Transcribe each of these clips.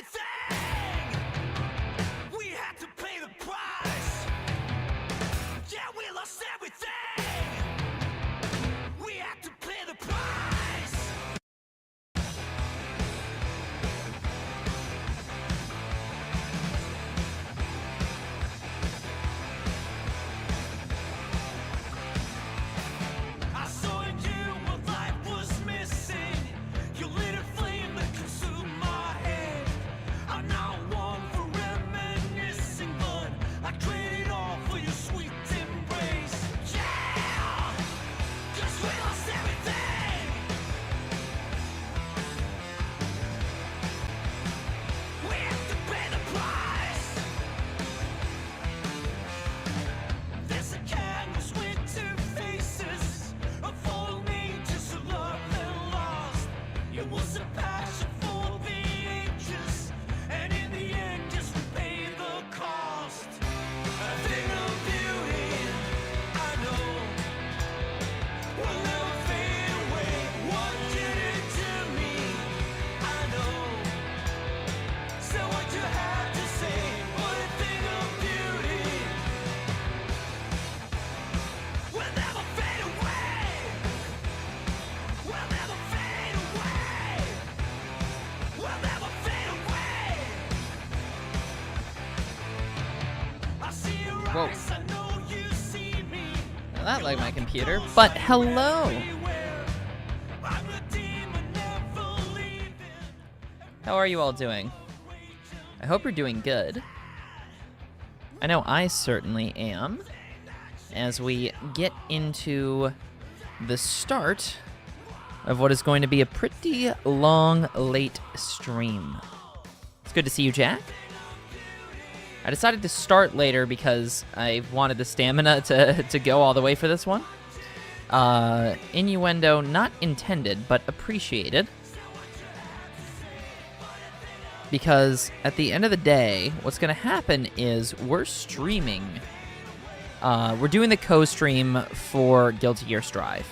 everything. We had to pay the price. Yeah, we lost everything. We had to pay the price. I saw in you what life was missing. You lit a flame that consumed my head. I'm not one for reminiscing, but I trade all for your sweet embrace. Yeah, 'cause we lost everything. We have to pay the price. There's a canvas with two faces, a fallen angels of love and lost. It was a passion for the ages, and in the end, just we paid the cost. A thing of beauty, I know, will never fade away. What did it to me? I know. Say what you had to say, but a thing of beauty will never fade away. Will never fade away. Will never fade away. I see your Whoa. eyes, I know you see me. Now that like my computer, but hello. Everywhere. I'm the demon never leaving. How are you all doing? I hope you're doing good. I know I certainly am. As we get into the start of what is going to be a pretty long, late stream. It's good to see you, Jack. I decided to start later because I wanted the stamina to go all the way for this one. Innuendo not intended, but appreciated. Because at the end of the day, what's going to happen is we're streaming. We're doing the co-stream for Guilty Gear Strive.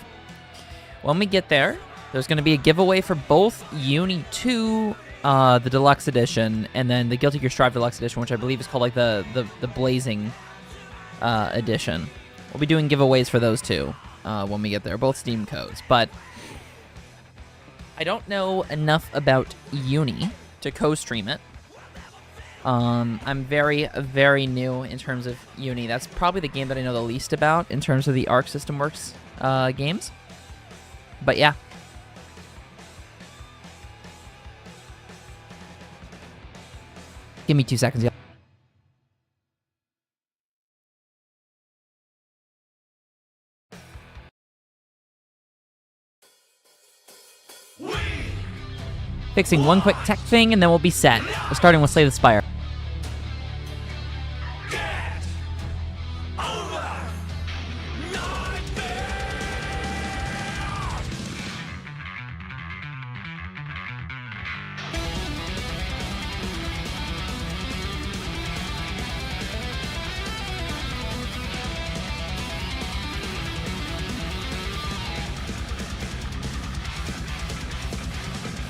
When we get there, there's going to be a giveaway for both UNI2, the Deluxe Edition, and then the Guilty Gear Strive Deluxe Edition, which I believe is called like the Blazing Edition. We'll be doing giveaways for those two when we get there, both Steam codes. But I don't know enough about Uni to co-stream it. I'm very, very new in terms of Uni. That's probably the game that I know the least about in terms of the Arc System Works games. But yeah. Give me 2 seconds, y'all. Fixing one quick tech thing, and then we'll be set. We're starting with Slay the Spire. Get over nightmare.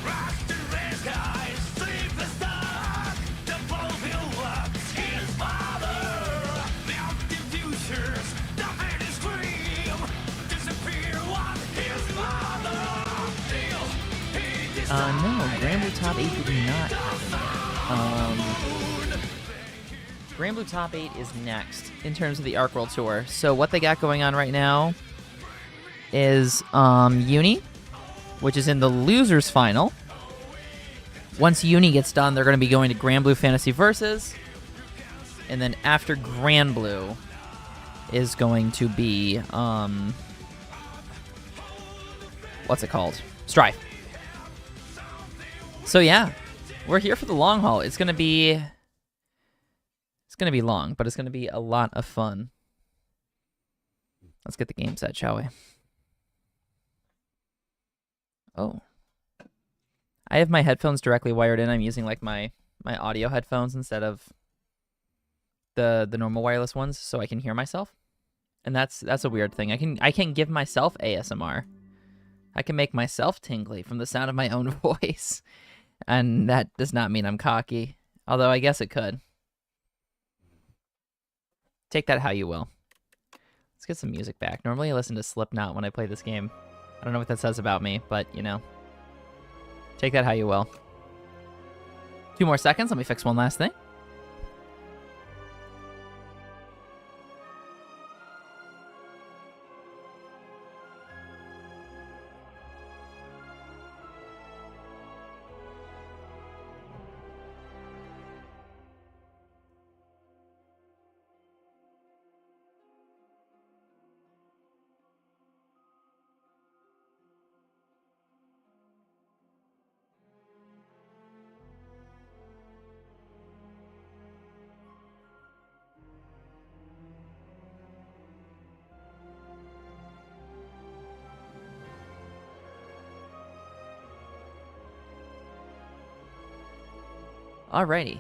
Rise to the skies, sleepless dark. The bulb he'll walk, his father. Mountain futures, the man is scream. Disappear what his mother. No, Grand Blue Top 8 did not happen yet. Grand Blue Top 8 is next in terms of the Arc World Tour. So what they got going on right now is Uni, which is in the losers final. Once Uni gets done, they're going to be going to Grand Blue Fantasy Versus. And then after Grand Blue is going to be, what's it called? Strive. So yeah, we're here for the long haul. It's going to be long, but it's going to be a lot of fun. Let's get the game set, shall we? Oh. I have my headphones directly wired in. I'm using like my audio headphones instead of the normal wireless ones, so I can hear myself. And that's a weird thing. I can give myself ASMR. I can make myself tingly from the sound of my own voice. And that does not mean I'm cocky. Although I guess it could. Take that how you will. Let's get some music back. Normally I listen to Slipknot when I play this game. I don't know what that says about me, but, you know. Take that how you will. 2 more seconds. Let me fix one last thing. Alrighty.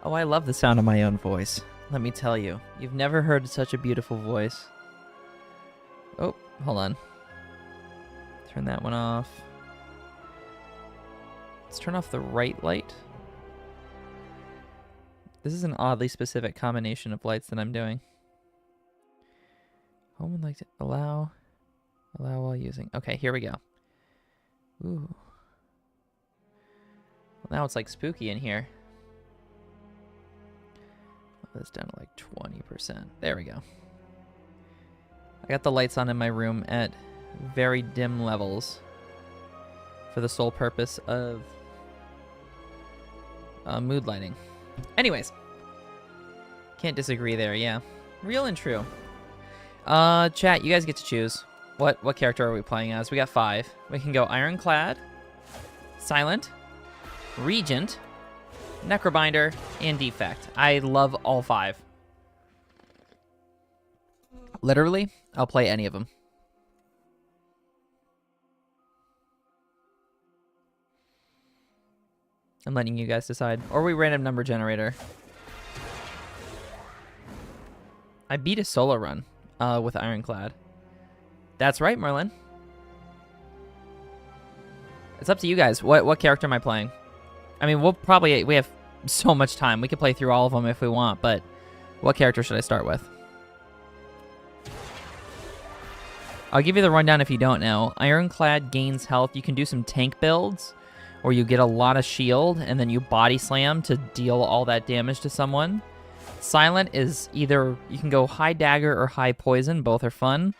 Oh, I love the sound of my own voice. Let me tell you. You've never heard such a beautiful voice. Oh, hold on. Turn that one off. Let's turn off the right light. This is an oddly specific combination of lights that I'm doing. Home would like to allow while using. Okay, here we go. Ooh. Well, now it's like spooky in here. That's down to like 20%. There we go. I got the lights on in my room at very dim levels for the sole purpose of mood lighting. Anyways, can't disagree there. Yeah, real and true. Chat, you guys get to choose. What character are we playing as? We got 5. We can go Ironclad, Silent, Regent, Necrobinder, and Defect. I love all 5. Literally, I'll play any of them. I'm letting you guys decide. Or we random number generator. I beat a solo run with Ironclad. That's right, Merlin. It's up to you guys. What character am I playing? I mean, we have so much time. We could play through all of them if we want, but what character should I start with? I'll give you the rundown if you don't know. Ironclad gains health. You can do some tank builds where you get a lot of shield and then you body slam to deal all that damage to someone. Silent is either you can go high dagger or high poison. Both are fun.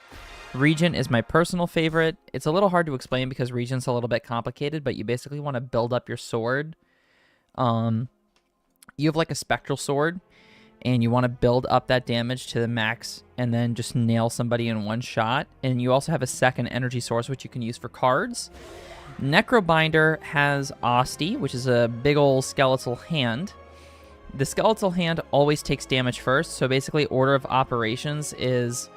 Regent is my personal favorite. It's a little hard to explain because Regent's a little bit complicated, but you basically want to build up your sword. You have like a spectral sword, and you want to build up that damage to the max and then just nail somebody in one shot. And you also have a second energy source, which you can use for cards. Necrobinder has Asti, which is a big old skeletal hand. The skeletal hand always takes damage first, so basically order of operations is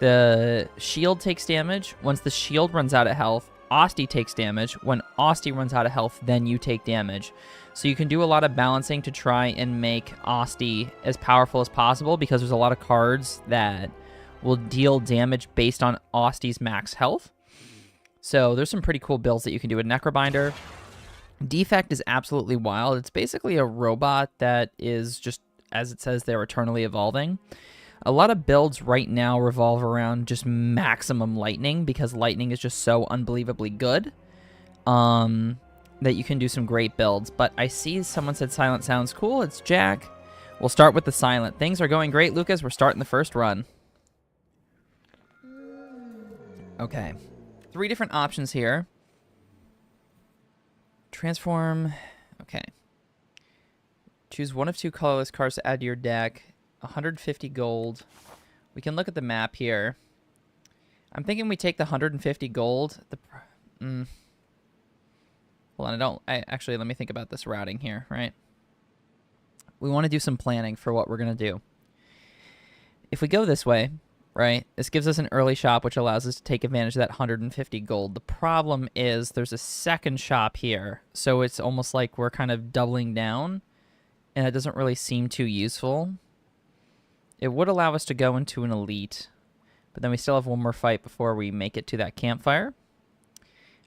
the shield takes damage. Once the shield runs out of health, Asti takes damage. When Asti runs out of health, then you take damage. So you can do a lot of balancing to try and make Asti as powerful as possible because there's a lot of cards that will deal damage based on Asti's max health. So there's some pretty cool builds that you can do with Necrobinder. Defect is absolutely wild. It's basically a robot that is just, as it says, they're eternally evolving. A lot of builds right now revolve around just maximum lightning because lightning is just so unbelievably good that you can do some great builds. But I see someone said Silent sounds cool. It's Jack. We'll start with the Silent. Things are going great, Lucas. We're starting the first run. Okay. 3 different options here. Transform. Okay. Choose one of 2 colorless cards to add to your deck. 150 gold. We can look at the map here. I'm thinking we take the 150 gold. Hold on, actually, let me think about this routing here, right? We want to do some planning for what we're going to do. If we go this way, right, this gives us an early shop, which allows us to take advantage of that 150 gold. The problem is there's a second shop here, so it's almost like we're kind of doubling down, and it doesn't really seem too useful. It would allow us to go into an elite, but then we still have one more fight before we make it to that campfire.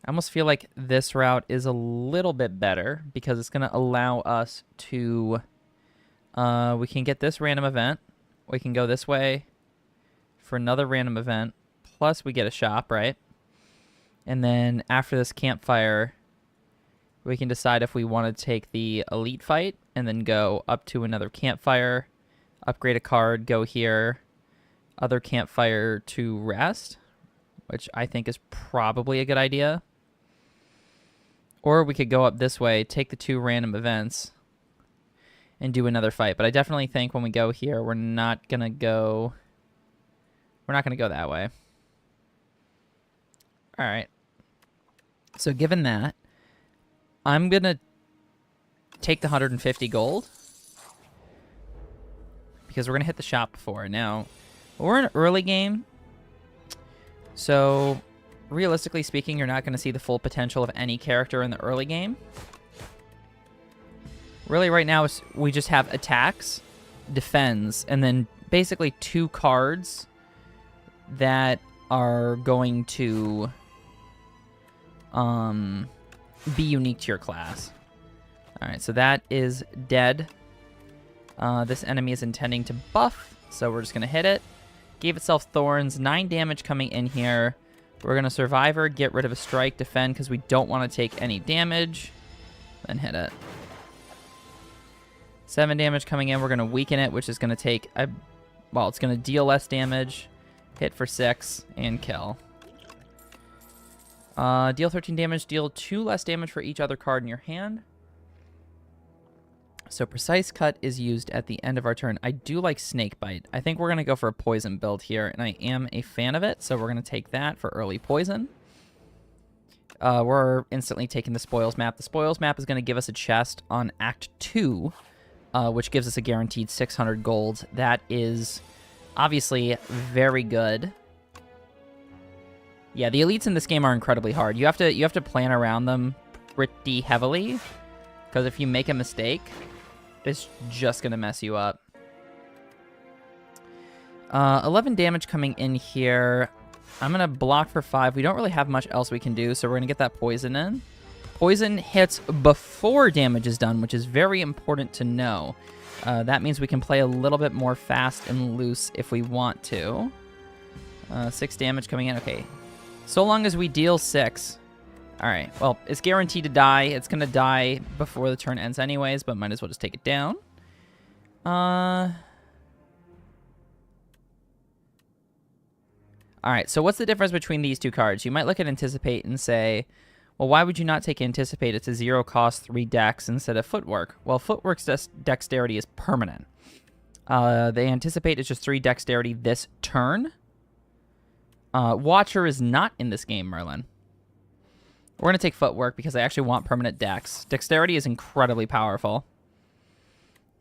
I almost feel like this route is a little bit better because it's going to allow us to... we can get this random event. We can go this way for another random event. Plus, we get a shop, right? And then after this campfire, we can decide if we want to take the elite fight and then go up to another campfire, upgrade a card, go here, other campfire to rest, which I think is probably a good idea. Or we could go up this way, take the 2 random events, and do another fight. But I definitely think when we go here, we're not gonna go that way. All right. So given that, I'm gonna take the 150 gold because we're gonna hit the shop before. Now, we're in early game, so realistically speaking, you're not gonna see the full potential of any character in the early game. Really, right now, we just have attacks, defends, and then basically 2 cards that are going to be unique to your class. All right, so that is dead. This enemy is intending to buff, so we're just going to hit it. Gave itself thorns, 9 damage coming in here. We're going to survivor, get rid of a strike, defend because we don't want to take any damage, then hit it. 7 damage coming in. We're going to weaken it, which is going to take, well, it's going to deal less damage, hit for 6, and kill. Deal 13 damage, deal 2 less damage for each other card in your hand. So Precise Cut is used at the end of our turn. I do like Snake Bite. I think we're going to go for a poison build here, and I am a fan of it, so we're going to take that for early poison. We're instantly taking the Spoils map. The Spoils map is going to give us a chest on Act 2, which gives us a guaranteed 600 gold. That is obviously very good. Yeah, the elites in this game are incredibly hard. You have to plan around them pretty heavily, because if you make a mistake, it's just going to mess you up. 11 damage coming in here. I'm going to block for 5. We don't really have much else we can do, so we're going to get that poison in. Poison hits before damage is done, which is very important to know. That means we can play a little bit more fast and loose if we want to. 6 damage coming in. Okay. So long as we deal 6. All right. Well, it's guaranteed to die. It's going to die before the turn ends anyways, but might as well just take it down. All right. So what's the difference between these 2 cards? You might look at Anticipate and say, well, why would you not take Anticipate? It's a 0 cost, 3 dex instead of Footwork. Well, Footwork's dexterity is permanent. The Anticipate is just 3 dexterity this turn. Watcher is not in this game, Merlin. We're going to take Footwork because I actually want permanent dex. Dexterity is incredibly powerful.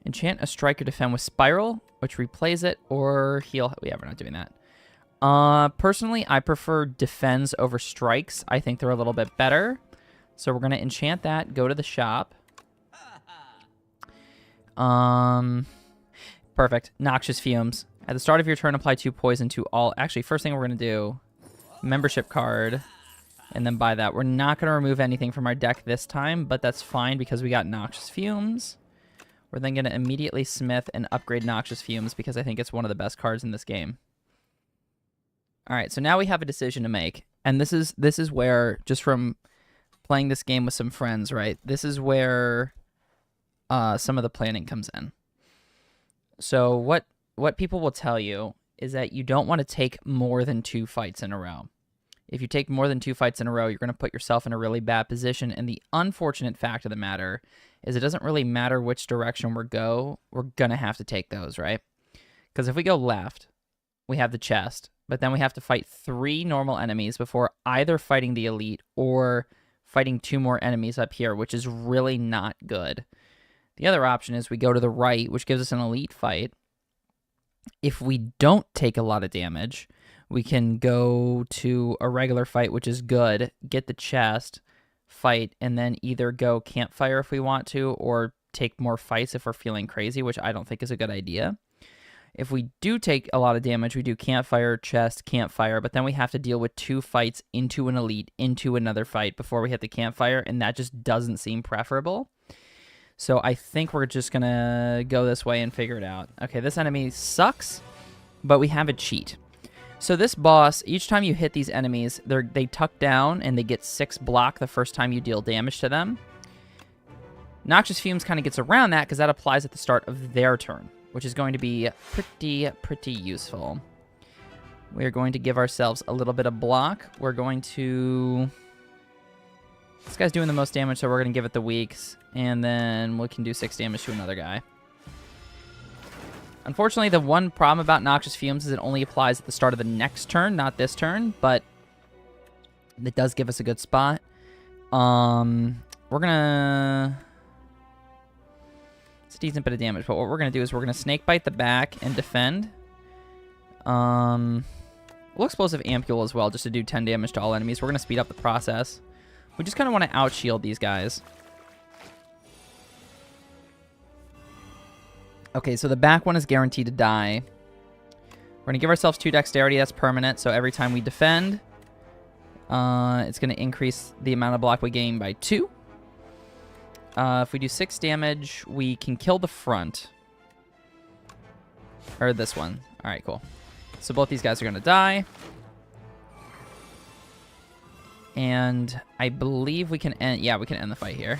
Enchant a strike or defend with Spiral, which replays it, or heal. Yeah, we're not doing that. Personally, I prefer defends over strikes. I think they're a little bit better. So we're going to enchant that, go to the shop. Perfect. Noxious Fumes. At the start of your turn, apply 2 poison to all... Actually, first thing we're going to do, membership card, and then buy that. We're not going to remove anything from our deck this time, but that's fine because we got Noxious Fumes. We're then going to immediately smith and upgrade Noxious Fumes because I think it's one of the best cards in this game. All right, so now we have a decision to make, and this is where, just from playing this game with some friends, right, this is where some of the planning comes in. So what people will tell you is that you don't want to take more than 2 fights in a row. If you take more than 2 fights in a row, you're going to put yourself in a really bad position, and the unfortunate fact of the matter is it doesn't really matter which direction we're going to have to take those, right? Because if we go left, we have the chest, but then we have to fight 3 normal enemies before either fighting the elite or fighting 2 more enemies up here, which is really not good. The other option is we go to the right, which gives us an elite fight. If we don't take a lot of damage, we can go to a regular fight, which is good, get the chest, fight, and then either go campfire if we want to, or take more fights if we're feeling crazy, which I don't think is a good idea. If we do take a lot of damage, we do campfire, chest, campfire, but then we have to deal with 2 fights into an elite, into another fight before we hit the campfire, and that just doesn't seem preferable. So I think we're just going to go this way and figure it out. Okay, this enemy sucks, but we have a cheat. So this boss, each time you hit these enemies, they tuck down and they get 6 block the first time you deal damage to them. Noxious Fumes kind of gets around that because that applies at the start of their turn, which is going to be pretty useful. We're going to give ourselves a little bit of block. We're going to... This guy's doing the most damage, so we're going to give it the weaks, and then we can do 6 damage to another guy. Unfortunately, the one problem about Noxious Fumes is it only applies at the start of the next turn, not this turn, but it does give us a good spot. We're gonna... It's a decent bit of damage, but what we're gonna do is we're gonna Snake Bite the back and defend. Low Explosive Ampule as well, just to do 10 damage to all enemies. We're gonna speed up the process. We just kind of want to outshield these guys. Okay, so the back one is guaranteed to die. We're going to give ourselves 2 dexterity. That's permanent, so every time we defend, it's going to increase the amount of block we gain by 2. If we do 6 damage, we can kill the front. Or this one. All right, cool. So both these guys are going to die. And I believe we can end... Yeah, we can end the fight here.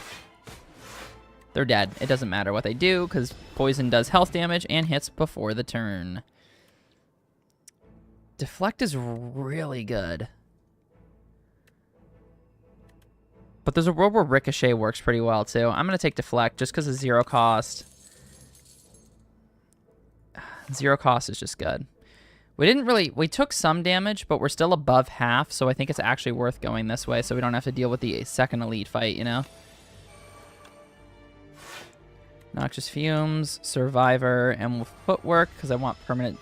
They're dead. It doesn't matter what they do, because poison does health damage and hits before the turn. Deflect is really good. But there's a world where Ricochet works pretty well, too. I'm going to take Deflect just because of 0 cost. 0 cost is just good. We didn't really... We took some damage, but we're still above half, so I think it's actually worth going this way so we don't have to deal with the second elite fight, you know? Noxious Fumes, Survivor, and Footwork, because I want permanent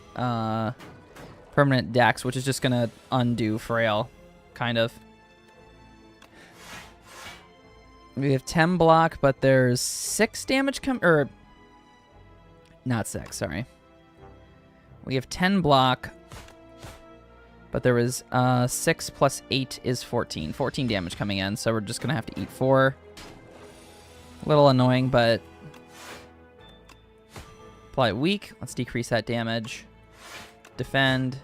Dex, which is just going to undo Frail, kind of. We have 10 block, but there's 6 damage not 6, sorry. We have 10 block, but there was 6 plus 8 is 14. 14 damage coming in, so we're just going to have to eat 4. A little annoying, but... Apply weak. Let's decrease that damage. Defend.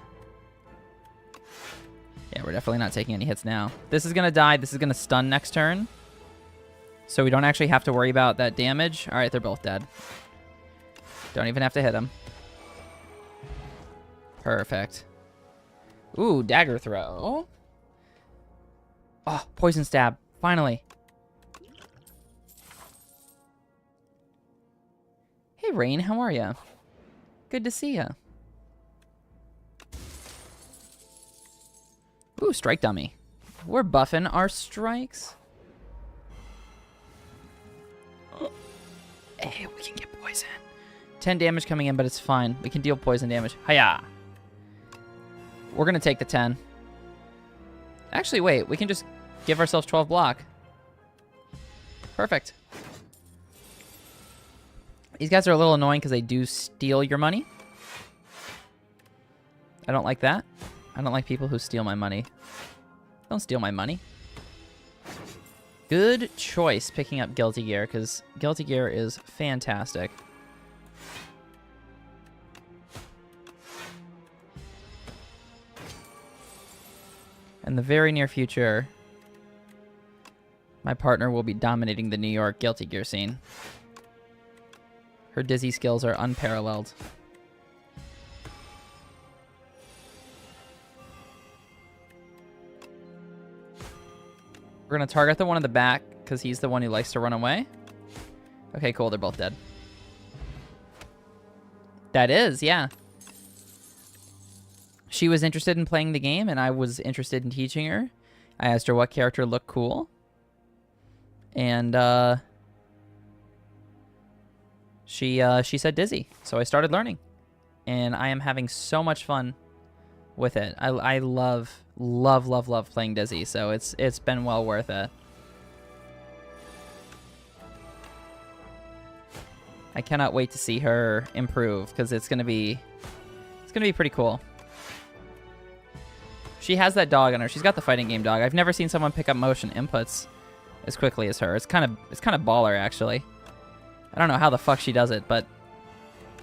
Yeah, we're definitely not taking any hits now. This is going to die. This is going to stun next turn. So we don't actually have to worry about that damage. All right, they're both dead. Don't even have to hit them. Perfect. Ooh, dagger throw. Oh, poison stab. Finally. Hey, Rain, how are ya? Good to see ya. Ooh, strike dummy. We're buffing our strikes. Hey, we can get poison. 10 damage coming in, but it's fine. We can deal poison damage. Hiya! We're going to take the 10. Actually, wait. We can just give ourselves 12 block. Perfect. These guys are a little annoying because they do steal your money. I don't like that. I don't like people who steal my money. Don't steal my money. Good choice picking up Guilty Gear, because Guilty Gear is fantastic. In the very near future, my partner will be dominating the New York Guilty Gear scene. Her dizzy skills are unparalleled. We're going to target the one in the back because he's the one who likes to run away. Okay, cool. They're both dead. That is, yeah. She was interested in playing the game, and I was interested in teaching her. I asked her what character looked cool. And, she said Dizzy, so I started learning, and I am having so much fun with it. I love playing Dizzy, so it's been well worth it. I cannot wait to see her improve because it's gonna be pretty cool. She has that dog on her. She's got the fighting game dog. I've never seen someone pick up motion inputs as quickly as her. It's kind of baller actually. I don't know how the fuck she does it, but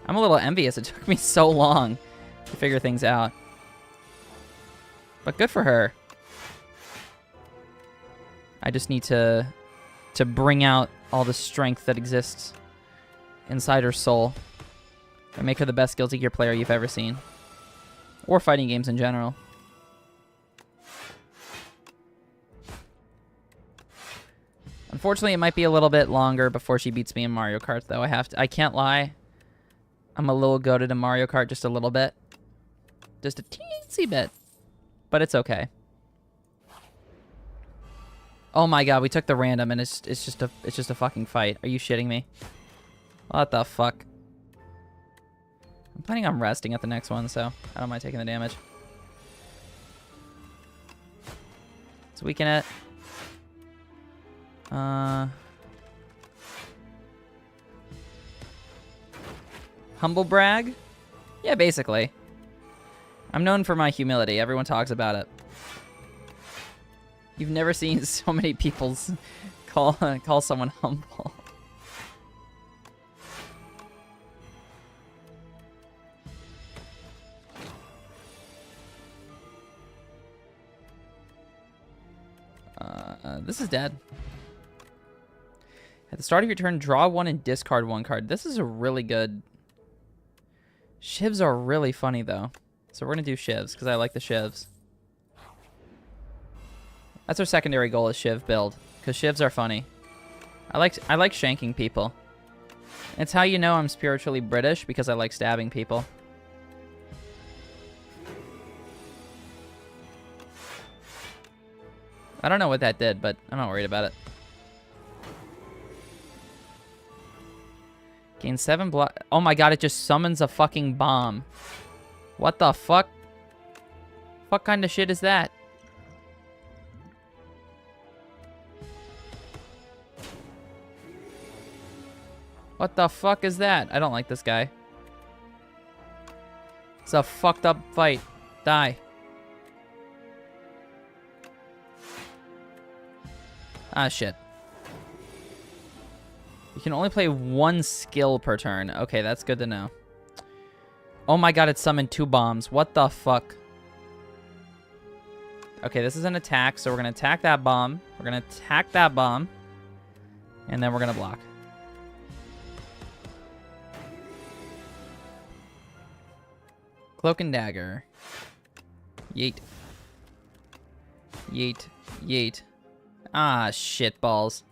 I'm a little envious. It took me so long to figure things out. But good for her. I just need to bring out all the strength that exists inside her soul and make her the best Guilty Gear player you've ever seen. Or fighting games in general. Unfortunately, it might be a little bit longer before she beats me in Mario Kart, though. I can't lie. I'm a little goated in Mario Kart just a little bit. Just a teensy bit. But it's okay. Oh my god, we took the random and it's just a fucking fight. Are you shitting me? What the fuck? I'm planning on resting at the next one, so I don't mind taking the damage. Let's weaken it. Humble brag? Yeah, basically. I'm known for my humility. Everyone talks about it. You've never seen so many people call someone humble. This is dead. At the start of your turn, draw one and discard one card. This is a really good... Shivs are really funny, though. So we're going to do shivs, because I like the shivs. That's our secondary goal, is shiv build, because shivs are funny. I like shanking people. It's how you know I'm spiritually British, because I like stabbing people. I don't know what that did, but I'm not worried about it. Gain 7 block. Oh my god, it just summons a fucking bomb. What the fuck? What kind of shit is that? What the fuck is that? I don't like this guy. It's a fucked up fight. Die. Ah, shit. You can only play one skill per turn. Okay, that's good to know. Oh my god, it summoned 2 bombs. What the fuck? Okay, this is an attack, so we're going to attack that bomb. We're going to attack that bomb. And then we're going to block. Cloak and dagger. Yeet. Yeet. Yeet. Ah, shit balls.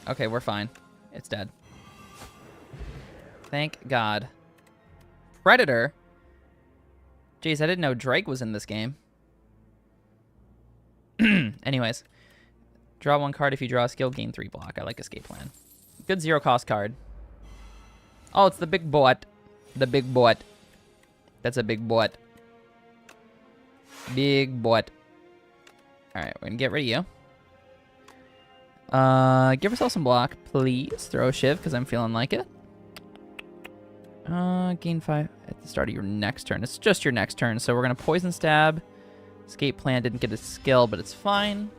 Okay, we're fine. It's dead. Thank God. Predator? Jeez, I didn't know Drake was in this game. Anyways. Draw 1 card. If you draw a skill, gain 3 block. I like Escape Plan. Good 0-cost card. Oh, it's the big bot. The big bot. That's a big bot. Big bot. Alright, we're gonna get rid of you. Give yourself some block, please. Throw a shiv, because I'm feeling like it. Gain 5 at the start of your next turn. It's just your next turn, so we're going to Poison Stab. Escape Plan didn't get a skill, but it's fine.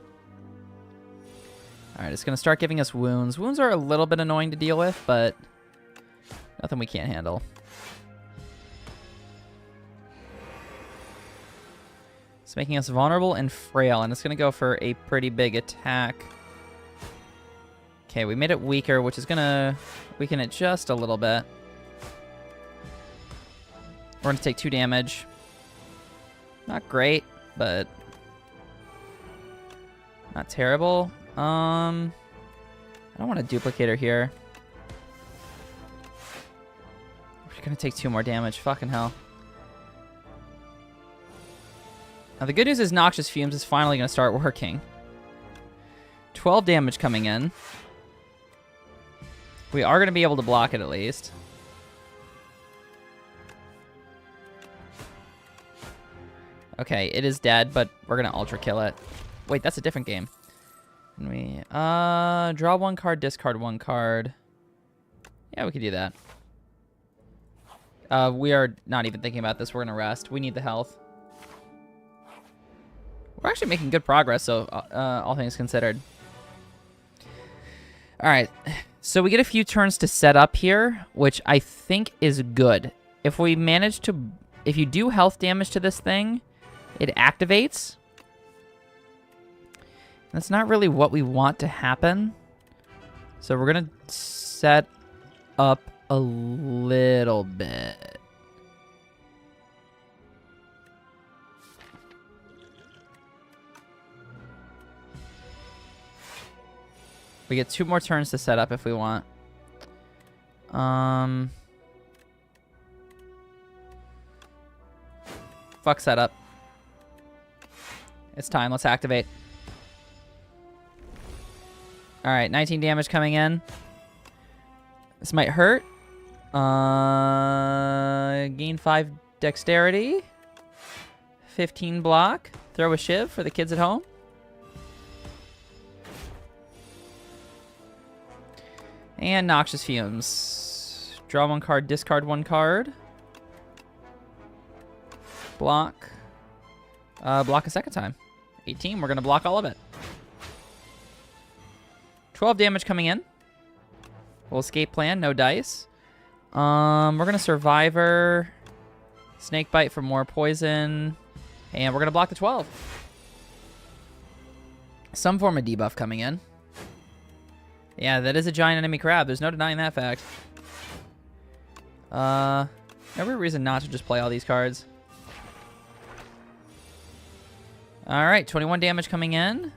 Alright, it's going to start giving us wounds. Wounds are a little bit annoying to deal with, but nothing we can't handle. It's making us vulnerable and frail, and it's going to go for a pretty big attack. Okay, we made it weaker, which is going to weaken it just a little bit. We're going to take 2 damage. Not great, but not terrible. I don't want to duplicator here. We're going to take 2 more damage. Fucking hell. Now, the good news is Noxious Fumes is finally going to start working. 12 damage coming in. We are going to be able to block it at least. Okay, it is dead, but we're going to ultra kill it. Wait, that's a different game. Can we draw one card, discard one card? Yeah, we could do that. We are not even thinking about this. We're gonna rest. We need the health. We're actually making good progress, so all things considered. All right, so we get a few turns to set up here, which I think is good. If we manage to, if you do health damage to this thing, it activates. That's not really what we want to happen. So we're gonna set up a little bit. We get 2 more turns to set up if we want. Fuck setup. It's time. Let's activate. All right, 19 damage coming in. This might hurt. Gain 5 dexterity. 15 block. Throw a shiv for the kids at home. And Noxious Fumes. Draw 1 card, discard 1 card. Block. Block a second time. 18, we're going to block all of it. 12 damage coming in. We'll escape plan, no dice. We're going to Survivor. Snake Bite for more poison. And we're going to block the 12. Some form of debuff coming in. Yeah, that is a giant enemy crab. There's no denying that fact. No real reason not to just play all these cards. All right, 21 damage coming in.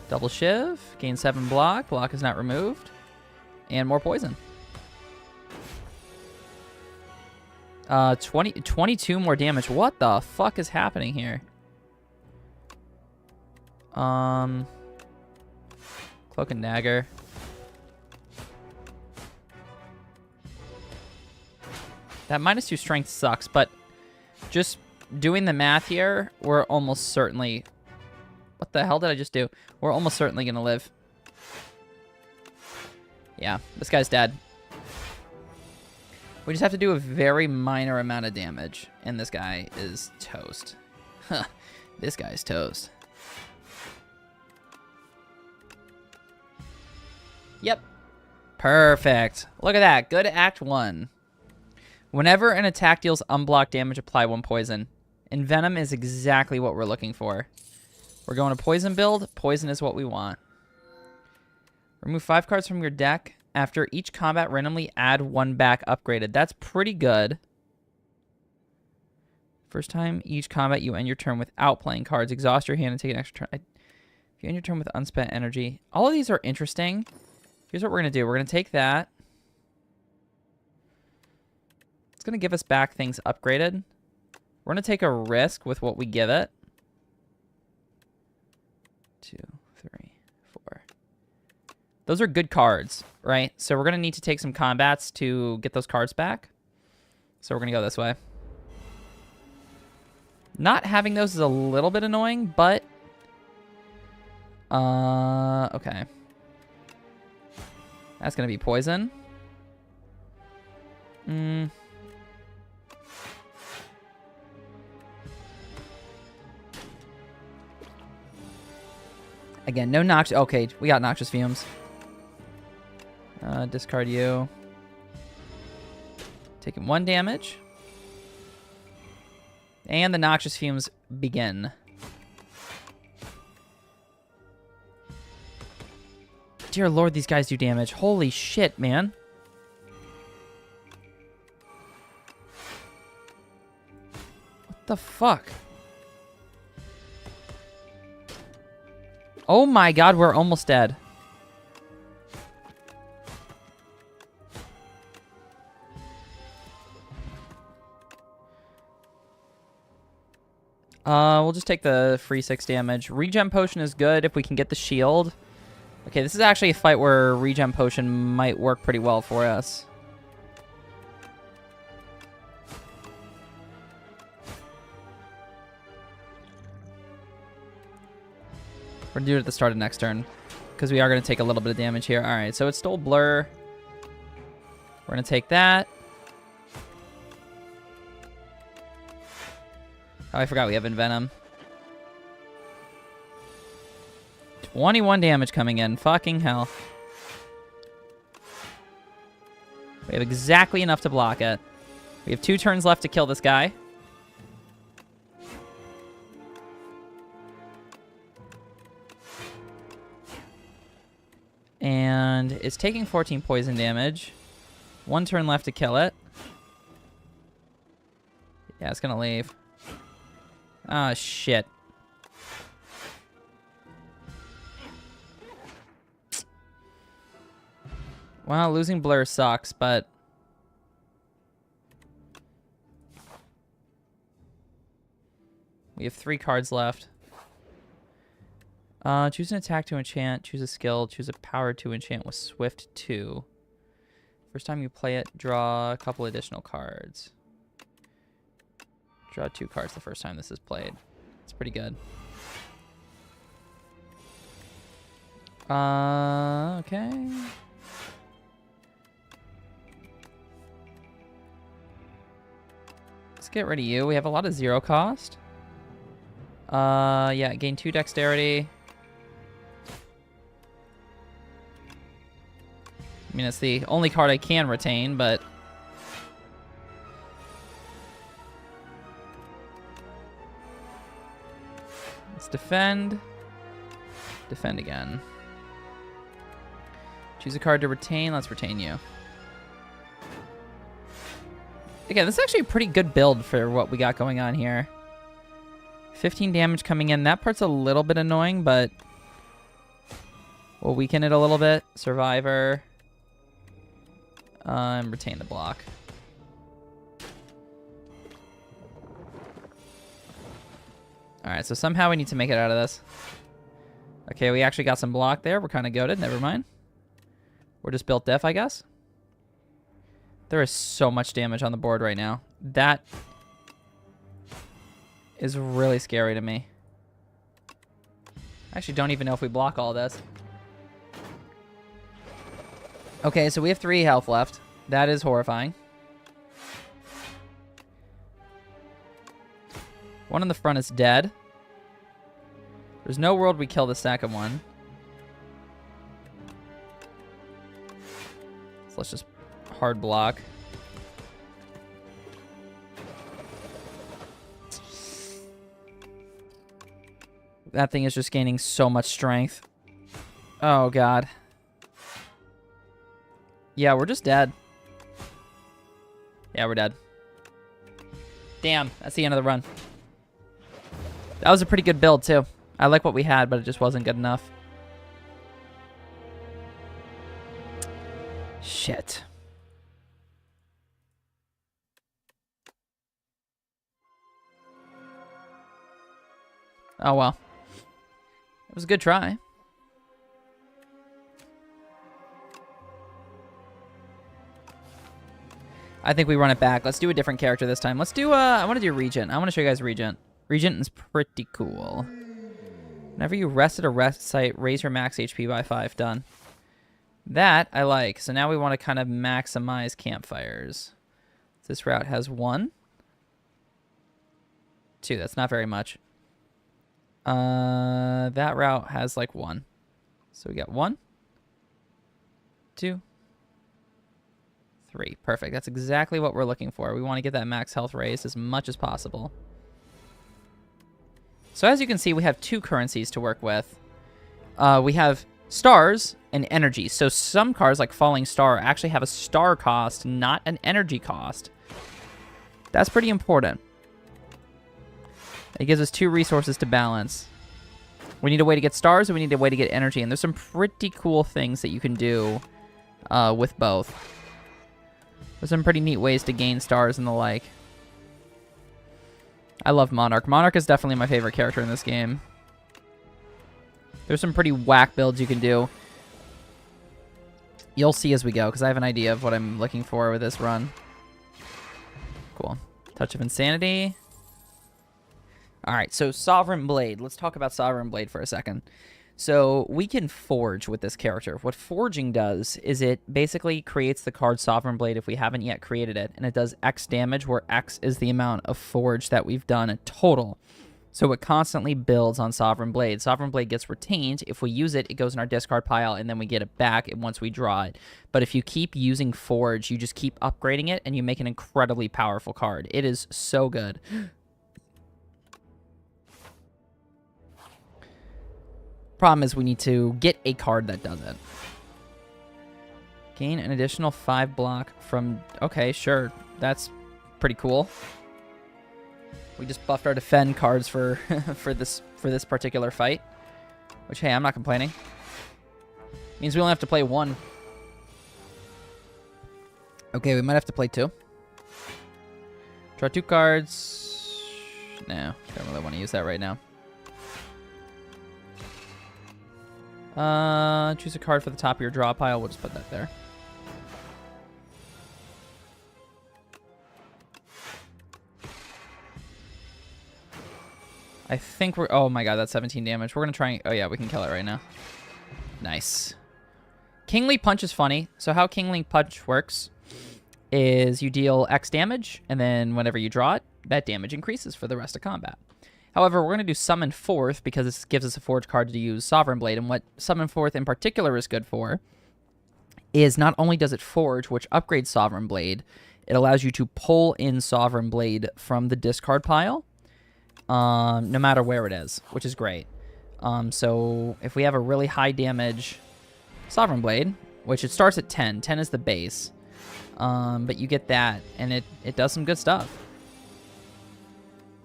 Double shiv. Gain 7 block. Block is not removed. And more poison. 22 more damage. What the fuck is happening here? Cloak and Dagger. That -2 strength sucks, but just doing the math here, we're almost certainly... What the hell did I just do? We're almost certainly gonna live. Yeah, this guy's dead. We just have to do a very minor amount of damage, and this guy is toast. Huh, this guy's toast. Yep. Perfect. Look at that. Good Act 1. Whenever an attack deals unblocked damage, apply 1 poison. Envenom is exactly what we're looking for. We're going to poison build. Poison is what we want. Remove 5 cards from your deck. After each combat, randomly add 1 back upgraded. That's pretty good. First time each combat, you end your turn without playing cards. Exhaust your hand and take an extra turn. If you end your turn with unspent energy. All of these are interesting. Here's what we're going to do. We're going to take that. It's going to give us back things upgraded. We're going to take a risk with what we give it. 2, 3, 4. Those are good cards, right? So we're going to need to take some combats to get those cards back. So we're going to go this way. Not having those is a little bit annoying, but... okay. That's going to be poison. Again, no noxious... Okay, we got Noxious Fumes. Discard you. Taking 1 damage. And the Noxious Fumes begin. Dear Lord, these guys do damage. Holy shit, man. What the fuck? Oh my god, we're almost dead. We'll just take the free 6 damage. Regen Potion is good if we can get the shield. Okay, this is actually a fight where Regen Potion might work pretty well for us. We're going to do it at the start of next turn, because we are going to take a little bit of damage here. All right, so it stole Blur. We're going to take that. Oh, I forgot we have Envenom. 21 damage coming in. Fucking hell. We have exactly enough to block it. We have 2 turns left to kill this guy. And it's taking 14 poison damage. 1 turn left to kill it. Yeah, it's going to leave. Ah, shit. Well, losing Blur sucks, but... we have 3 cards left. Choose an attack to enchant, choose a skill, choose a power to enchant with Swift 2. First time you play it, draw a couple additional cards. Draw 2 cards the first time this is played. It's pretty good. Okay. Let's get rid of you. We have a lot of 0 cost. Yeah, gain 2 dexterity. I mean, it's the only card I can retain, but... let's defend. Defend again. Choose a card to retain. Let's retain you. Again, this is actually a pretty good build for what we got going on here. 15 damage coming in. That part's a little bit annoying, but we'll weaken it a little bit. Survivor. And retain the block. Alright, so somehow we need to make it out of this. Okay, we actually got some block there. We're kind of goated. Never mind. We're just built deaf, I guess. There is so much damage on the board right now. That is really scary to me. I actually don't even know if we block all this. Okay, so we have 3 health left. That is horrifying. One in the front is dead. There's no world we kill the second one. So let's just hard block. That thing is just gaining so much strength. Oh, God. Yeah, we're just dead. Yeah, we're dead. Damn, that's the end of the run. That was a pretty good build, too. I like what we had, but it just wasn't good enough. Shit. Oh, well. It was a good try. I think we run it back. Let's do a different character this time. Let's do, I want to do Regent. I want to show you guys Regent. Regent is pretty cool. Whenever you rest at a rest site, raise your max HP by 5. Done. That I like. So now we want to kind of maximize campfires. This route has 1. 2. That's not very much. That route has like 1. So we got 1, 2, 3. Perfect. That's exactly what we're looking for. We want to get that max health raised as much as possible. So as you can see, we have 2 currencies to work with. We have stars and energy. So some cards like Falling Star actually have a star cost, not an energy cost. That's pretty important. It gives us 2 resources to balance. We need a way to get stars, and we need a way to get energy. And there's some pretty cool things that you can do with both. There's some pretty neat ways to gain stars and the like. I love Monarch. Monarch is definitely my favorite character in this game. There's some pretty whack builds you can do. You'll see as we go, because I have an idea of what I'm looking for with this run. Cool. Touch of Insanity. Alright, so Sovereign Blade. Let's talk about Sovereign Blade for a second. So we can forge with this character. What forging does is it basically creates the card Sovereign Blade if we haven't yet created it, and it does X damage, where X is the amount of forge that we've done in total. So it constantly builds on Sovereign Blade. Sovereign Blade gets retained. If we use it, it goes in our discard pile, and then we get it back once we draw it. But if you keep using Forge, you just keep upgrading it, and you make an incredibly powerful card. It is so good. Problem is we need to get a card that does it. Gain an additional 5 block from... Okay, sure. That's pretty cool. We just buffed our defend cards for for this particular fight. Which, hey, I'm not complaining. Means we only have to play 1. Okay, we might have to play 2. Draw 2 cards. No, don't really want to use that right now. Choose a card for the top of your draw pile. We'll just put that there. I think we're... Oh my god, that's 17 damage. We're going to try and... Oh yeah, we can kill it right now. Nice. Kingly Punch is funny. So how Kingly Punch works is you deal X damage, and then whenever you draw it, that damage increases for the rest of combat. However, we're going to do Summon Forth because this gives us a Forge card to use Sovereign Blade. And what Summon Forth in particular is good for is not only does it Forge, which upgrades Sovereign Blade, it allows you to pull in Sovereign Blade from the discard pile, no matter where it is, which is great. So if we have a really high damage Sovereign Blade, which it starts at 10. 10 is the base. But you get that, and it does some good stuff.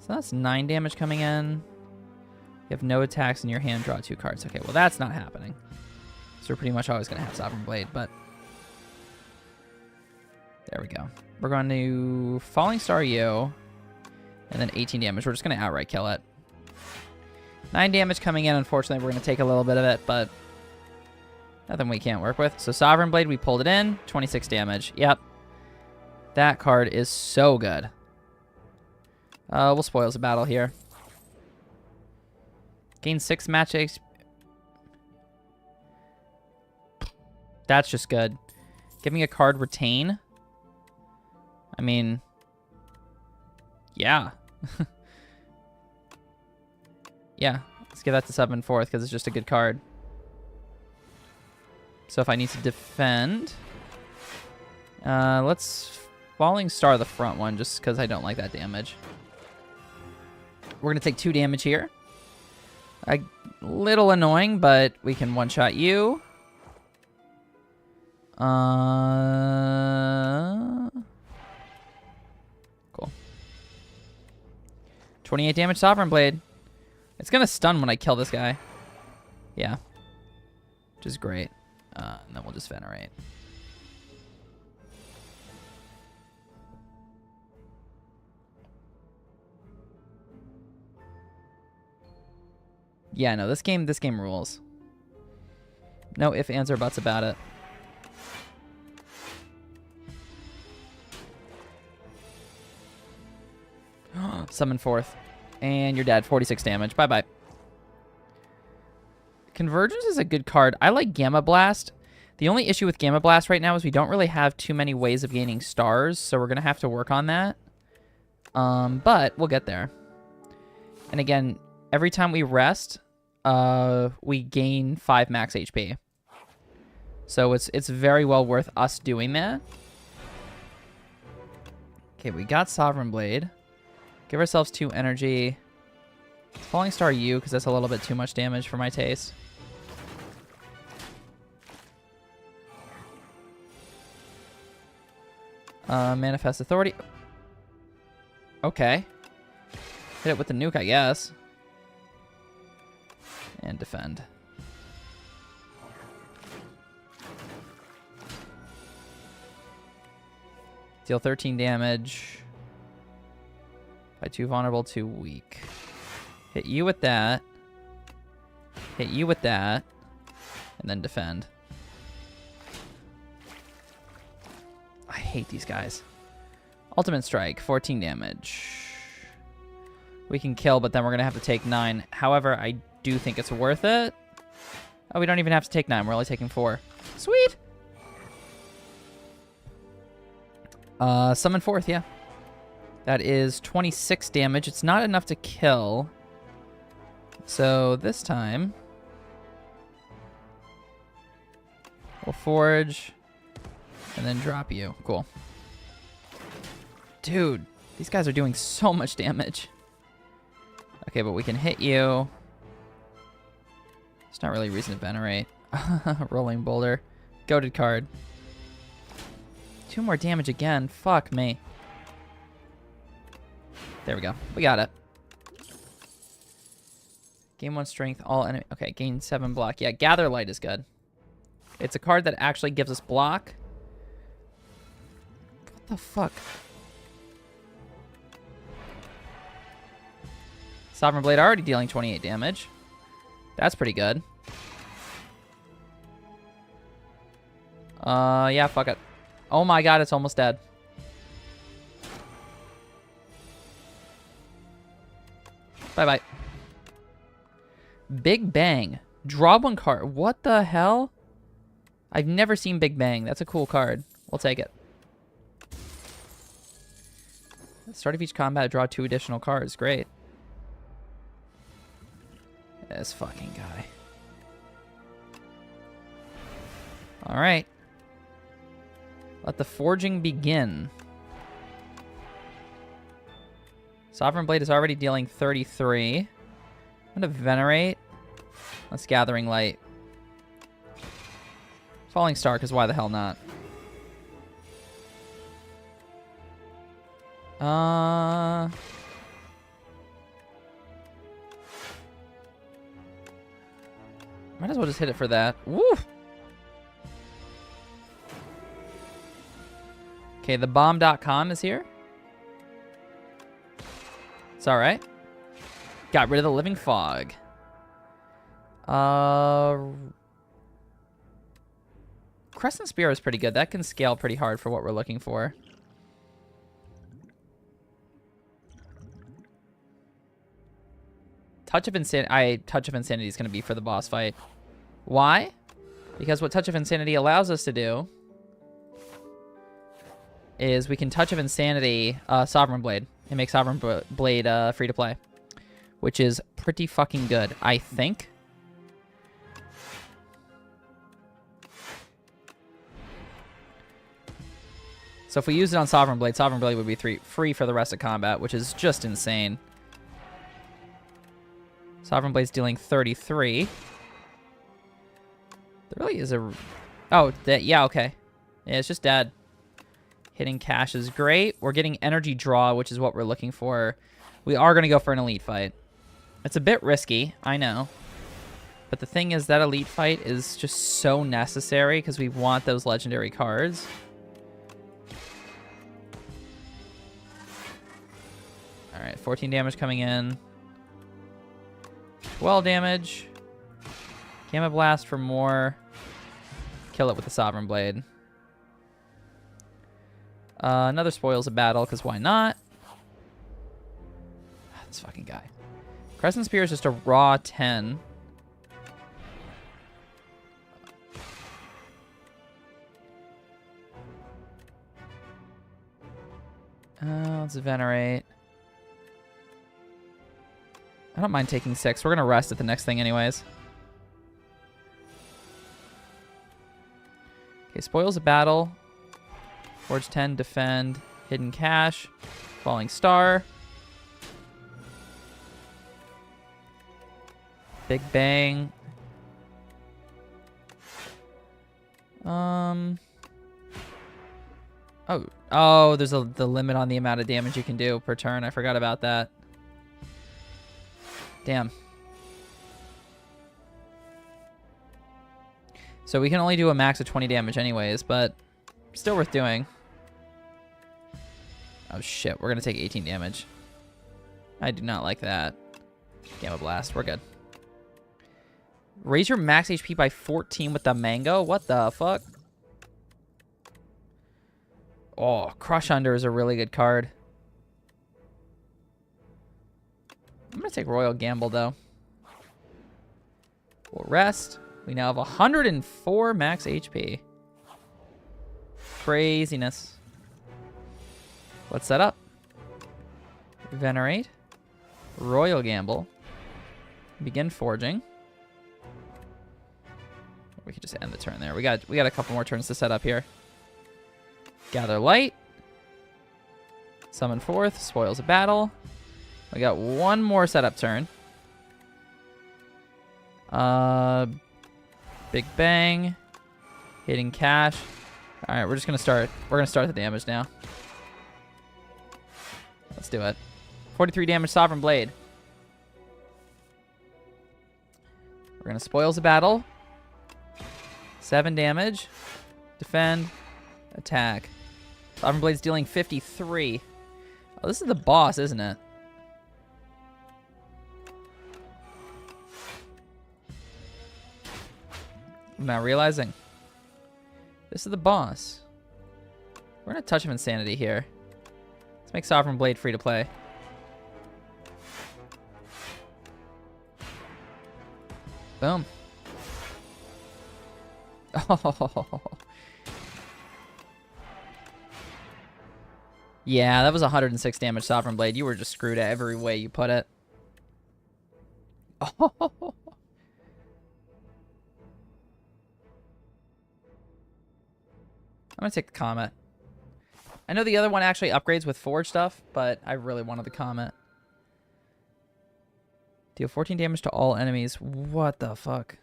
So that's 9 damage coming in. You have no attacks in your hand, draw 2 cards. Okay, well that's not happening. So we're pretty much always going to have Sovereign Blade, but... There we go. We're going to Falling Star you, and then 18 damage. We're just going to outright kill it. 9 damage coming in. Unfortunately, we're going to take a little bit of it, but nothing we can't work with. So Sovereign Blade, we pulled it in. 26 damage. Yep. That card is so good. We'll Spoils the Battle here. Gain 6 match HP. That's just good. Giving a card retain. I mean, yeah. Yeah, let's give that to Summon Forth because it's just a good card. So if I need to defend, let's Falling Star the front one just because I don't like that damage. We're going to take 2 damage here. A little annoying, but we can one-shot you. Cool. 28 damage Sovereign Blade. It's going to stun when I kill this guy. Yeah. Which is great. And then we'll just Venerate. Yeah, no, this game rules. No ifs, ands, or buts about it. Summon Forth. And you're dead. 46 damage. Bye-bye. Convergence is a good card. I like Gamma Blast. The only issue with Gamma Blast right now is we don't really have too many ways of gaining stars, so we're going to have to work on that. But we'll get there. And again, every time we rest, we gain 5 max HP. So it's very well worth us doing that. Okay, we got Sovereign Blade. Give ourselves 2 energy. Falling Star you, because that's a little bit too much damage for my taste. Manifest Authority. Okay. Hit it with the nuke, I guess. And defend. Deal 13 damage. By 2 vulnerable, 2 weak. Hit you with that. Hit you with that. And then defend. I hate these guys. Ultimate Strike, 14 damage. We can kill, but then we're going to have to take 9. However, I do think it's worth it. Oh, we don't even have to take 9. We're only taking 4. Sweet. Summon 4th, yeah. That is 26 damage. It's not enough to kill. So this time, we'll forge and then drop you. Cool. Dude, these guys are doing so much damage. Okay, but we can hit you. It's not really a reason to venerate. Rolling boulder. Goated card. 2 more damage again. Fuck me. There we go. We got it. Gain 1 strength, all enemy. Okay, gain 7 block. Yeah, Gather Light is good. It's a card that actually gives us block. What the fuck? Sovereign Blade already dealing 28 damage. That's pretty good. Yeah, fuck it. Oh my god, it's almost dead. Bye-bye. Big Bang. Draw 1 card. What the hell? I've never seen Big Bang. That's a cool card. We'll take it. At the start of each combat, draw 2 additional cards. Great. This fucking guy. Alright. Let the forging begin. Sovereign Blade is already dealing 33. I'm gonna venerate. Let's Gathering Light. Falling Star, because why the hell not? Might as well just hit it for that. Woo! Okay, the bomb.com is here. It's alright. Got rid of the Living Fog. Crescent Spear is pretty good. That can scale pretty hard for what we're looking for. Touch of Insanity. Touch of Insanity is going to be for the boss fight. Why? Because what Touch of Insanity allows us to do is we can Touch of Insanity Sovereign Blade and make Sovereign Blade free to play, which is pretty fucking good, I think. So if we use it on Sovereign Blade would be free for the rest of combat, which is just insane. Sovereign Blade's dealing 33. There really is a... Oh, yeah, okay. Yeah, it's just dead. Hitting cash is great. We're getting energy draw, which is what we're looking for. We are going to go for an elite fight. It's a bit risky, I know. But the thing is that elite fight is just so necessary because we want those legendary cards. Alright, 14 damage coming in. 12 damage. Gamma Blast for more. Kill it with the Sovereign Blade. Another Spoils of Battle, because why not? This fucking guy. Crescent Spear is just a raw 10. Let's Venerate. I don't mind taking 6. We're going to rest at the next thing anyways. Okay, Spoils of Battle. Forge 10, Defend, Hidden Cash, Falling Star. Big Bang. Oh, there's the limit on the amount of damage you can do per turn. I forgot about that. Damn. So we can only do a max of 20 damage anyways, but still worth doing. Oh shit, we're gonna take 18 damage. I do not like that. Gamma Blast, we're good. Raise your max HP by 14 with the mango? What the fuck? Oh, Crush Under is a really good card. I'm gonna take Royal Gamble though. We'll rest. We now have 104 max HP. Craziness. Let's set up. Venerate. Royal Gamble. Begin forging. We could just end the turn there. We got a couple more turns to set up here. Gather Light. Summon forth. Spoils of Battle. We got one more setup turn. Big Bang. Hitting cash. All right, we're just gonna start. We're gonna start the damage now. Let's do it. 43 damage, Sovereign Blade. We're gonna Spoils the Battle. 7 damage. Defend. Attack. Sovereign Blade's dealing 53. Oh, this is the boss, isn't it? I'm not realizing. This is the boss. We're gonna touch of insanity here. Let's make Sovereign Blade free to play. Boom. Oh. Yeah, that was 106 damage Sovereign Blade. You were just screwed every way you put it. Oh. I'm going to take the Comet. I know the other one actually upgrades with Forge stuff, but I really wanted the Comet. Deal 14 damage to all enemies. What the fuck?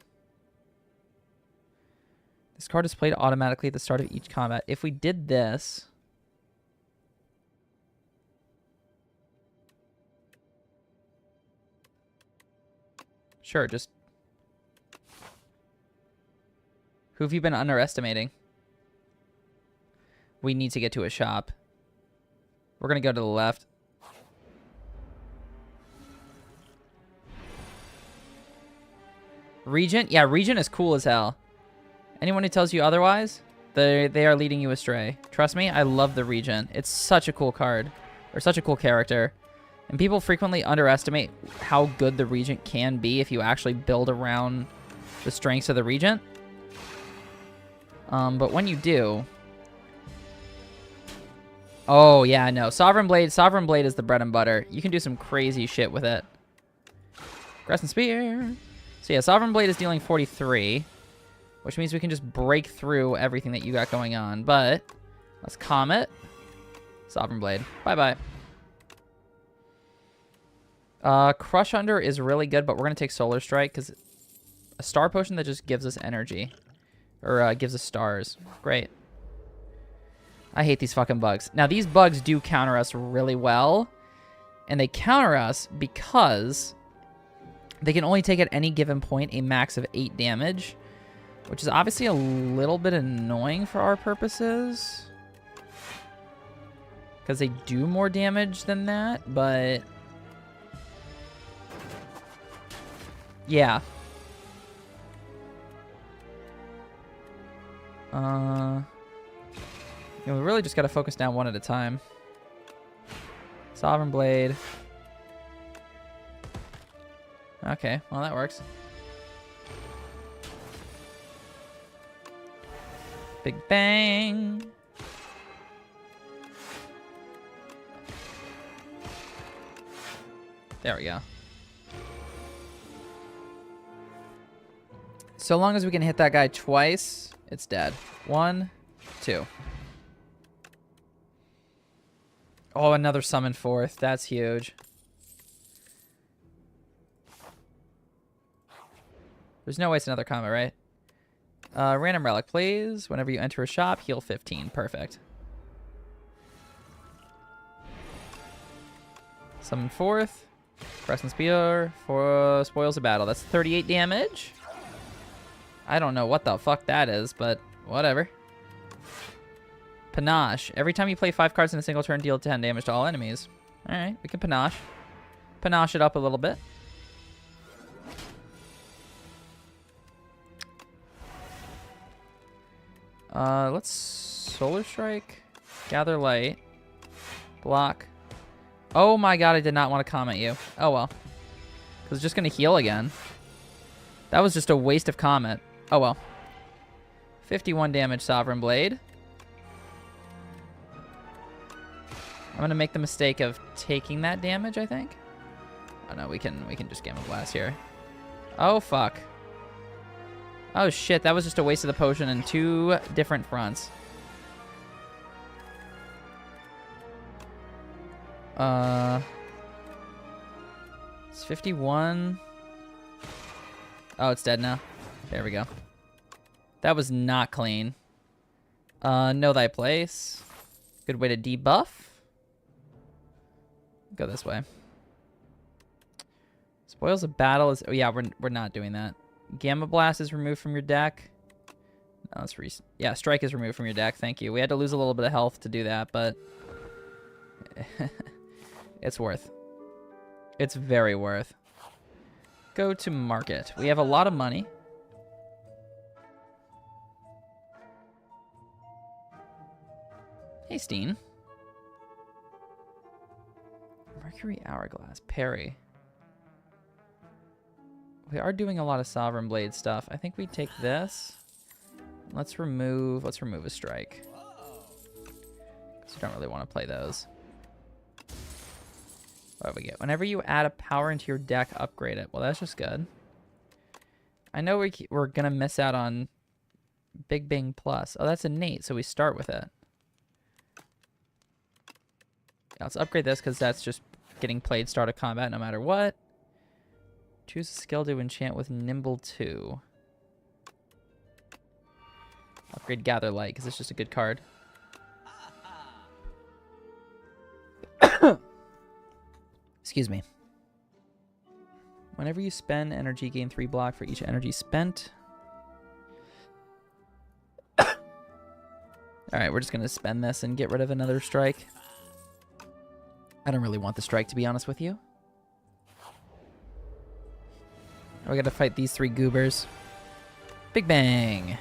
This card is played automatically at the start of each combat. If we did this... Sure, just... Who have you been underestimating? We need to get to a shop. We're going to go to the left. Regent? Yeah, Regent is cool as hell. Anyone who tells you otherwise, they are leading you astray. Trust me, I love the Regent. It's such a cool card. Or such a cool character. And people frequently underestimate how good the Regent can be if you actually build around the strengths of the Regent. But when you do... Oh, yeah, no. Sovereign Blade is the bread and butter. You can do some crazy shit with it. Crescent Spear. So, yeah, Sovereign Blade is dealing 43, which means we can just break through everything that you got going on. But let's Comet. Sovereign Blade. Bye-bye. Crush Under is really good, but we're going to take Solar Strike because a star potion that just gives us energy. Or gives us stars. Great. I hate these fucking bugs. Now, these bugs do counter us really well. And they counter us because they can only take at any given point a max of 8 damage. Which is obviously a little bit annoying for our purposes. Because they do more damage than that, but... Yeah. We really just got to focus down one at a time. Sovereign Blade. Okay, well that works. Big Bang. There we go. So long as we can hit that guy twice, it's dead. 1, 2. Oh, another summon forth. That's huge. There's no way it's another Comet, right? Random Relic, please. Whenever you enter a shop, heal 15. Perfect. Summon forth. Crescent Spear for Spoils of Battle. That's 38 damage. I don't know what the fuck that is, but whatever. Panache. Every time you play 5 cards in a single turn, deal 10 damage to all enemies. Alright, we can Panache. Panache it up a little bit. Let's Solar Strike. Gather Light. Block. Oh my god, I did not want to comment you. Oh well. Because it's just going to heal again. That was just a waste of Comet. Oh well. 51 damage, Sovereign Blade. I'm gonna make the mistake of taking that damage, I think. Oh no, we can just Gamma Blast here. Oh fuck. Oh shit, that was just a waste of the potion in 2 different fronts. It's 51. Oh, it's dead now. There we go. That was not clean. Know thy place. Good way to debuff. Go this way. Spoils of battle is... Oh, yeah, we're not doing that. Gamma Blast is removed from your deck. No, it's yeah, Strike is removed from your deck. Thank you. We had to lose a little bit of health to do that, but... it's worth. It's very worth. Go to market. We have a lot of money. Hey, Steen. Mercury Hourglass. Parry. We are doing a lot of Sovereign Blade stuff. I think we take this. Let's remove a strike. Because we don't really want to play those. What do we get? Whenever you add a power into your deck, upgrade it. Well, that's just good. I know we're going to miss out on Big Bang Plus. Oh, that's innate, so we start with it. Yeah, let's upgrade this because that's just getting played start of combat no matter what. Choose a skill to enchant with Nimble 2. Upgrade Gather Light because it's just a good card. Excuse me. Whenever you spend energy, gain 3 block for each energy spent. Alright, we're just going to spend this and get rid of another strike. I don't really want the strike, to be honest with you. We got to fight these 3 goobers. Big Bang.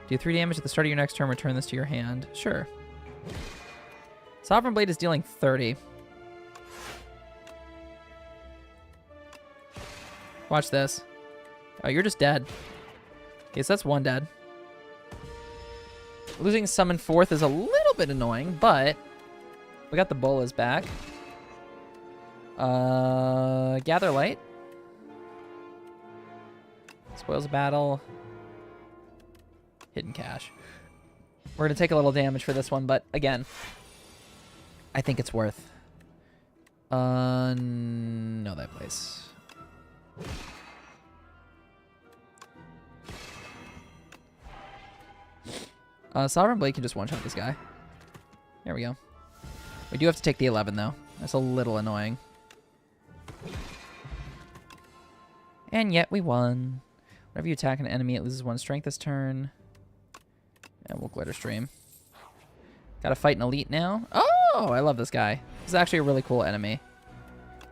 Do 3 damage at the start of your next turn. Return this to your hand. Sure. Sovereign Blade is dealing 30. Watch this. Oh, you're just dead. Okay, so that's 1 dead. Losing Summon 4th is a little bit annoying, but we got the Bolas back. Gather Light. Spoils of battle. Hidden Cache. We're going to take a little damage for this one, but again, I think it's worth. Know that place. Sovereign Blade can just one-shot this guy. There we go. We do have to take the 11, though. That's a little annoying. And yet we won. Whenever you attack an enemy, it loses 1 strength this turn. And we'll Glitter Stream. Gotta fight an elite now. Oh, I love this guy. This is actually a really cool enemy.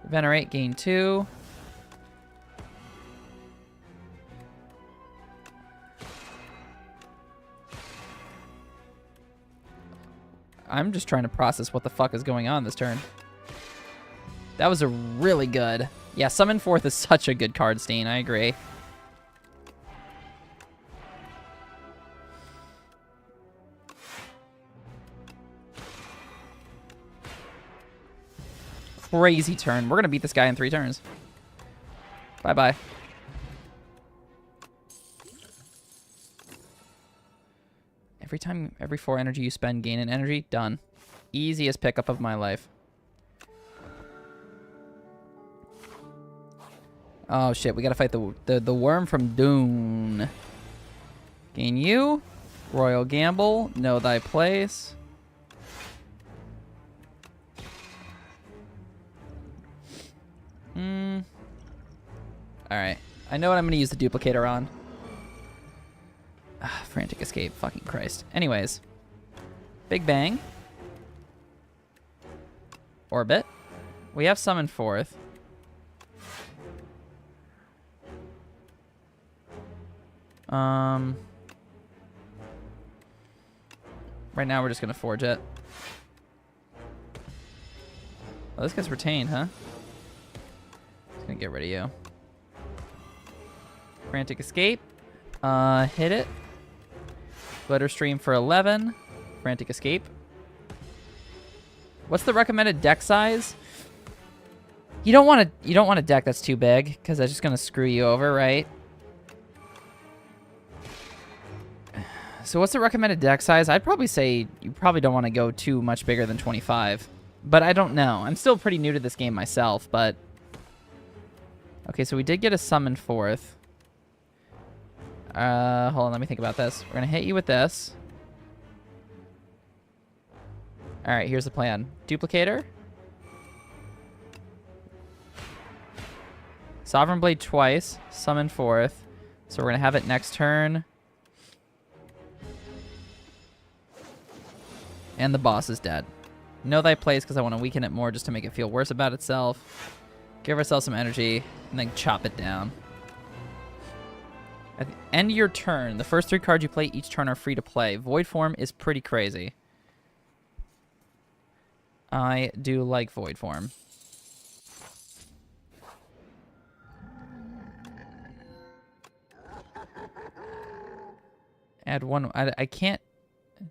Venerate, gain 2. I'm just trying to process what the fuck is going on this turn. That was a really good... Yeah, Summon 4th is such a good card, Steen. I agree. Crazy turn. We're going to beat this guy in 3 turns. Bye-bye. Every 4 energy you spend, gain an energy. Done. Easiest pickup of my life. Oh shit, we gotta fight the worm from Dune. Gain you. Royal Gamble. Know thy place. Alright. I know what I'm gonna use the duplicator on. Frantic Escape. Fucking Christ. Anyways. Big Bang. Orbit. We have Summon 4th. Right now we're just gonna forge it. Oh, this guy's retained, huh? Gonna get rid of you. Frantic Escape. Hit it. Glitter Stream for 11. Frantic Escape. What's the recommended deck size? You don't want a deck that's too big, because that's just gonna screw you over, right? So what's the recommended deck size? I'd probably say you probably don't want to go too much bigger than 25. But I don't know. I'm still pretty new to this game myself, but... Okay, so we did get a summon forth. Hold on, let me think about this. We're going to hit you with this. Alright, here's the plan. Duplicator. Sovereign Blade twice. Summon forth. So we're going to have it next turn. And the boss is dead. Know thy place because I want to weaken it more just to make it feel worse about itself. Give ourselves some energy and then chop it down. At the end of your turn, the first 3 cards you play each turn are free to play. Void Form is pretty crazy. I do like Void Form. Add 1. I can't...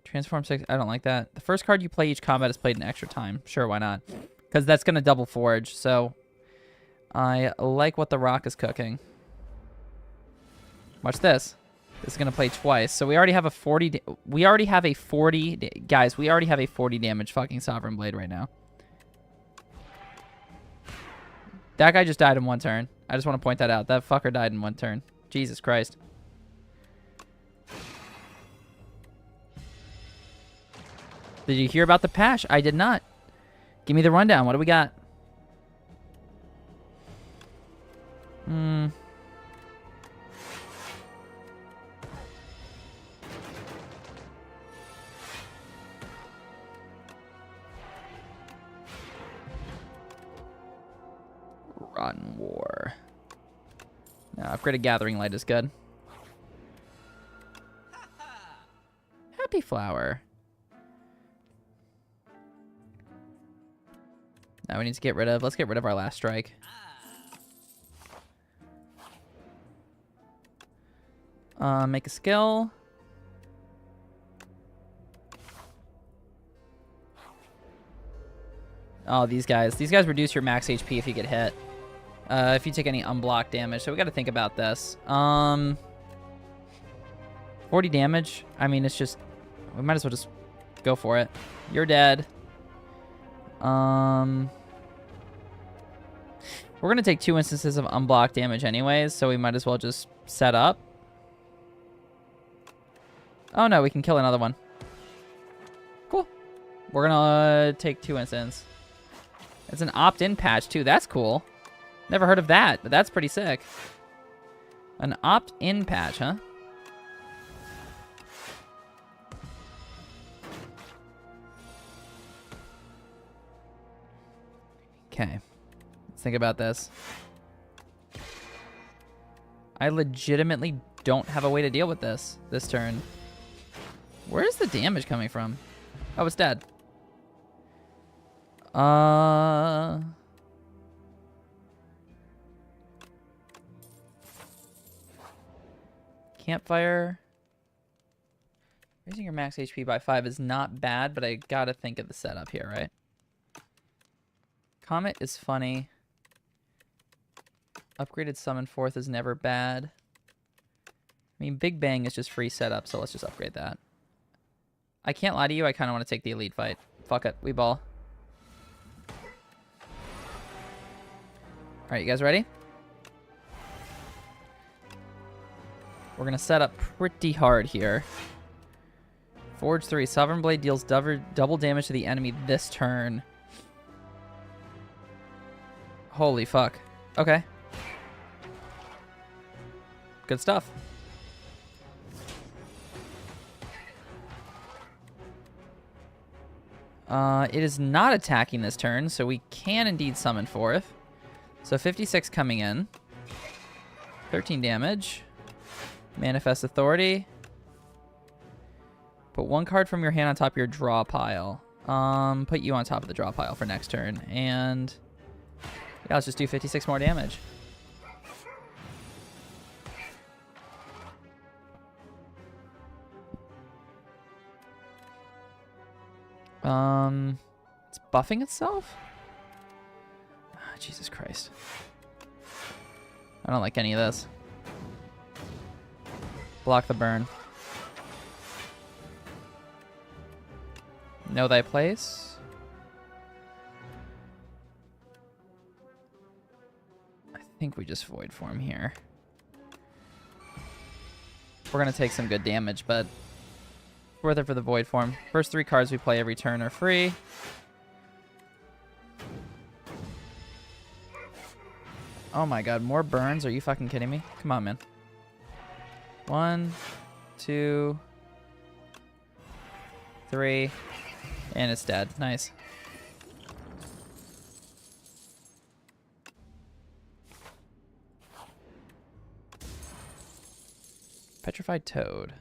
Transform 6. I don't like that. The first card you play each combat is played in extra time. Sure, why not? Because that's going to double forge. So I like what the rock is cooking. Watch this. This is going to play twice. So we already have a 40. We already have a 40. Guys, we already have a 40 damage fucking Sovereign Blade right now. That guy just died in 1 turn. I just want to point that out. That fucker died in 1 turn. Jesus Christ. Did you hear about the patch? I did not. Give me the rundown. What do we got? Rotten War. No, upgraded Gathering Light is good. Happy Flower. Now we need to get rid of... Let's get rid of our last strike. Make a skill. Oh, these guys. These guys reduce your max HP if you get hit. If you take any unblocked damage. So we got to think about this. 40 damage. I mean, it's just... We might as well just go for it. You're dead. We're going to take 2 instances of unblocked damage anyways, so we might as well just set up. Oh no, we can kill another one. Cool. We're going to take 2 instances. It's an opt-in patch too. That's cool. Never heard of that, but that's pretty sick. An opt-in patch, huh? Okay. Let's think about this. I legitimately don't have a way to deal with this turn. Where's the damage coming from? Oh, it's dead. Campfire. Raising your max HP by 5 is not bad, but I gotta think of the setup here, right? Comet is funny. Upgraded Summon Forth is never bad. I mean, Big Bang is just free setup, so let's just upgrade that. I can't lie to you, I kind of want to take the Elite fight. Fuck it, we ball. Alright, you guys ready? We're going to set up pretty hard here. Forge 3. Sovereign Blade deals double damage to the enemy this turn. Holy fuck. Okay. Good stuff. It is not attacking this turn, so we can indeed summon forth. So 56 coming in. 13 damage. Manifest Authority. Put 1 card from your hand on top of your draw pile. Put you on top of the draw pile for next turn. And Yeah, let's just do 56 more damage. It's buffing itself? Ah, Jesus Christ. I don't like any of this. Block the burn. Know thy place. I think we just void form here. We're going to take some good damage, but worth it for the void form. First 3 cards we play every turn are free. Oh my god, more burns? Are you fucking kidding me? Come on, man. 1, 2, 3, and it's dead. Nice. Petrified Toad.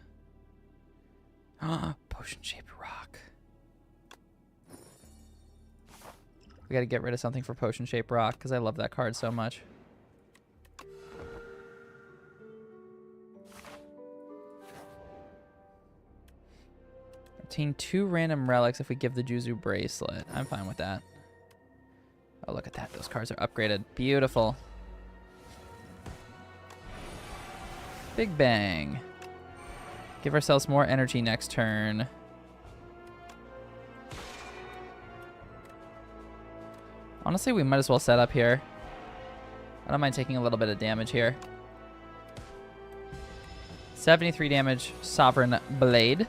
Potion-shaped rock. We gotta get rid of something for Potion-shaped rock, because I love that card so much. Obtain 2 random relics if we give the Juzu bracelet. I'm fine with that. Oh, look at that. Those cards are upgraded. Beautiful. Big Bang. Give ourselves more energy next turn. Honestly, we might as well set up here. I don't mind taking a little bit of damage here. 73 damage, Sovereign Blade.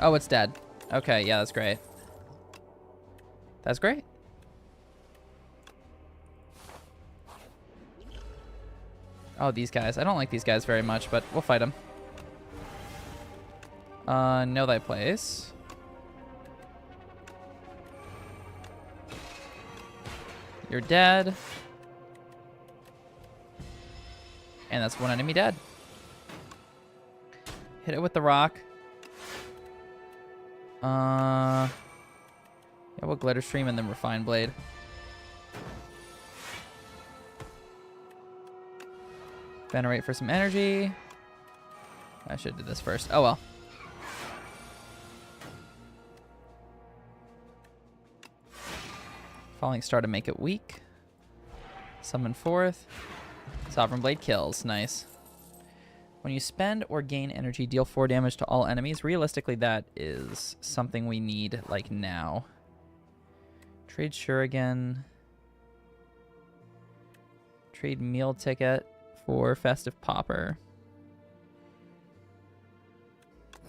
Oh, it's dead. Okay, yeah, that's great. That's great. Oh, these guys. I don't like these guys very much, but we'll fight them. Know thy place. You're dead. And that's 1 enemy dead. Hit it with the rock. Yeah, we'll Glitter Stream and then Refine Blade. Venerate for some energy. I should have did this first. Oh well. Falling Star to make it weak. Summon forth. Sovereign Blade kills. Nice. When you spend or gain energy, deal 4 damage to all enemies. Realistically, that is something we need, like, now. Trade Shuriken. Trade Meal Ticket for Festive Popper.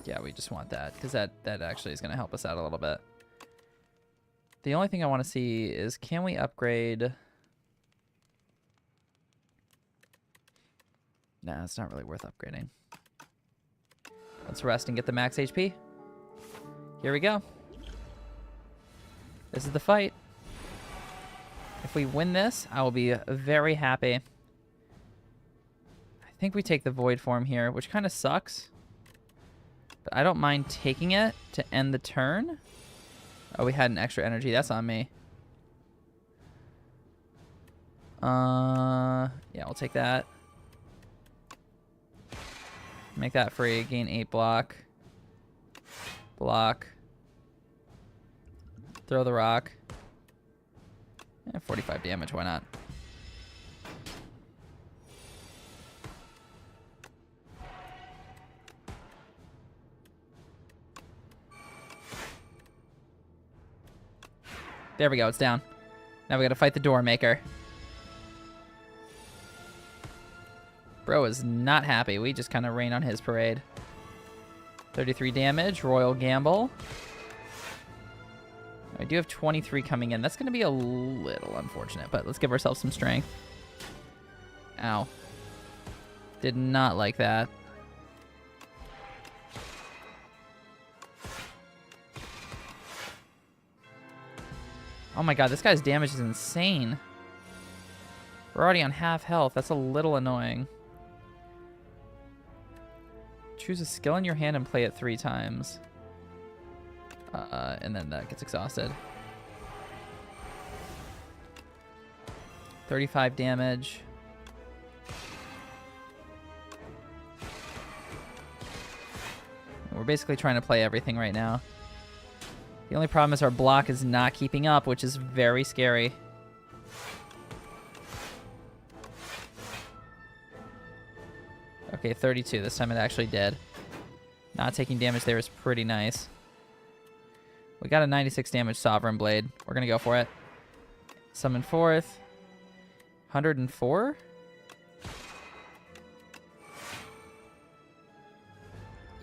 Yeah, we just want that, because that actually is going to help us out a little bit. The only thing I want to see is, can we upgrade... Nah, it's not really worth upgrading. Let's rest and get the max HP. Here we go. This is the fight. If we win this, I will be very happy. I think we take the Void form here, which kind of sucks. But I don't mind taking it to end the turn. Oh, we had an extra energy. That's on me. Yeah, we'll take that. Make that free. Gain 8 block. Block. Throw the rock. 45 damage. Why not? There we go. It's down. Now we gotta fight the door maker. Bro is not happy. We just kind of rain on his parade. 33 damage. Royal Gamble. I do have 23 coming in. That's going to be a little unfortunate, but let's give ourselves some strength. Ow. Did not like that. Oh my god, this guy's damage is insane. We're already on half health. That's a little annoying. Choose a skill in your hand and play it 3 times. And then that gets exhausted. 35 damage. We're basically trying to play everything right now. The only problem is our block is not keeping up, which is very scary. Okay, 32. This time it actually did. Not taking damage there is pretty nice. We got a 96 damage Sovereign Blade. We're going to go for it. Summon 4th. 104?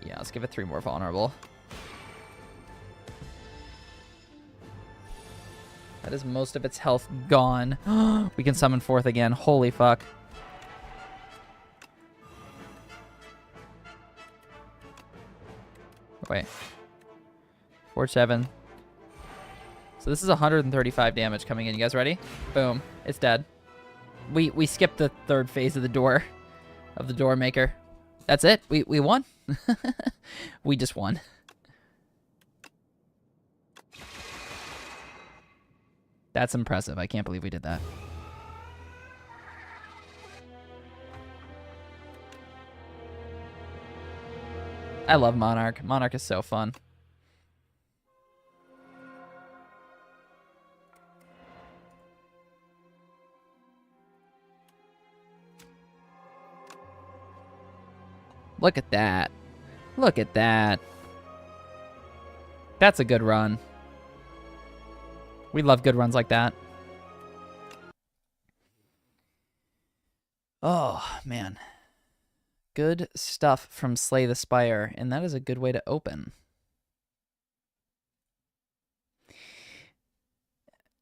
Yeah, let's give it 3 more vulnerable. That is most of its health gone. We can summon 4th again. Holy fuck. Wait. 4-7. So this is 135 damage coming in. You guys ready? Boom. It's dead. We skipped the 3rd phase of the door. Of the door maker. That's it. We won. We just won. That's impressive. I can't believe we did that. I love Monarch. Monarch is so fun. Look at that. Look at that. That's a good run. We love good runs like that. Oh, man. Good stuff from Slay the Spire, and that is a good way to open.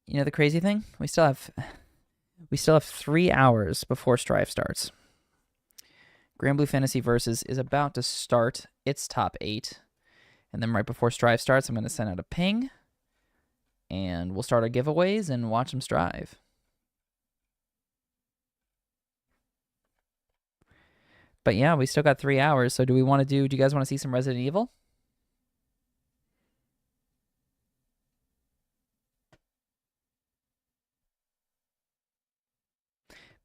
You know the crazy thing? We still have 3 hours before Strife starts. Grand Blue Fantasy Versus is about to start its top 8. And then right before Strive starts, I'm going to send out a ping. And we'll start our giveaways and watch them strive. But yeah, we still got 3 hours. So do you guys want to see some Resident Evil?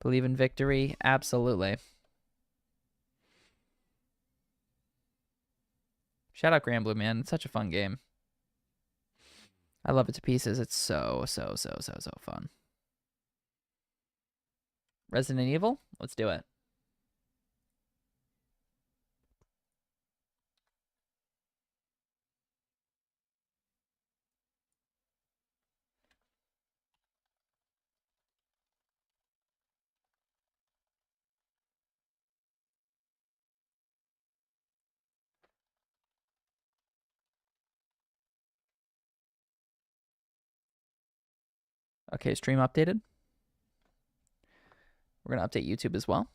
Believe in victory? Absolutely. Shout out Grand Blue, man. It's such a fun game. I love it to pieces. It's so fun. Resident Evil? Let's do it. Okay, stream updated. We're going to update YouTube as well.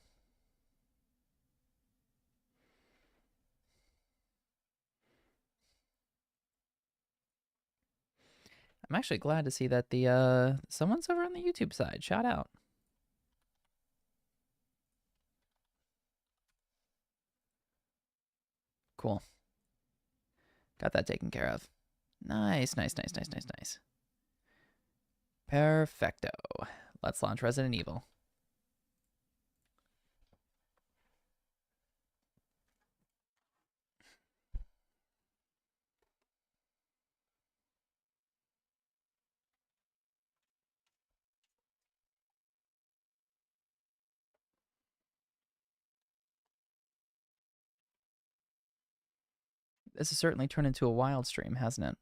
I'm actually glad to see that the someone's over on the YouTube side. Shout out. Cool. Got that taken care of. Nice. Perfecto. Let's launch Resident Evil. This has certainly turned into a wild stream, hasn't it?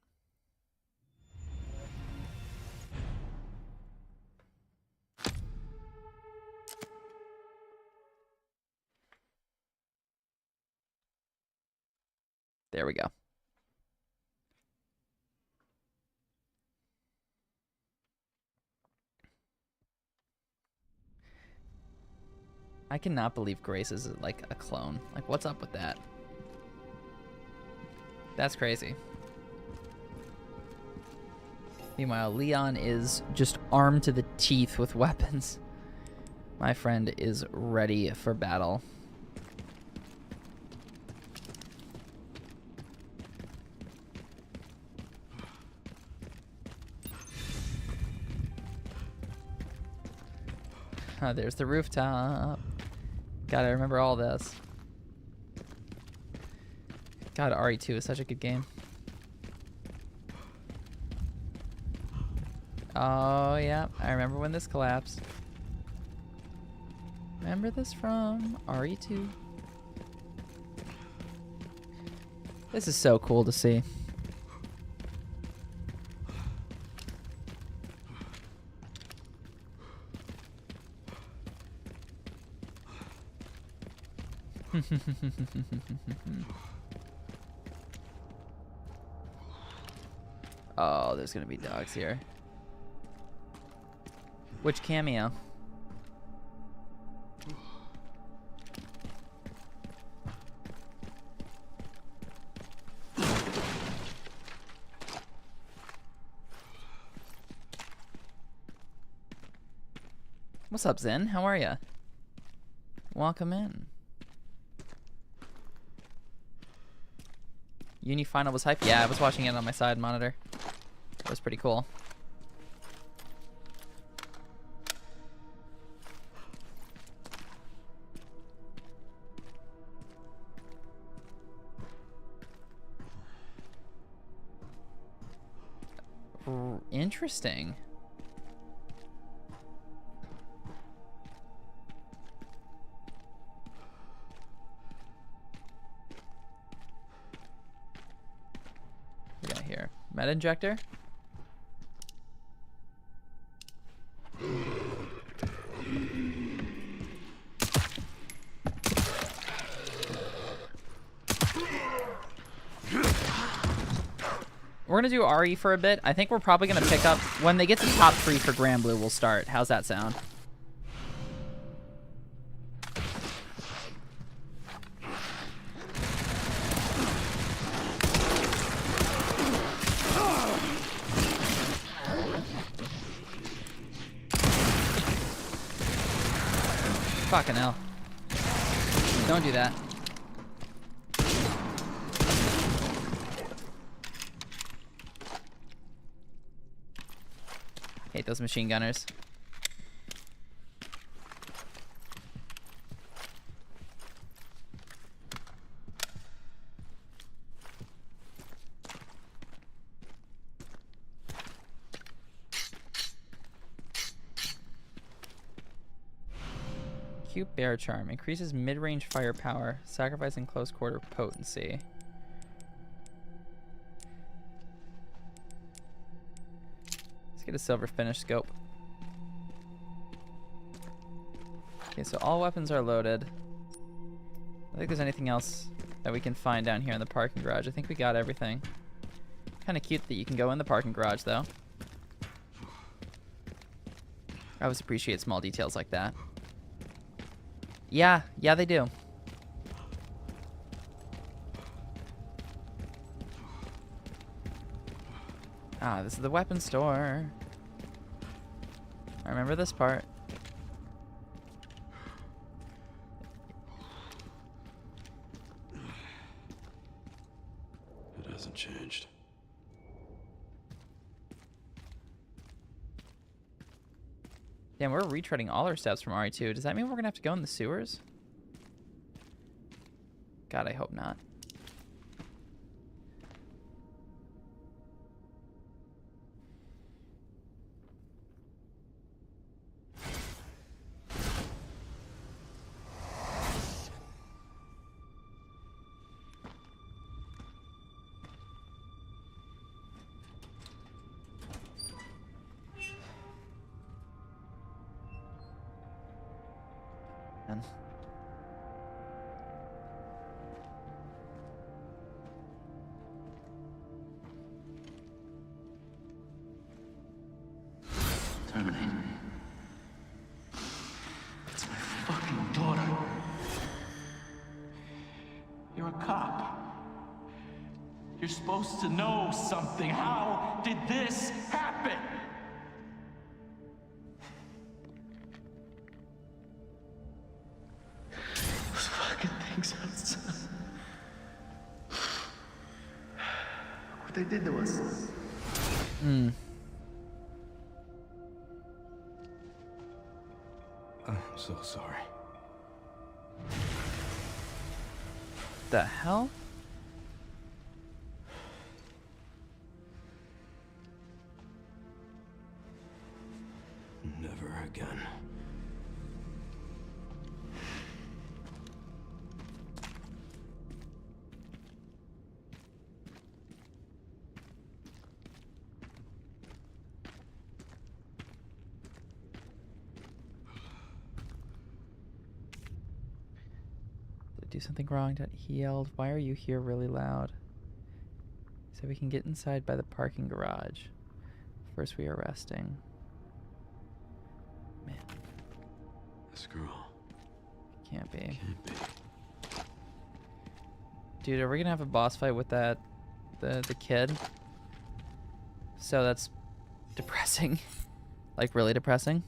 There we go. I cannot believe Grace is like a clone. Like, what's up with that? That's crazy. Meanwhile, Leon is just armed to the teeth with weapons. My friend is ready for battle. There's the rooftop. Gotta remember all this. God, RE2 is such a good game. Oh, yeah. I remember when this collapsed. Remember this from RE2. This is so cool to see. Oh, there's gonna be dogs here. Which cameo? What's up, Zen? How are ya? Welcome in. Uni final was hype? Yeah, I was watching it on my side monitor. It was pretty cool. Interesting. What do we got here? Meta injector? We're gonna do RE for a bit. I think we're probably gonna pick up when they get to top 3 for Grand Blue. We'll start. How's that sound? Fucking hell! Don't do that. Hate those machine gunners. Cute bear charm increases mid-range firepower, sacrificing close quarter potency. Get a silver finish scope. Okay, so all weapons are loaded. I don't think there's anything else that we can find down here in the parking garage. I think we got everything. Kind of cute that you can go in the parking garage, though. I always appreciate small details like that. Yeah, they do. Ah, this is the weapon store. I remember this part. It hasn't changed. Damn, we're retreading all our steps from RE2. Does that mean we're gonna have to go in the sewers? God, I hope not. Man. Terminate. It's my fucking daughter. You're a cop. You're supposed to know something. How did this happen? Those fucking things outside. What they did to us. I'm so sorry. The hell? Never again. Did I do something wrong? He yelled, "Why are you here really loud?" So we can get inside by the parking garage. First we are resting. Man, This girl. can't be. Can't be. Dude, are we gonna have a boss fight with that, the kid? So that's depressing. Like, really depressing.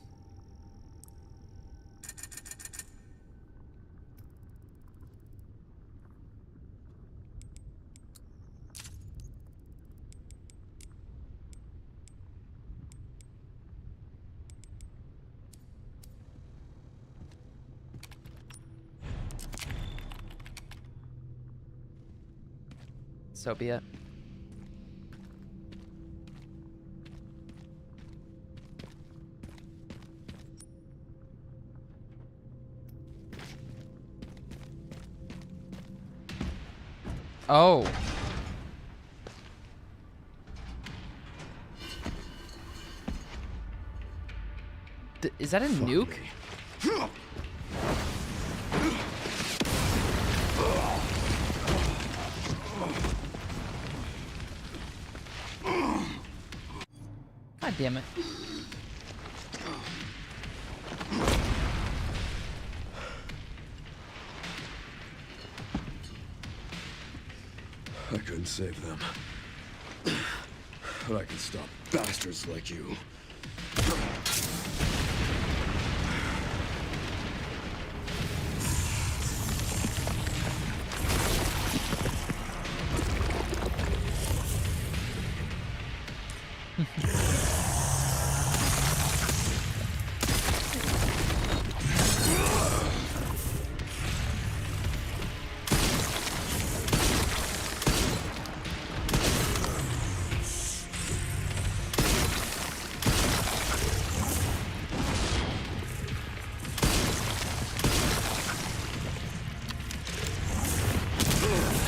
So be it. Oh. Is that a nuke? God damn it. I couldn't save them. But I can stop bastards like you.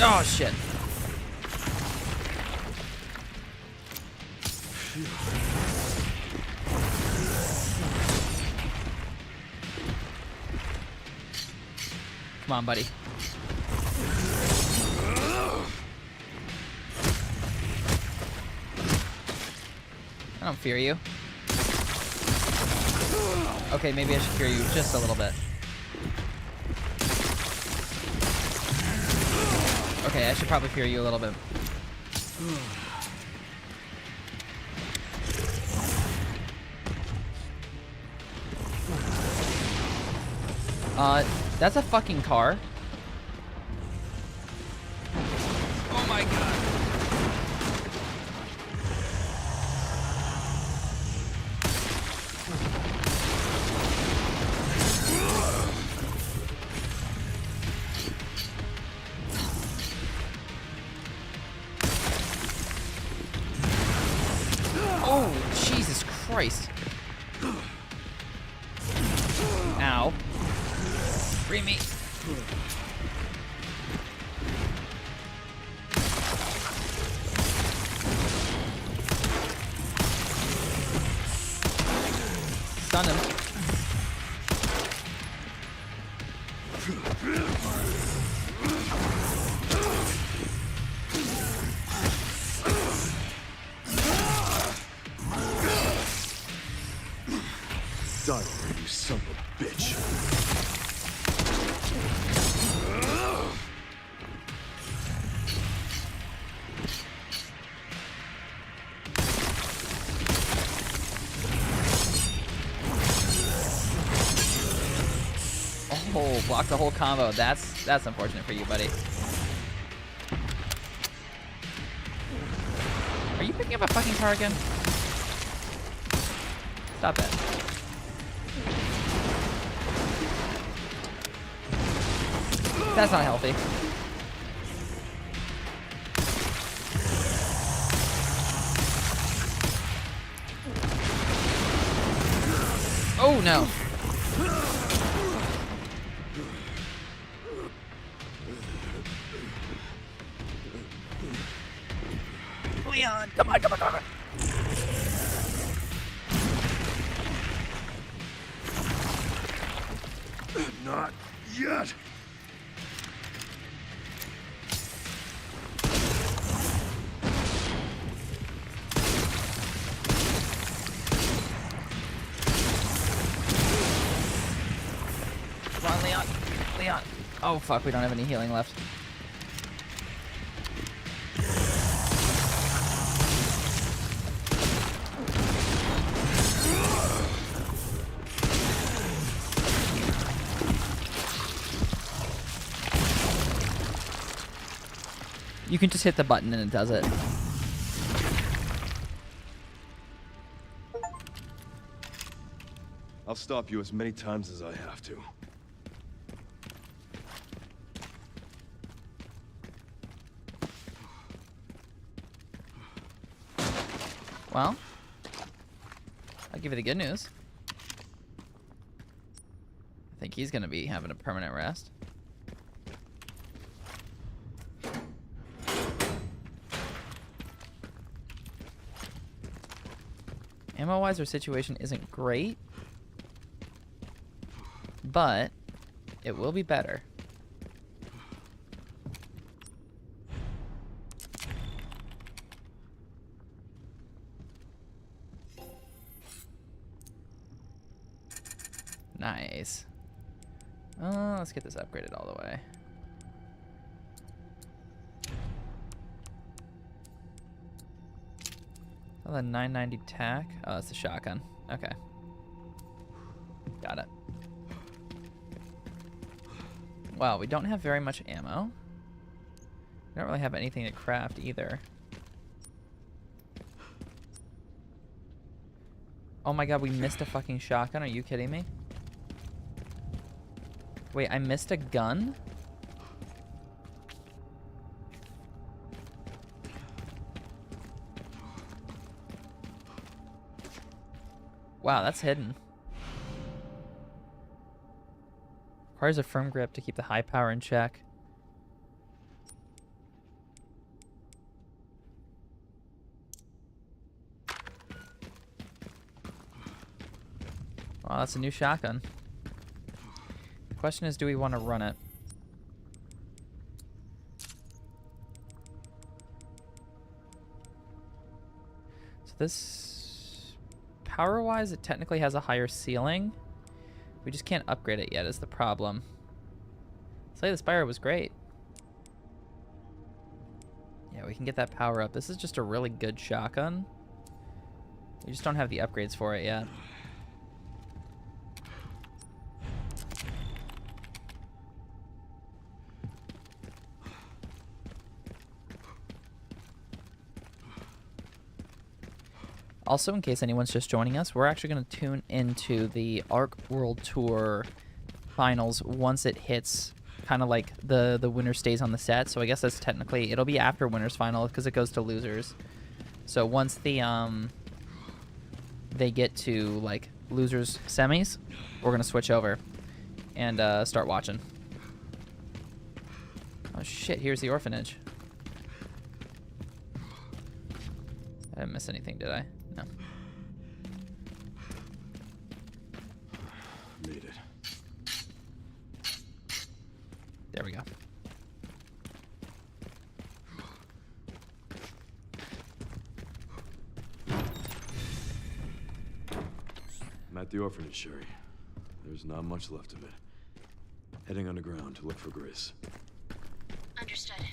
Oh shit. Come on, buddy. I don't fear you. Okay, maybe I should fear you just a little bit. Okay, I should probably fear you a little bit. That's a fucking car. Oh my god. Oh, Jesus Christ. Ow. Free me. Stun him. Die already, you son of a bitch. Oh, block the whole combo. That's unfortunate for you, buddy. Are you picking up a fucking car again? Stop that. That's not healthy. Oh no. Leon, come on, come on, come on. Not yet. Come on, Leon. Leon. Oh, fuck, we don't have any healing left. You can just hit the button and it does it. I'll stop you as many times as I have to. Well, I'll give you the good news. I think he's gonna be having a permanent rest. Ammo-wise, our situation isn't great, but it will be better. Nice. Let's get this upgraded all the way. Oh, the 990 tac. Oh, that's the shotgun. Okay. Got it. Wow, we don't have very much ammo. We don't really have anything to craft either. Oh my god, we missed a fucking shotgun. Are you kidding me? Wait, I missed a gun? Wow, that's hidden. Requires a firm grip to keep the high power in check. Wow, that's a new shotgun. The question is, do we want to run it? So this... Power-wise, it technically has a higher ceiling. We just can't upgrade it yet is the problem. Slay the Spire was great. Yeah, we can get that power up. This is just a really good shotgun. We just don't have the upgrades for it yet. Also, in case anyone's just joining us, we're actually going to tune into the Arc World Tour finals once it hits kind of like the winner stays on the set. So I guess that's technically, it'll be after winners final because it goes to losers. So once the they get to like losers semis, we're going to switch over and start watching. Oh shit, here's the orphanage. I didn't miss anything, did I? No. Made it. There we go. I'm at the orphanage, Sherry. There's not much left of it. Heading underground to look for Grace. Understood.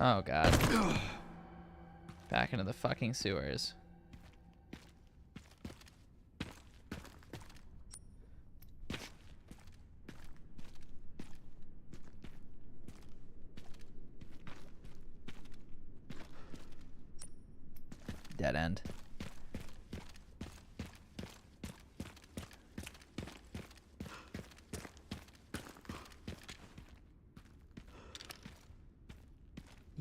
Oh god. Back into the fucking sewers. Dead end.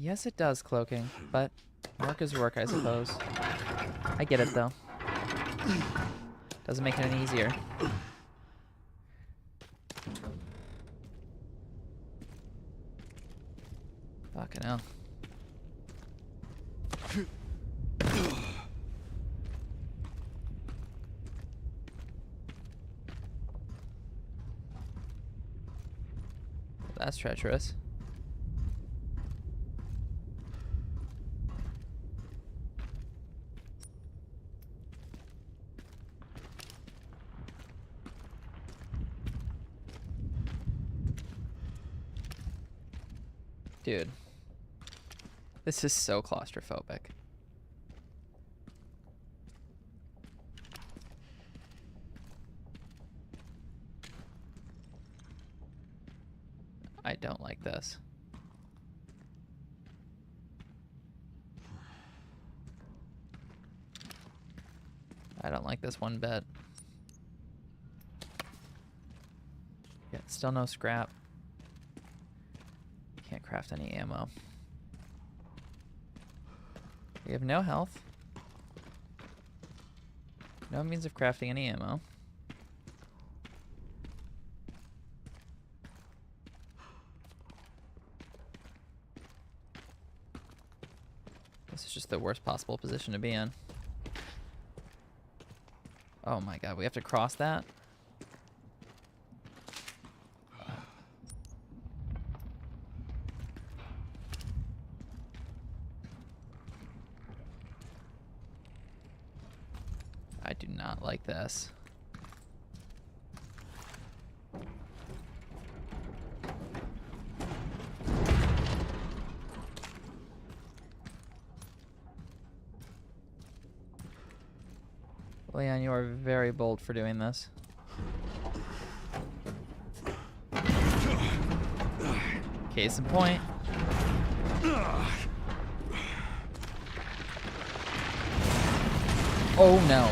Yes, it does, cloaking, but work is work, I suppose. I get it, though. Doesn't make it any easier. Fucking hell. That's treacherous. Dude. This is so claustrophobic. I don't like this. I don't like this one bit. Yeah, still no scrap. Can't craft any ammo. We have no health. No means of crafting any ammo. This is just the worst possible position to be in. Oh my god, we have to cross that? I do not like this. Leon, you are very bold for doing this. Case in point. Oh no.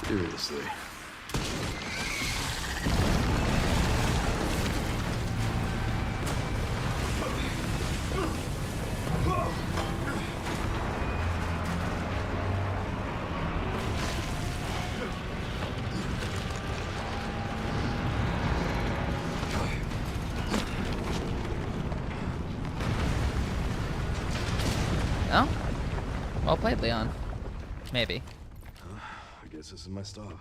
Seriously. No? Well played, Leon. Maybe. I guess this is my stop.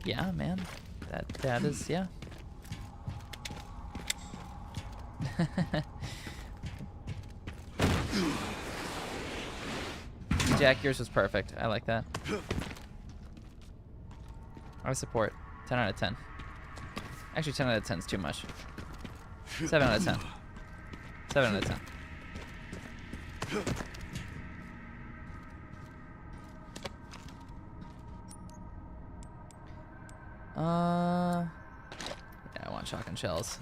Yeah, man. That is, yeah. Jack, yours was perfect. I like that. I support. 10 out of 10. Actually, 10 out of 10 is too much. 7 out of 10. 7 out of 10. Yeah, I want shotgun shells.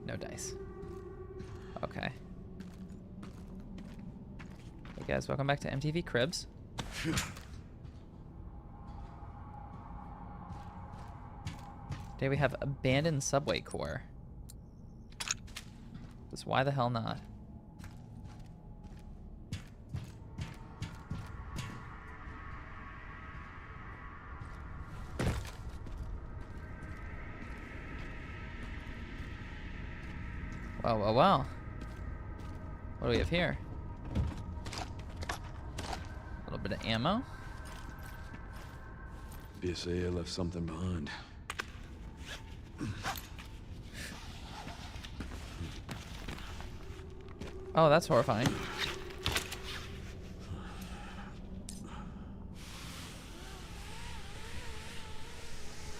No dice. Okay. Hey guys, welcome back to MTV Cribs. Today we have abandoned subway core. Just why the hell not? Wow, wow, wow. What do we have here? A little bit of ammo. BSAA left something behind. Oh, that's horrifying.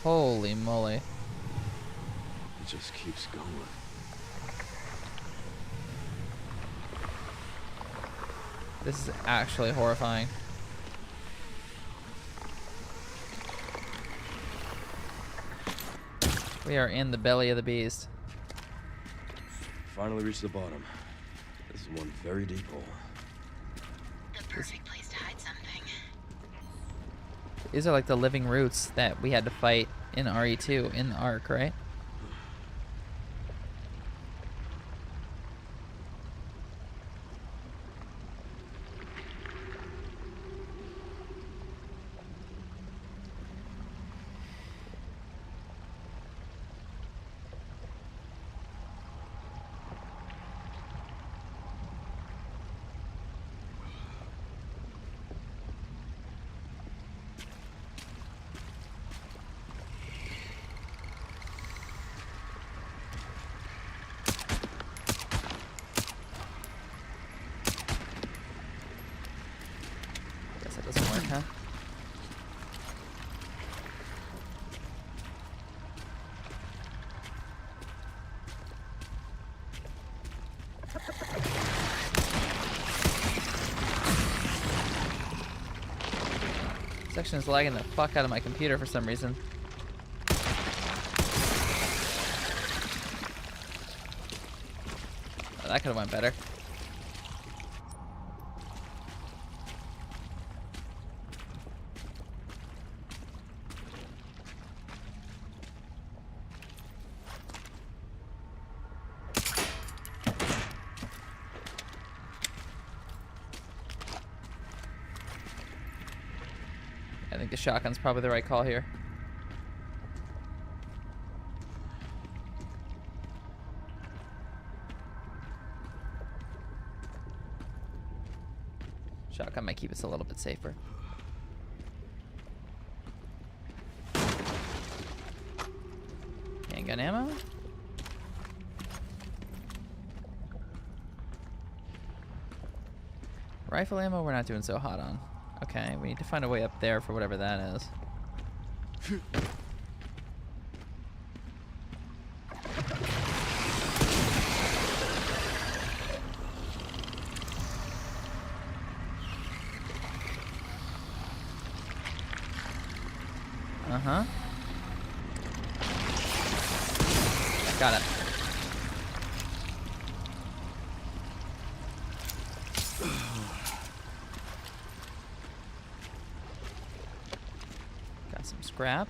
Holy moly. It just keeps going. This is actually horrifying. We are in the belly of the beast. Finally reached the bottom. This is one very deep hole. The Perfect place to hide something. These are like the living roots that we had to fight in RE2 in the Ark, right? Guess that doesn't work, huh? Section is lagging the fuck out of my computer for some reason. Oh, that could have went better. I think the shotgun's probably the right call here. Shotgun might keep us a little bit safer. Handgun ammo? Rifle ammo we're not doing so hot on. Okay, we need to find a way up there for whatever that is. Uh-huh. Got it. Got some scrap.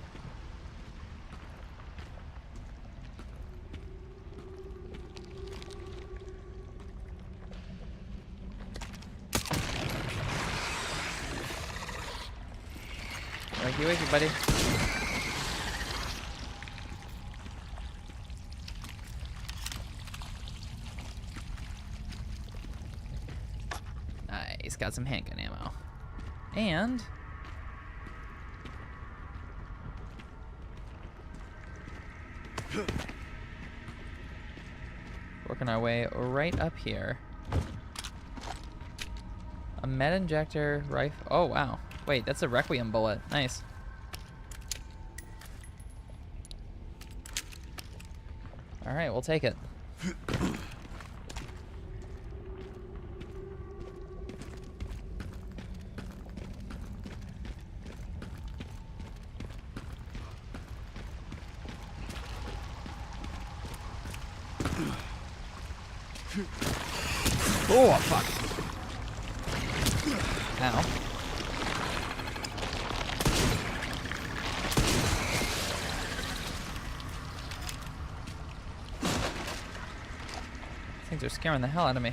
Wakey, buddy. Nice, got some handgun ammo. And working our way right up here. A med injector rifle. Oh, wow. Wait, that's a Requiem bullet. Nice. All right, we'll take it. Oh, fuck. Ow. Things are scaring the hell out of me.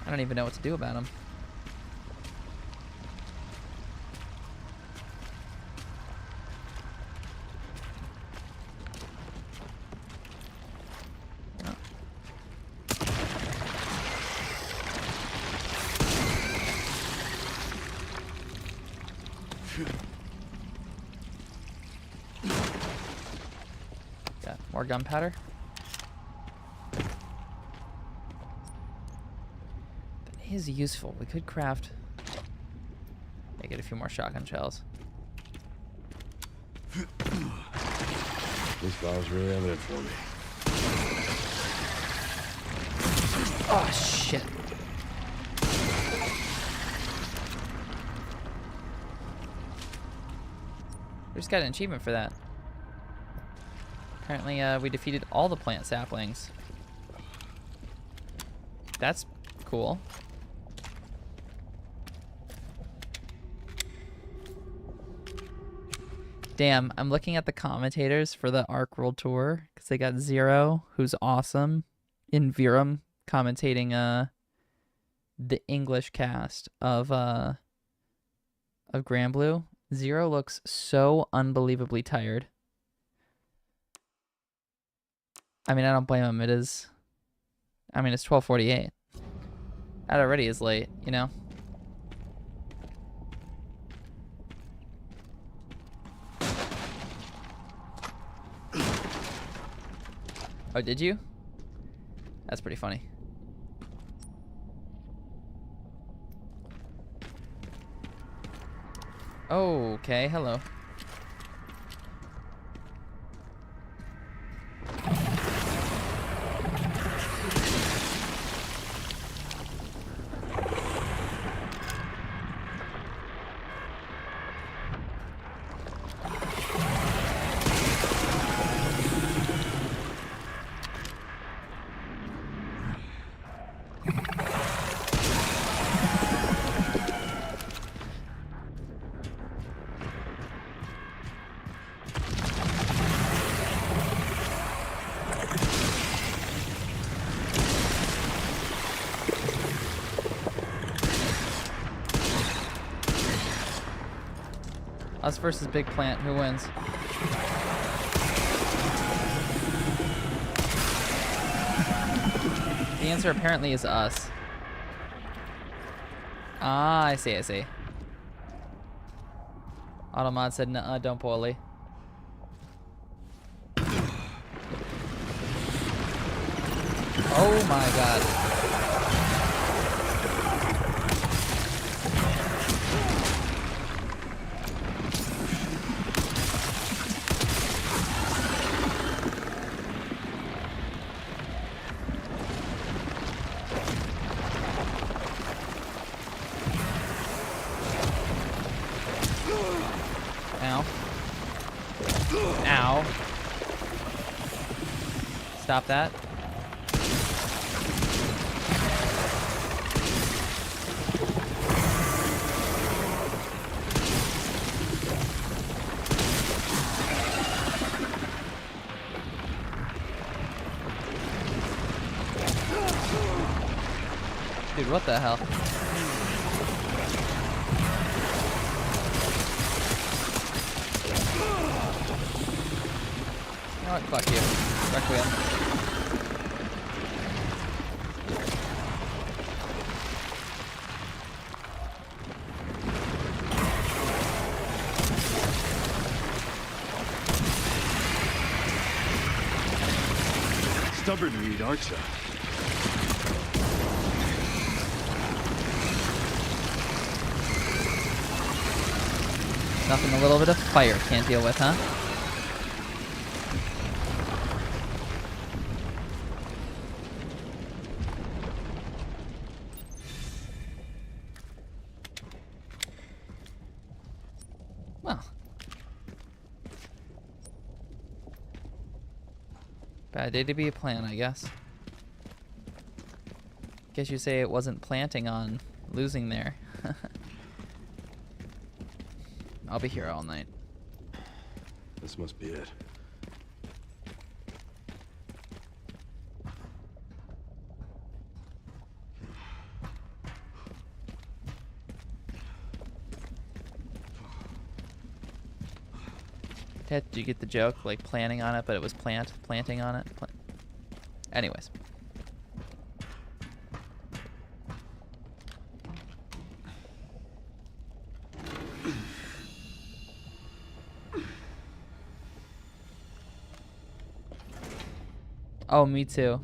I don't even know what to do about them. Got more gunpowder. That is useful. We could craft. Maybe get a few more shotgun shells. This file's really evident for me. Oh shit. We just got an achievement for that. Apparently, we defeated all the plant saplings. That's cool. Damn, I'm looking at the commentators for the Arc World Tour because they got Zero, who's awesome, in Virum commentating the English cast of Granblue. Zero looks so unbelievably tired. I mean, I don't blame him. It's 12:48. That already is late, you know? Oh, did you? That's pretty funny. Okay, hello. Us versus Big Plant, who wins? The answer apparently is us. Ah, I see, I see. Automod said, nuh-uh, don't poorly. Oh my god. Ow. Ow. Stop that. Dude, what the hell? You know what? Fuck you. Requiem. Stubborn read, aren't you? Nothing a little bit of fire can't deal with, huh? Well. Bad day to be a plant, I guess. Guess you say it wasn't planting on losing there. I'll be here all night. This must be it. Did you get the joke? Like planning on it, but it was planting on it. Anyways. Oh, me too.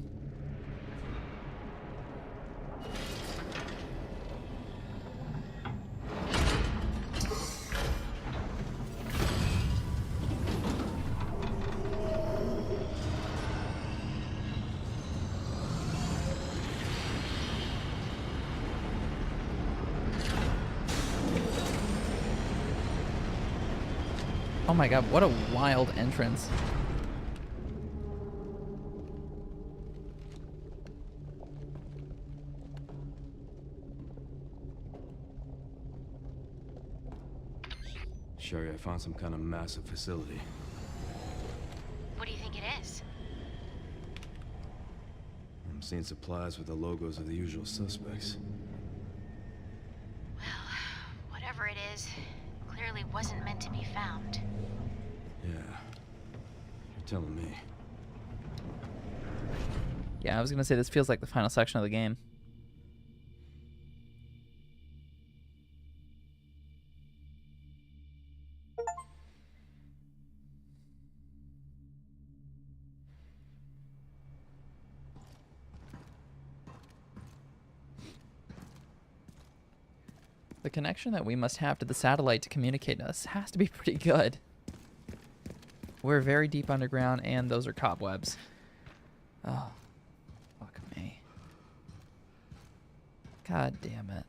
Oh my god, what a wild entrance. Sherry, I found some kind of massive facility. What do you think it is? I'm seeing supplies with the logos of the usual suspects. Well, whatever it is, clearly wasn't meant to be found. Yeah. You're telling me. Yeah, I was gonna say this feels like the final section of the game. The connection that we must have to the satellite to communicate us has to be pretty good. We're very deep underground, and those are cobwebs. Oh, fuck me. God damn it.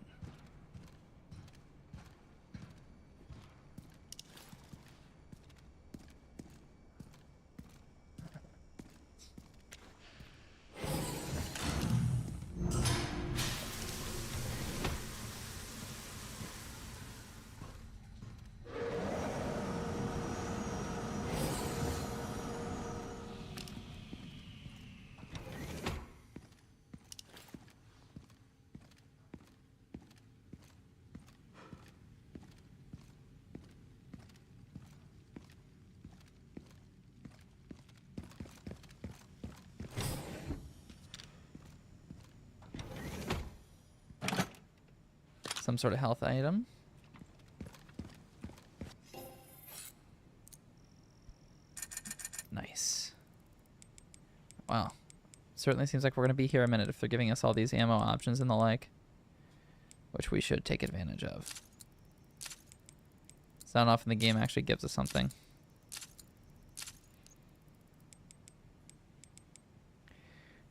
Some sort of health item. Nice. Wow. Certainly seems like we're going to be here a minute if they're giving us all these ammo options and the like. Which we should take advantage of. It's not often the game actually gives us something.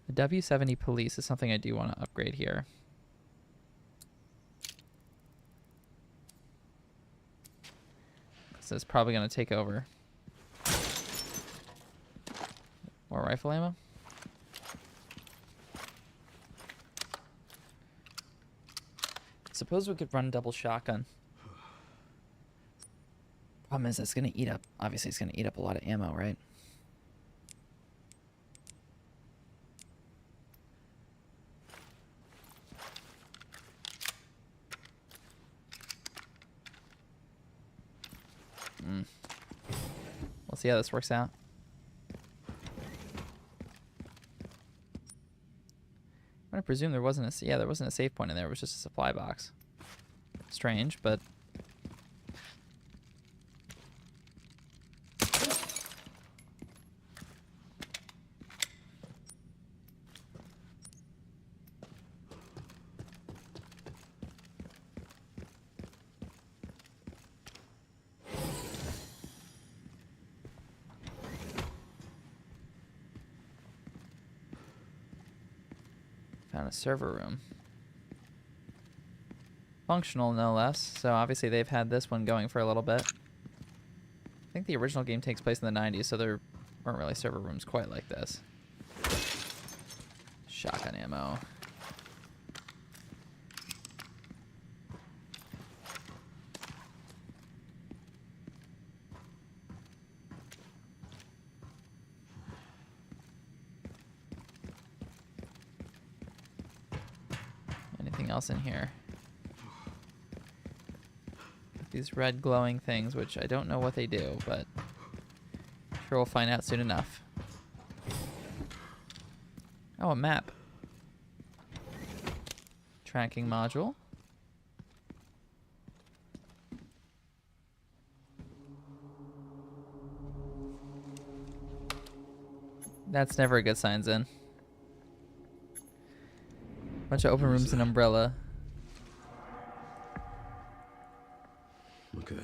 The W70 police is something I do want to upgrade here. This is probably going to take over. More rifle ammo? Suppose we could run double shotgun. Problem is, it's going to eat up. Obviously, it's going to eat up a lot of ammo, right? We'll see how this works out. I'm gonna presume there wasn't a there wasn't a save point in there. It was just a supply box. Strange, but found a server room. Functional, no less. So obviously they've had this one going for a little bit. I think the original game takes place in the 90s, so there weren't really server rooms quite like this. Shotgun ammo. Anything else in here? These red glowing things, which I don't know what they do, but sure we'll find out soon enough. Oh, a map. Tracking module. That's never a good sign, Zen. Bunch of open rooms and umbrella. Okay.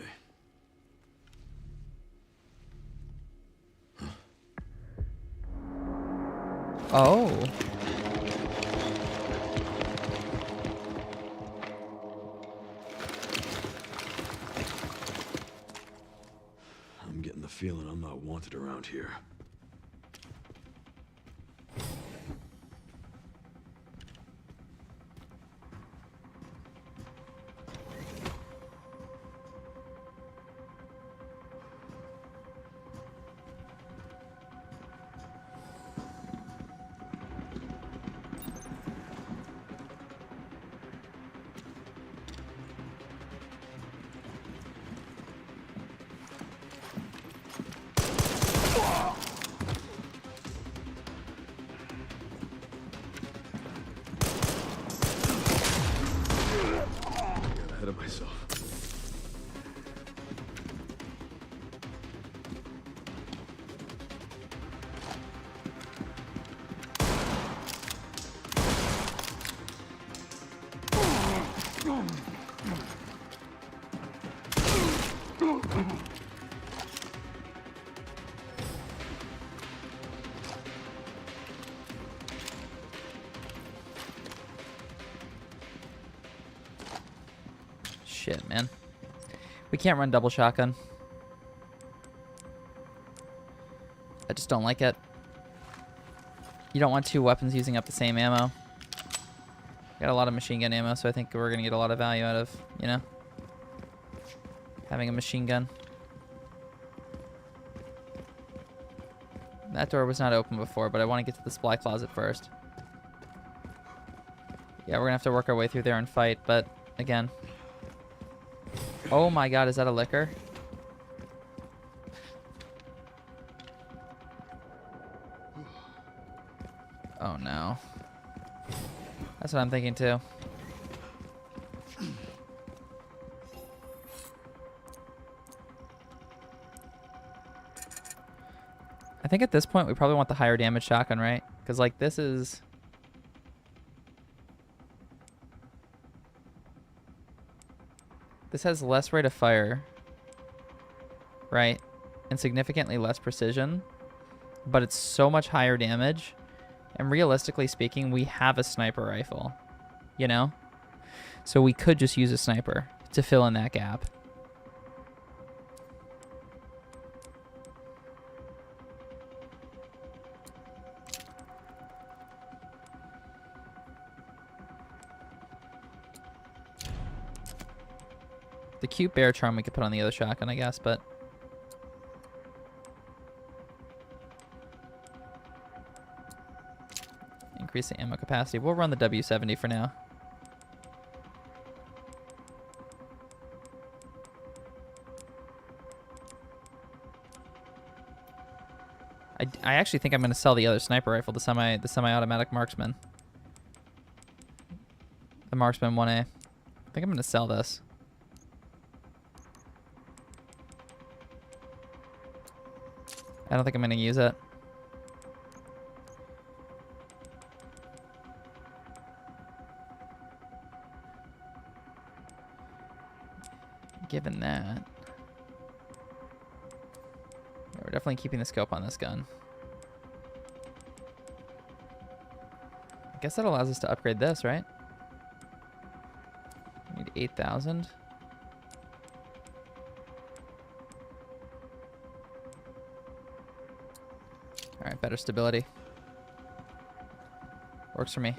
Oh. I'm getting the feeling I'm not wanted around here. ahead of myself. Shit, man. We can't run double shotgun. I just don't like it. You don't want two weapons using up the same ammo. Got a lot of machine gun ammo, so I think we're gonna get a lot of value out of, you know, having a machine gun. That door was not open before, but I want to get to the supply closet first. Yeah, we're gonna have to work our way through there and fight, but again. Oh my god, is that a liquor? Oh no. That's what I'm thinking too. I think at this point we probably want the higher damage shotgun, right? Because like this is... This has less rate of fire, right? And significantly less precision, but it's so much higher damage. And realistically speaking, we have a sniper rifle, you know? So we could just use a sniper to fill in that gap. The cute bear charm we could put on the other shotgun, I guess, but... Increase the ammo capacity. We'll run the W70 for now. I actually think I'm going to sell the other sniper rifle, the semi-automatic marksman. The marksman 1A. I think I'm going to sell this. I don't think I'm going to use it. Given that, yeah, we're definitely keeping the scope on this gun. I guess that allows us to upgrade this, right? We need 8,000. All right, better stability. Works for me.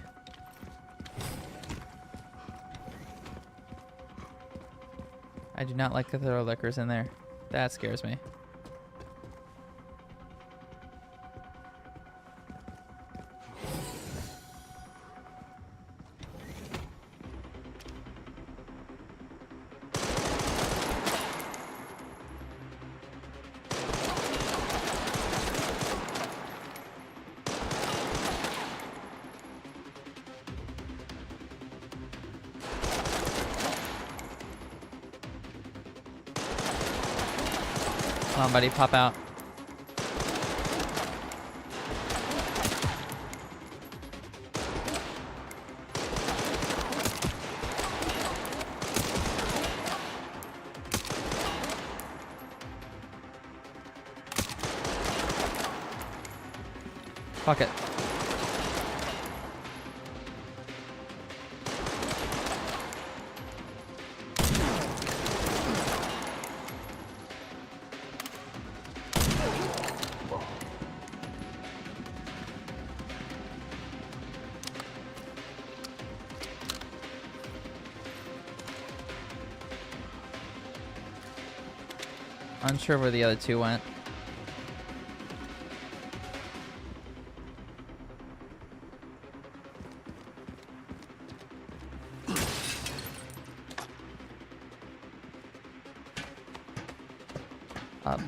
I do not like to throw liquors in there. That scares me. Come on, buddy, pop out. Fuck it. Unsure where the other two went. Up.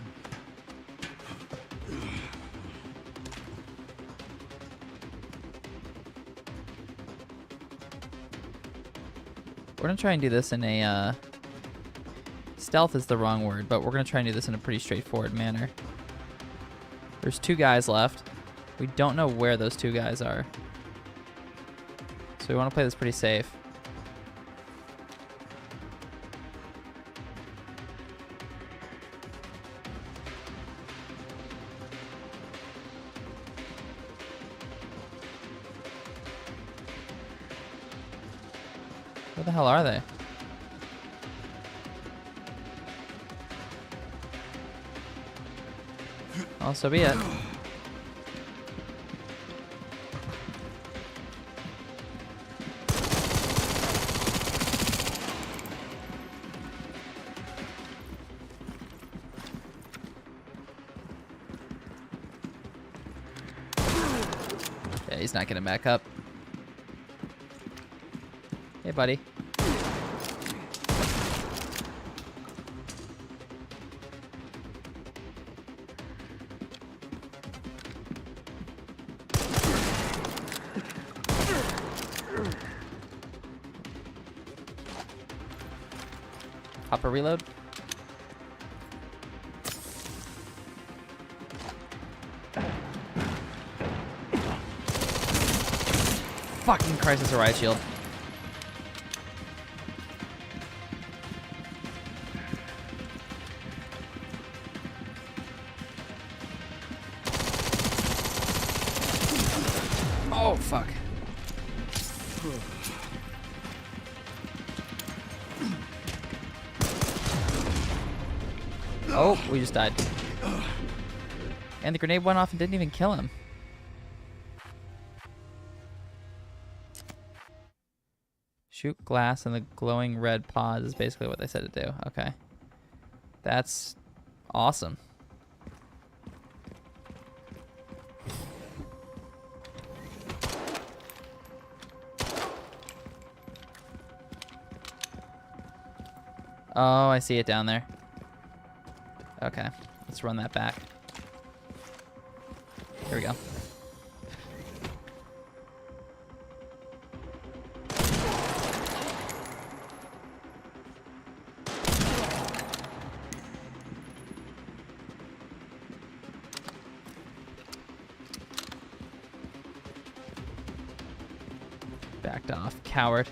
We're gonna try and do this in a, stealth is the wrong word, but we're gonna try and do this in a pretty straightforward manner. There's 2 guys left. We don't know where those 2 guys are. So we wanna play this pretty safe. Where the hell are they? Oh, so be it. Yeah, he's not getting back up. Hey, buddy. Pop a reload. Fucking crisis or riot shield. Oh, fuck. Oh, we just died. And the grenade went off and didn't even kill him. Shoot glass and the glowing red pod is basically what they said to do. Okay. That's awesome. Oh, I see it down there. Okay, let's run that back. Here we go. Backed off, coward.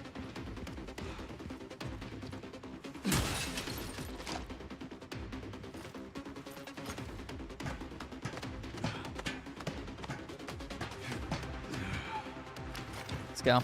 Let's go.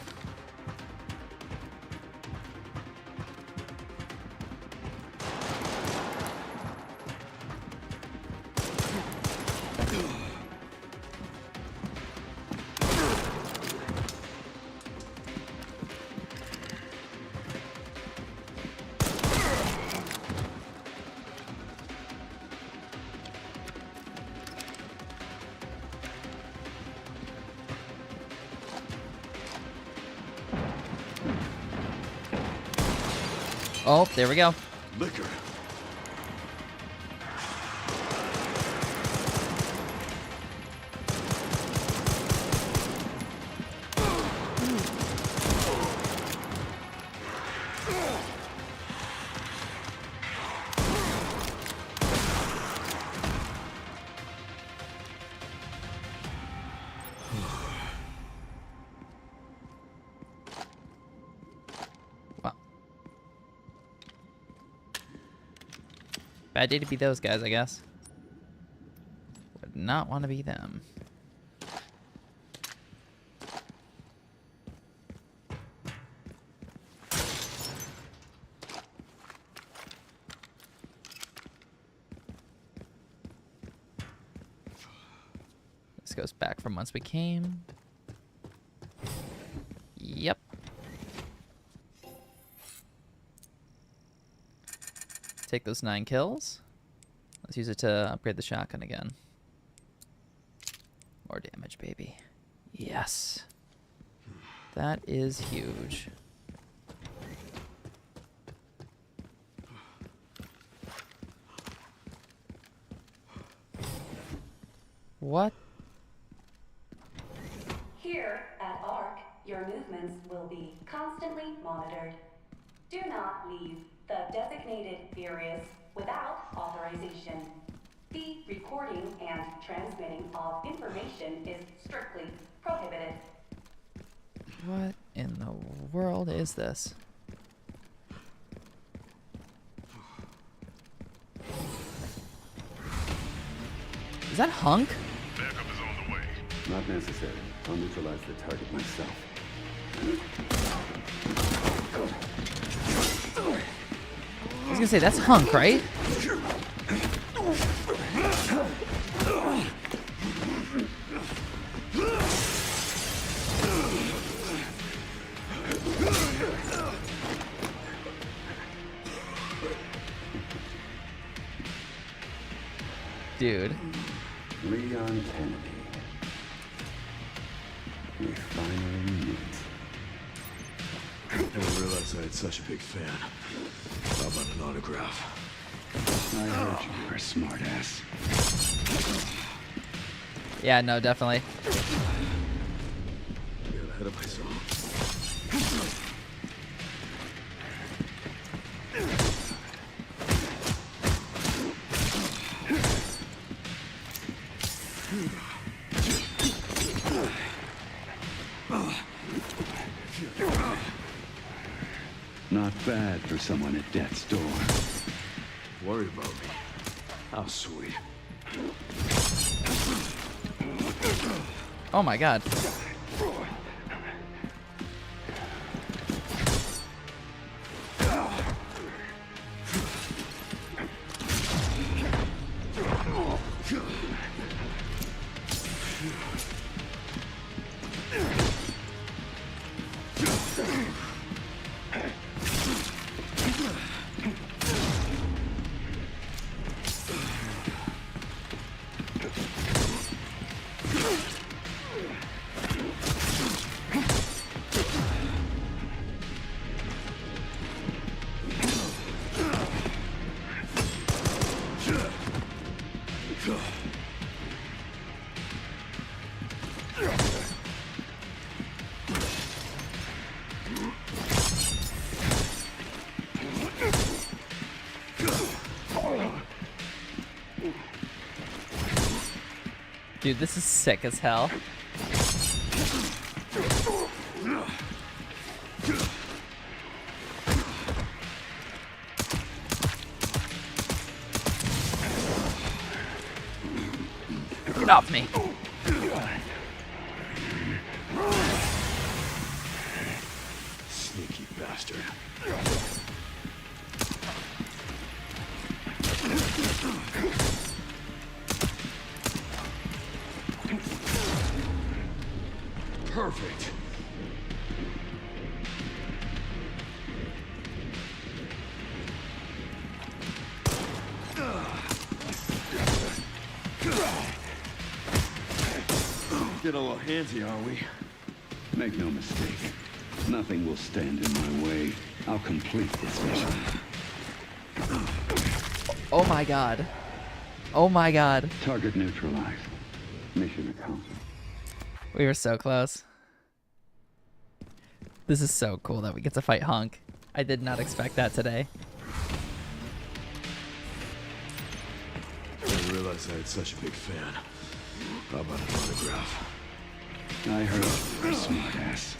Oh, there we go. Liquor. Wow. Bad day to be those guys, I guess. Would not want to be them. This goes back from whence we came. Yep. Take those 9 kills. Let's use it to upgrade the shotgun again. More damage, baby. Yes. That is huge. What? Here at ARC, your movements will be constantly monitored. Do not leave the designated areas without authorization. The recording and transmitting of information is strictly prohibited. What in the world is this? Is that Hunk? Backup is on the way. Not necessary. I'll neutralize the target myself. I was gonna say, that's Hunk, right? Dude. Leon Kennedy. We finally meet. I didn't realize I had such a big fan. How about an autograph? I heard you were a smartass. Yeah, no, definitely. I got ahead of myself. Not bad for someone at death's door. Worried about me? How sweet. Oh my god. Dude, this is sick as hell. Get off me. Sneaky bastard. Perfect. Get a little handsy, are we? Make no mistake. Nothing will stand in my way. I'll complete this mission. Oh my god. Oh my god. Target neutralized. Mission accomplished. We were so close. This is so cool that we get to fight Hunk. I did not expect that today. I didn't realize I had such a big fan. How about an autograph? I heard you were a smartass.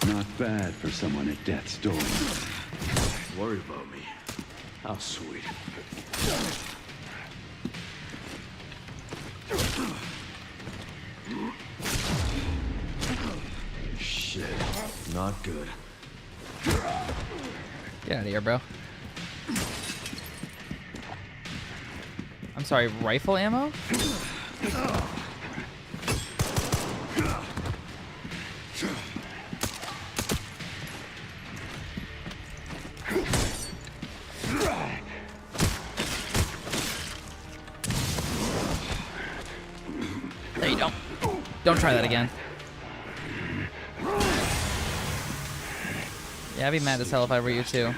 Not bad for someone at death's door. Worried about me? How sweet. Shit. Not good. Get out of here, bro. I'm sorry, rifle ammo? Don't try that again. Yeah, I'd be mad as hell if I were you too.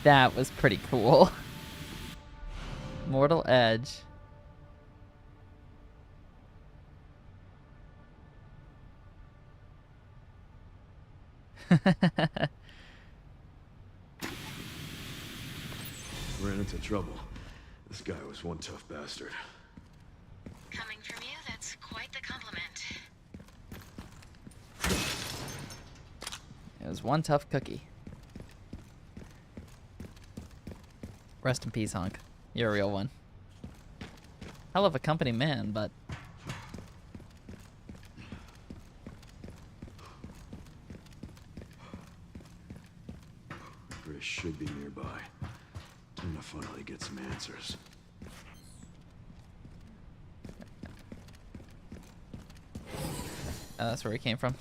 That was pretty cool. Mortal Edge. Ran into trouble. This guy was one tough bastard. Coming from you, that's quite the compliment. It was one tough cookie. Rest in peace, Honk. You're a real one. Hell of a company man, but... Grace should be nearby. I'm gonna finally get some answers. That's where he came from.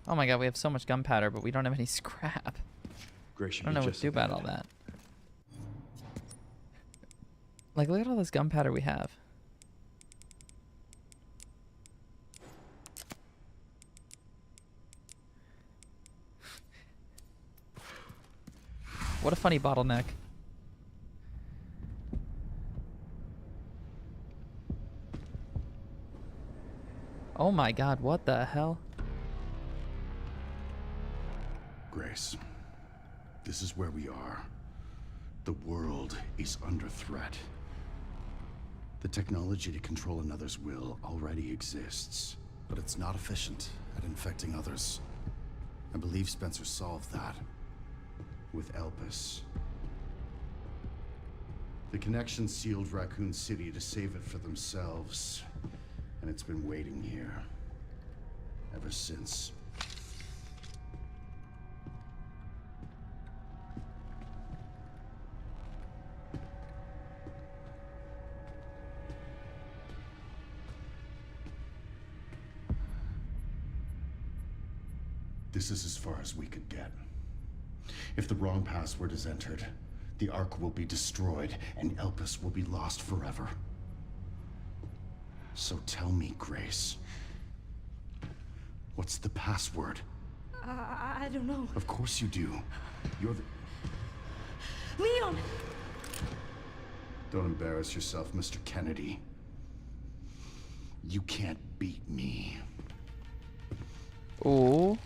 Oh my god, we have so much gunpowder, but we don't have any scrap. Grace should I don't know be what just to do about ahead. all that. Like, look at all this gunpowder we have. What a funny bottleneck. Oh my god, what the hell? Grace, this is where we are. The world is under threat. The technology to control another's will already exists, but it's not efficient at infecting others. I believe Spencer solved that with Elpis. The connection sealed Raccoon City to save it for themselves, and it's been waiting here ever since. This is as far as we could get. If the wrong password is entered, the Ark will be destroyed and Elpis will be lost forever. So tell me, Grace, what's the password? I don't know. Of course you do. You're the... Leon! Don't embarrass yourself, Mr. Kennedy. You can't beat me. Ooh.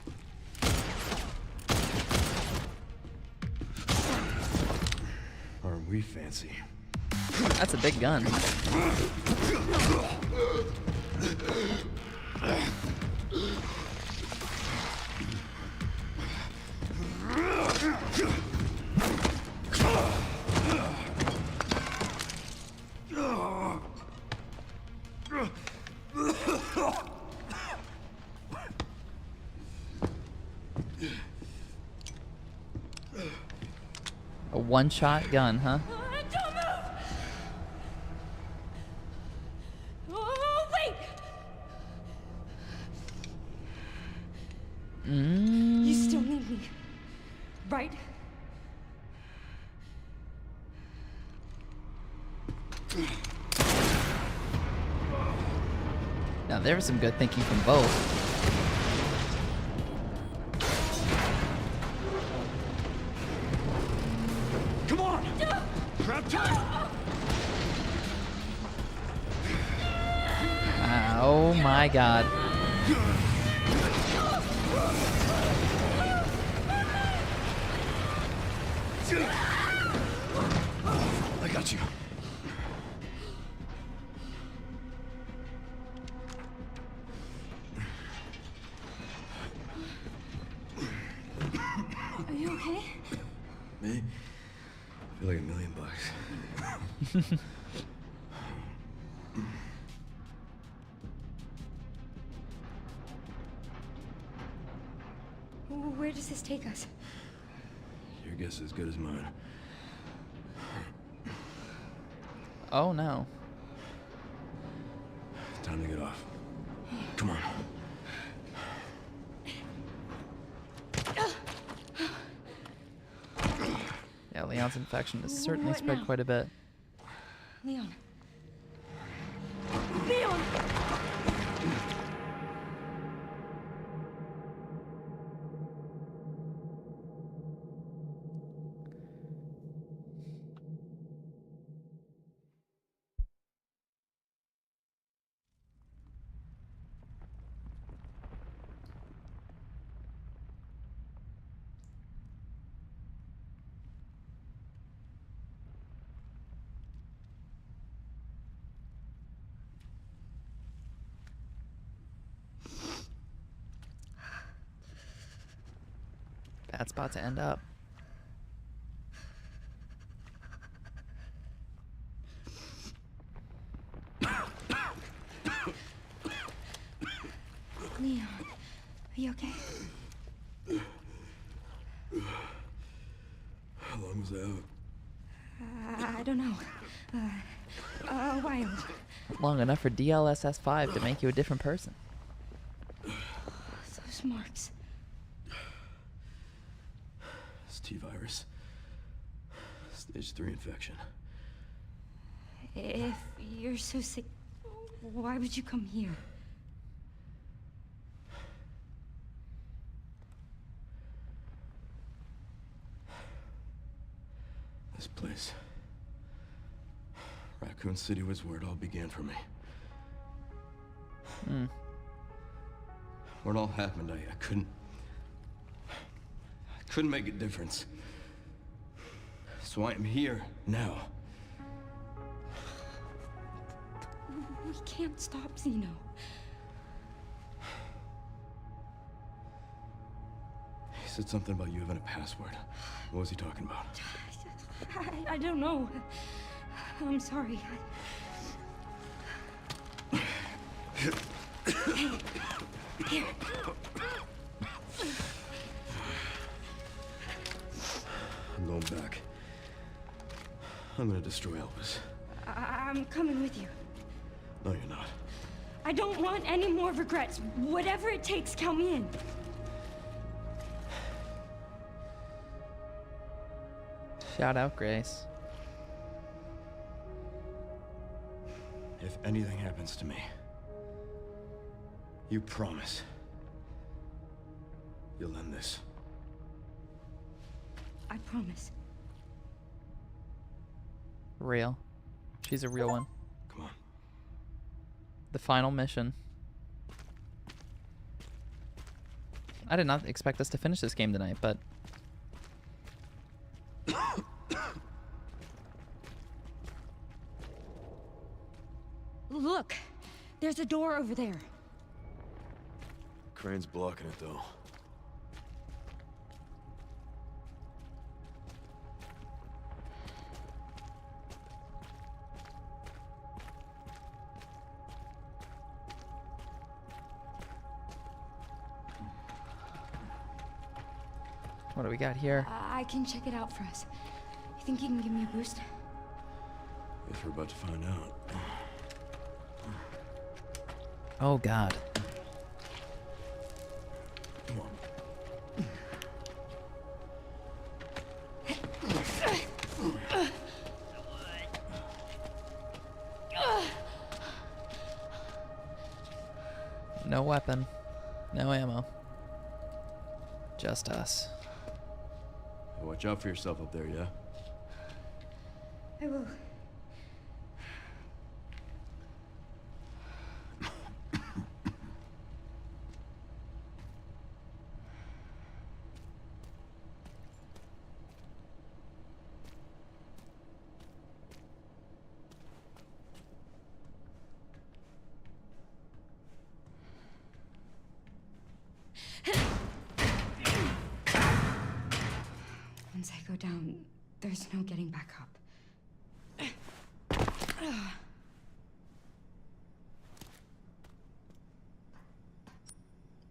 Aren't we fancy? That's a big gun. A one-shot gun, huh? Don't move! Oh, wait! You still need me, right? Now there was some good thinking from both. Come on! Grab tight! Oh my god. I got you. Are you okay? Me? I feel like $1 million. does this take us? Your guess is as good as mine. Oh no. Time to get off. Come on. Yeah, Leon's infection has certainly What spread now? quite a bit. Leon. Leon! Bad spot to end up. Leon, are you okay? How long was I out? I don't know. A while. Long enough for DLSS5 to make you a different person. Those marks. It's T-virus. Stage 3 infection. If you're so sick, why would you come here? This place. Raccoon City was where it all began for me. Where it all happened, I couldn't make a difference. So I am here now. We can't stop Zeno. He said something about you having a password. What was he talking about? I don't know. I'm sorry. Here. I'm going back. I'm gonna destroy Elvis. I'm coming with you. No, you're not. I don't want any more regrets. Whatever it takes, count me in. Shout out, Grace. If anything happens to me, you promise you'll end this. I promise. Real. She's a real one. Come on. The final mission. I did not expect us to finish this game tonight, but... Look, there's a door over there. Crane's blocking it, though. What do we got here? I can check it out for us. You think you can give me a boost? Guess we're about to find out. Oh, God. Come on. No weapon. No ammo. Just us. Hey, watch out for yourself up there, yeah? I will. Once I go down, there's no getting back up. Yeah,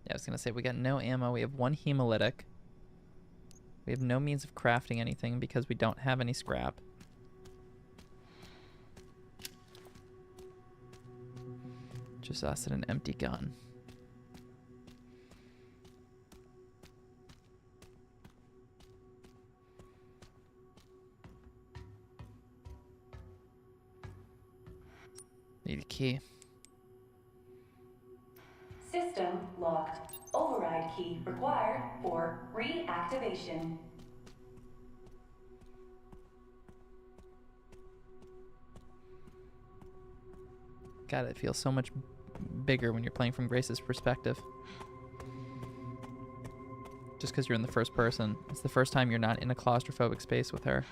I was gonna say, we got no ammo. We have one hemolytic. We have no means of crafting anything because we don't have any scrap. Just us and an empty gun. Need a key. System locked. Override key required for reactivation. God, it feels so much bigger when you're playing from Grace's perspective. Just because you're in the first person. It's the first time you're not in a claustrophobic space with her.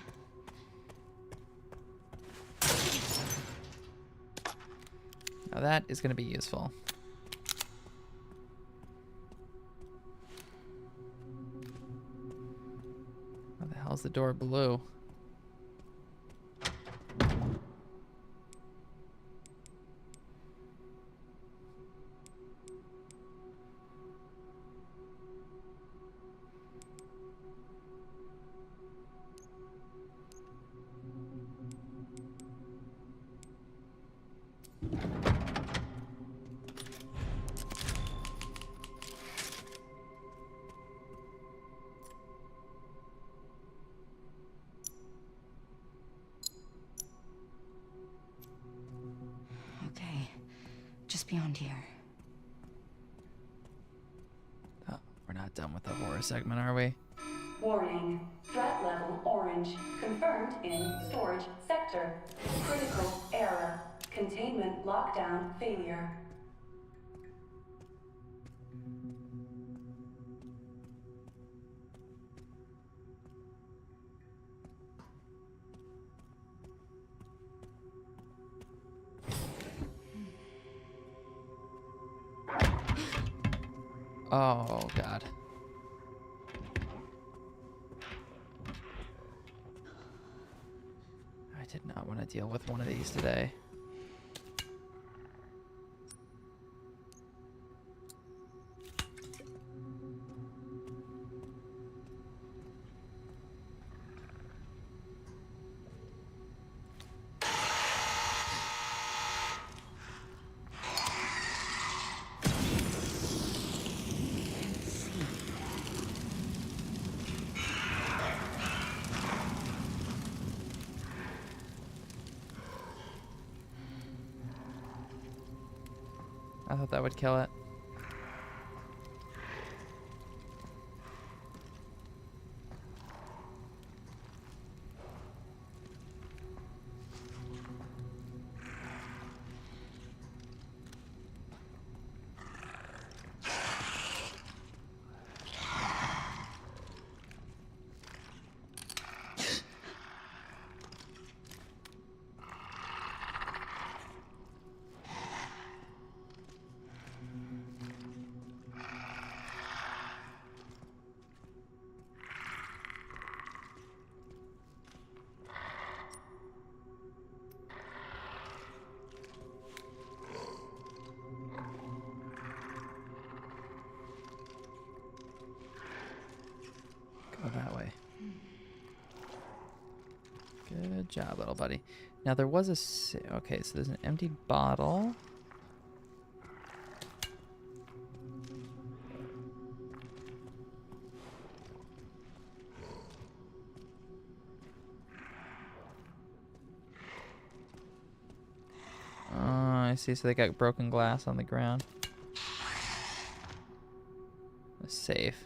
Now that is going to be useful. Why the hell's the door blue? Okay, just beyond here. Oh, we're not done with the horror segment, are we? Warning. Threat level orange. Confirmed in storage sector. Critical error. Containment lockdown failure. Oh, God. I did not want to deal with one of these today. I thought that would kill it. Go that way. Good job, little buddy. Now there was a... Okay, so there's an empty bottle. Oh, I see. So they got broken glass on the ground. A safe.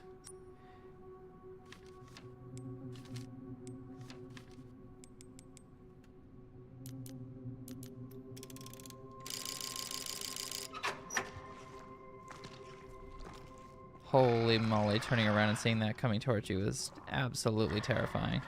Holy moly, turning around and seeing that coming towards you is absolutely terrifying.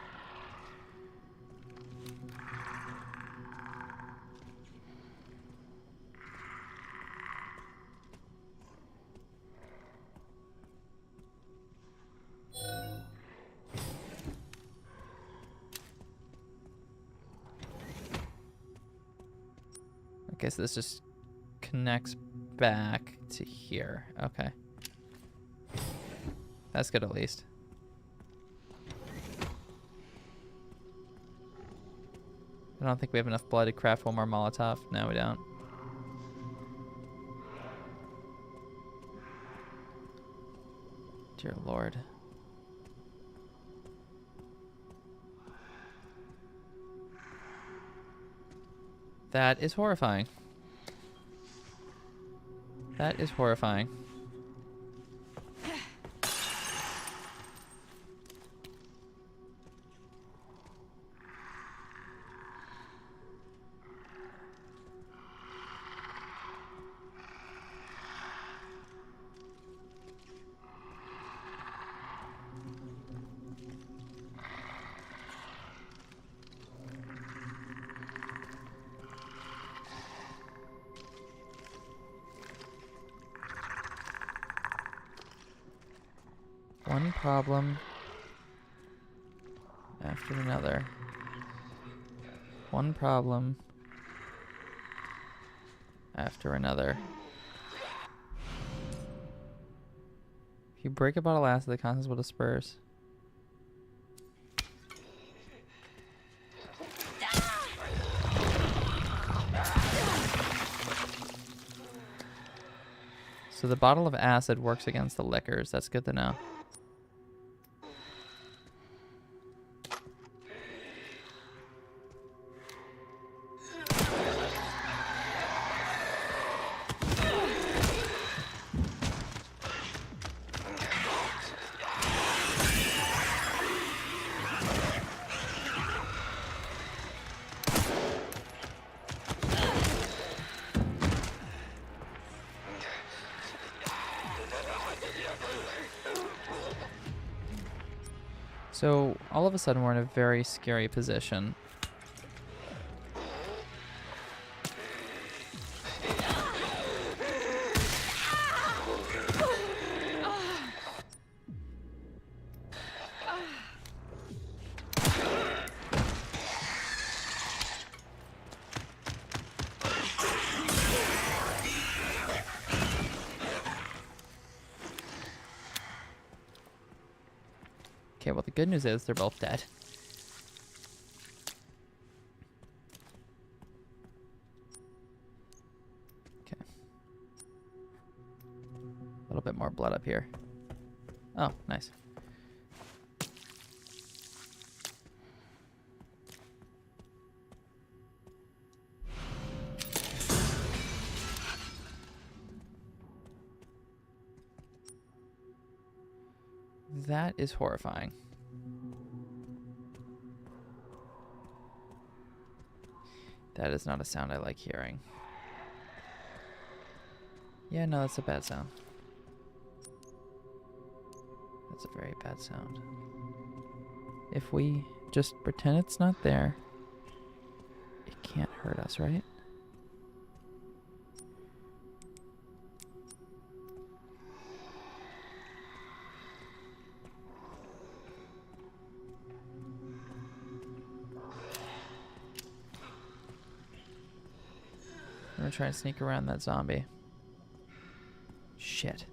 Okay, so this just connects back to here. Okay. That's good at least. I don't think we have enough blood to craft one more Molotov. No, we don't. Dear Lord. That is horrifying. That is horrifying. One problem after another. One problem after another. If you break a bottle of acid, the contents will disperse. So the bottle of acid works against the liquors. That's good to know. So all of a sudden we're in a very scary position. Okay, well the good news is they're both dead. Okay. A little bit more blood up here. Oh, nice. That is horrifying. That is not a sound I like hearing. Yeah, no, that's a bad sound. That's a very bad sound. If we just pretend it's not there, it can't hurt us, right? I'm gonna try and sneak around that zombie. Shit.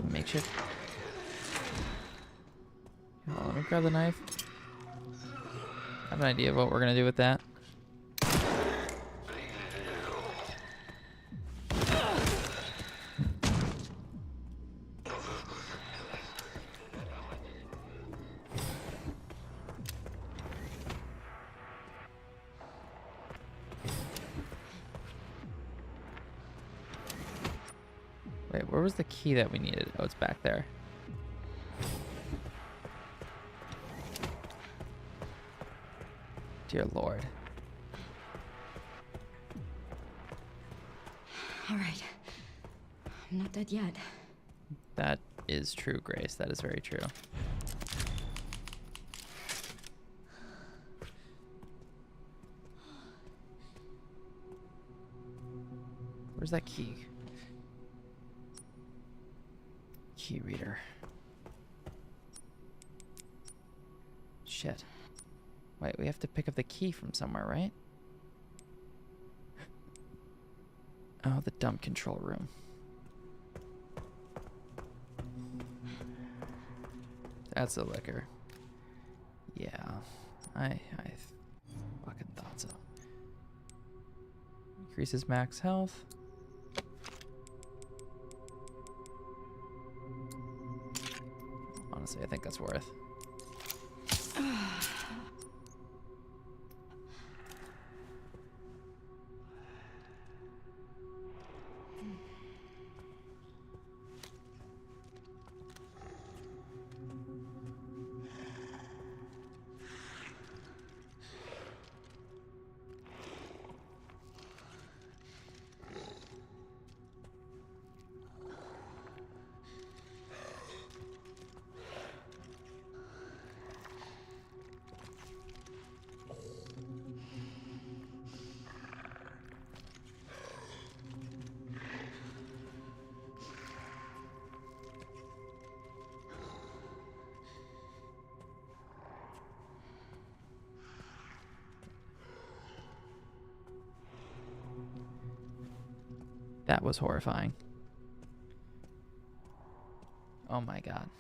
Makeshift. Oh, let me grab the knife. I have an idea of what we're gonna do with that. Wait, where was the key that we needed? Oh, it's back there. Dear Lord. All right. I'm not dead yet. That is true, Grace. That is very true. Where's that key? key reader. Shit. Wait, we have to pick up the key from somewhere, right? Oh, the dump control room. That's the liquor. Yeah, I fucking thought so. Increases max health. Honestly, I think that's worth. That was horrifying. Oh my god.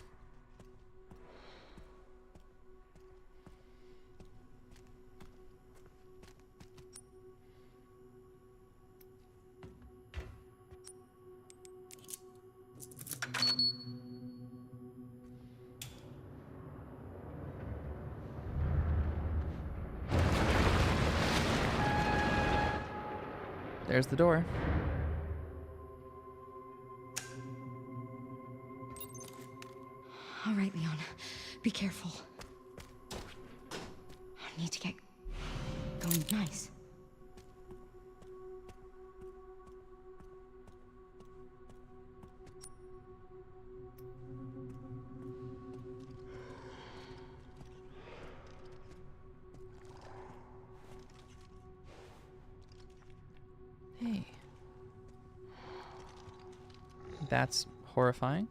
There's the door. All right, Leon. Be careful. I need to get going nice. Hey. That's horrifying.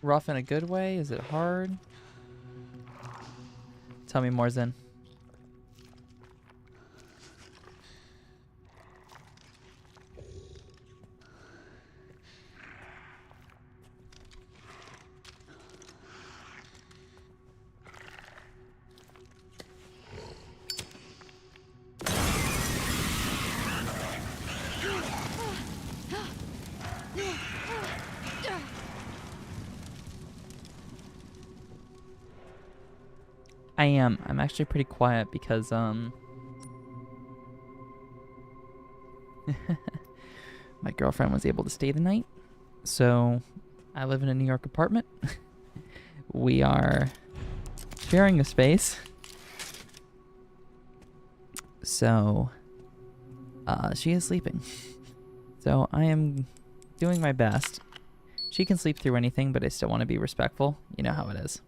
Rough in a good way? Is it hard? Tell me more, Zen. I am. I'm actually pretty quiet because, my girlfriend was able to stay the night. So, I live in a New York apartment. We are sharing a space. So, she is sleeping. So, I am doing my best. She can sleep through anything, but I still want to be respectful. You know how it is.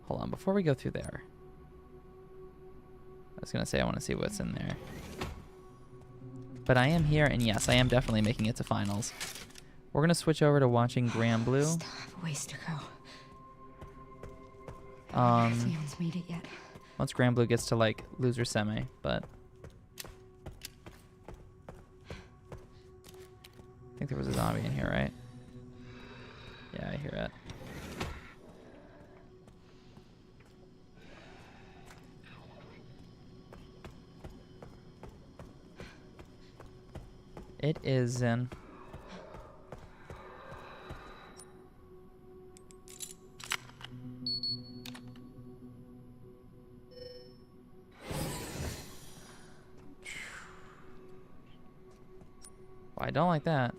Hold on, before we go through there. I was going to say I want to see what's in there. But I am here, and yes, I am definitely making it to finals. We're going to switch over to watching Grand Blue. Still have a ways to go. I wonder if Leon's made it yet. Once Grand Blue gets to, like, loser semi, but... I think there was a zombie in here, right? Yeah, I hear it. It is Zen. Well, I don't like that.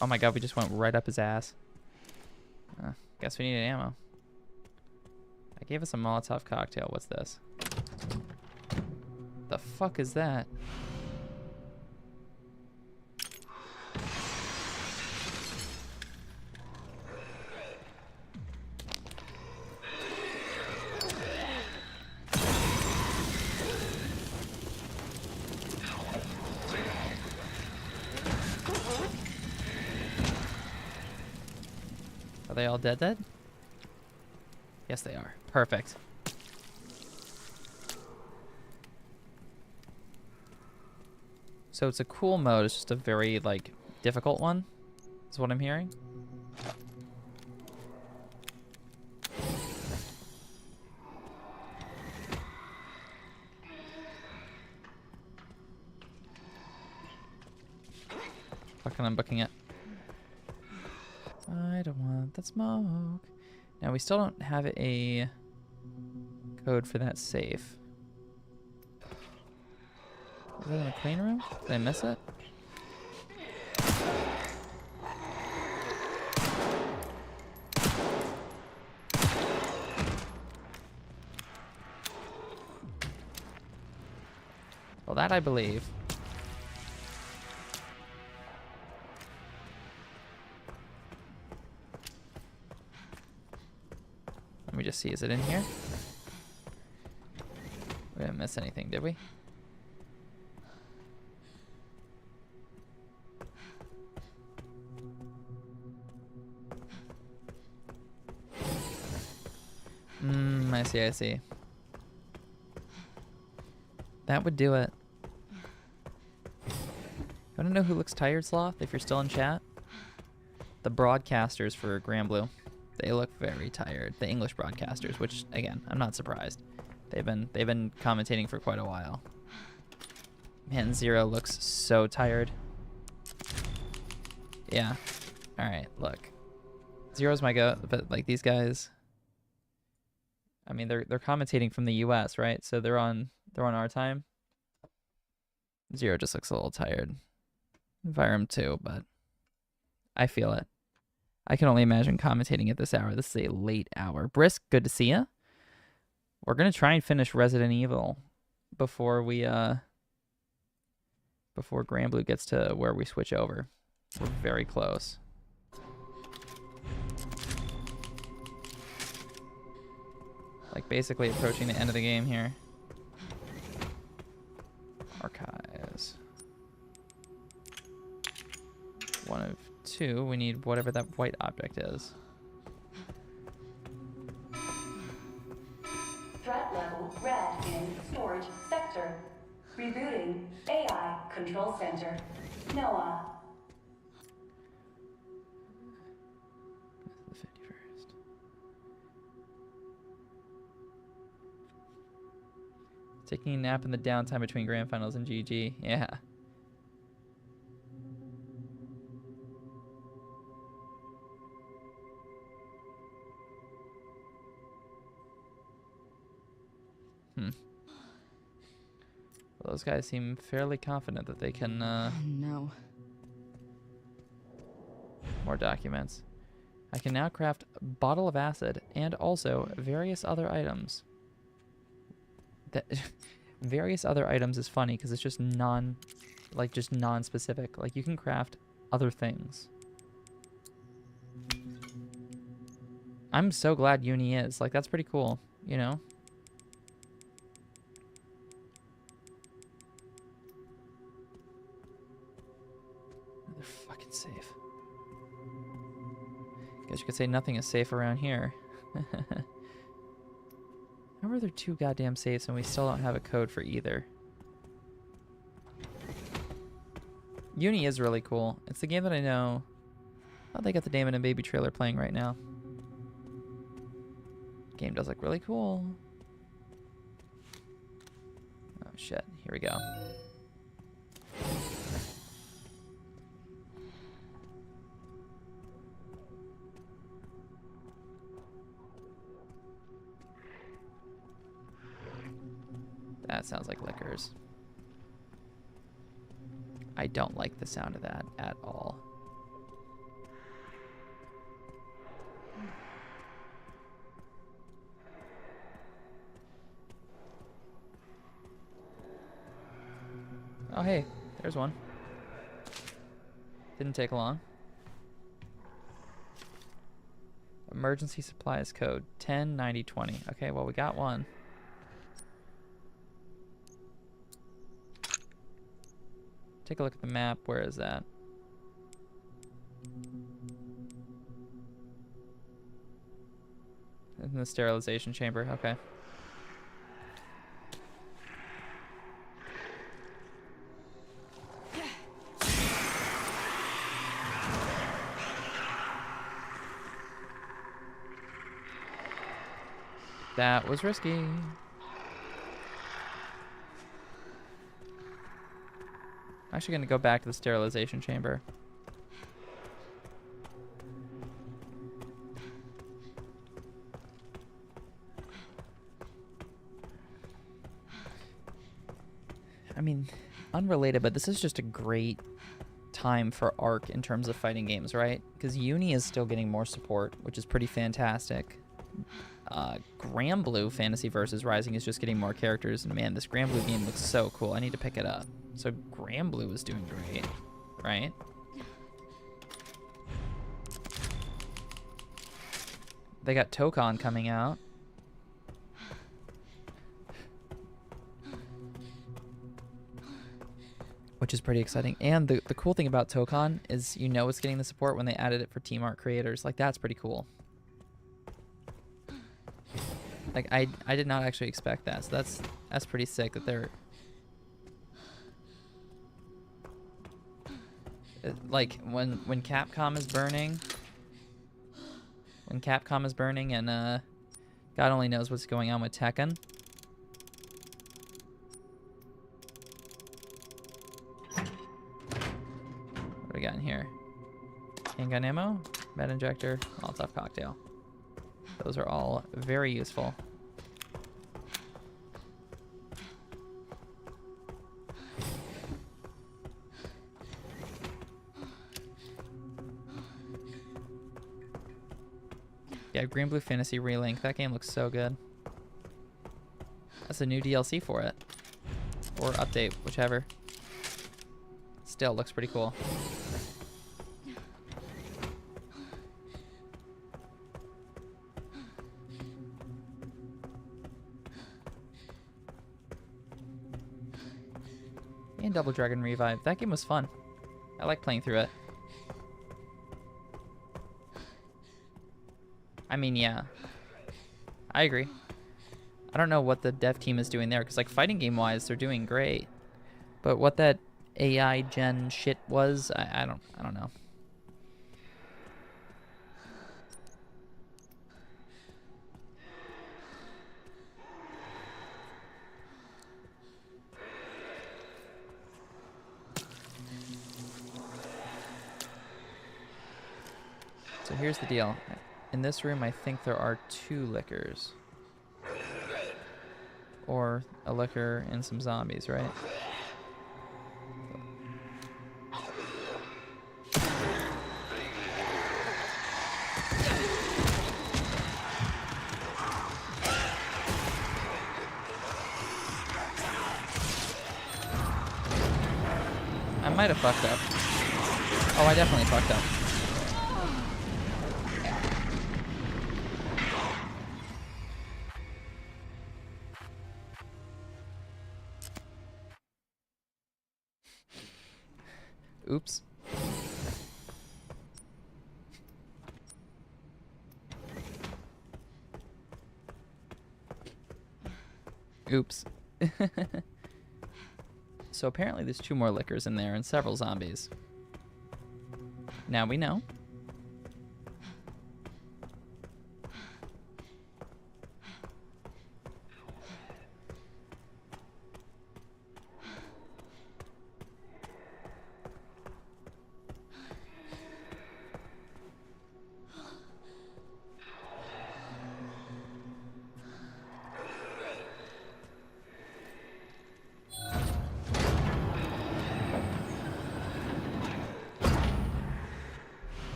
Oh my god, we just went right up his ass. Guess we needed ammo. I gave us a Molotov cocktail. What's this? The fuck is that? Are they all dead? Yes, they are. Perfect. So it's a cool mode. It's just a very, like, difficult one, is what I'm hearing. Fucking unbooking it. I don't want that smoke. Now, we still don't have a code for that safe. Is that in the clean room? Did I miss it? Well, that I believe. Let me just see, is it in here? We didn't miss anything, did we? I see. That would do it. You wanna know who looks tired, Sloth, if you're still in chat? The broadcasters for Granblue. They look very tired. The English broadcasters, which, again, I'm not surprised. They've been commentating for quite a while. Man, Zero looks so tired. Yeah. Alright, look. Zero's my goat, but like these guys, I mean, they're commentating from the US, right? So they're on our time. Zero just looks a little tired. Vyram too, but I feel it. I can only imagine commentating at this hour. This is a late hour. Brisk, good to see ya. We're gonna try and finish Resident Evil before we before Granblue gets to where we switch over. We're very close. Like basically approaching the end of the game here. Archives. 1 of 2. We need whatever that white object is. Threat level red in storage sector. Rebooting AI control center. Noah. The 51st. Taking a nap in the downtime between grand finals and GG. Yeah. Well, those guys seem fairly confident that they can, No. More documents. I can now craft a bottle of acid and also various other items. That various other items is funny because it's just non-specific. Like you can craft other things. I'm so glad Uni is. Like that's pretty cool, you know? Another fucking safe. Guess you could say nothing is safe around here. How are there 2 goddamn safes and we still don't have a code for either? Uni is really cool. It's the game that I know. Oh, they got the Damon and Baby trailer playing right now. Game does look really cool. Oh shit, here we go. That sounds like liquors. I don't like the sound of that at all. Oh, hey, there's one. Didn't take long. Emergency supplies code 109020. Okay, well, we got one. Take a look at the map. Where is that? In the sterilization chamber. Okay. That was risky. I'm actually going to go back to the sterilization chamber. I mean, unrelated, but this is just a great time for Arc in terms of fighting games, right? Because Uni is still getting more support, which is pretty fantastic. Granblue Fantasy vs. Rising is just getting more characters, and man, this Granblue game looks so cool. I need to pick it up. So Granblue is doing great, right? They got Tokon coming out. Which is pretty exciting. And the cool thing about Tokon is you know it's getting the support when they added it for Team Art creators. Like, that's pretty cool. Like, I did not actually expect that. So that's pretty sick that they're... Like, when Capcom is burning... When Capcom is burning and, God only knows what's going on with Tekken. What do we got in here? Handgun ammo, med injector, Molotov cocktail. Those are all very useful. Yeah, Green Blue Fantasy Relink. That game looks so good. That's a new DLC for it. Or update, whichever. Still looks pretty cool. And Double Dragon Revive. That game was fun. I like playing through it. I mean, yeah. I agree. I don't know what the dev team is doing there, because like fighting game wise, they're doing great. But what that AI gen shit was, I don't know. So here's the deal. In this room, I think there are 2 liquors. Or a liquor and some zombies, right? I might have fucked up. Oh, I definitely fucked up. Oops. Oops. So apparently there's 2 more liquors in there and several zombies. Now we know.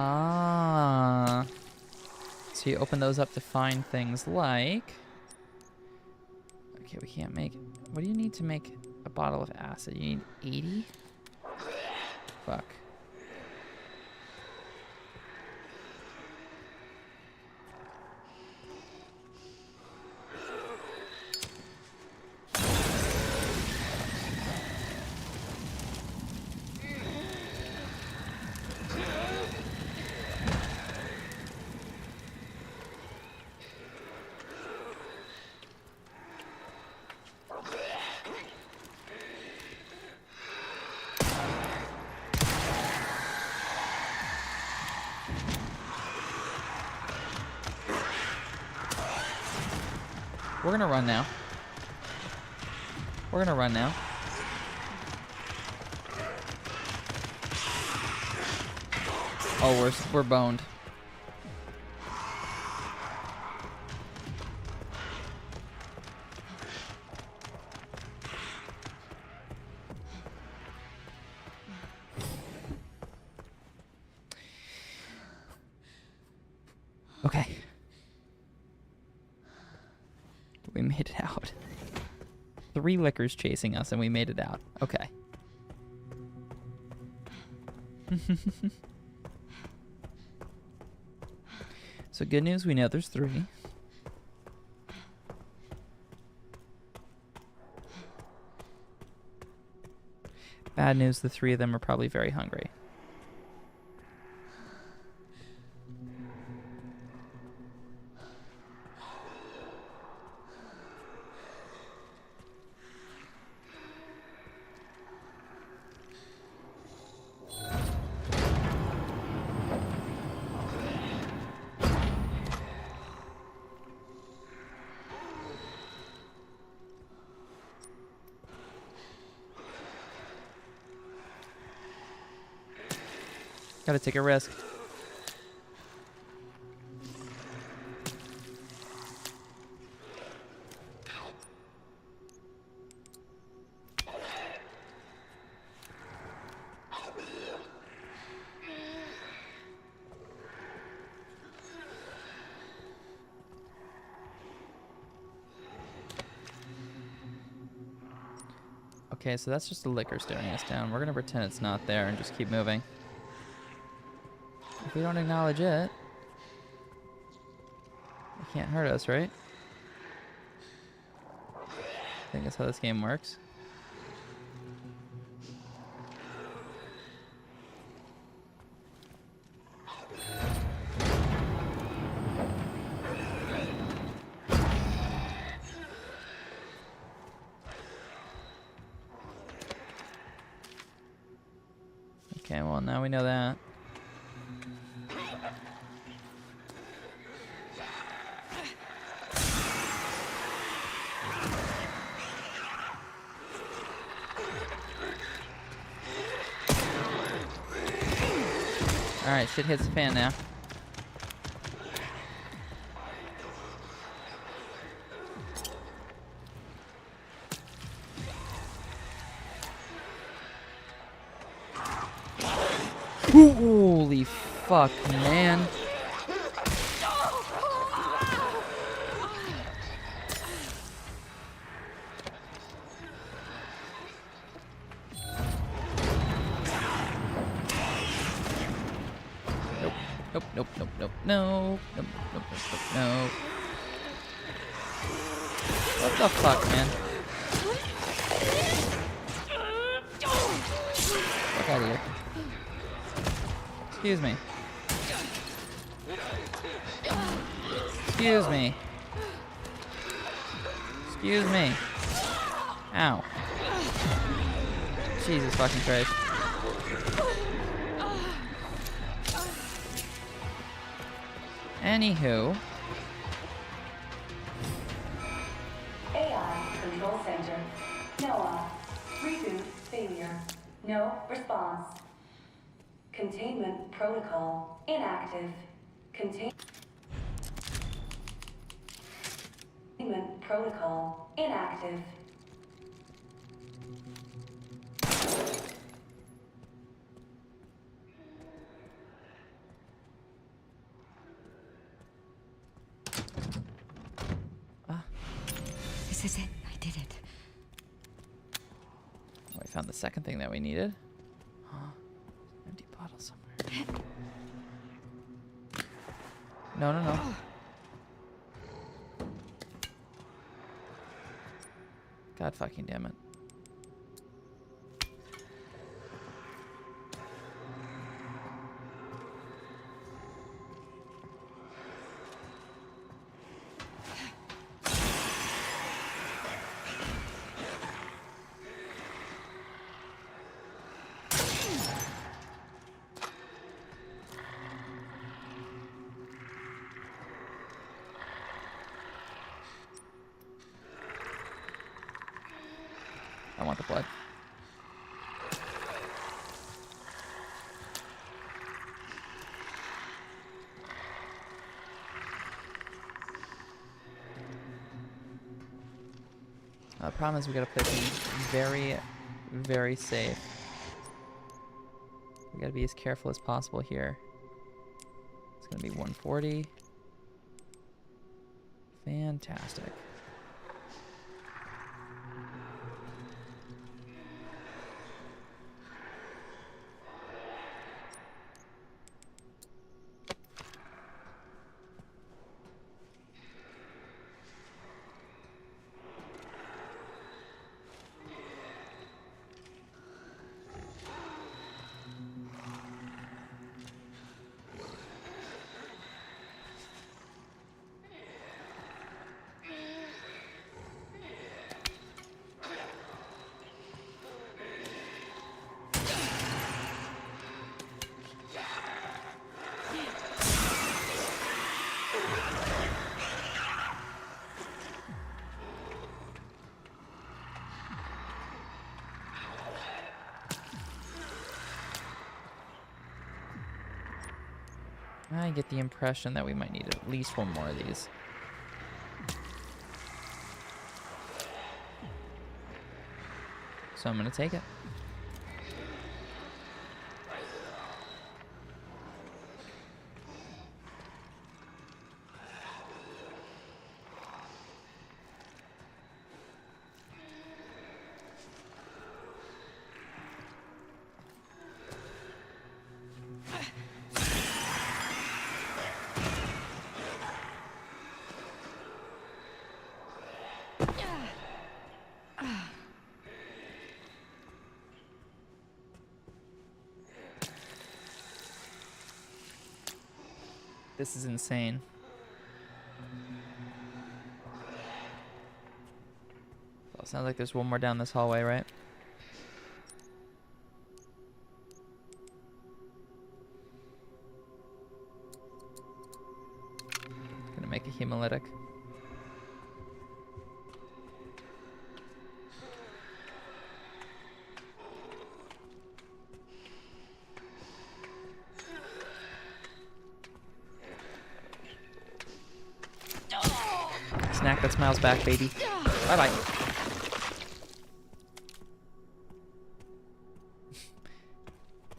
Ah. So you open those up to find things like... Okay, we can't make... What do you need to make a bottle of acid? You need 80? Fuck. We're gonna run now. We're gonna run now. Oh, we're boned. Okay. We made it out. 3 lickers chasing us and we made it out. Okay. So good news, we know there's 3. Bad news, the 3 of them are probably very hungry. Gotta take a risk. Okay, so that's just a liquor staring us down. We're gonna pretend it's not there and just keep moving. If we don't acknowledge it, it can't hurt us, right? I think that's how this game works. Okay, well, now we know that. Alright, shit hits the fan now. Holy fuck, man. No. What the fuck, man? Fuck out of here. Excuse me. Excuse me. Excuse me. Ow. Jesus fucking Christ. Anywho. AI Control Center. Noah. Reboot failure. No response. Containment protocol inactive. Containment protocol inactive. This is it. I did it. Oh, we found the second thing that we needed. Empty bottle somewhere. No, no, no. God fucking damn it. I want the blood. The problem is we gotta play things very, very safe. We gotta be as careful as possible here. It's gonna be 140. Fantastic. I get the impression that we might need at least one more of these. So I'm gonna take it. This is insane. Well, it sounds like there's one more down this hallway, right? Gonna make a hemolytic. Snack that smiles back, baby. Bye-bye.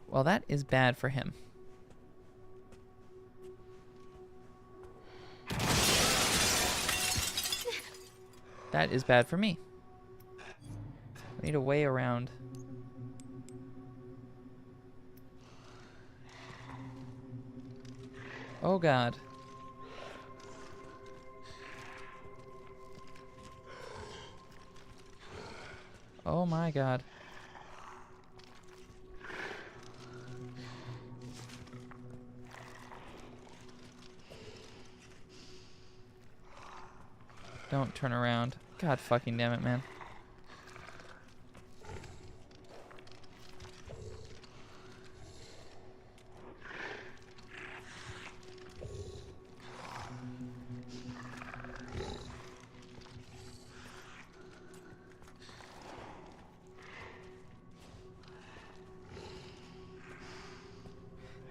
Well, that is bad for him. That is bad for me. We need a way around. Oh, God. Oh my God. Don't turn around. God fucking damn it, man.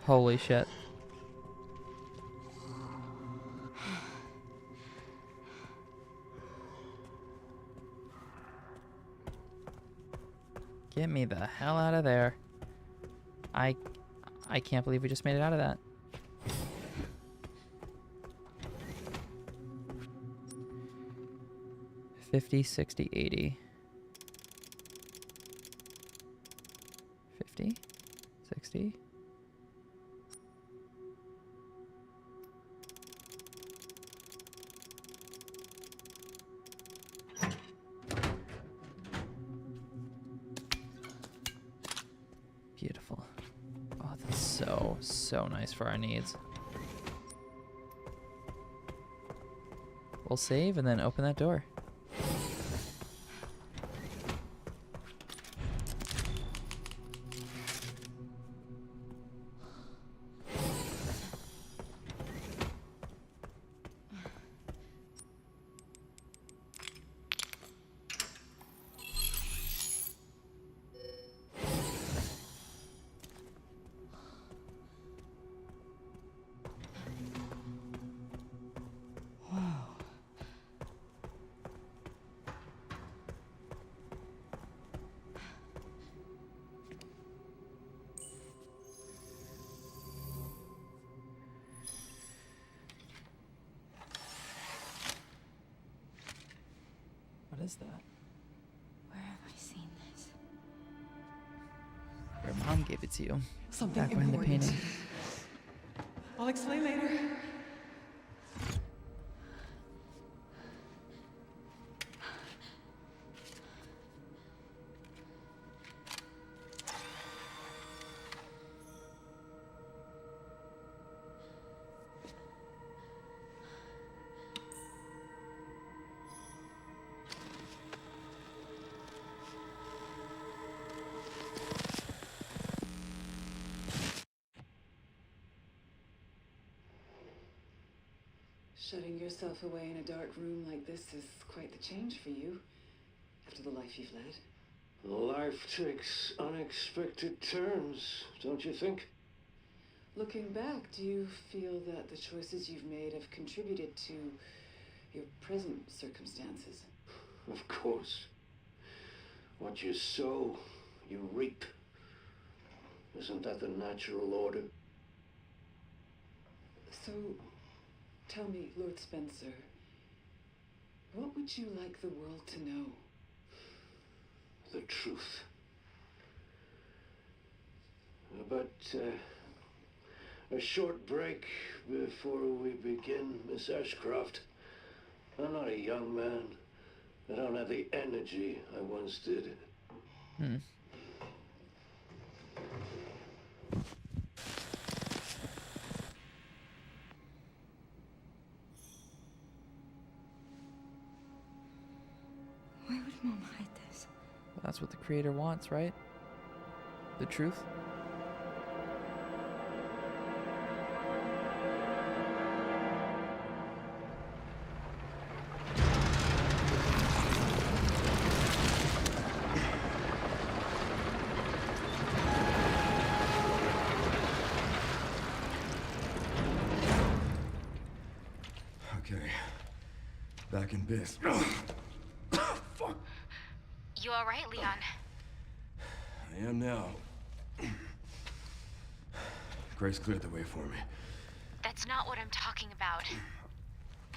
Holy shit. Get me the hell out of there. I can't believe we just made it out of that. 50, 60, 80. 50, 60. Beautiful. Oh, that's so nice for our needs. We'll save and then open that door. What is that? Where have I seen this? Your mom gave it to you. Something back behind the important. painting. I'll explain later. Shutting yourself away in a dark room like this is quite the change for you, after the life you've led. Life takes unexpected turns, don't you think? Looking back, do you feel that the choices you've made have contributed to your present circumstances? Of course. What you sow, you reap. Isn't that the natural order? So, tell me, Lord Spencer, what would you like the world to know? The truth. But, a short break before we begin, Miss Ashcroft. I'm not a young man. I don't have the energy I once did. Why would Mom hide this? Well, that's what the creator wants, right? The truth. Okay. Back in biz. Fuck. You alright, Leon? I am now. Grace cleared the way for me. That's not what I'm talking about.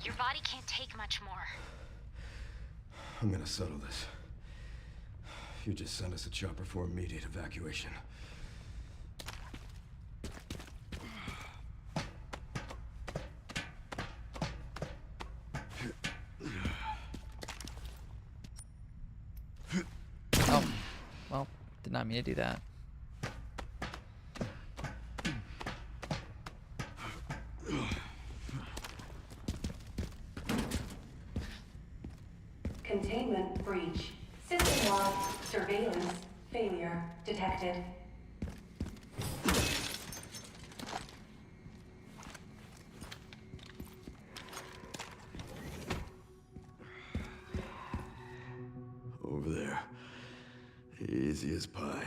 Your body can't take much more. I'm gonna settle this. You just send us a chopper for immediate evacuation. Oh, well, did not mean to do that. Containment breach. System log. Surveillance failure detected. Over there. Easy as pie.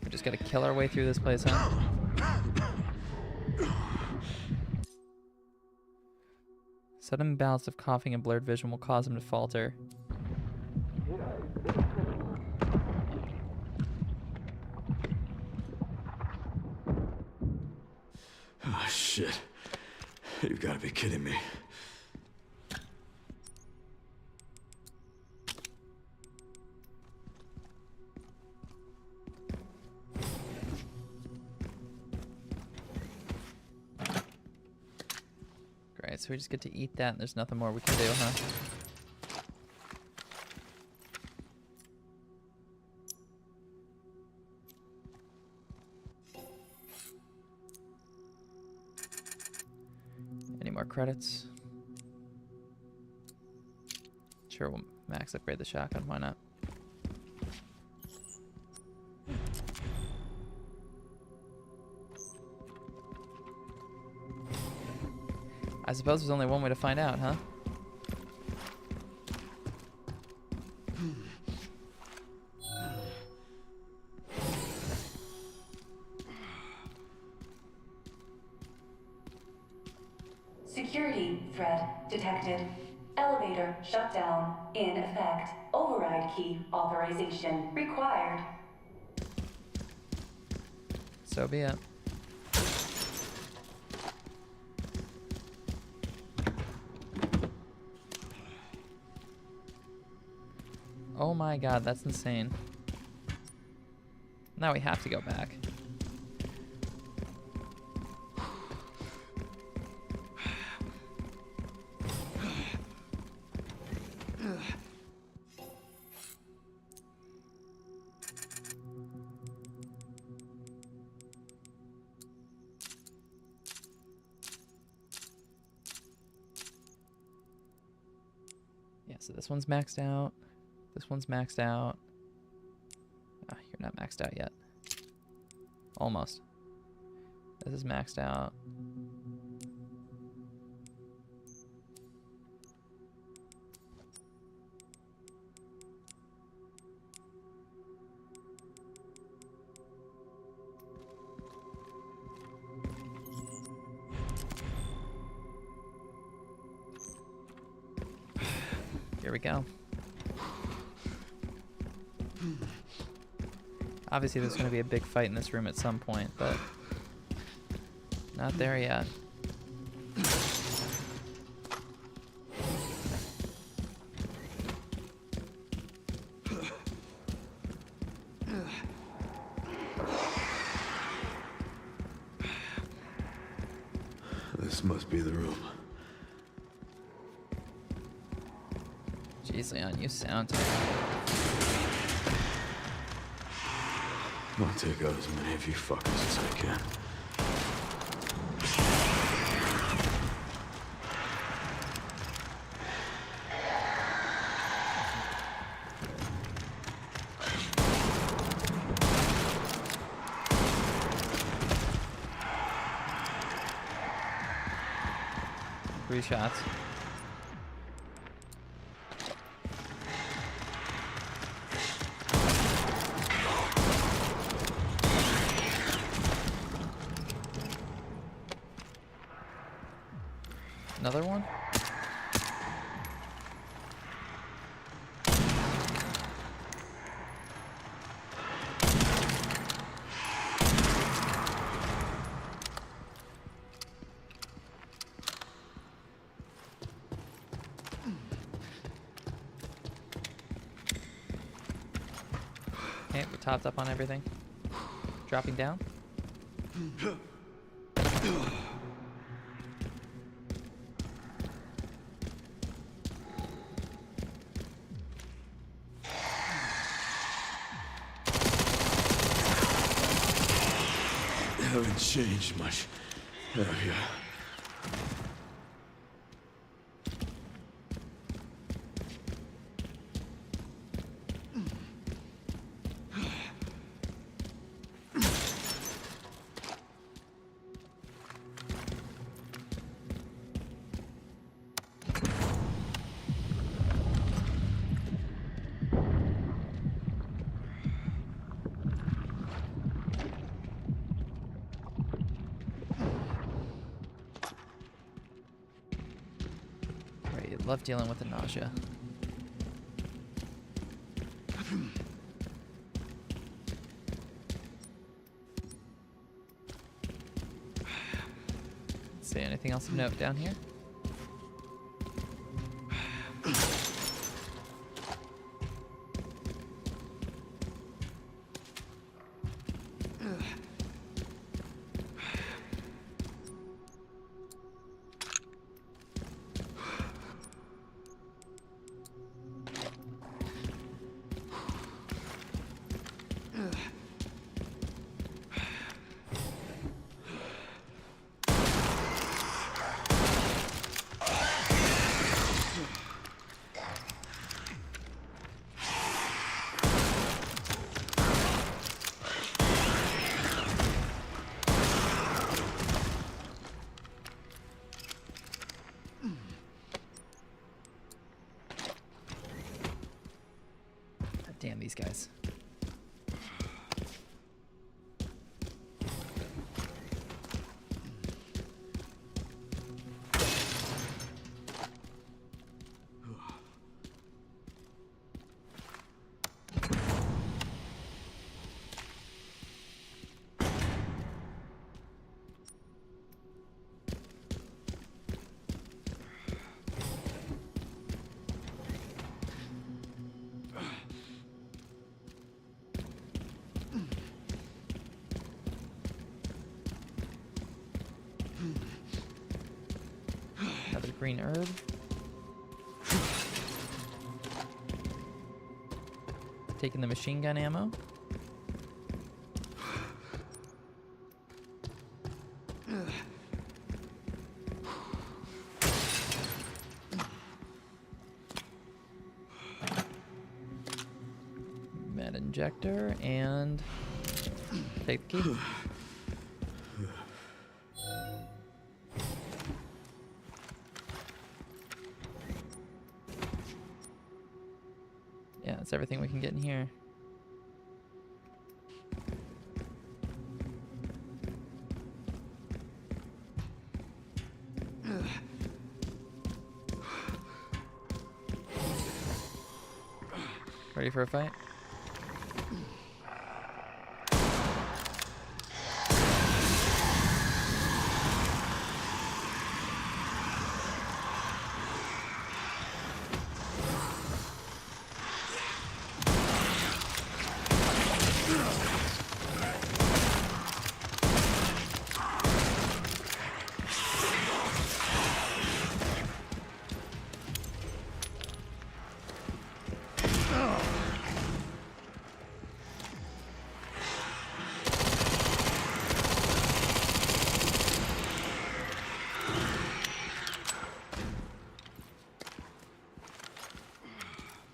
We just gotta kill our way through this place, huh? Sudden bouts of coughing and blurred vision will cause him to falter. Oh, shit. You've got to be kidding me. Great, so we just get to eat that and there's nothing more we can do, huh? Any more credits? Sure, we'll max upgrade the shotgun, why not? I suppose there's only one way to find out, huh? Security threat detected. Elevator shut down. In effect. Override key authorization required. So be it. Oh my god, that's insane. Now we have to go back. Yeah, so this one's maxed out. This one's maxed out. Ah, you're not maxed out yet. Almost. This is maxed out. Here we go. Obviously there's going to be a big fight in this room at some point, but not there yet. This must be the room. Jeez, Leon, you sound tired. I'll take out as many of you fuckers as I can. Three shots. Another one? Okay, we're topped up on everything. Dropping down. Haven't changed much, have you? Love dealing with the nausea. See anything else of note down here? Damn these guys. Another green herb. Taking the machine gun ammo. Med injector and take the key. Yeah, that's everything we can get in here. Ready for a fight?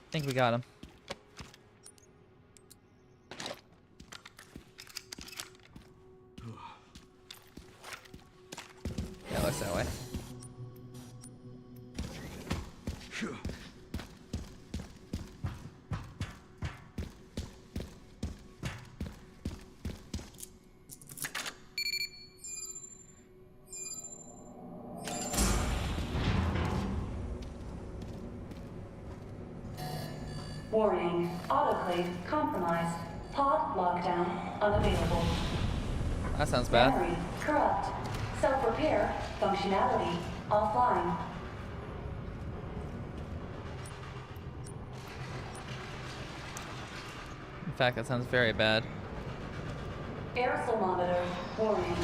I think we got him. Yeah, it looks that way. Warning, autoclave compromised. Pod lockdown unavailable. That sounds bad. Memory corrupt. Self-repair functionality offline. In fact, that sounds very bad. Aerosol monitor warning.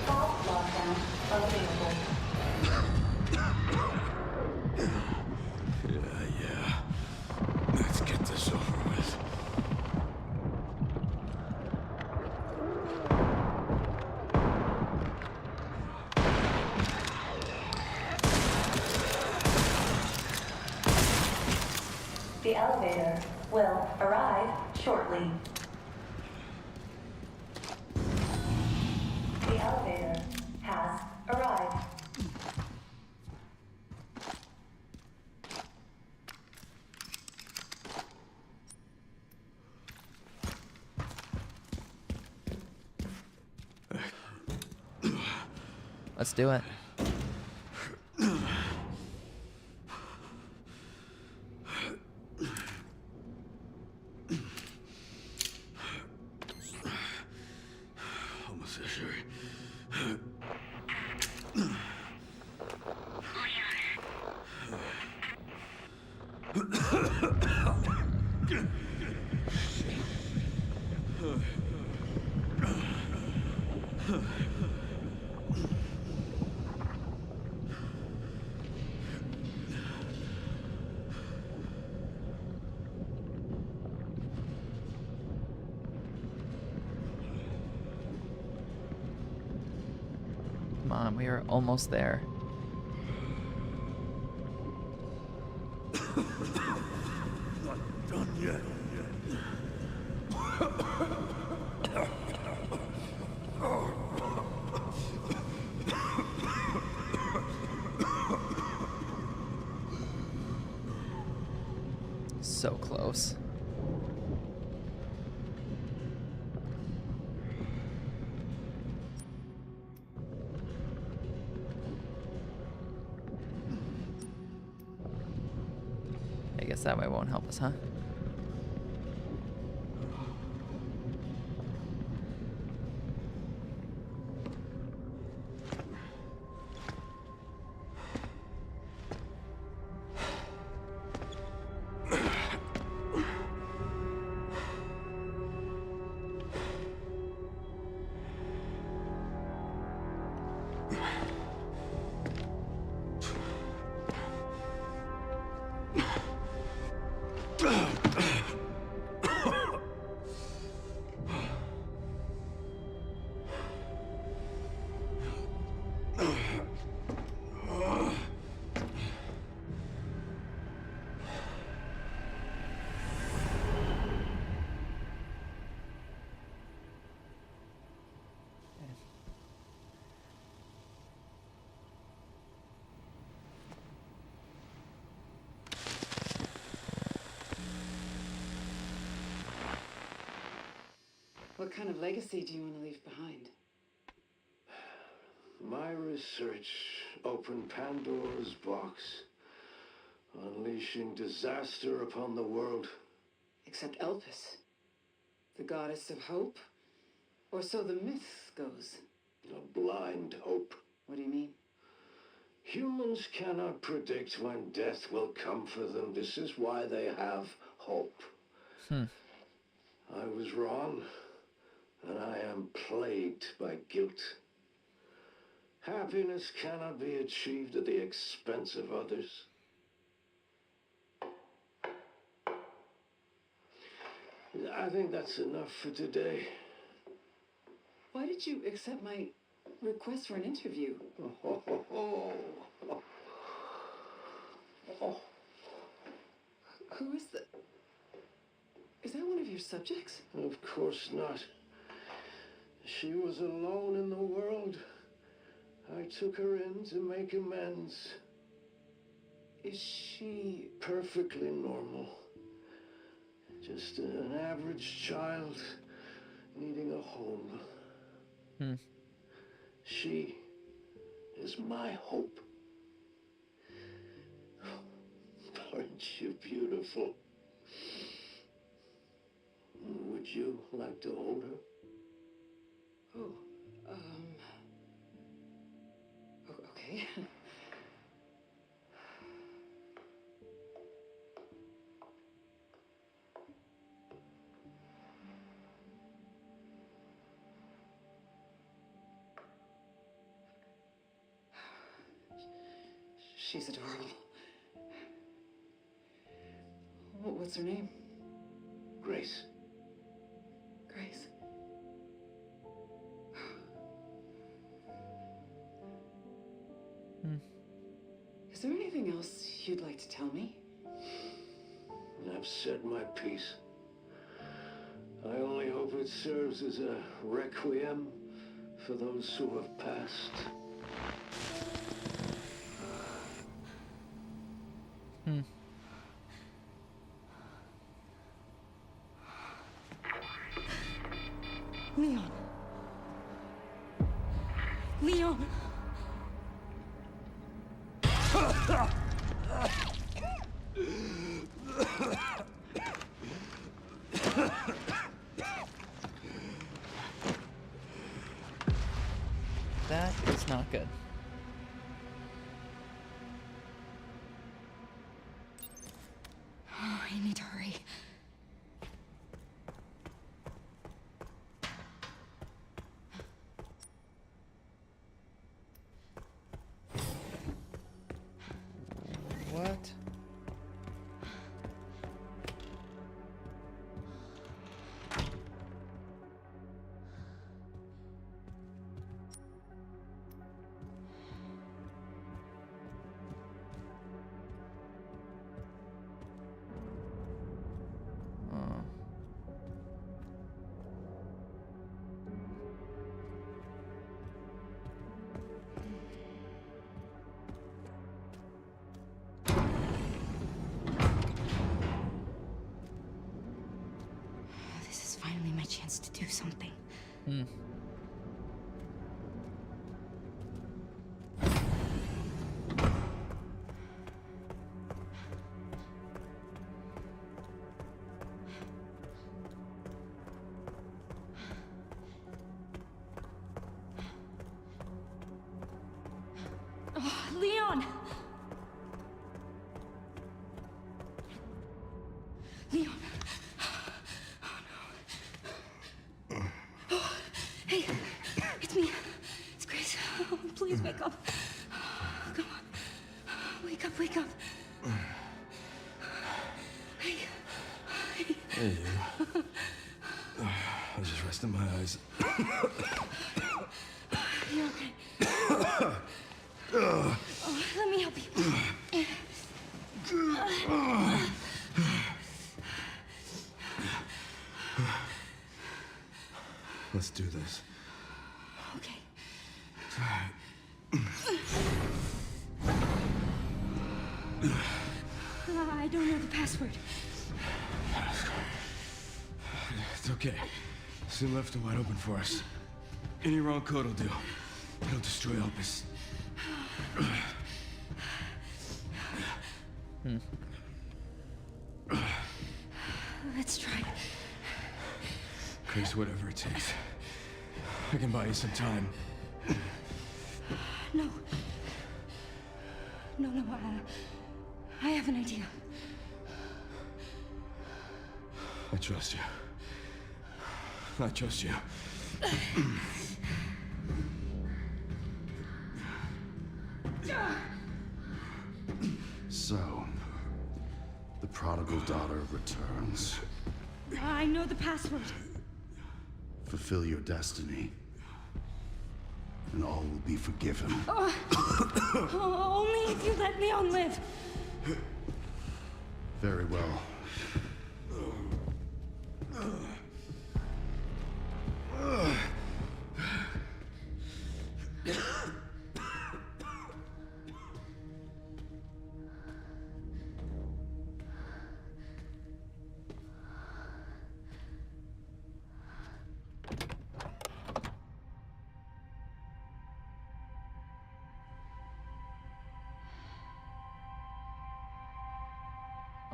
Pod lockdown unavailable. Yeah. Let's get this over with. The elevator will arrive shortly. The elevator has arrived. Let's do it. Sherry. Come on, we are almost there. Not done yet. So close. I guess that way won't help us, huh? What kind of legacy do you want to leave behind? My research opened Pandora's box, unleashing disaster upon the world. Except Elpis, the goddess of hope? Or so the myth goes. A blind hope. What do you mean? Humans cannot predict when death will come for them. This is why they have hope. I was wrong, and I am plagued by guilt. Happiness cannot be achieved at the expense of others. I think that's enough for today. Why did you accept my request for an interview? Who is the... Is that one of your subjects? Of course not. She was alone in the world. I took her in to make amends. Is she... Perfectly normal. Just an average child needing a home. She is my hope. Aren't you beautiful? Would you like to hold her? Oh, okay. She's adorable. What's her name? Grace. Grace. Is there anything else you'd like to tell me? I've said my piece. I only hope it serves as a requiem for those who have passed. Leon. Leon. That is not good. Oh, I need to hurry. What? This is finally my chance to do something. Hmm. Oh, Leon! Leon! Oh no. Oh, hey, it's me. It's Grace. Oh, please wake up. Come on. Wake up, wake up. Hey. Hey. Hey, you. I was just resting my eyes. You okay? Oh, let me help you. Let's do this. Okay. I don't know the password. It's okay. Soon left it wide open for us. Any wrong code will do. It'll destroy Opus. Let's try. Grace, whatever it takes. I can buy you some time. No. No, I have an idea. I trust you. I trust you. So, the prodigal daughter returns. I know the password. Fulfill your destiny, and all will be forgiven. Only if you let Leon live. Very well.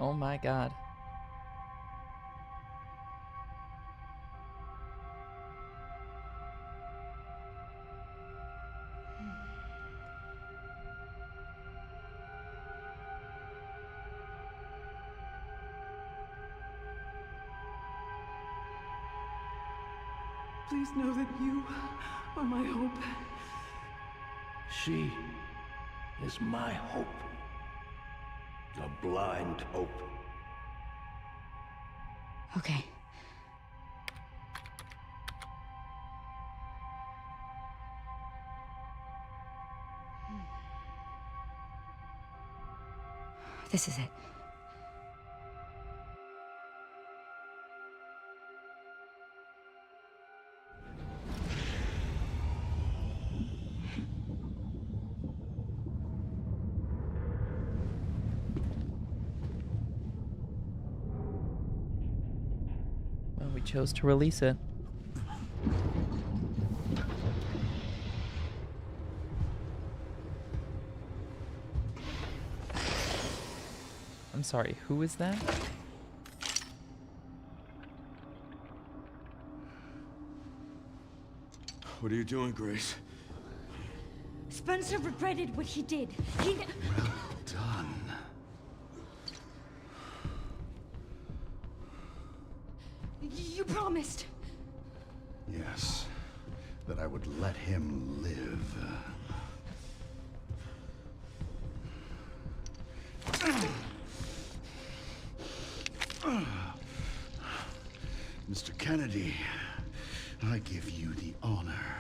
Oh my god. Please know that you are my hope. She is my hope. A blind hope. Okay. This is it. Well, we chose to release it. I'm sorry, who is that? What are you doing, Grace? Spencer regretted what he did. Well done. You promised. Yes, that I would let him live. Mr. Kennedy, I give you the honor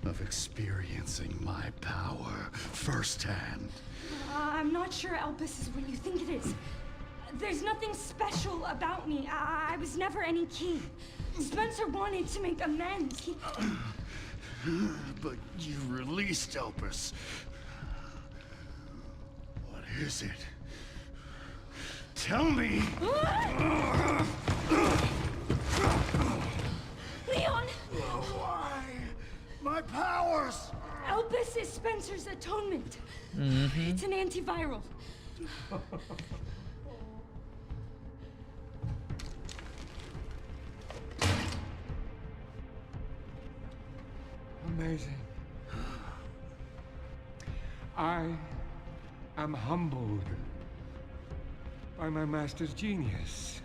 of experiencing my power firsthand. I'm not sure Elpis is what you think it is. There's nothing special about me. I was never any key. Spencer wanted to make amends. He... But you released Elpis. What is it? Tell me! Leon! Why? My powers! Elpis is Spencer's atonement. It's an antiviral. Amazing. I am humbled by my master's genius.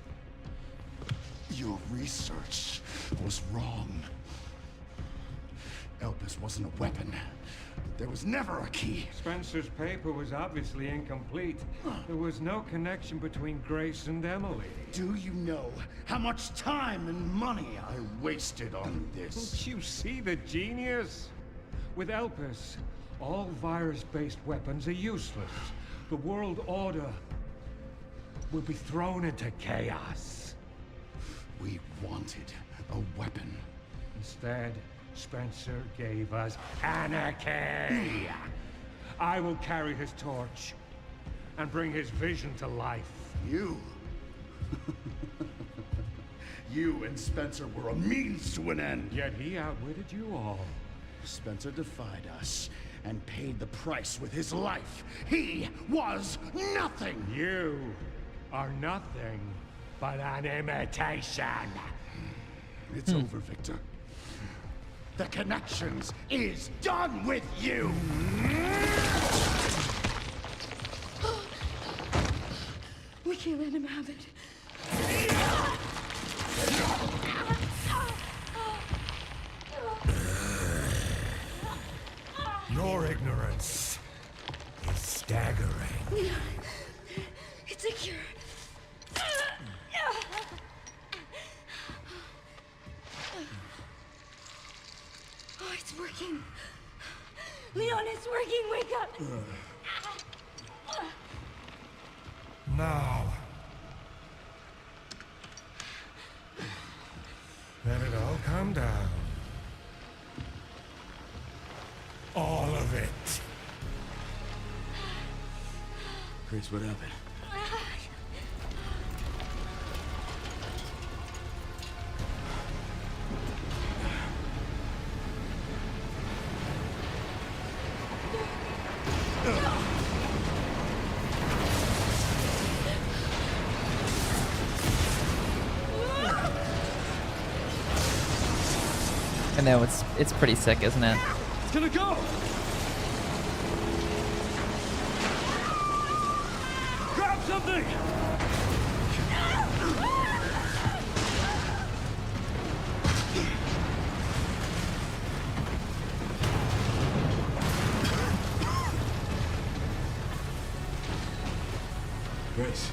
Your research was wrong. Elpis wasn't a weapon. There was never a key. Spencer's paper was obviously incomplete. There was no connection between Grace and Emily. Do you know how much time and money I wasted on this? Don't you see the genius? With Elpis, all virus-based weapons are useless. The world order will be thrown into chaos. We wanted a weapon. Instead, Spencer gave us anarchy. I will carry his torch and bring his vision to life. You? You and Spencer were a means to an end. Yet he outwitted you all. Spencer defied us and paid the price with his life. He was nothing. You are nothing but an imitation. It's over, Victor. The Connections is done with you! We can't let him have it. Your ignorance is staggering. Leon, it's a cure. Oh, it's working. Leon, it's working. Wake up. Now, let it all come down. All of it. Grace, what happened? I know, it's pretty sick, isn't it? It's gonna go! Grab something! Grace.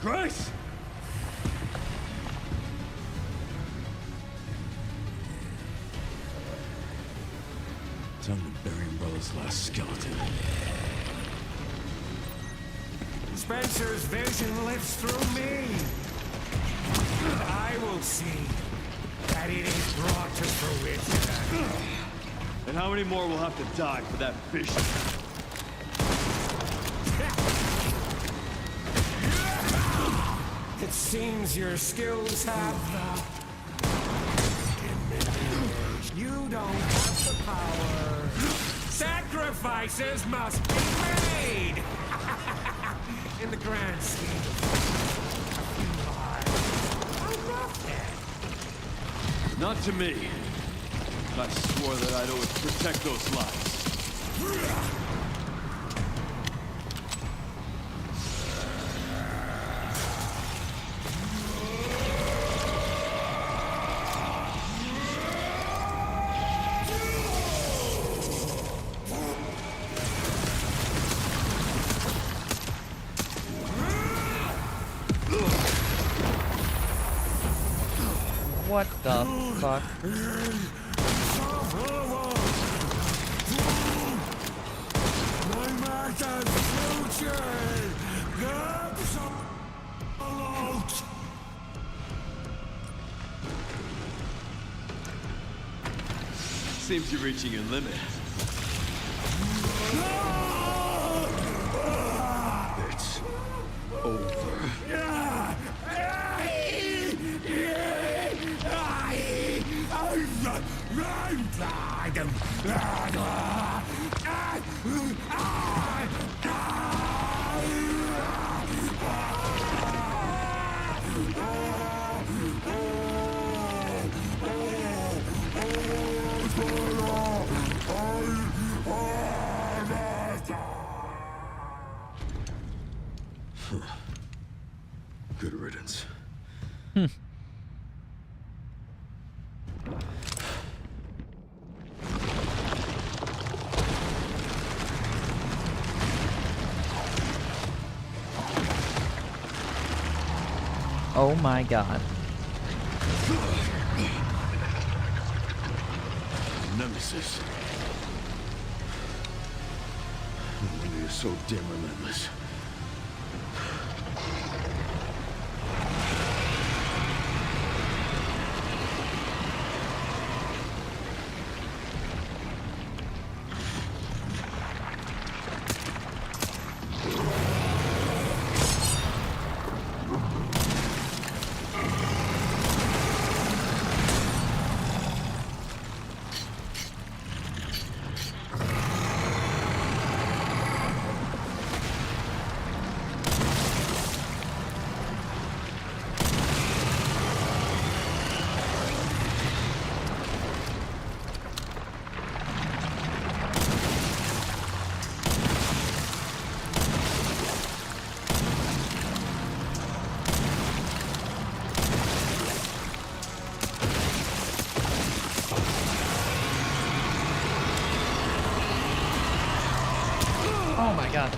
Grace! Time to bury Umbrella's last skeleton. Spencer's vision lives through me. And I will see that it is brought to fruition. And how many more will have to die for that vision? It seems your skills have diminished. You don't have the power. Sacrifices must be made. In the grand scheme of a few lives are nothing. Not to me. I swore that I'd always protect those lives. What the fuck? Seems you're reaching your limit. It's over. Good riddance. Oh my god. Nemesis. No wonder you're so damn relentless. Oh my god.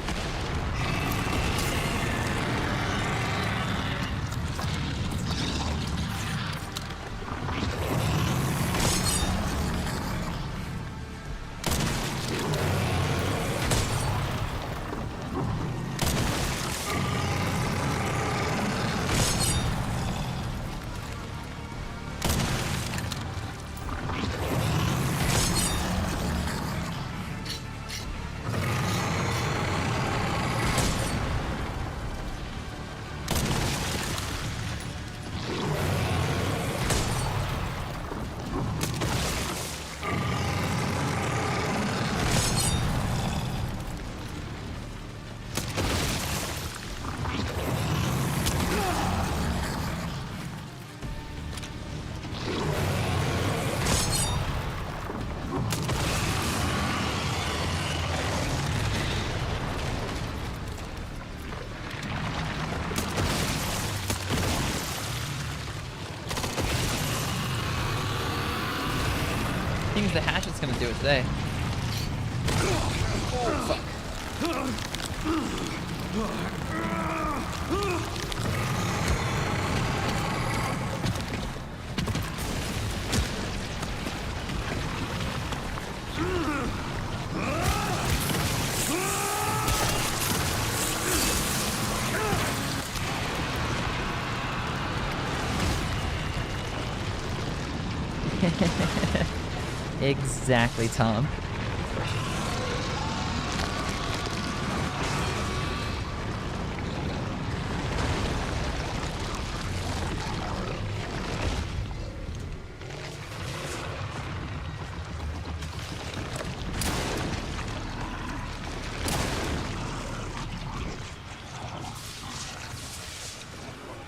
I think the hatchet's gonna do it today. Oh, fuck. Exactly, Tom.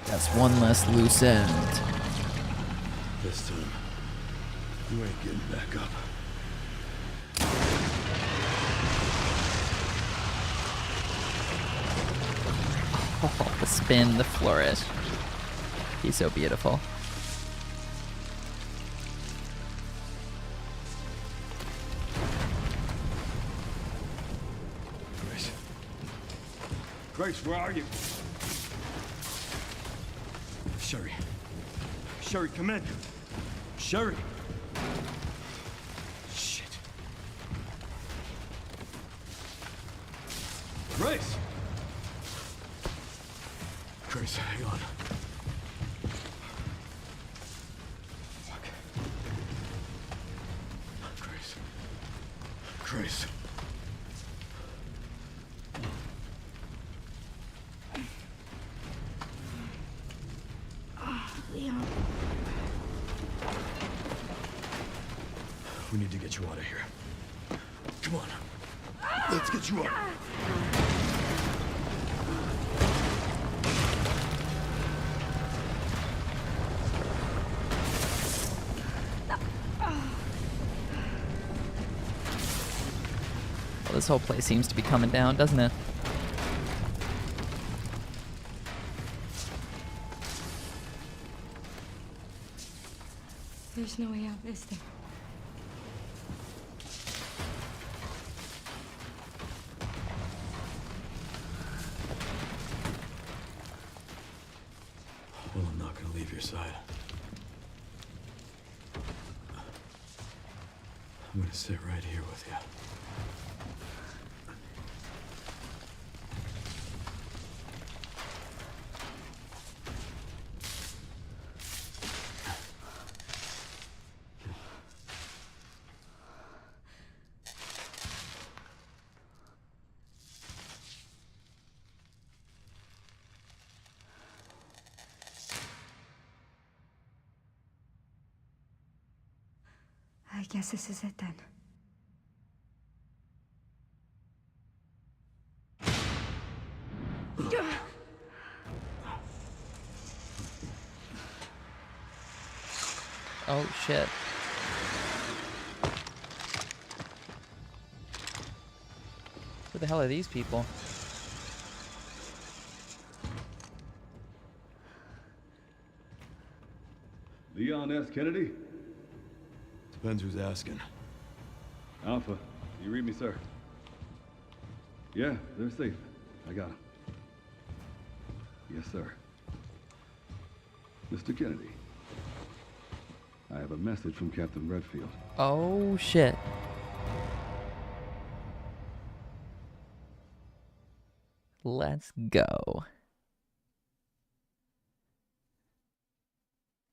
That's one less loose end. This time, you ain't getting back up. spin the flourish. He's so beautiful. Grace. Grace, where are you? Sherry. Sherry, come in. Sherry. Shit. Grace! Grace, hang on. Fuck. Grace. Grace. Leon. We need to get you out of here. Come on. Let's get you out. Well, this whole place seems to be coming down, doesn't it? There's no way out, is there? Well, I'm not gonna leave your side. I'm gonna sit right here with you. I guess this is it then. Oh, shit. Who the hell are these people? Leon S. Kennedy? Depends who's asking. Alpha, you read me, sir? Yeah, they're safe. I got them. Yes, sir. Mr. Kennedy, I have a message from Captain Redfield. Oh, shit. Let's go.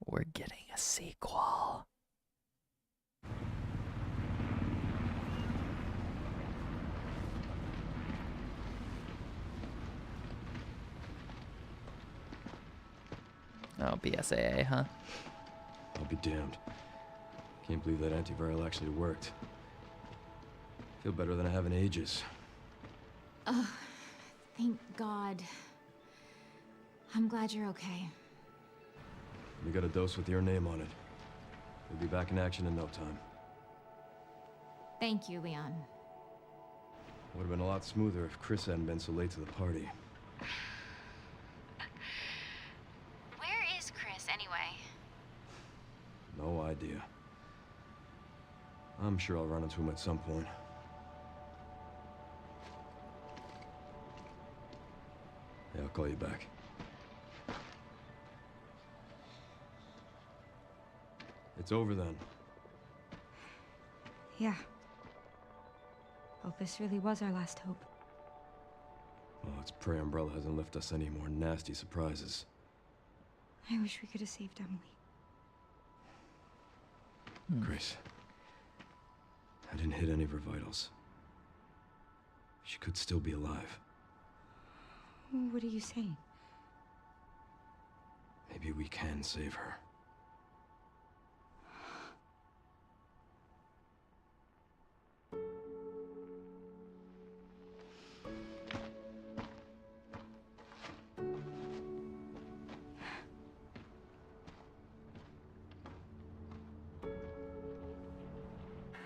We're getting a sequel. Oh, BSAA, huh? I'll be damned. Can't believe that antiviral actually worked. Feel better than I have in ages. Oh, thank God. I'm glad you're okay. We got a dose with your name on it. We'll be back in action in no time. Thank you, Leon. Would have been a lot smoother if Chris hadn't been so late to the party. Where is Chris, anyway? No idea. I'm sure I'll run into him at some point. Yeah, I'll call you back. It's over then. Yeah. Hope this really was our last hope. Well, let's pray Umbrella hasn't left us any more nasty surprises. I wish we could have saved Emily. Grace. I didn't hit any of her vitals. She could still be alive. What are you saying? Maybe we can save her.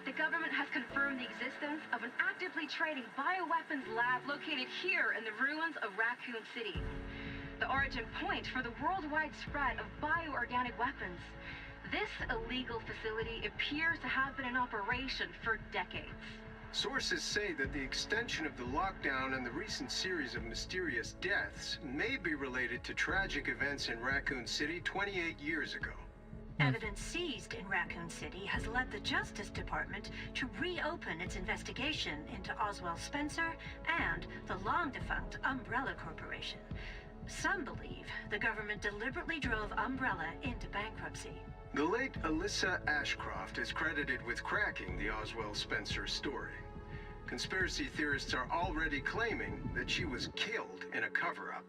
The government has confirmed the existence of an actively trading bioweapons lab located here in the ruins of Raccoon City. the origin point for the worldwide spread of bioorganic weapons. This illegal facility appears to have been in operation for decades. Sources say that the extension of the lockdown and the recent series of mysterious deaths may be related to tragic events in Raccoon City 28 years ago. Evidence seized in Raccoon City has led the Justice Department to reopen its investigation into Oswald Spencer and the long-defunct Umbrella Corporation. Some believe the government deliberately drove Umbrella into bankruptcy. The late Alyssa Ashcroft is credited with cracking the Oswald Spencer story. Conspiracy theorists are already claiming that she was killed in a cover-up,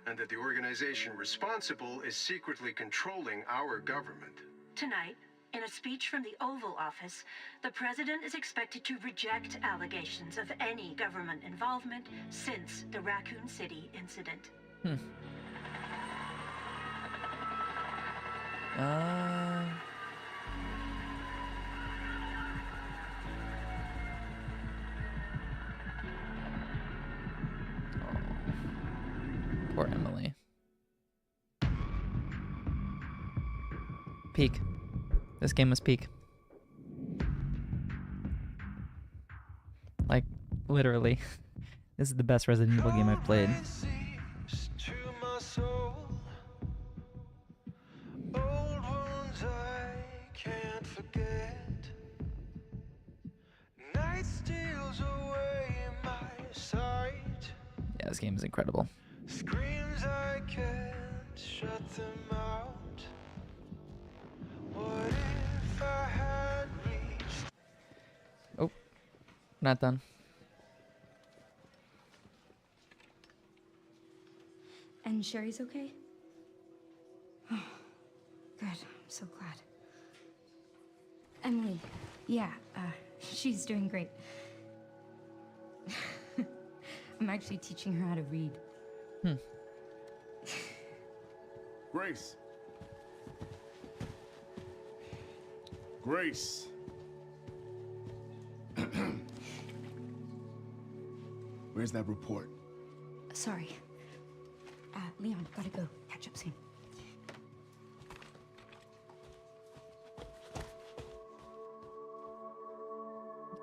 and that the organization responsible is secretly controlling our government. Tonight, in a speech from the Oval Office, the president is expected to reject allegations of any government involvement since the Raccoon City incident. Poor Emily. Peak. This game was peak. Like, literally. This is the best Resident Evil game I've played. Yeah, this game is incredible. Screams I can't shut them out. What if I had reached? Oh, not done. And Sherry's okay? Oh, good. I'm so glad. Emily, yeah, she's doing great. I'm actually teaching her how to read. Grace. Grace. Where's that report? Sorry. Leon, gotta go. Catch up soon.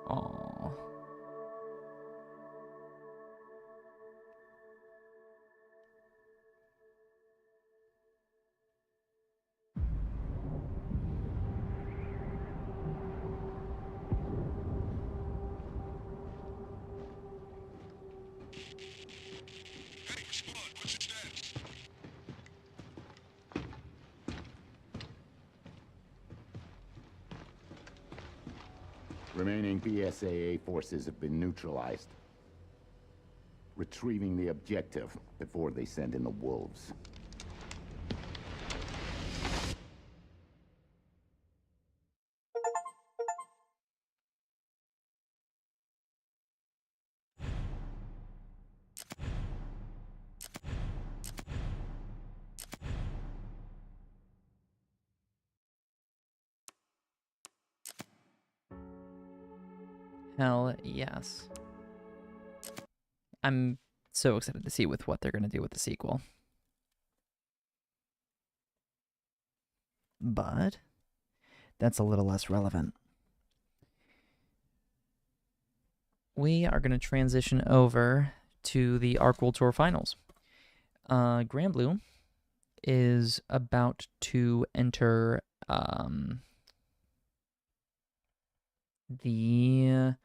Aww. Remaining BSAA forces have been neutralized. Retrieving the objective before they send in the wolves. Hell yes. I'm so excited to see with what they're going to do with the sequel. But that's a little less relevant. We are going to transition over to the Arc World Tour Finals. Grand Blue is about to enter the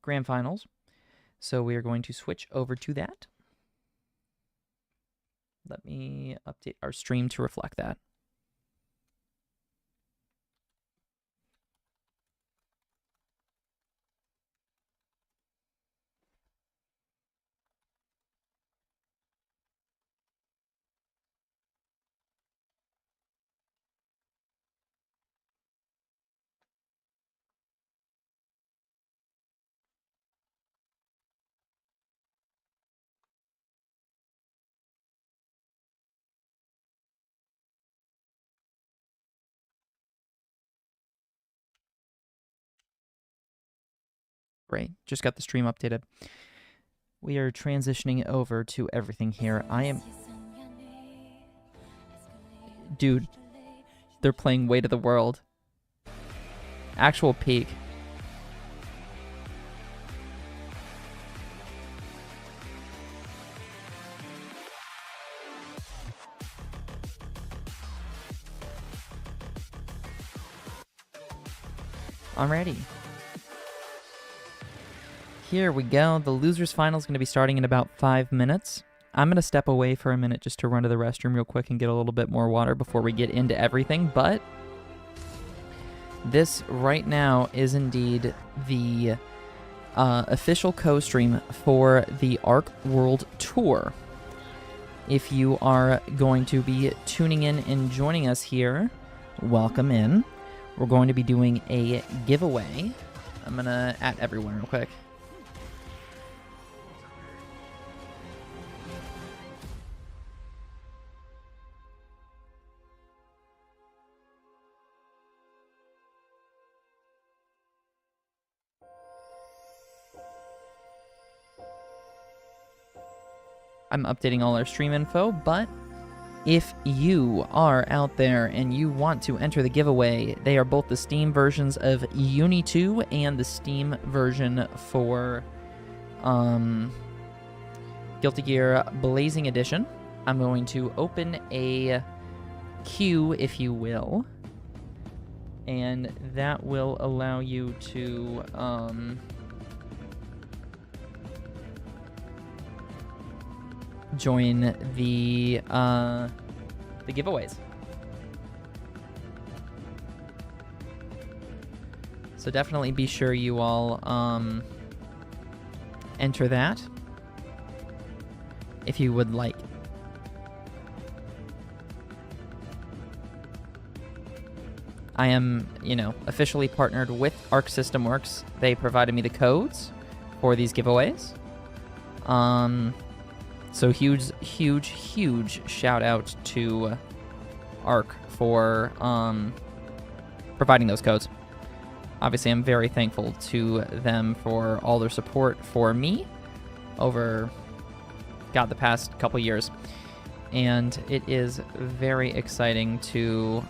Grand Finals. So we are going to switch over to that. Let me update our stream to reflect that. Great, just got the stream updated. We are transitioning over to everything here. I am Dude, they're playing Weight of the World. Actual peak. Alrighty. Here we go. The losers final is going to be starting in about 5 minutes. I'm going to step away for a minute just to run to the restroom real quick and get a little bit more water before we get into everything, but this right now is indeed the official co-stream for the Ark World Tour. If you are going to be tuning in and joining us here, welcome in. We're going to be doing a giveaway. I'm going to @ everyone real quick. I'm updating all our stream info, but if you are out there and you want to enter the giveaway, they are both the Steam versions of UNI2 and the Steam version for Guilty Gear Blazing Edition. I'm going to open a queue, if you will, and that will allow you to join the giveaways. So definitely be sure you all enter that if you would like. I am, officially partnered with Arc System Works. They provided me the codes for these giveaways. So huge shout out to Arc for providing those codes. Obviously, I'm very thankful to them for all their support for me over, the past couple years. And it is very exciting to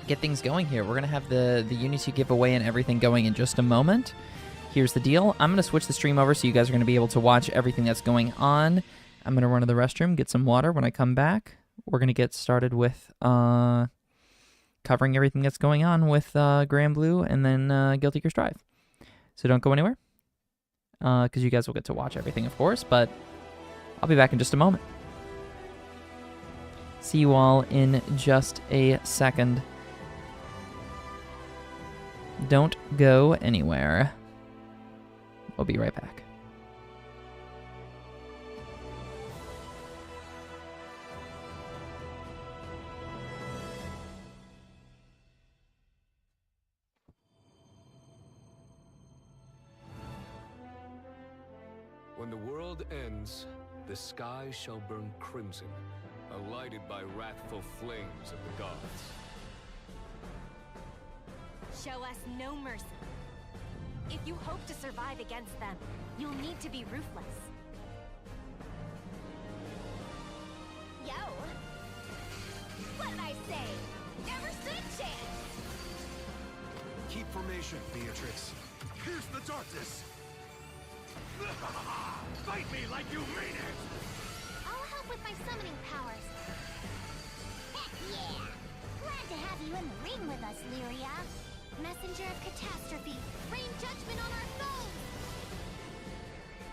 get things going here. We're going to have the UNI2 giveaway and everything going in just a moment. Here's the deal. I'm going to switch the stream over so you guys are going to be able to watch everything that's going on. I'm going to run to the restroom, get some water. When I come back, we're going to get started with covering everything that's going on with Grand Blue and then Guilty Gear Strive. So don't go anywhere, because you guys will get to watch everything, of course, but I'll be back in just a moment. See you all in just a second. Don't go anywhere. We'll be right back. When the world ends, the sky shall burn crimson, lighted by wrathful flames of the gods. Show us no mercy. If you hope to survive against them, you'll need to be ruthless. Yo! What'd I say? Never stood a chance! Keep formation, Beatrix. Pierce the darkness! Fight me like you mean it! I'll help with my summoning powers. Heck yeah! Glad to have you in the ring with us, Lyria. Messenger of catastrophe, rain judgment on our foes!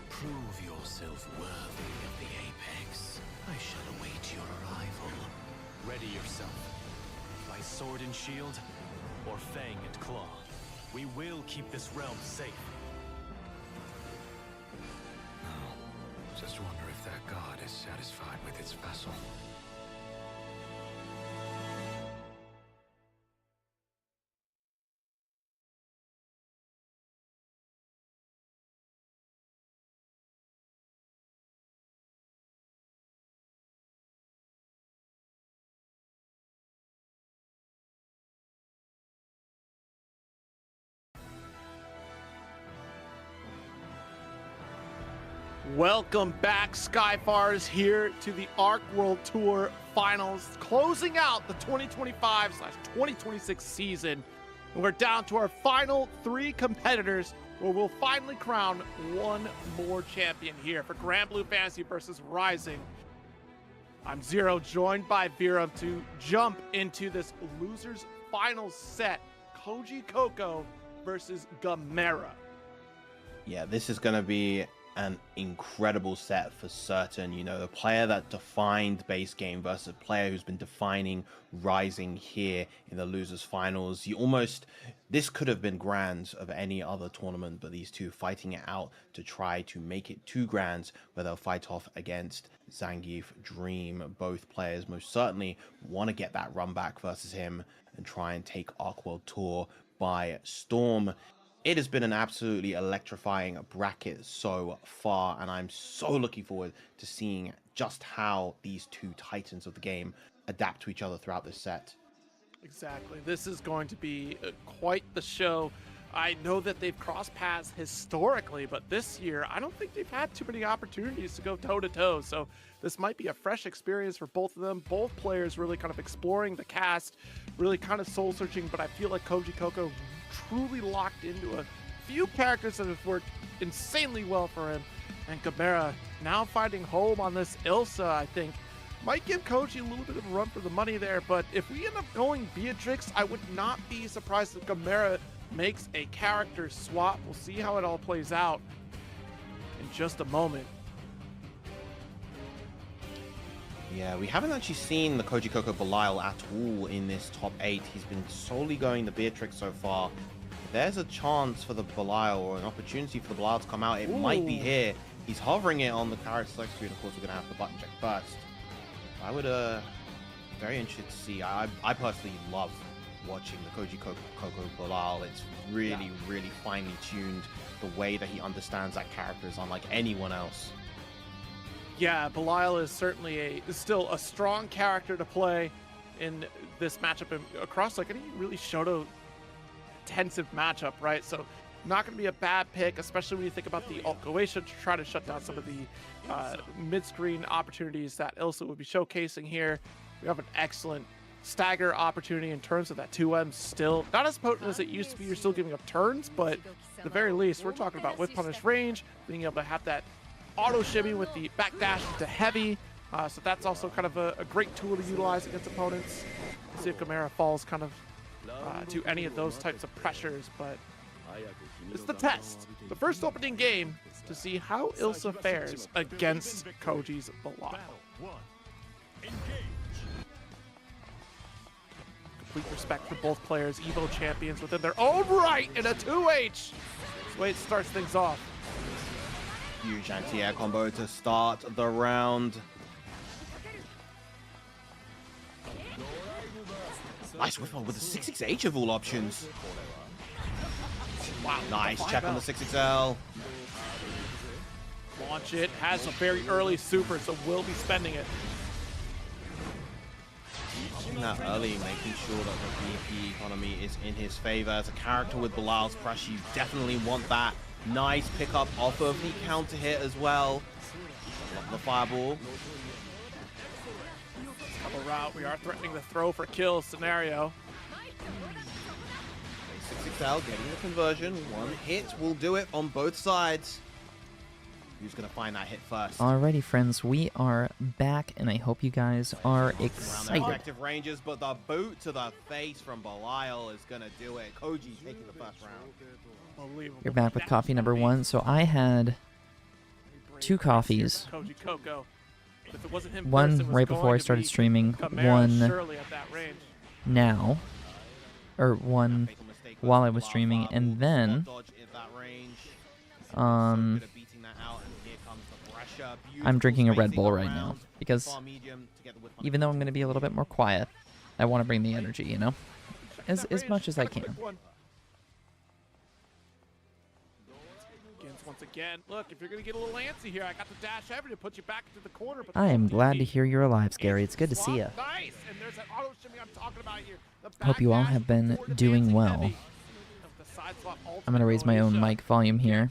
Prove yourself worthy of the apex. I shall await your arrival. Ready yourself. By sword and shield, or fang and claw. We will keep this realm safe. Just wonder if that god is satisfied with its vessel. Welcome back, Skyfarers, here to the Arc World Tour Finals, closing out the 2025/2026 season. And we're down to our final 3 competitors, where we'll finally crown one more champion here for Grand Blue Fantasy versus Rising. I'm Zero, joined by Viram to jump into this losers final set, Koji Coco versus Gamera. Yeah, this is going to be an incredible set for certain. You know, the player that defined base game versus a player who's been defining Rising here in the losers finals. This could have been grands of any other tournament, but these two fighting it out to try to make it 2 grands where they'll fight off against Zangief Dream. Both players most certainly want to get that run back versus him and try and take Arc World Tour by storm. It has been an absolutely electrifying bracket so far, and I'm so looking forward to seeing just how these 2 titans of the game adapt to each other throughout this set. Exactly. This is going to be quite the show. I know that they've crossed paths historically, but this year, I don't think they've had too many opportunities to go toe-to-toe, so this might be a fresh experience for both of them. Both players really kind of exploring the cast, really kind of soul-searching, but I feel like Koji Coco truly locked into a few characters that have worked insanely well for him. And Gamera now finding home on this Ilsa, I think, might give Koji a little bit of a run for the money there. But if we end up going Beatrix, I would not be surprised if Gamera makes a character swap. We'll see how it all plays out in just a moment. Yeah, we haven't actually seen the Koji Coco Belial at all in this top 8. He's been solely going the Beatrix so far. If there's a chance for the Belial, or an opportunity for the Belial to come out, it might be here. He's hovering it on the character select screen. Of course, we're going to have the button check first. I would very interested to see. I personally love watching the Koji Coco Belial. It's really finely tuned. The way that he understands that character is unlike anyone else. Yeah, Belial is certainly still a strong character to play in this matchup and across like any really Shoto intensive matchup, right? So not going to be a bad pick, especially when you think about the ult Goetia to try to shut down some of the mid-screen opportunities that Ilsa would be showcasing here. We have an excellent stagger opportunity in terms of that 2M, still not as potent as it used to be. You're still giving up turns, but at the very least, we're talking about with punish range, being able to have that auto shimmy with the backdash to heavy. So that's also kind of a great tool to utilize against opponents. We'll see if Gamera falls kind of to any of those types of pressures, but it's the test. The first opening game to see how Ilsa fares against Koji's Belial. Complete respect for both players, Evo champions within their own right in a 2H. That's the way it starts things off. Huge anti-air combo to start the round. Nice whiff with the 6XH of all options. Wow, nice check on the 6XL. Launch it, has a very early super, so will be spending it. That early, making sure that the BP economy is in his favor. As a character with Belial's pressure, you definitely want that. Nice pickup off of the counter hit as well. The fireball. Double route, we are threatening the throw for kill scenario. 6XL getting the conversion. One hit will do it on both sides. Who's going to find that hit first? Alrighty, friends, we are back, and I hope you guys are excited. Effective ranges, but the boot to the face from Belial is going to do it. Koji taking the first round. You're back with coffee number 1. So I had 2 coffees. Koji Coco. If it wasn't him One first, it was right before I going to started be streaming, Gamera one surely at that range. now, or one while I was streaming, and then I'm drinking a Red Bull right now because even though I'm going to be a little bit more quiet, I want to bring the energy, you know, as much as I can. Once again, look, if you're going to get a little antsy here, I got the dash heavy to put you back into the corner. But I am glad to hear you're alive, Scary. It's good to see you. Nice, and there's that auto shimmy I'm talking about here. Hope you all have been doing well. I'm going to raise my own mic volume here.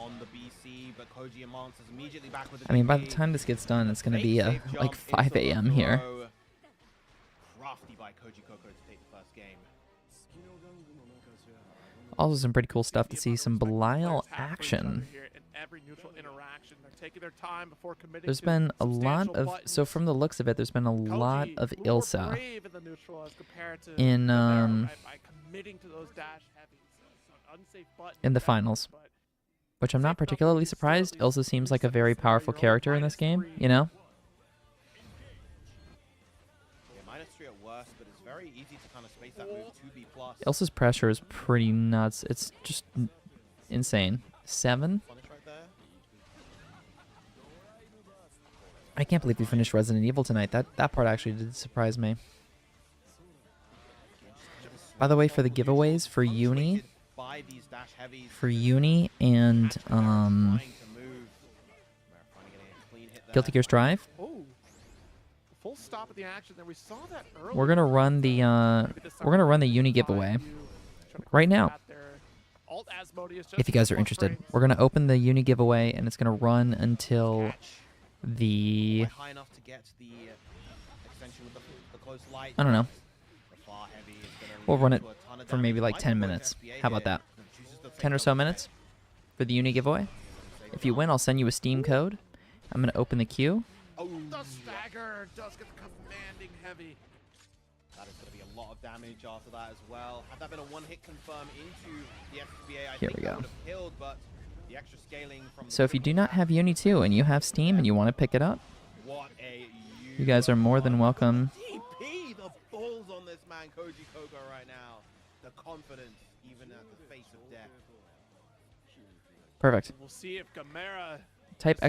on the BC, but Koji and Lance is immediately back with the I mean, by the DP. time this gets done, it's gonna Fake be safe like jump 5 into the a.m. here. throw. Crafty by Koji Coco to take the first game. Also, some pretty cool stuff to see. Some Belial action. There's been a lot of, so from the looks of it, there's been a lot of Ilsa in the finals, which I'm not particularly surprised. Ilsa seems like a very powerful character in this game, you know? Yeah, -3 at worst, but it's very easy to kind of space that move 2B+. Ilsa's pressure is pretty nuts. It's just insane. 7? I can't believe we finished Resident Evil tonight. That part actually did surprise me. By the way, for the giveaways for Uni and Guilty Gear Strive, Full stop of the action there. We saw that earlier. we're gonna run the Uni giveaway right now. If you guys are interested, we're gonna open the Uni giveaway and it's gonna run until the I don't know. We'll run it for maybe like 10 minutes. How about that? 10 or so minutes for the Uni giveaway. If you win, I'll send you a Steam code. I'm gonna open the queue. The stagger does get the commanding heavy. That is going to be a lot of damage after that as well. Had that been a one-hit confirm into the FBA, I Here think we that go. would have killed, but the extra scaling from So if you do not have Uni2 and you have Steam and you want to pick it up, what a you guys are more than welcome. TP, the balls on this man, Koji Coco, right now. The confidence, even at the face of death. Perfect. We'll see if Gamera Type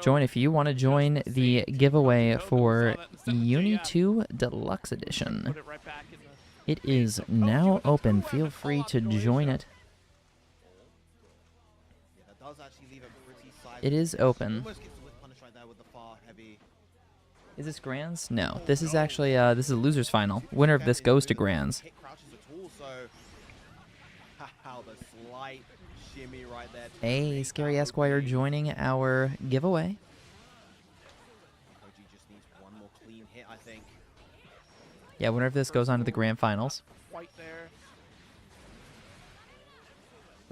!join if you want to join the giveaway for Uni2 Deluxe Edition. It is now open. Feel free to join it. It is open. Is this Grands? No. This is actually this is a losers final. Winner of this goes to Grands. Hey, Scary Esquire joining our giveaway. Koji just needs one more clean hit, I think. Yeah, winner of this goes on to the grand finals.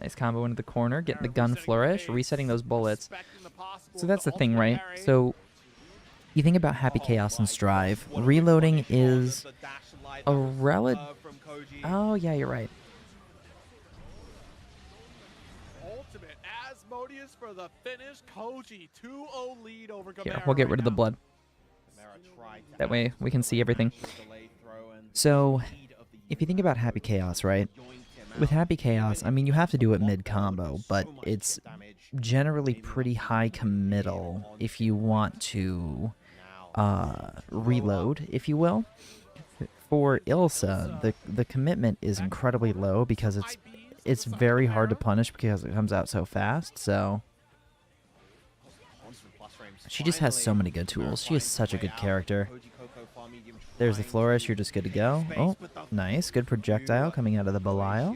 Nice combo into the corner, getting the gun flourish, resetting those bullets. So that's the thing, right? So you think about Happy Chaos and Strive. Reloading is a relative... Oh, yeah, you're right. Ultimate Asmodeus for the finish. Koji 2-0 lead over Gamera. Here, we'll get rid of the blood. That way we can see everything. So, if you think about Happy Chaos, right? With Happy Chaos, I mean, you have to do it mid-combo, but it's generally pretty high committal if you want to reload, if you will. For Ilsa, the commitment is incredibly low because it's very hard to punish because it comes out so fast, so... She just has so many good tools. She is such a good character. There's the Flourish, you're just good to go. Oh, nice. Good projectile coming out of the Belial.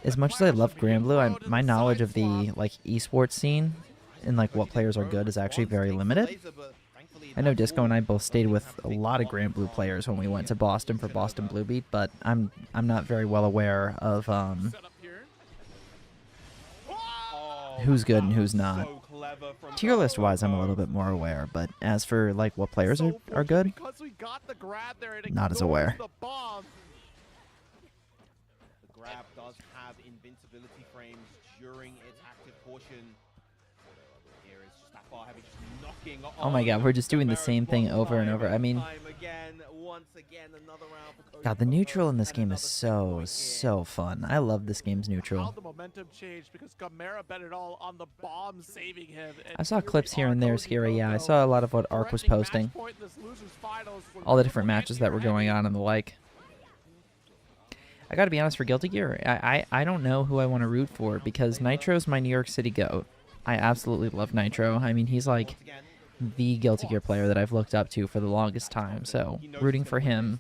As much as I love Granblue, my knowledge of the like esports scene and like what players are good is actually very limited. I know Disco and I both stayed with a lot of Granblue players when we went to Boston for Boston Blue Beat, but I'm not very well aware of who's good and who's not. Tier list wise, I'm a little bit more aware, but as for like what players are good, not as aware. The grab does have invincibility frames during its active portion. Here is just that far heavy, just knocking Oh my god, we're just doing the same thing over and over. I mean, God, the neutral in this game is so fun. I love this game's neutral. The momentum changed because Gamera bet it all on the bomb saving him. I saw clips here and there, Scary. Yeah, I saw a lot of what Ark was posting. All the different matches that were going on and the like. I gotta be honest, for Guilty Gear, I don't know who I want to root for because Nitro's my New York City GOAT. I absolutely love Nitro. I mean, he's like the Guilty Gear player that I've looked up to for the longest time, so rooting for him,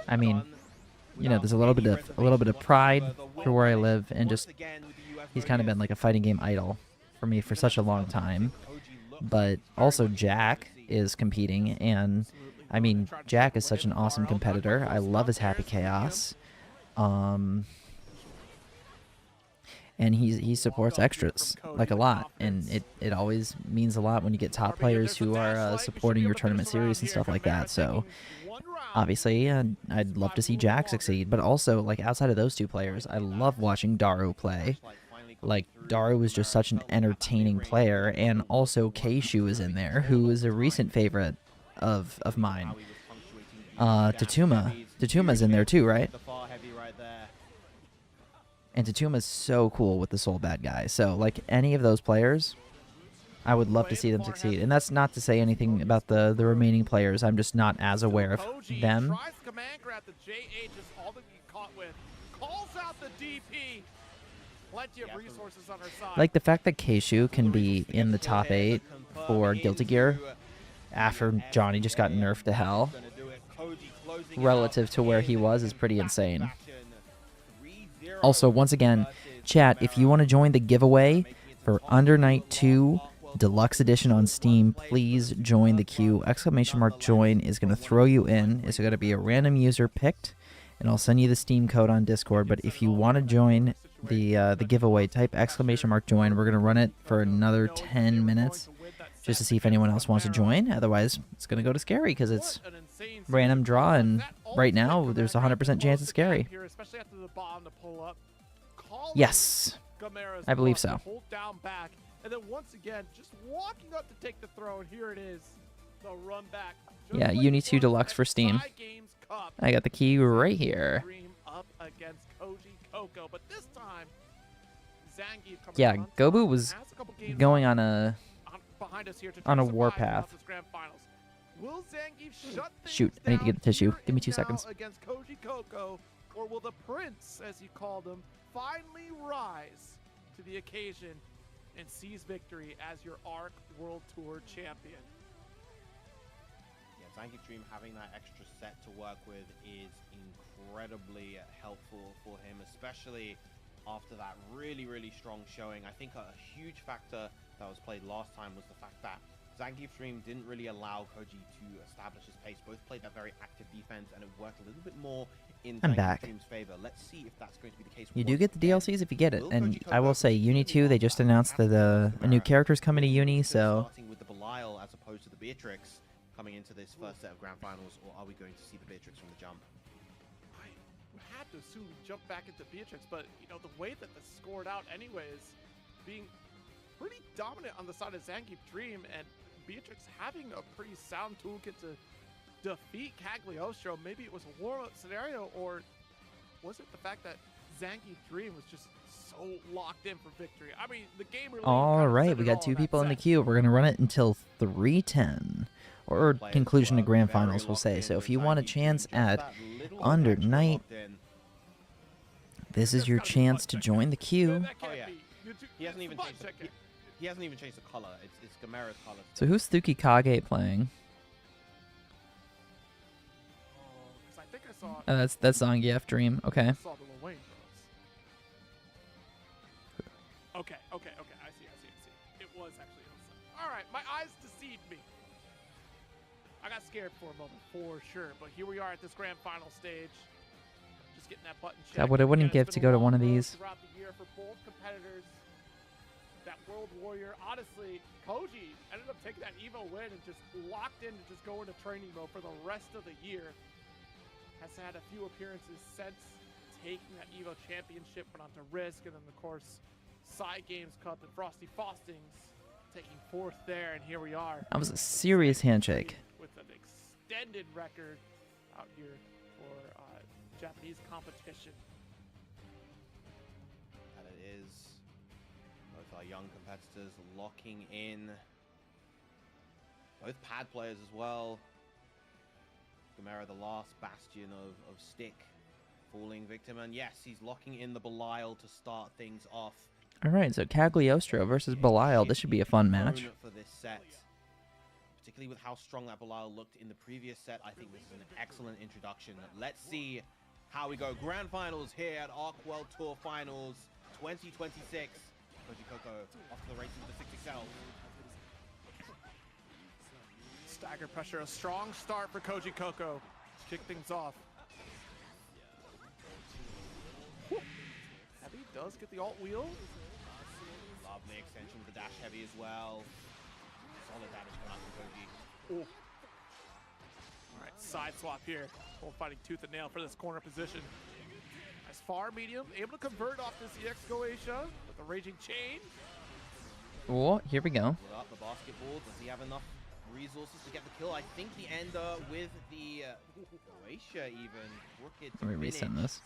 I mean, you know, there's a little bit of pride for where I live, and just he's kind of been like a fighting game idol for me for such a long time. But also Jack is competing, and I mean, Jack is such an awesome competitor. I love his Happy Chaos. And he supports extras like a lot, and it always means a lot when you get top players who are supporting your tournament series and stuff like that. So obviously I'd love to see Jack succeed, but also like outside of those two players, I love watching Daru play. Like Daru was just such an entertaining player, and also Keishu is in there, who is a recent favorite of mine. Tatuma's in there too, right? And Tatuma's so cool with the Soul Bad Guy. So, like, any of those players, I would love to see them succeed. And that's not to say anything about the remaining players. I'm just not as aware of them. Like, the fact that Keishu can be in the top 8 for Guilty Gear after Johnny just got nerfed to hell relative to where he was is pretty insane. Also, once again, chat, if you want to join the giveaway for Under Night 2 Deluxe Edition on Steam, please join the queue. !join is going to throw you in. It's going to be a random user picked, and I'll send you the Steam code on Discord. But if you want to join the giveaway, type !join. We're going to run it for another 10 minutes just to see if anyone else wants to join. Otherwise, it's going to go to Scary because it's random draw, and right now there's a 100% chance it's Scary. Yes, I believe so. And then once again, just walking up to take the throw, and here it is, the run back. Yeah, UNI2 Deluxe for Steam. I got the key right here. Up against Koji Coco, but this time, Zangief coming Yeah, on Gobu top, was has a couple games going on a on warpath. Will Zangief shut Shoot, I need to get the tissue. Give me 2 seconds. against Koji Coco, or will the Prince, as you called him, finally rise to the occasion and seize victory as your ARC World Tour champion? Yeah, Zangief Dream having that extra set to work with is incredibly helpful for him, especially after that really strong showing. I think a huge factor that was played last time was the fact that Zangief Dream didn't really allow Koji to establish his pace. Both played that very active defense, and it worked a little bit more in Zangief Dream's favor. Let's see if that's going to be the case. You do get the DLCs if you get it, and I will say UNI2, they just announced that a new character's coming to Uni, so starting with the Belial as opposed to the Beatrix coming into this first set of grand finals, or are we going to see the Beatrix from the jump? I had to assume we jump back into Beatrix, but you know, the way that this scored out anyways, being pretty dominant on the side of Zangief Dream, and Beatrix having a pretty sound toolkit to defeat Cagliostro. Maybe it was a warm-up scenario, or was it the fact that Zangief Dream was just so locked in for victory? I mean, the game really all right, we got 2 people in the queue. We're gonna run it until 3:10, or conclusion to grand finals, we'll say. So if you want a chance at Under Night, this is your chance to join the queue. Oh yeah, he hasn't even changed the color. It's Gamera's color. So who's Thuki Kage playing? That's Zangief Dream. Okay. Okay. I see. It was actually Ilsa. All right, my eyes deceived me. I got scared for a moment, for sure. But here we are at this grand final stage. Just getting that button checked. God, what I wouldn't give to go to one of these. Throughout the year for both competitors. That World Warrior, honestly, Koji ended up taking that Evo win and just locked in to just go into training mode for the rest of the year. Has had a few appearances since taking that Evo championship, went on to Risk, and then of course Side Games Cup and Frosty Faustings taking 4th there, and here we are. That was a serious handshake. With an extended record out here for Japanese competition. And it is both our young competitors locking in. Both pad players as well. Gamera, the last bastion of Stick, falling victim, and yes, he's locking in the Belial to start things off. All right, so Cagliostro versus Belial. This should be a fun match. For this set, particularly with how strong that Belial looked in the previous set, I think this is an excellent introduction. Let's see how we go. Grand Finals here at Arc World Tour Finals 2026. Koji Coco off to the races with the 6XL. Stagger pressure, a strong start for Koji Coco. Let's kick things off. Heavy does get the alt wheel. Lovely extension with the dash heavy as well. Solid damage coming out from Koji. Ooh. All right, side swap here. Both fighting tooth and nail for this corner position. Nice far medium, able to convert off this EX Goetia with the raging chain. Oh, here we go. Pull up the basketball. Does he have enough resources to get the kill? I think the ender with the Goetia even. Crooked to Let me resend this.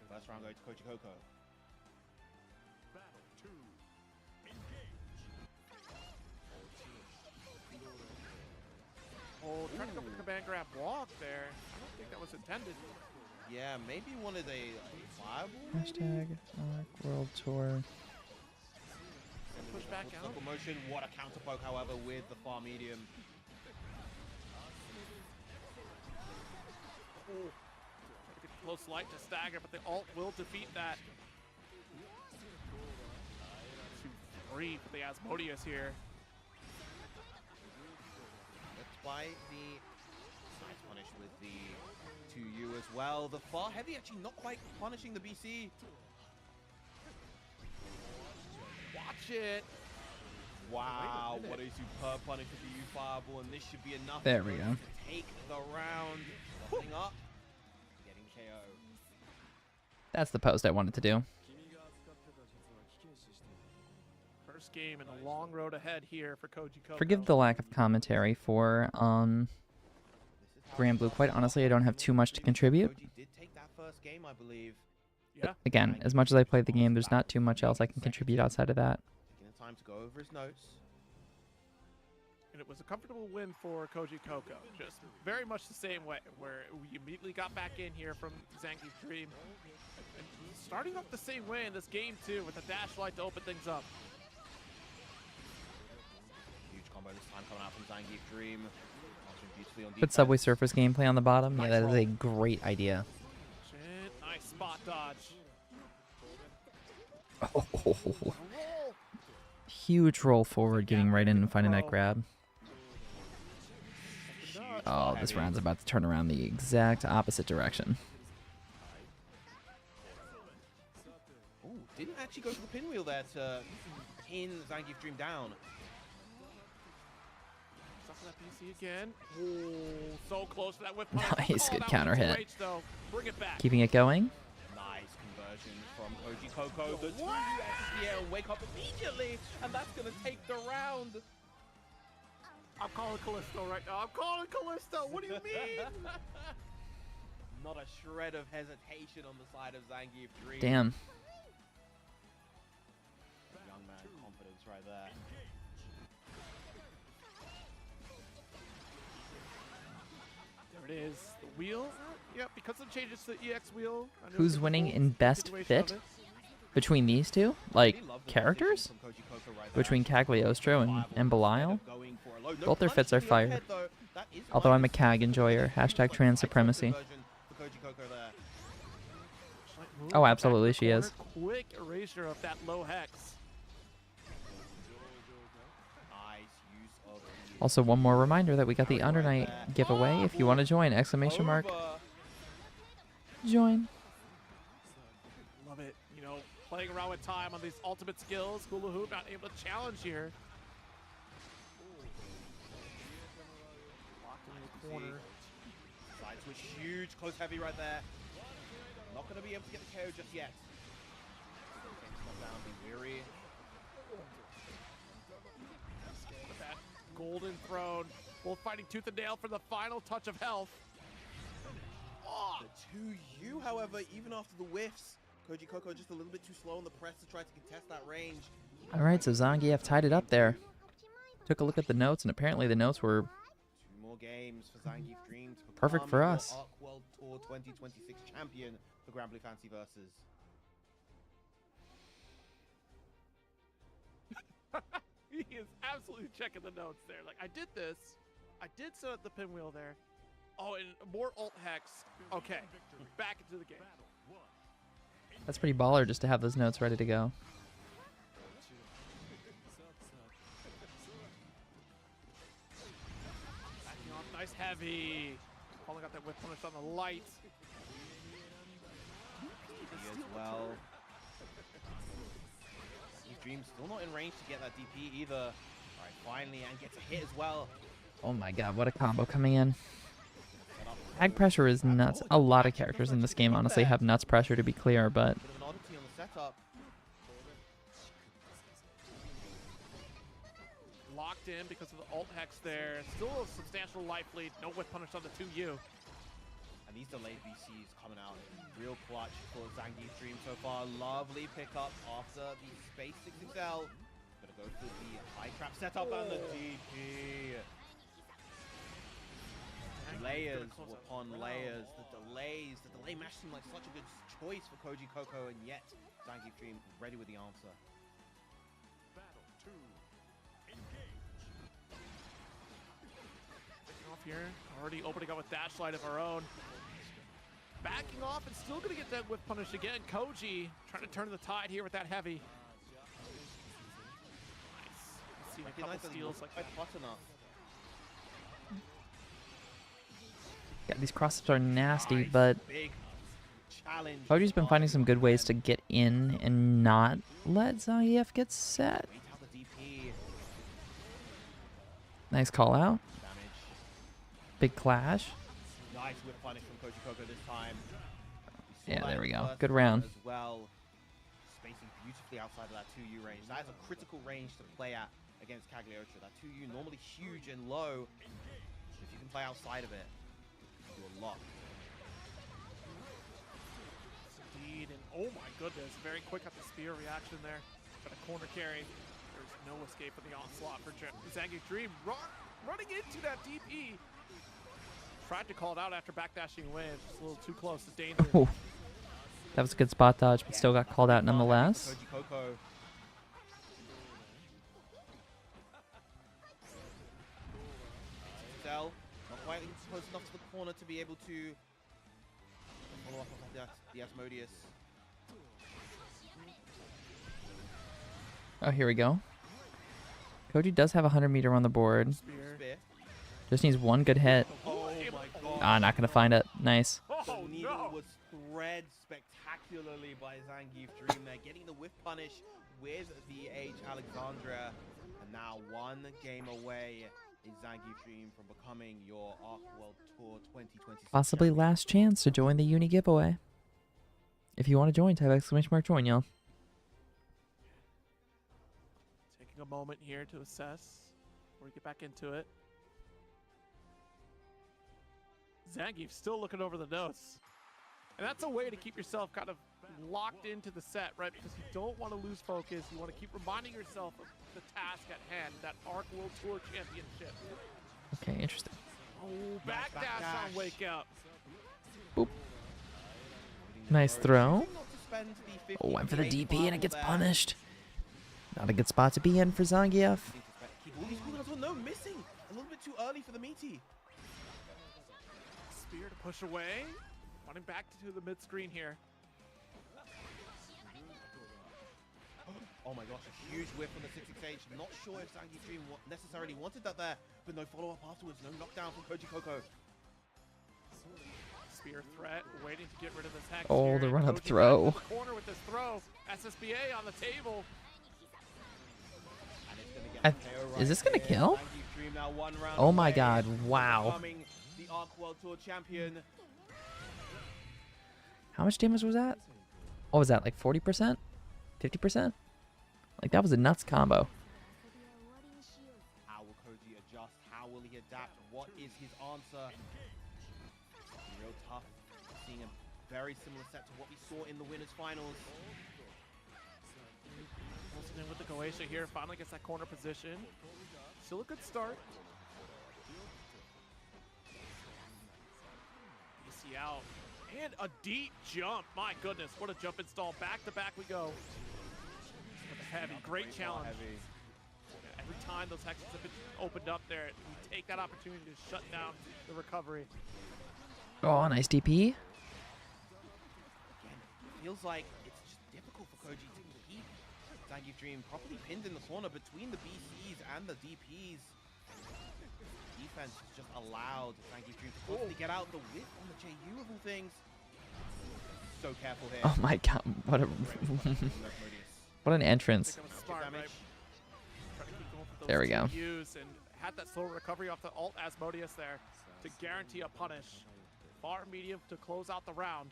First round goes to Koji Coco. Oh, trying to go for the command grab block there. I don't think that was intended. Yeah, maybe wanted a fireball. Hashtag World Tour. Push back out. Circle motion. What a counter poke, however, with the far medium. Oh. Close light to stagger, but the ult will defeat that. 2-3 for the Asmodeus here. By the nice punish with the 2U as well. The far heavy actually not quite punishing the BC. Watch it. Wow, what a superb punish with the U fireball, and this should be enough. There we go. To take the round. Coming up, getting KO. That's the post I wanted to do. First game and a long road ahead here for Koji Coco. Forgive the lack of commentary for Grand Blue. Quite honestly, I don't have too much to contribute. Koji did take that first game, I believe. Yeah. Again, as much as I played the game, there's not too much else I can contribute outside of that. Taking the time to go over his notes. And it was a comfortable win for Koji Coco. Just very much the same way, where we immediately got back in here from Zangief's Dream. And starting off the same way in this game too, with a dash light to open things up. Huge combo this time coming out from Zangief's Dream. Launching beautifully on Put defense. Subway Surfers gameplay on the bottom. Yeah, that is a great idea. Shit, nice spot dodge. Oh. Huge roll forward, getting right in and finding that grab. Oh, this round's about to turn around the exact opposite direction. Ooh, didn't actually go for the pinwheel there to pin Zangief's Dream down. Stuff that PC again. Ooh, so close to that whip. Nice, good that counter was hit. great, though. Bring it back. Keeping it going. Nice conversion from Koji Coco. The 2 USDL and wake up immediately, and that's going to take the round. I'm calling Callisto right now. I'm calling Callisto. What do you mean? Not a shred of hesitation on the side of Zangief's Dream. Damn. Young man confidence right there. There it is. The wheel. Yep, because of changes to the EX wheel. I know Who's it's a winning full in best continuation of fit it. between these two? Like, characters? Between Cagliostro and Belial? Both their fits are fire. Although I'm a CAG enjoyer. Hashtag trans supremacy. Oh, absolutely she is. Quick erasure of that low hex. Also, one more reminder that we got the Undernight giveaway. If you want to join, exclamation mark. Join. Love it. You know, playing around with time on these ultimate skills. Hula Hoop not able to challenge here. Locked in the corner. Side switch, huge close heavy right there. Not going to be able to get the KO just yet. Down, be weary. With that golden throne. Both fighting tooth and nail for the final touch of health. Oh, the 2U, however, even after the whiffs, Koji Coco just a little bit too slow on the press to try to contest that range. All right, so Zangief tied it up there. Took a look at the notes, and apparently the notes were 2 more games for Zangief's Dream to perfect for become us. your Arc World Tour 2026 champion for Grand Blue Fantasy Versus. He is absolutely checking the notes there. Like, I did this. I did set up the pinwheel there. Oh, and more alt hex. Okay, back into the game. That's pretty baller just to have those notes ready to go. Backing off, nice heavy. Calling out that whip punish on the light. As well. Dream's still not in range to get that DP either. All right, finally, and gets a hit as well. Oh my god, what a combo coming in. Ag pressure is nuts. A lot of characters in this game honestly have nuts pressure, to be clear, but... Bit of an oddity on the setup. Locked in because of the alt hex there. Still a substantial life lead. No whip punish on the 2U. And these delayed BCs coming out real clutch for Zangief Dream so far. Lovely pickup after the Space 6XL. Gonna go for the high trap setup and the DP. Layers upon layers. The delays. The delay match seemed like such a good choice for Koji Coco, and yet Zangief Dream ready with the answer. Off here, already opening up with dash light of our own. Backing off and still gonna get that whip punish again. Koji trying to turn the tide here with that heavy. Nice. Seen a couple steals like that. Yeah, these crossups are nasty, but Koji's been finding some good ways to get in and not let Zangief get set. Nice call out. Big clash. Nice whip punish from Koji Coco this time. Yeah, there we go. Good round. As well, spacing beautifully outside of that 2U range. That is a critical range to play at against Cagliostro. That 2U normally huge and low. If you can play outside of it, you're locked. Indeed, and oh my goodness, very quick at the spear reaction there. Got a corner carry. There's no escape from the onslaught for Zangief Dream. Running into that DP. Tried to call it out after backdashing away. It's just a little too close to danger. Oh, that was a good spot dodge, but still got called out nonetheless. Koji Coco. Not quite close enough to the corner to be able to follow up on the Asmodeus. Oh, here we go. Koji does have a 100-meter on the board. Spear. Just needs one good hit. Oh my god. Ah, not gonna find it. Nice. The needle was thread spectacularly by Zangief Dream there, getting the whiff punish with the H Alexandria, and now one game away is Zangief Dream from becoming your Arc World Tour 2026. Possibly last chance to join the Uni giveaway. If you want to join, type !join, y'all. Taking a moment here to assess before we get back into it. Zangief still looking over the notes. And that's a way to keep yourself kind of locked into the set, right? Because you don't want to lose focus. You want to keep reminding yourself of the task at hand, that Arc World Tour Championship. Okay, interesting. Oh, backdash on Wake Up. Boop. Nice throw. Oh, went for the DP and it gets punished. Not a good spot to be in for Zangief. No, missing. A little bit too early for the meaty. Spear to push away. Running back to the mid-screen here. Oh my gosh, a huge whip on the 6XH. Not sure if Zangief Dream necessarily wanted that there, but no follow-up afterwards. No knockdown from Koji Coco. Spear threat, waiting to get rid of this hex. Oh, the run-up throw. Corner with this throw. SSBA on the table. Is this gonna kill? Oh my god, wow. The Arc World Tour champion. How much damage was that? What was that, like 40%? 50%? Like, that was a nuts combo. How will Koji adjust? How will he adapt? What is his answer? Real tough. Seeing a very similar set to what we saw in the winners finals. Closing in with the Goetia here. Finally gets that corner position. Still a good start. BC out. And a deep jump. My goodness, what a jump install. Back to back we go. With a heavy, great challenge. every time those hexes have been opened up there, we take that opportunity to shut down the recovery. Oh, nice DP. Again, it feels like it's just difficult for Koji to keep Zangief Dream properly pinned in the corner between the BCs and the DPs. Defense has just allowed Zangief Dream to constantly get out the whip on the JU of all things. So careful here. Oh my god, what a what an entrance. There we go. And had that slow recovery off the alt Asmodeus there to guarantee a punish. Far medium to close out the round.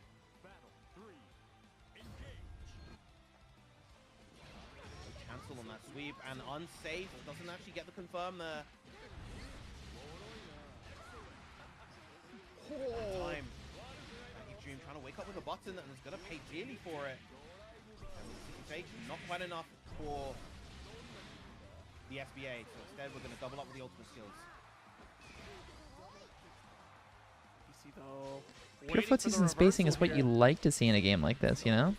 Cancel on that sweep and unsafe. Doesn't actually get the confirm there. Time. Zangief Dream trying to wake up with a button and is going to pay dearly for it. And not quite enough for the SBA, so instead we're going to double up with the ultimate skills. Pure footsies and spacing is what you like to see in a game like this, you know?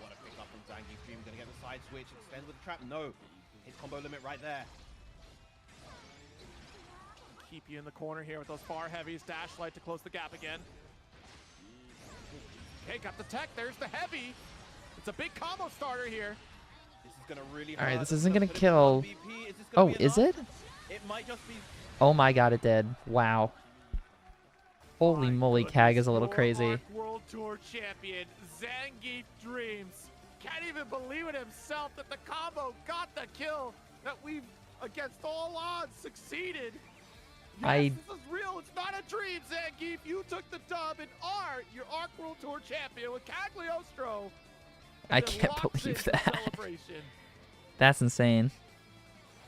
What a pick up from Zangief Dream. Going to get the side switch, extend with the trap. No, his combo limit right there. Keep you in the corner here with those far heavies. Dash light to close the gap again. Okay, got the tech. There's the heavy. It's a big combo starter here. This is gonna really. All right, this isn't gonna kill. Oh, is it? It might just be. Oh my god, it did. Wow. Holy moly, Kag is a little crazy. World Tour champion Zangief Dreams can't even believe it himself that the combo got the kill that we've, against all odds, succeeded. Yes, this is real. It's not a dream, Zangief. You took the dub and are your Arc World Tour champion with Cagliostro. I can't believe that. That's insane.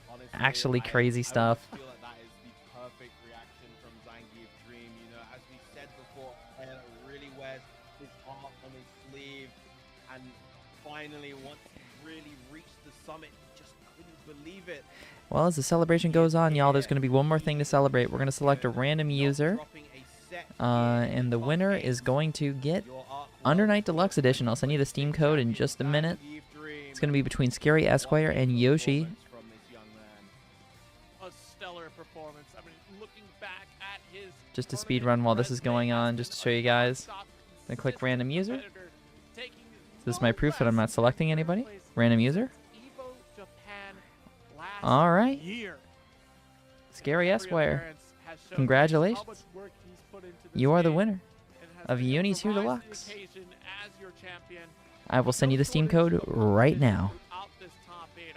Honestly, Actually crazy stuff. I feel like that is the perfect reaction from Zangief Dream. You know, as we said before, player really wears his heart on his sleeve, and finally, once he really reached the summit, he just couldn't believe it. Well, as the celebration goes on, y'all, there's going to be one more thing to celebrate. We're going to select a random user, and the winner is going to get Under Night Deluxe Edition. I'll send you the Steam code in just a minute. It's going to be between Scary Esquire and Yoshi. A stellar performance. I mean, looking back at his Just to speed run while this is going on, just to show you guys. Then click random user. So this is my proof that I'm not selecting anybody. Random user. All right. Scary Esquire. Congratulations. You are the winner of UNI2 Deluxe. I will send you the Steam code right now. I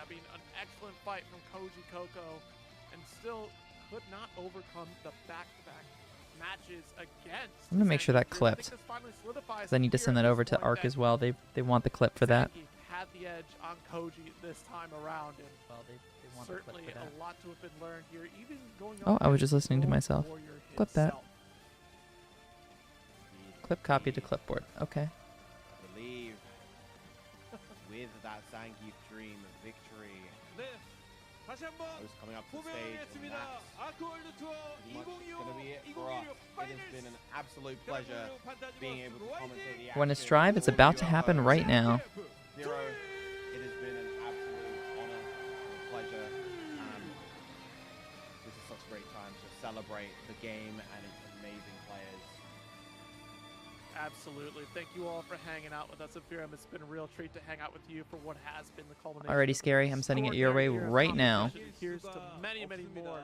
mean, an excellent fight from Koji Coco, and still could not overcome the back-to-back matches against. I'm gonna make sure that clipped. 'Cause I need to send that over to Arc as well. They want the clip for that. Had the edge on Koji this time around, and they want certainly a lot to have been learned here. Even going Oh, I was just listening to myself. Clip that. Clip copy to clipboard. Okay. I believe with that Zangief Dream victory, who's coming up to the stage, and that's pretty much gonna be it for us. It has been an absolute pleasure being able to commentate the action. When it's Strive, it's about to happen right now. Zero, it has been an absolute honor and pleasure. This is such a great time to celebrate the game and its amazing players. Absolutely. Thank you all for hanging out with us at Viram. It's been a real treat to hang out with you for what has been the culmination. Alrighty, Scary. I'm sending it your way right now. Here's to many, many more.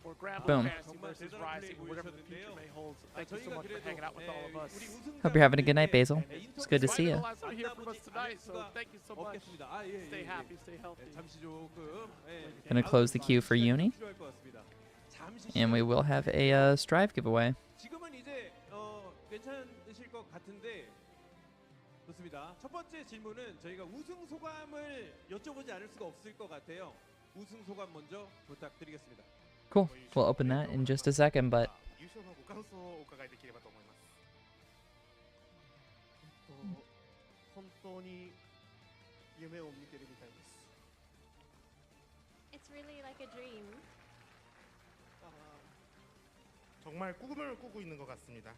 For Grand Boom. Fantasy versus Rising, whatever the future may hold. Thank you so much for hanging out with all of us. Hope you're having a good night, Basil. It's good to see you. Hear from us tonight, so thank you so much. Stay happy, stay healthy. Gonna close the queue for Uni. And we will have a Strive giveaway. 지금은 이제 괜찮으실 것 같은데 좋습니다. 첫 번째 질문은 저희가 우승 소감을 여쭤보지 않을 수가 없을 것 같아요. 우승 소감 먼저 부탁드리겠습니다. Cool. We'll open that in just a second, but It's really like a dream. 정말 꿈을 꾸고 있는 것 같습니다.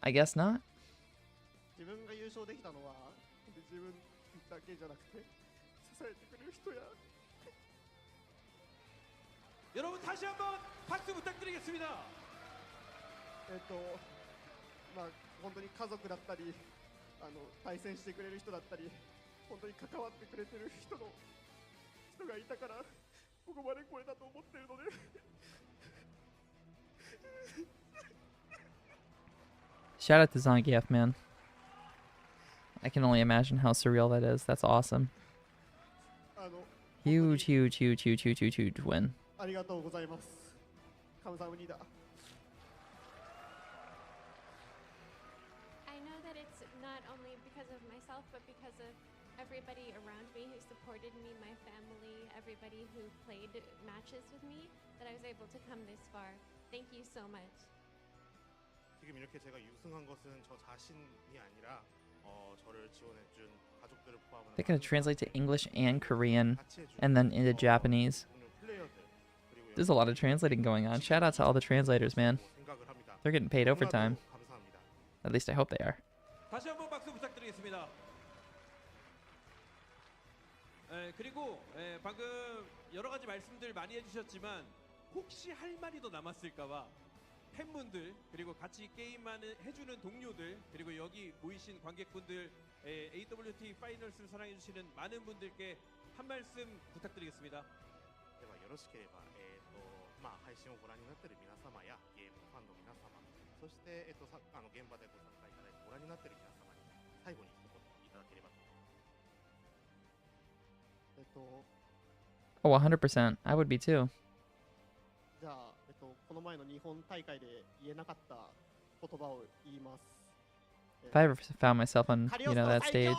I guess not. 自分が優勝できたのは自分だけじゃなくて支えてくれる人や 여러분 다시 한번 박수 부탁드리겠습니다. まあ本当に家族だったり対戦してくれる人だったり本当に関わってくれてる人がいたからここまで来れたと思ってるので Shout out to Zangief, man. I can only imagine how surreal that is. That's awesome. Huge, huge, huge, huge, huge, huge, huge win. ありがとうございます。감사합니다. I know that it's not only because of myself, but because of everybody around me who supported me, my family, everybody who played matches with me, that I was able to come this far. Thank you so much. 지금 이렇게 제가 우승한 것은 저 자신이 아니라 저를 지원해준 가족들을 포함한 They're gonna translate to English and Korean, and then into Japanese. There's a lot of translating going on. Shout out to all the translators, man. They're getting paid overtime. At least I hope they are. 다시 한번 박수 부탁드리겠습니다. 그리고 방금 여러 가지 말씀들 많이 해주셨지만 혹시 할 말이 더 남았을까봐 팬분들 그리고 같이 게임하는 해주는 동료들 그리고 여기 모이신 관객분들 AWT 파이널스를 사랑해주시는 많은 분들께 한 말씀 부탁드리겠습니다. ではよろしければ配信をご覧になっている皆様やゲームファンの皆様そして現場でご参加いただいてご覧になっている皆様に最後に一言いただければと。Oh, 100%. I would be too. じゃあこの前の日本大会で言えなかった言葉を言います。 If I ever found myself on, that stage.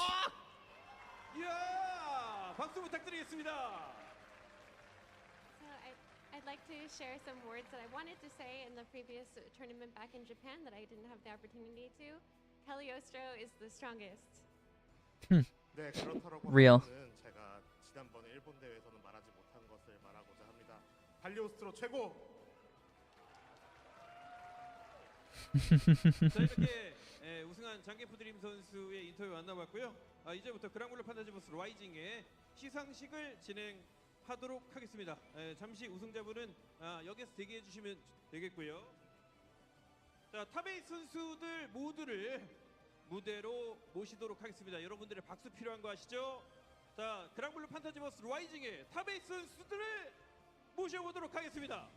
이야, 박수 부탁드리겠습니다. So I'd like to share some words that I wanted to say in the previous tournament back in Japan that I didn't have the opportunity to. Cagliostro is the strongest. 네, 그렇다라고 Real. 하면은 제가 지난번에 일본 대회에서는 말하지 못한 것을 말하고자 합니다. 갈리오스트로 최고. 자 이렇게 우승한 장계프 드림 선수의 인터뷰 만나봤고요. 이제부터 그랑블루 판타지버스 라이징의 시상식을 진행하도록 하겠습니다. 잠시 우승자분은 여기서 대기해 주시면 되겠고요. 자 탑에이 선수들 모두를 무대로 모시도록 하겠습니다. 여러분들의 박수 필요한 거 아시죠? 자 그랑블루 판타지버스 라이징의 탑에이 선수들을 모셔보도록 하겠습니다.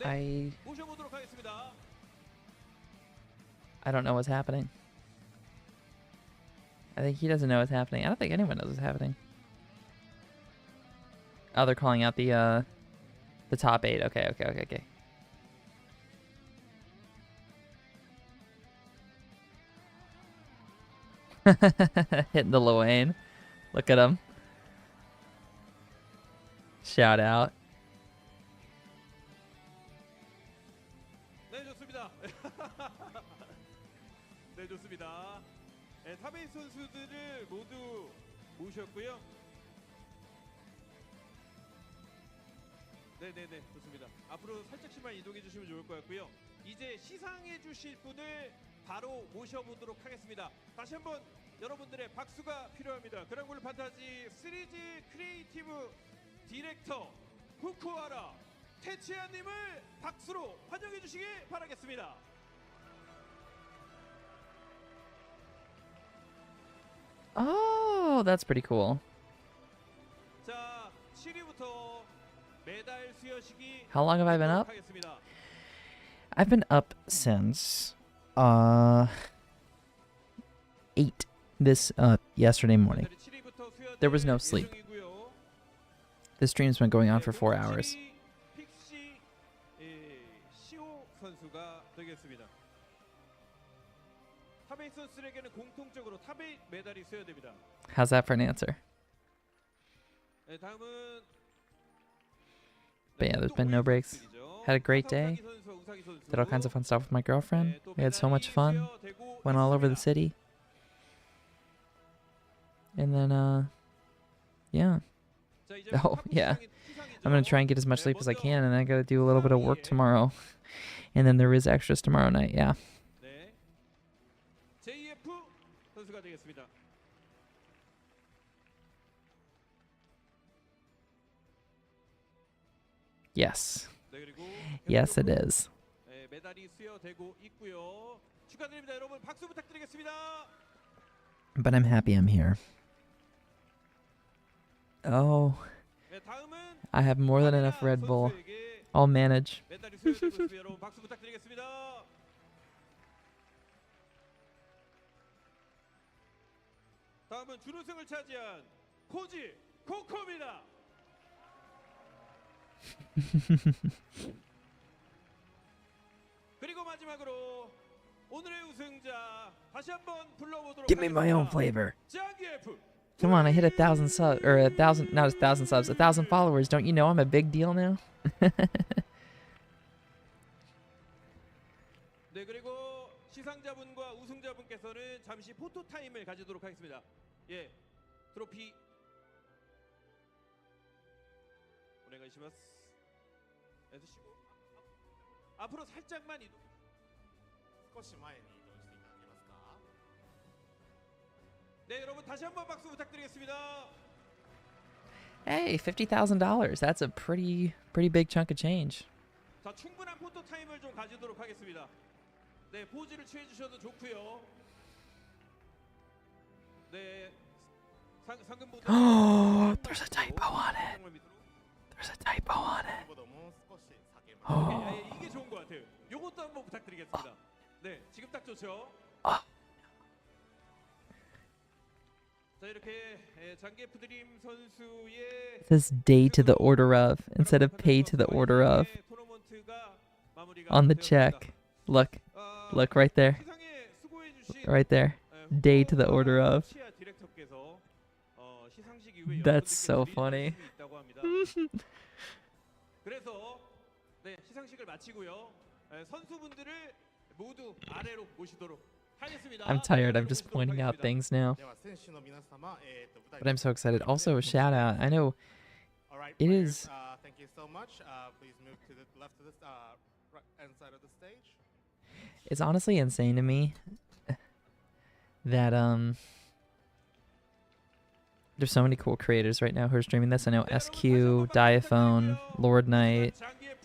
I 모셔보도록 하겠습니다. don't know what's happening. I think he doesn't know what's happening. I don't think anyone knows what's happening. Oh, they're calling out the top 8. Okay. Hitting the Luane. Look at him. Shout out. 네 좋습니다. 네 좋습니다. 탑에이 선수들을 모두 모셨고요. 네네네 좋습니다. 앞으로 살짝씩만 이동해 주시면 좋을 것 같고요. 이제 시상해 주실 분을 바로 모셔보도록 하겠습니다. 다시 한번 여러분들의 박수가 필요합니다. 그랑블루 판타지 시리즈 크리에이티브 디렉터 후쿠하라 테치야님을 박수로 환영해 주시기 바라겠습니다. Oh, that's pretty cool. 자, 7위부터 메달 수여식이 How long have I been up? 하겠습니다. I've been up since 8 this yesterday morning. There was no sleep. This stream's been going on for 4 hours. 픽시 시오 선수가 되겠습니다. 탑에이 선수에게는 공통적으로 탑에이 메달이 수여됩니다. How's that for an answer? 다음은 But yeah, there's been no breaks. Had a great day. Did all kinds of fun stuff with my girlfriend. We had so much fun. Went all over the city. And then, yeah. Oh, yeah. I'm going to try and get as much sleep as I can, and then I got to do a little bit of work tomorrow. And then there is extras tomorrow night, yeah. 네. JF 선수가 되겠습니다. Yes. 네, 그리고 Yes, it is. 네, 메달이 수여되고 있고요. 축하드립니다. 여러분 박수 부탁드리겠습니다. But I'm happy I'm here. Oh. 네, 다음은 I have more than enough Red Bull. I'll manage. 메달이 수여되고 있습니다. 여러분 박수 부탁드리겠습니다. 다음은 준우승을 차지한 코지 코코입니다. 그리고 마지막으로 오늘의 우승자 다시 한번 불러보도록 Give me my own 하겠습니다. flavor. 장기F. Come on, I hit 1,000 subs, or 1,000, not 1,000 subs, 1,000 followers. Don't you know I'm a big deal now? 네, 그리고 시상자분과 우승자분께서는 잠시 포토 타임을 가지도록 하겠습니다. 예, 트로피 오네가이시마스. 해주시고 앞으로 살짝만 이동. 少し前に移動していただけますか。 네, 여러분 다시 한번 박수 부탁드리겠습니다. Hey, $50,000. That's a pretty big chunk of change. 자, 충분한 포토 타임을 좀 가지도록 하겠습니다. 네, 포즈를 취해 주셔도 좋고요. 네, 상금보다. There's a typo on it. There's a typo on it. 예, 이게 좋은 것 같아요. 요것도 한번 부탁드리겠습니다. 네, 지금 딱 좋죠. 자, 이렇게 장기F 드림 선수의 It says day to the order of instead of pay to the order of on the check. Look right there. Right there. Day to the order of. That's so funny. 그래서 네, 시상식을 마치고요. 선수분들을 모두 아래로 모시도록 하겠습니다. I'm tired. I'm just pointing out things now. But I'm so excited. Also, a shout out. I know it is. Thank you so much. Please move to the left of the right hand side of the stage. It's honestly insane to me that there's so many cool creators right now who are streaming this. I know SQ, Diaphone, Lord Knight,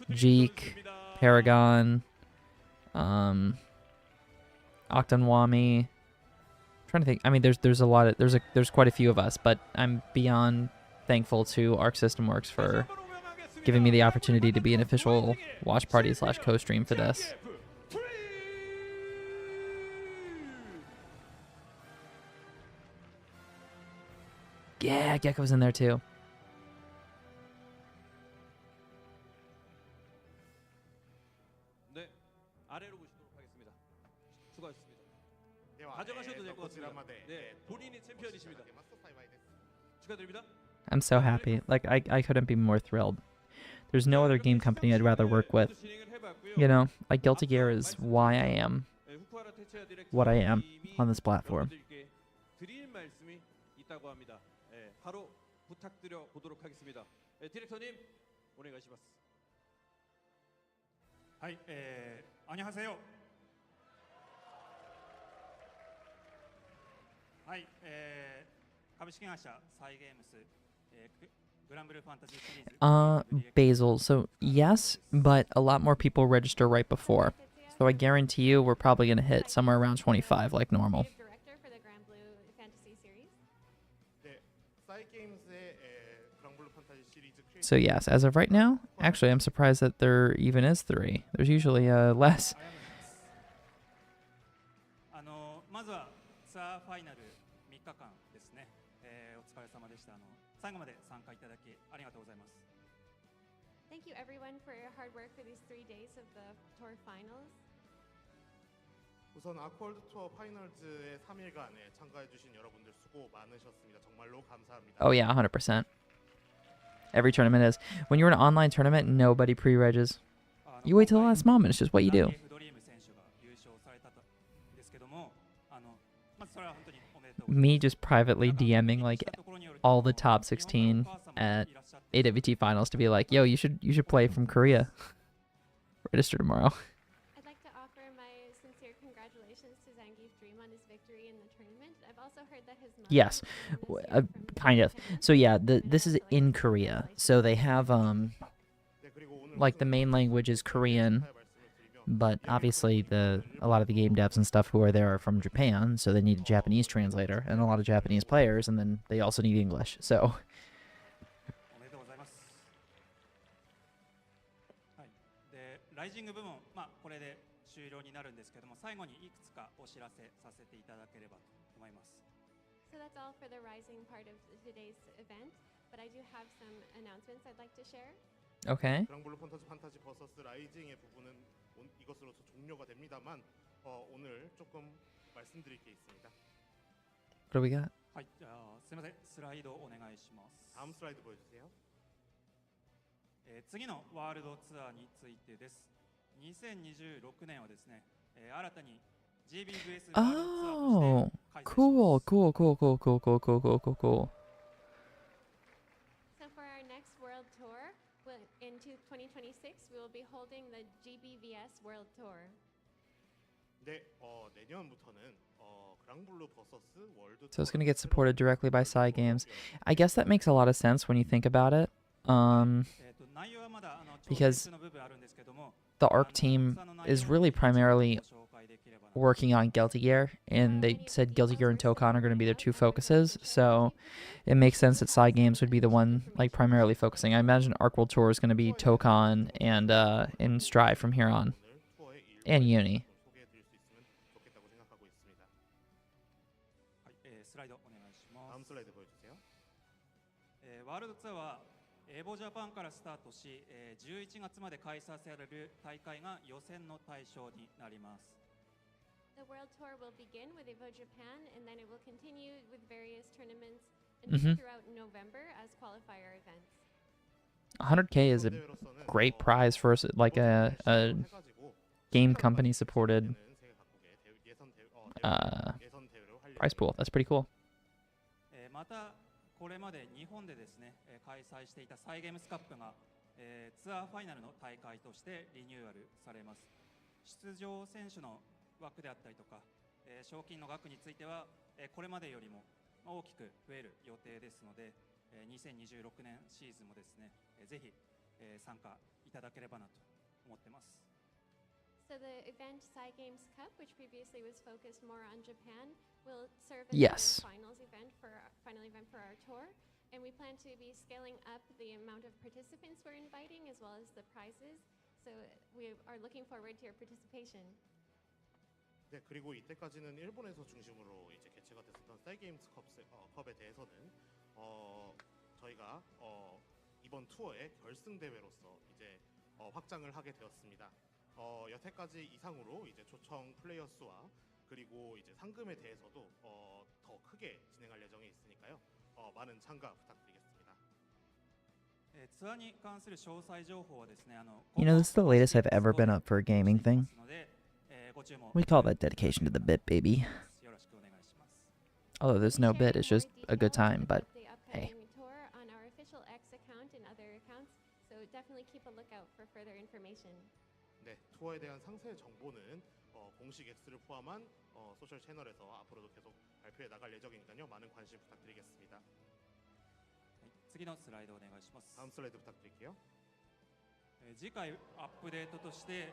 Jeek, Paragon, Octanwami. Trying to think. I mean, there's a lot of there's quite a few of us, but I'm beyond thankful to Arc System Works for giving me the opportunity to be an official watch party / co-stream for this. Yeah, Gecko's in there too. 네, 아래로 모시도록 하겠습니다. 수고하셨습니다. 가져가셔도 될 것 같습니다. 네, 본인이 챔피언이십니다. 축하드립니다. I'm so happy. Like I couldn't be more thrilled. There's no other game company I'd rather work with. You know, like Guilty Gear is why I am what I am on this platform. 드릴 말씀이 있다고 합니다. 바로 부탁드려 보도록 하겠습니다. 디렉터님, 오네가시마스. はい、안녕하세요. はい、株式会社サイゲームス、グランブルーファンタジーシリーズ。 Basil. So yes, but a lot more people register right before. So I guarantee you we're probably gonna hit somewhere around 25 like normal. So yes, as of right now, actually I'm surprised that there even is 3. There's usually less. まずはツアーファイナル3日間ですね。お疲れ様でした。最後まで参加いただきありがとうございます。 Thank you everyone for your hard work for these 3 days of the tour finals. 우선 아쿠월드 투어 파이널즈에 3일간에 참가해 주신 여러분들 수고 많으셨습니다. 정말로 감사합니다. Oh yeah, 100%. Every tournament is. When you're in an online tournament, nobody pre-regs. You wait till the last moment. It's just what you do. Me just privately DMing like all the top 16 at AWT finals to be like, yo, you should play from Korea. Register tomorrow. congratulations to Zangief Dream on his victory in the tournament. I've also heard that his mother Yes, kind of. So yeah, this is in Korea. So they have like the main language is Korean, but obviously a lot of the game devs and stuff who are there are from Japan, so they need a Japanese translator and a lot of Japanese players, and then they also need English. So おめでとうございます。はい。で、ライジング部門、これで終了になるんですけども、最後にいくつかお知らせさせていただければと思います。So that's all for the Rising part of today's event, but I do have some announcements I'd like to share. Okay. 그랑블루 판타지 버서스 라이징의 부분은 이것으로서 종료가 됩니다만 오늘 조금 말씀드릴 게 있습니다. What do we got? はい、じゃあすみません、スライドお願いします。 다음 슬라이드 보여주세요. 次のワールドツアーについてです。2026年はですね、新たに GBVS ワールドツアーとして Oh, 開催します。 cool, cool, cool, cool, cool, cool, cool, cool, cool, cool. So for our next world tour, in 2026, we will be holding the GBVS World Tour. 네, 내년부터는 그랑블루 버서스 월드 So it's going to get supported directly by side games. I guess that makes a lot of sense when you think about it. Because the ARC team is really primarily working on Guilty Gear, and they said Guilty Gear and Tokon are going to be their two focuses, so it makes sense that side games would be the one like primarily focusing. I imagine ARC World Tour is going to be Tokon and Strive from here on, and Uni. 다음 슬라이드 보여주세요. ワールドツアーはエボジャパンからスタートし、11月まで開催される大会が予選の対象になります。 The world tour will begin with Evo Japan, and then it will continue with various tournaments throughout November as qualifier events. 100K is a great prize for like a game company supported prize pool. That's pretty cool. またこれまで日本でですね、開催していたサイゲームスカップが、ツアーファイナルの大会としてリニューアルされます。出場選手の枠であったりとか、賞金の額については、これまでよりも大きく増える予定ですので、2026年シーズンもですね、ぜひ、参加いただければなと思ってます。 So the event Psy Games Cup, which previously was focused more on Japan, will serve as Yes. the final event for our tour, and we plan to be scaling up the amount of participants we're inviting as well as the prizes. So we are looking forward to your participation. 네, 그리고 이때까지는 일본에서 중심으로 이제 개최가 됐었던 사이게임스 컵에 대해서는 저희가 이번 투어의 결승 대회로서 이제 확장을 하게 되었습니다. 여태까지 이상으로 이제 초청 플레이어 수와 그리고 이제 상금에 대해서도 더 크게 진행할 예정에 있으니까요. 많은 참가 부탁드리겠습니다. ツアーに関する詳細情報はですね、 You know, this is the latest I've ever been up for a gaming thing. We call that dedication to the bit, baby. Although there's no bit, it's just a good time, but hey. Tour on our official X account and other accounts, so definitely keep a lookout for further information. 네, 투어에 대한 상세 정보는 공식 X를 포함한 소셜 채널에서 앞으로도 계속 발표해 나갈 예정이니까요. 많은 관심 부탁드리겠습니다. 次のスライドお願いします。 다음 슬라이드 부탁드릴게요. 次回アップデートとして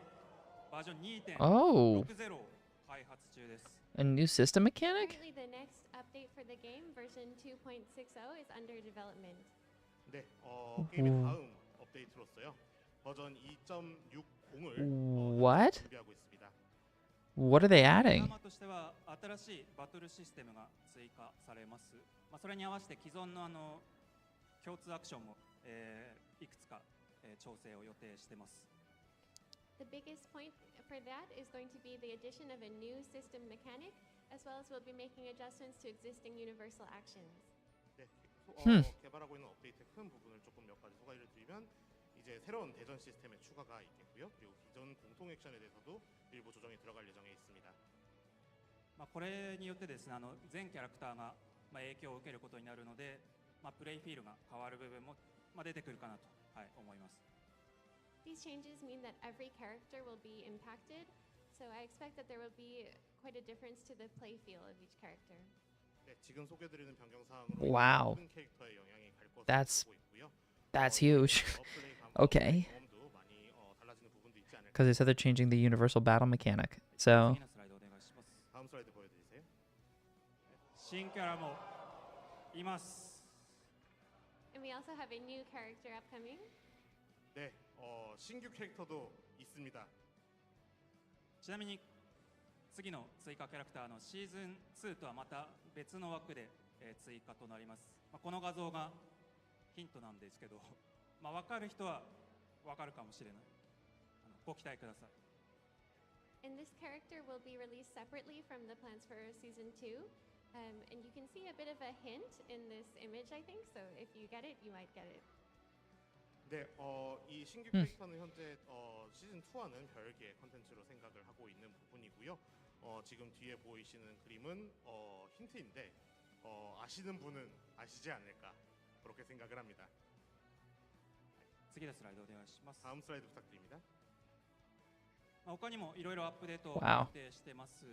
バージョン Oh. 2.60 を開発中です。 A new system mechanic? Currently, the next update for the game, version 2.60, is under development. 네, 게임의 다음 업데이트로서요. 버전 2.60을 What? 준비하고 있습니다. What are they adding? ドラマとしては新しいバトルシステムが追加されます。それに合わせて既存の共通アクションも、いくつか、調整を予定してます。 The biggest point for that is going to be the addition of a new system mechanic, as well as we'll be making adjustments to existing universal actions. 네, 개발하고 있는 업데이트의 큰 부분을 조금 몇 가지 소개를 드리면 이제 새로운 대전 시스템의 추가가 있겠고요. 그리고 기존 공통 액션에 대해서도 일부 조정이 들어갈 예정에 있습니다. これによってですね、全キャラクターが、影響を受けることになるので、プレイフィールが変わる部分も、出てくるかなと、思います。 These changes mean that every character will be impacted, So I expect that there will be quite a difference to the play feel of each character. 네, 지금 소개드리는 변경사항으로 Wow. 모든 캐릭터의 영향이 갈 것으로 That's 보고 있고요. huge. 플레이 감각과 Okay. 경험도 많이 달라지는 부분도 있지 않을까. Because they said they're changing the universal battle mechanic. So 次のスライドお願いします。 다음 슬라이드 보여드리세요. 新キャラもいます。 And we also have a new character upcoming. 네, 신규 캐릭터도 있습니다. ちなみに次の追加キャラクターのシーズン2とはまた別の枠で、追加となります。この画像がヒントなんですけど、分かる人は分かるかもしれない。ご期待ください。 And this character will be released separately from the plans for season 2. And you can see a bit of a hint in this image, I think. So if you get it, you might get it. 네, 이 신규 캐릭터는 현재 시즌 2와는 별개의 컨텐츠로 생각을 하고 있는 부분이고요. 지금 뒤에 보이시는 그림은 힌트인데 아시는 분은 아시지 않을까 그렇게 생각을 합니다. 次のスライドお願いします。 다음 슬라이드 부탁드립니다. 他にもいろいろアップデートを Wow. 予定してます。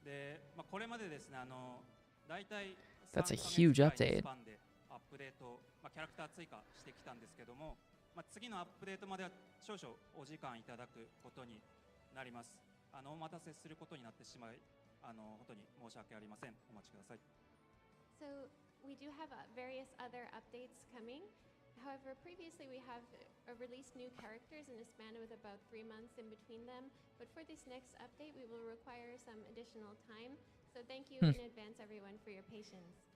で、これまでですね、大体 That's a 3ヶ月 huge ぐらいの update. スパンでアップデート、キャラクター追加してきたんですけども、次のアップデートまでは少々お時間いただくことになります。お待たせすることになってしまい、本当に申し訳ありません。お待ちください。 So we do have various other updates coming. However, previously we have released new characters in a span of about 3 months in between them. But for this next update, we will require some additional time. So thank you in advance, everyone, for your patience.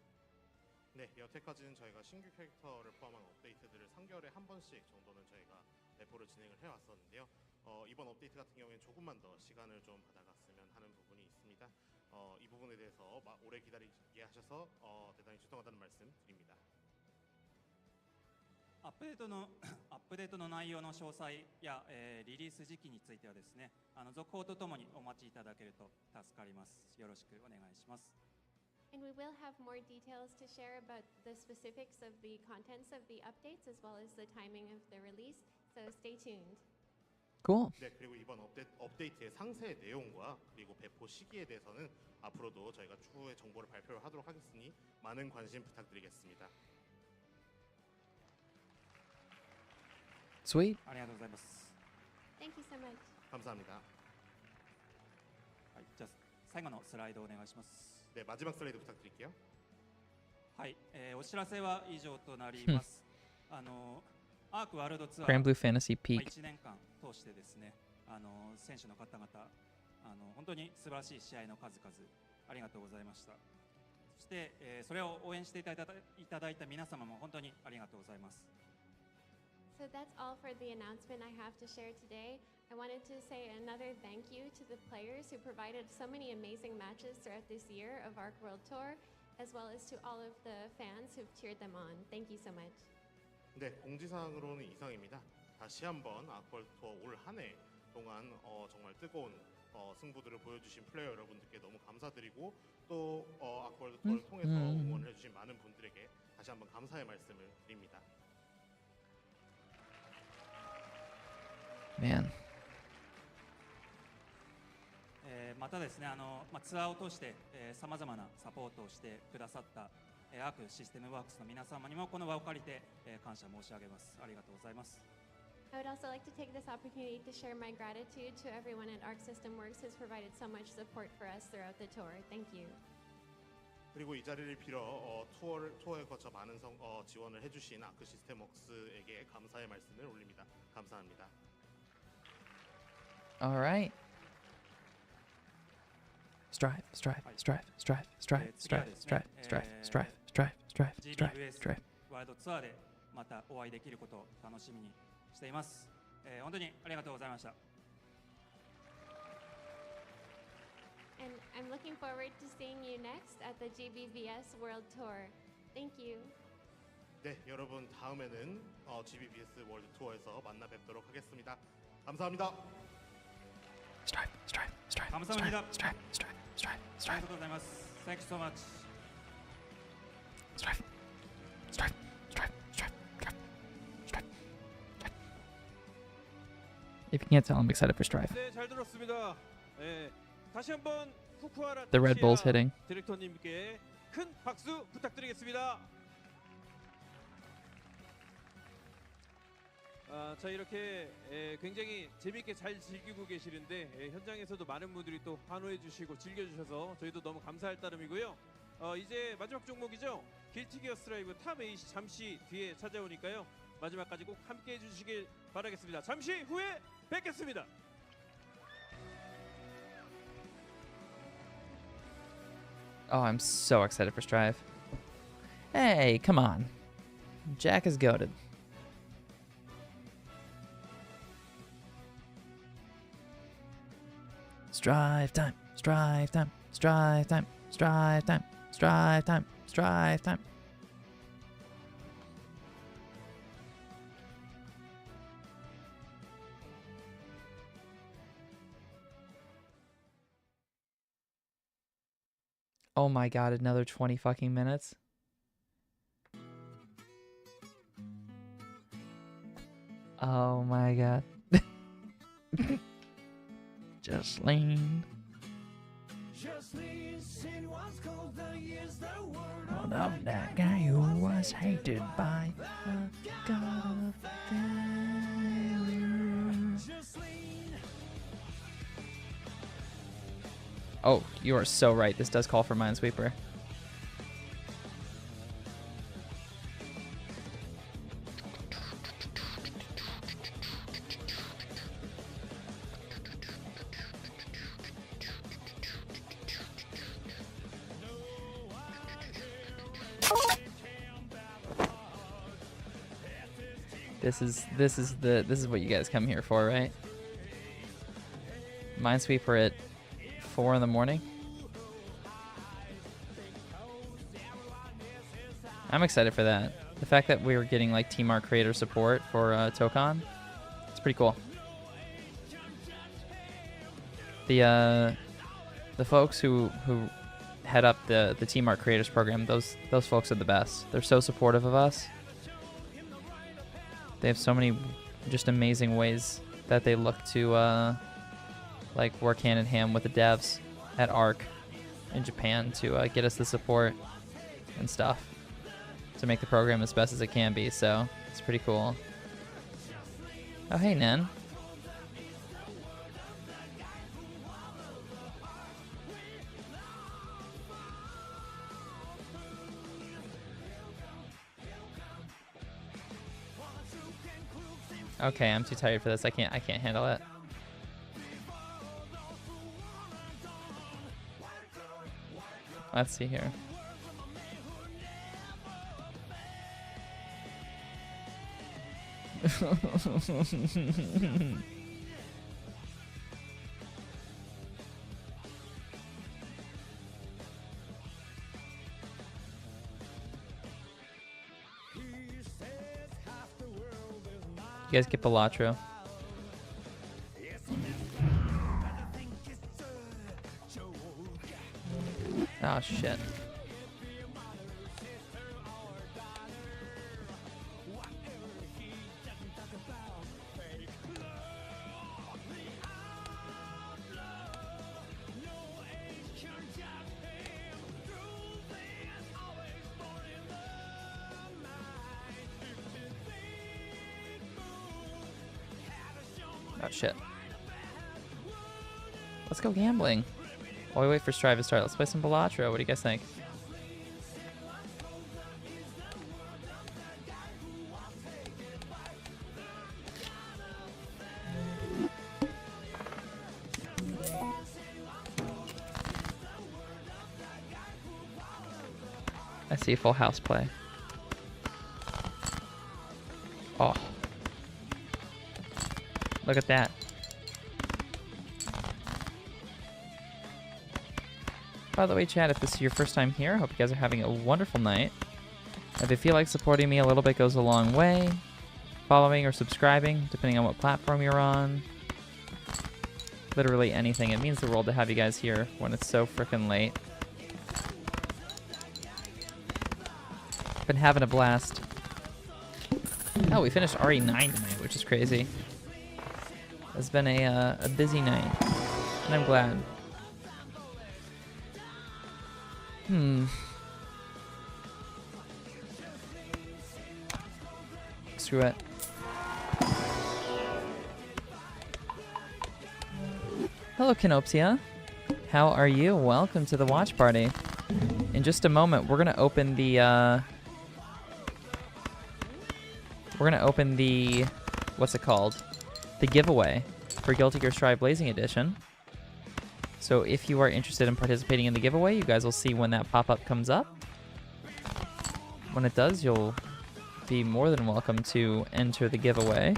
네, 여태까지는 저희가 신규 캐릭터를 포함한 업데이트들을 3개월에 한 번씩 정도는 저희가 배포를 진행을 해왔었는데요. 이번 업데이트 같은 경우에는 조금만 더 시간을 좀 받아갔으면 하는 부분이 있습니다. 이 부분에 대해서 오래 기다리게 하셔서 대단히 죄송하다는 말씀 드립니다. アップデートの内容の詳細や、リリース時期についてはですね、続報とともにお待ちいただけると助かります。よろしくお願いします。 And we will have more details to share about the specifics of the contents of the updates as well as the timing of the release. So stay tuned. Cool. 네, 그리고 이번 업데이트의 상세 내용과 그리고 배포 시기에 대해서는 앞으로도 저희가 추후에 정보를 발표를 하도록 하겠으니 많은 관심 부탁드리겠습니다. Sweet. ありがとうございます。 Thank you so much. 감사합니다. はい、じゃあ最後のスライドをお願いします。 네, 마지막 슬라이드 부탁드릴게요. はい、お知らせは以上となります。アークワールドツアー Grand Blue Fantasy Peak. 1年間通してですね、選手の方々、本当に素晴らしい試合の数々ありがとうございました。そして、それを応援していただいた皆様も本当にありがとうございます。 So that's all for the announcement I have to share today. I wanted to say another thank you to the players who provided so many amazing matches throughout this year of ARC World Tour, as well as to all of the fans who've cheered them on. Thank you so much. 네, 공지사항으로는 이상입니다. 다시 한번 아크월드 투어 올 한 해 동안 정말 뜨거운 승부들을 보여주신 플레이어 여러분들께 너무 감사드리고 또 아크월드 투어를 통해서 응원을 해주신 많은 분들에게 다시 한번 감사의 말씀을 드립니다. Man. またですね、ツアーを通してさまざまなサポートをしてくださったアークシステムワークスの皆様にもこの場を借りて感謝申し上げます。ありがとうございます。 I would also like to take this opportunity to share my gratitude to everyone at ARC System Works who's provided so much support for us throughout the tour. Thank you. 그리고 이 자리를 빌어 투어에 거쳐 많은 지원을 해주신 아크 시스템 웍스에게 감사의 말씀을 올립니다. 감사합니다. All right. Strive. GGST ワールドツアーでまたお会いできることを楽しみにしています。本当にありがとうございました。 And I'm looking forward to seeing you next at the GBVS World Tour. Thank you. 네, 여러분 다음에는 GBBS 월드 투어에서 만나 뵙도록 하겠습니다. 감사합니다. 감사합니다. ありがとうございます。Thank you so much. If you can't tell, I'm excited for Strive. 네, 잘 들었습니다. 예, 다시 한번 후쿠하라 The Red Bull's 타치야 hitting. 디렉터님께 큰 박수 부탁드리겠습니다. 자 이렇게 굉장히 재밌게 잘 즐기고 계시는데 현장에서도 많은 분들이 또 환호해 주시고 즐겨주셔서 저희도 너무 감사할 따름이고요. 이제 마지막 종목이죠. 길티 기어 스트라이브 탑 8이 잠시 뒤에 찾아오니까요. 마지막까지 꼭 함께 해주시길 바라겠습니다. 잠시 후에 뵙겠습니다. Oh, I'm so excited for Strive. Hey, come on. Jack is goated. Strive time, strive time, strive time, strive time, strive time, strive time. Oh my god, another 20 fucking minutes. Oh my god. Just lean. One of that guy who was hated by the god of failure. Oh, you are so right. This does call for Minesweeper. This is what you guys come here for, right? Minesweeper at 4 in the morning. I'm excited for that. The fact that we were getting like Team Art creator support for Tokon, it's pretty cool. The folks who head up the Team Art creators program, those folks are the best. They're so supportive of us. They have so many just amazing ways that they look to like work hand in hand with the devs at ARC in Japan to get us the support and stuff to make the program as best as it can be. So it's pretty cool. Oh hey Nan. Okay, I'm too tired for this. I can't handle it. Let's see here. You guys get Balatro. Oh shit. Oh shit. Let's go gambling. While we wait for Strive to start, let's play some Balatro. What do you guys think? I see a full house play. Oh. Look at that. By the way, chat, if this is your first time here, I hope you guys are having a wonderful night. If you feel like supporting me a little bit goes a long way, following or subscribing, depending on what platform you're on. Literally anything. It means the world to have you guys here when it's so freaking late. Been having a blast. Oh, we finished RE9 tonight, which is crazy. It's been a busy night. And I'm glad. Screw it. Hello, Canopsia. How are you? Welcome to the watch party. In just a moment, we're gonna open the what's it called? The giveaway for Guilty Gear Strive Blazing Edition. So if you are interested in participating in the giveaway, you guys will see when that pop-up comes up. When it does, you'll be more than welcome to enter the giveaway.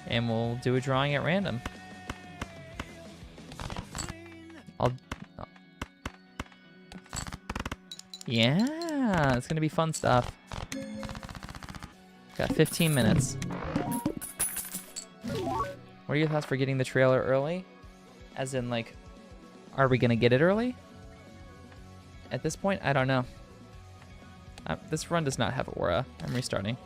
And we'll do a drawing at random. Yeah, it's gonna be fun stuff. Got 15 minutes. What are your thoughts for getting the trailer early? As in, like, are we gonna get it early? At this point, I don't know. This run does not have aura. I'm restarting.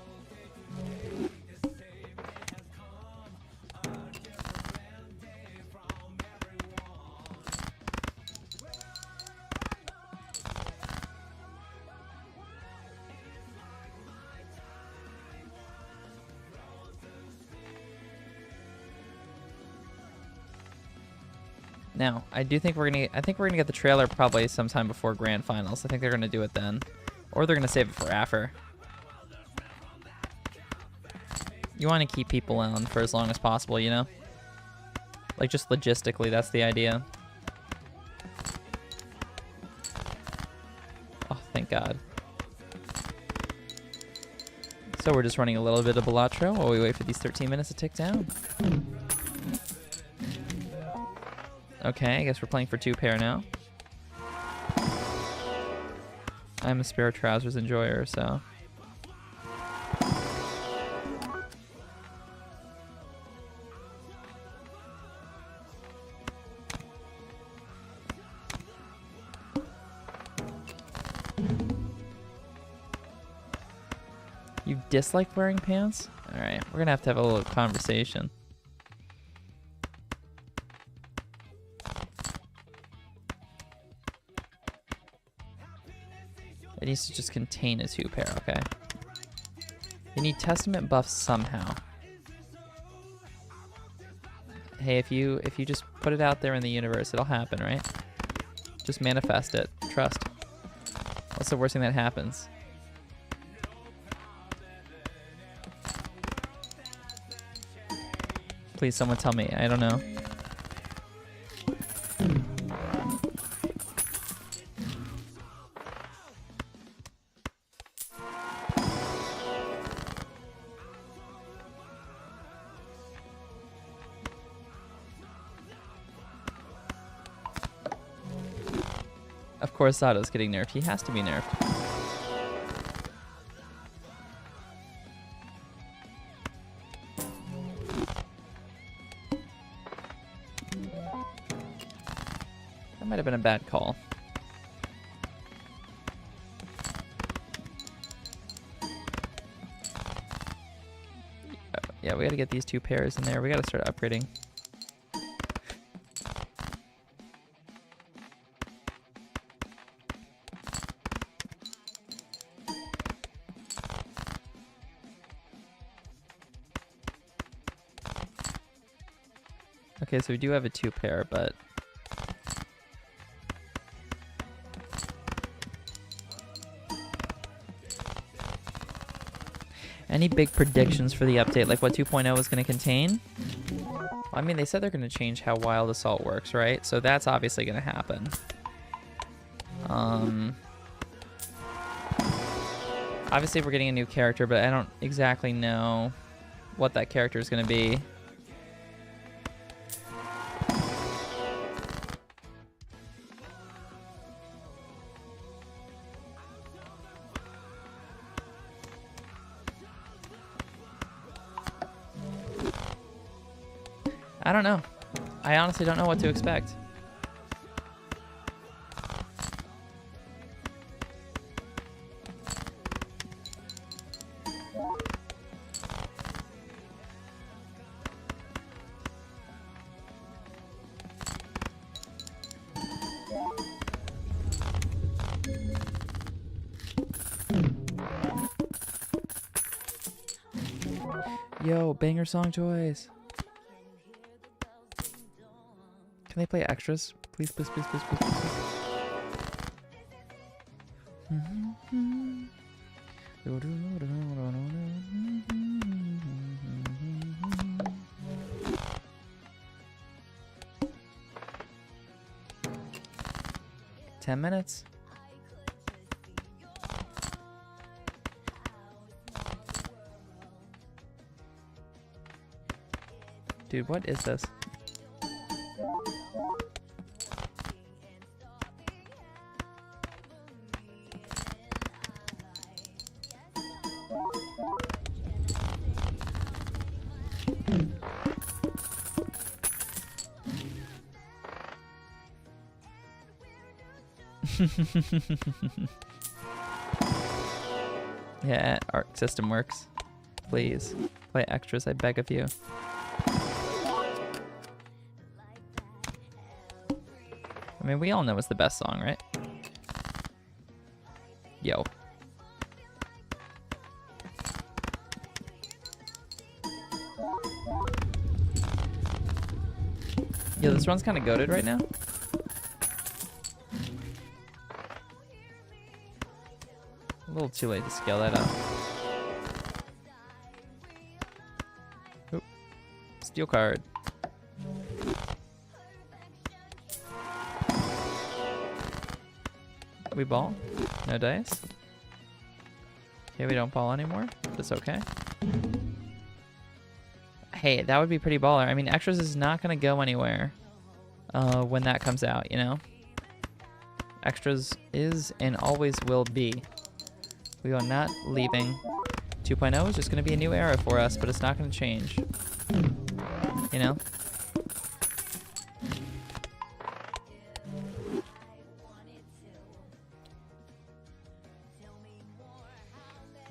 Now, I think we're gonna get the trailer probably sometime before Grand Finals. I think they're gonna do it then. Or they're gonna save it for after. You wanna keep people on for as long as possible, you know? Like, just logistically, that's the idea. Oh, thank God. So we're just running a little bit of Balatro while we wait for these 13 minutes to tick down. Okay, I guess we're playing for 2-pair now. I'm a spare trousers enjoyer, so. You dislike wearing pants? Alright, we're gonna have a little conversation. It needs to just contain a 2-pair, okay? You need Testament buffs somehow. Hey, if you just put it out there in the universe, it'll happen, right? Just manifest it. Trust. What's the worst thing that happens? Please, someone tell me. I don't know. Of course, Sato's getting nerfed. He has to be nerfed. That might have been a bad call. Yeah, we gotta get these 2 pairs in there. We gotta start upgrading. Okay, so we do have a 2-pair, but any big predictions for the update, like what 2.0 is going to contain? Well, I mean, they said they're going to change how Wild Assault works, right? So that's obviously going to happen. Obviously, we're getting a new character, but I don't exactly know what that character is going to be. I don't know. I honestly don't know what to expect. Yo, banger song choice. Can they play extras? Please, please, please, please, please, please. Ten minutes. Dude, what is this? Yeah, Arc System works. Please play extras, I beg of you. I mean, we all know it's the best song, right? Yo. Yo, this run's kind of goated right now. A little too late to scale that up. Oop. Steel card. We ball? No dice? Okay, we don't ball anymore. That's okay. Hey, that would be pretty baller. I mean, extras is not going to go anywhere when that comes out, you know? Extras is and always will be. We are not leaving. 2.0 is just going to be a new era for us, but it's not going to change. You know?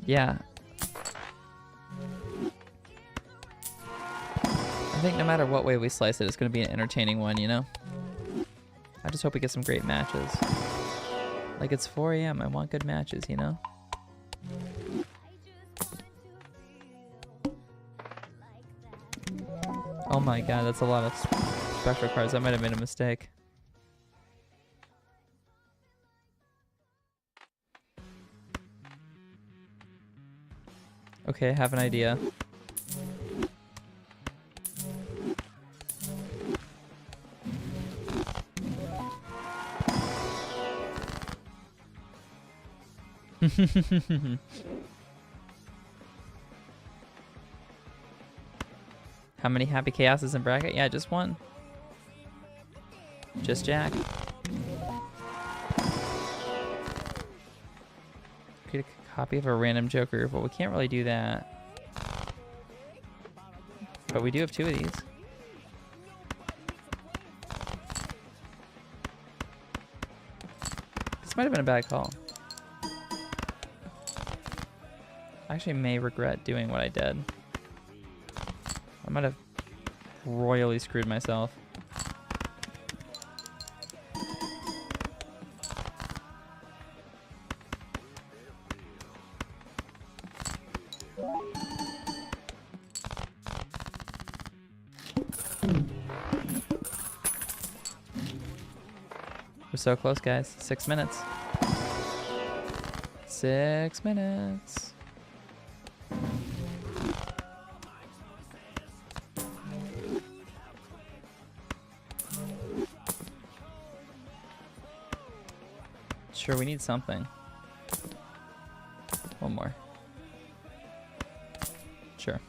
Yeah. I think no matter what way we slice it, it's going to be an entertaining one, you know? I just hope we get some great matches. Like, it's 4 a.m. I want good matches, you know? Oh my god, that's a lot of special cards. I might have made a mistake. Okay, I have an idea. How many happy chaoses in bracket? Yeah, just one. Just Jack. Create a copy of a random Joker, but we can't really do that. But we do have 2 of these. This might have been a bad call. I actually may regret doing what I did. I might have royally screwed myself. We're so close, guys. 6 minutes. 6 minutes. Sure, we need something. One more. Sure.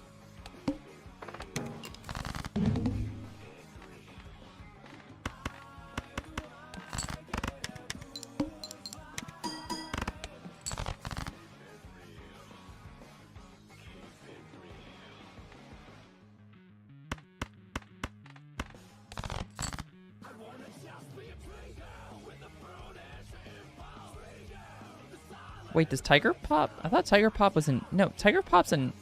Wait, does Tiger Pop? I thought Tiger Pop was in... No, Tiger Pop's in...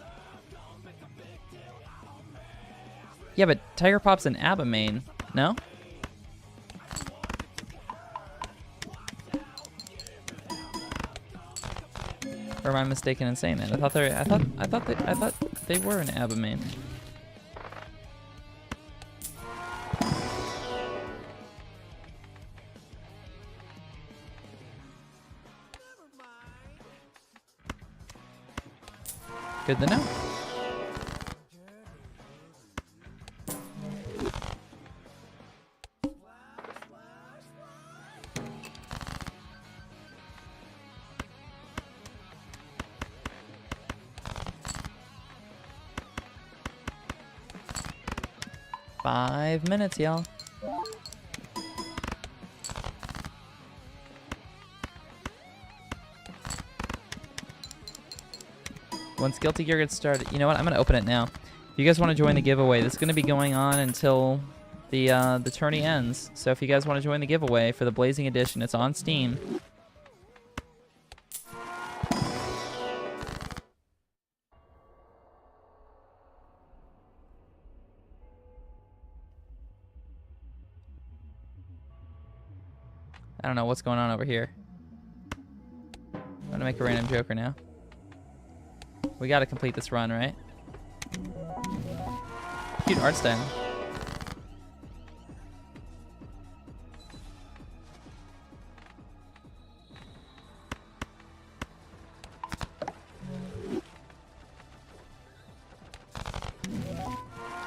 Yeah, but Tiger Pop's in ABBA main. No? Or am I mistaken in saying that? I thought... they were an ABBA main. Good to know. Five minutes, y'all. Once Guilty Gear gets started, you know what? I'm gonna open it now. If you guys want to join the giveaway, this is gonna be going on until the tourney ends. So if you guys want to join the giveaway for the Blazing Edition, it's on Steam. I don't know what's going on over here. I'm gonna make a random Joker now. We gotta complete this run, right? Cute art style.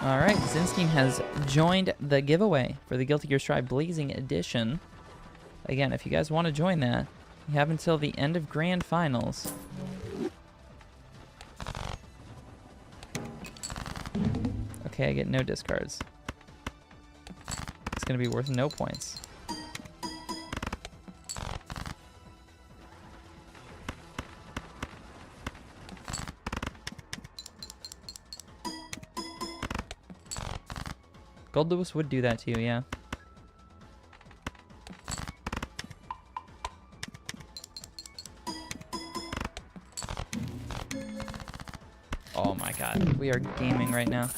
Alright, Zinstein has joined the giveaway for the Guilty Gear Strive Blazing Edition. Again, if you guys want to join that, you have until the end of Grand Finals. Okay, I get no discards. It's going to be worth no points. Gold Lewis would do that to you, yeah. Oh my god, we are gaming right now.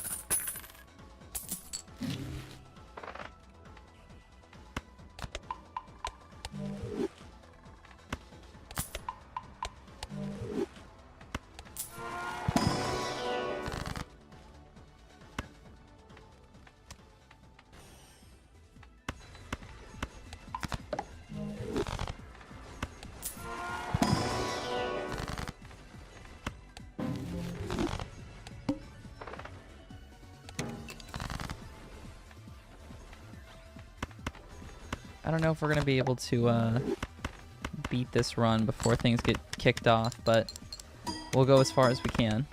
I don't know if we're going to be able to beat this run before things get kicked off, but we'll go as far as we can.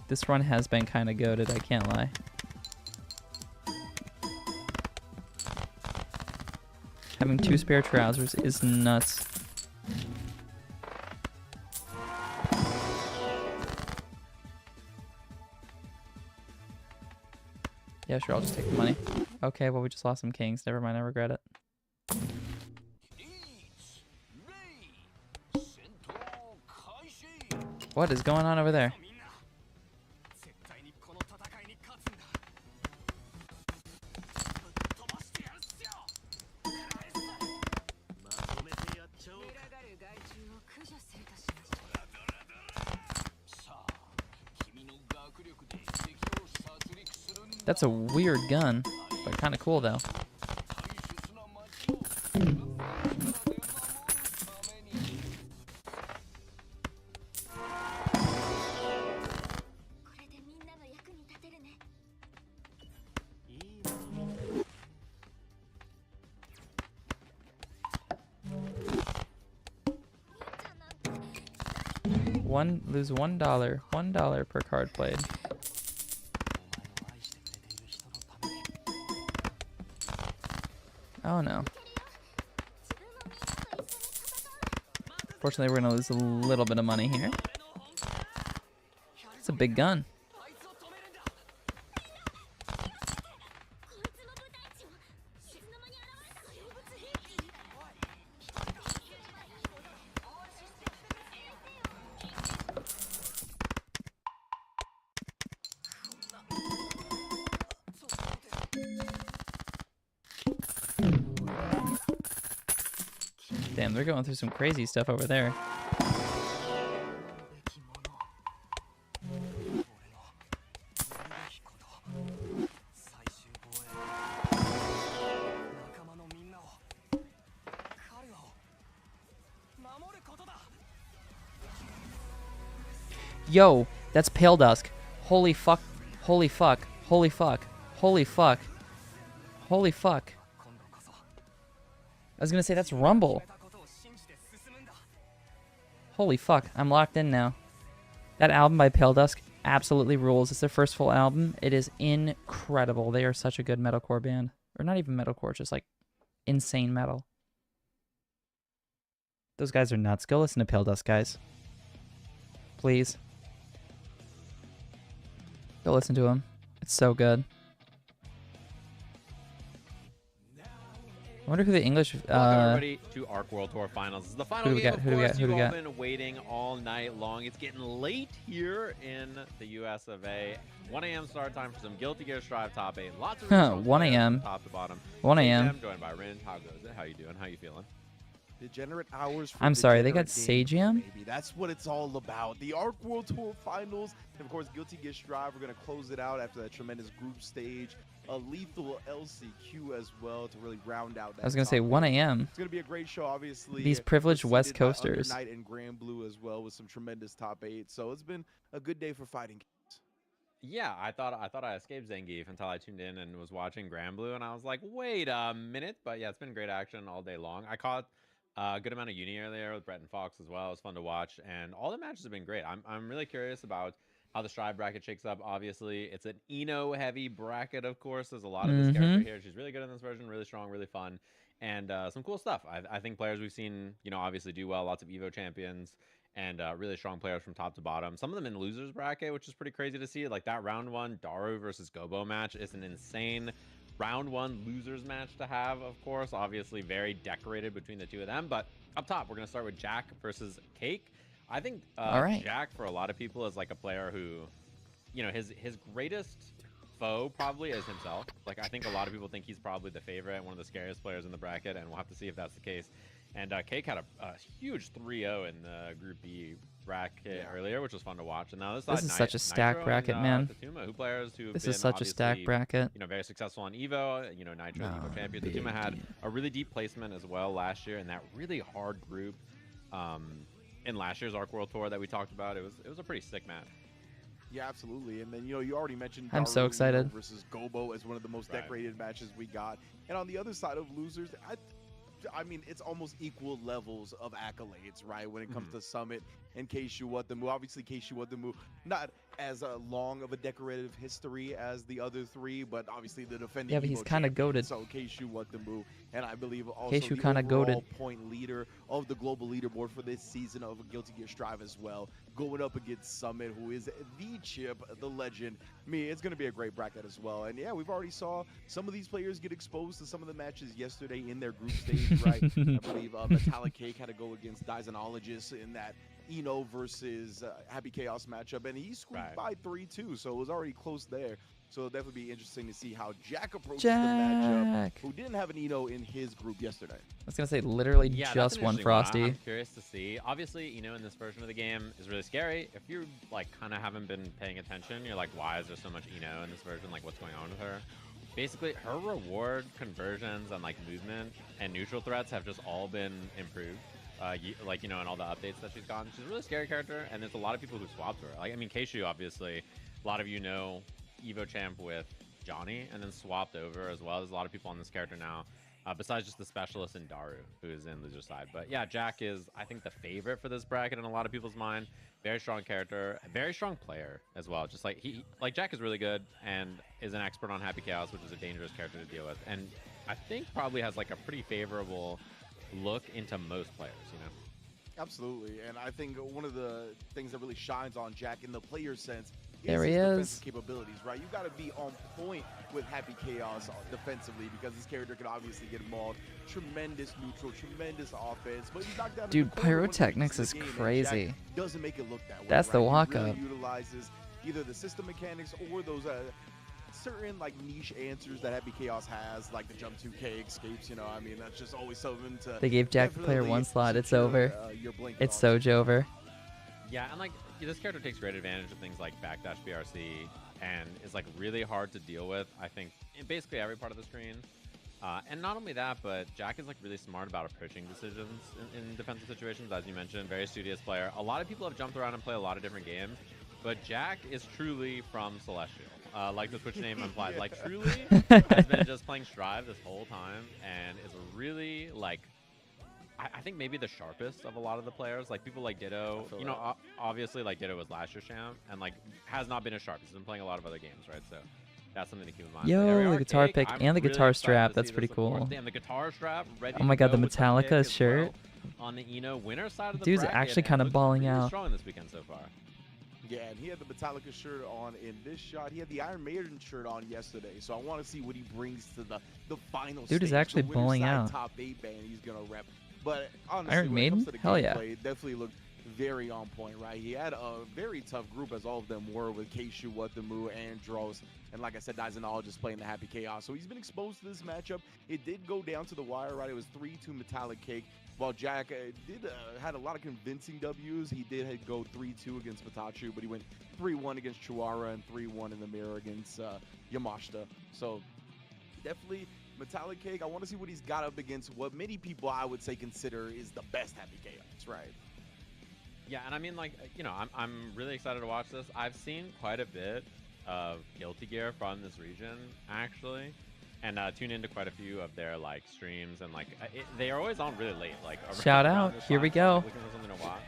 This run has been kind of goated, I can't lie. Having 2 spare trousers is nuts. Yeah, sure, I'll just take the money. Okay, well, we just lost some kings. Never mind, I regret it. What is going on over there? That's a weird gun, but kind of cool though. Lose $1. $1 per card played. Oh no. Fortunately, we're gonna lose a little bit of money here. It's a big gun. Damn, they're going through some crazy stuff over there. Yo, that's Pale Dusk. Holy fuck. Holy fuck. Holy fuck. Holy fuck. Holy fuck. I was gonna say that's Rumble. Holy fuck. I'm locked in now. That album by Pale Dusk absolutely rules. It's their first full album. It is incredible. They are such a good metalcore band. Or not even metalcore, just like insane metal. Those guys are nuts. Go listen to Pale Dusk, guys. Please. Go listen to them. It's so good. I wonder who the English... Welcome everybody to Arc World Tour Finals. This is the final game, of course. You've all been waiting all night long. It's getting late here in the US of A. 1 a.m. start time for some Guilty Gear Strive top 8. Lots of 1 a.m. top to bottom. 1 a.m. Joined by Rin. How goes it? How you doing? How you feeling? Degenerate hours. I'm sorry, they got Sajam? Baby. That's what it's all about. The Arc World Tour Finals. And of course, Guilty Gear Strive. We're going to close it out after that tremendous group stage. A lethal LCQ as well to really round out that. I was going to say 1 a.m. It's going to be a great show, obviously. These privileged West Coasters. Night and Grand Blue as well with some tremendous top 8. So it's been a good day for fighting games. Yeah, I thought I escaped Zangief until I tuned in and was watching Grand Blue, and I was like, wait a minute. But yeah, it's been great action all day long. I caught a good amount of Uni earlier with Brett and Fox as well. It was fun to watch, and all the matches have been great. I'm really curious about how the Strive bracket shakes up. Obviously, it's an Eno heavy bracket, of course. There's a lot of this character here. She's really good in this version, really strong, really fun, and some cool stuff. I think players we've seen, obviously do well. Lots of Evo champions and really strong players from top to bottom. Some of them in losers bracket, which is pretty crazy to see. Like that round 1 Daru versus Gobo match is an insane round 1 losers match to have, of course. Obviously very decorated between the two of them. But up top, we're going to start with Jack versus Cake. I think Jack, for a lot of people, is like a player who, his greatest foe probably is himself. Like, I think a lot of people think he's probably the favorite, one of the scariest players in the bracket, and we'll have to see if that's the case. And Cake had a huge 3-0 in the Group B bracket earlier, which was fun to watch. And now this is such a stacked bracket, man. This is such a stacked bracket. Very successful on Evo. Nitro Evo champion. Tatuma had a really deep placement as well last year in that really hard group. In last year's Arc World Tour that we talked about, it was a pretty sick match. Yeah, absolutely. And then you already mentioned I'm so excited versus Gobo as one of the most decorated matches we got. And on the other side of losers, I mean, it's almost equal levels of accolades, right? When it comes to Summit and Keishu Watamu. Obviously, Keishu Watamu, not as long of a decorative history as the other three, but obviously the defending. Yeah, but he's kind of goated. So Keishu Watamu, and I believe also Keishu kind of goated. Point leader of the global leaderboard for this season of Guilty Gear Strive as well, going up against Summit, who is the chip, the legend. It's going to be a great bracket as well. And yeah, we've already saw some of these players get exposed to some of the matches yesterday in their group stage, right? I believe Metallic Cake had to go against Dysonologist in that Eno versus Happy Chaos matchup, and he squeaked by 3-2, so it was already close there. So it'll definitely be interesting to see how Jack approaches the matchup, who didn't have an Eno in his group yesterday. I was going to say literally just one Frosty. I'm curious to see. Obviously, in this version of the game is really scary. If you kind of haven't been paying attention, you're like, why is there so much Eno in this version? Like, what's going on with her? Basically, her reward conversions and movement and neutral threats have just all been improved. In all the updates that she's gotten. She's a really scary character, and there's a lot of people who swapped her. Keishu, obviously, a lot of Evo champ with Johnny, and then swapped over as well. There's a lot of people on this character now, besides just the specialist in Daru, who is in loser side. But yeah, Jack is, I think, the favorite for this bracket in a lot of people's mind. Very strong character, very strong player as well. Just Jack is really good and is an expert on Happy Chaos, which is a dangerous character to deal with. And I think probably has a pretty favorable look into most players, Absolutely, and I think one of the things that really shines on Jack in the player sense is his defensive capabilities, right? You got to be on point with Happy Chaos defensively because this character can obviously get mauled. Tremendous neutral, tremendous offense, but he's knocked down. Dude, pyrotechnics is crazy. Doesn't make it look that way. That's the walk up. Really utilizes either the system mechanics or those certain niche answers that Happy Chaos has, like the jump 2K escapes. That's just always something to. They gave Jack the player one slot. It's over. It's so over. Yeah, and this character takes great advantage of things like backdash BRC and is really hard to deal with. I think in basically every part of the screen. And not only that, but Jack is really smart about approaching decisions in defensive situations, as you mentioned. Very studious player. A lot of people have jumped around and played a lot of different games. but Jack is truly from Celestial. Like the Twitch name implies. Like, truly has been just playing Strive this whole time and is really, like, I think maybe the sharpest of a lot of the players. Like, people like Ditto, you know, obviously, like, Ditto was last year's champ and, like, has not been as sharp. He's been playing a lot of other games, right? So that's something to keep in mind. Yo, the guitar pick and the guitar strap. That's pretty cool. Damn, the guitar strap. Oh my god, the Metallica shirt. On the winner side of the Dude's bracket, actually kind of balling really out. strong this weekend so far. Yeah, and he had the Metallica shirt on in this shot. He had the Iron Maiden shirt on yesterday, so I want to see what he brings to the final Dude is stage. actually The winner's balling side out. Top 8 band he's going to rep. But honestly, Iron when it comes Maiden? to the Hell yeah. gameplay, it definitely looked very on point, right? He had a very tough group, as all of them were, with Keishu, Watamu, Andros, and like I said, Dysonologist playing the Happy Chaos. So he's been exposed to this matchup. It did go down to the wire, right? It was 3-2 Metallic Cake. While Jack had a lot of convincing W's, he did go 3-2 against Patachu, but he went 3-1 against Chihuahua and 3-1 in the mirror against Yamashita. So definitely Metallic Cake. I want to see what he's got up against what many people I would say consider is the best Happy Chaos, right? Yeah, and I mean, like, you know, I'm really excited to watch this. I've seen quite a bit of Guilty Gear from this region, actually. And tune into quite a few of their like streams, and like they are always on really late. Like Shout around out! this Here time, we so go. looking for something to watch.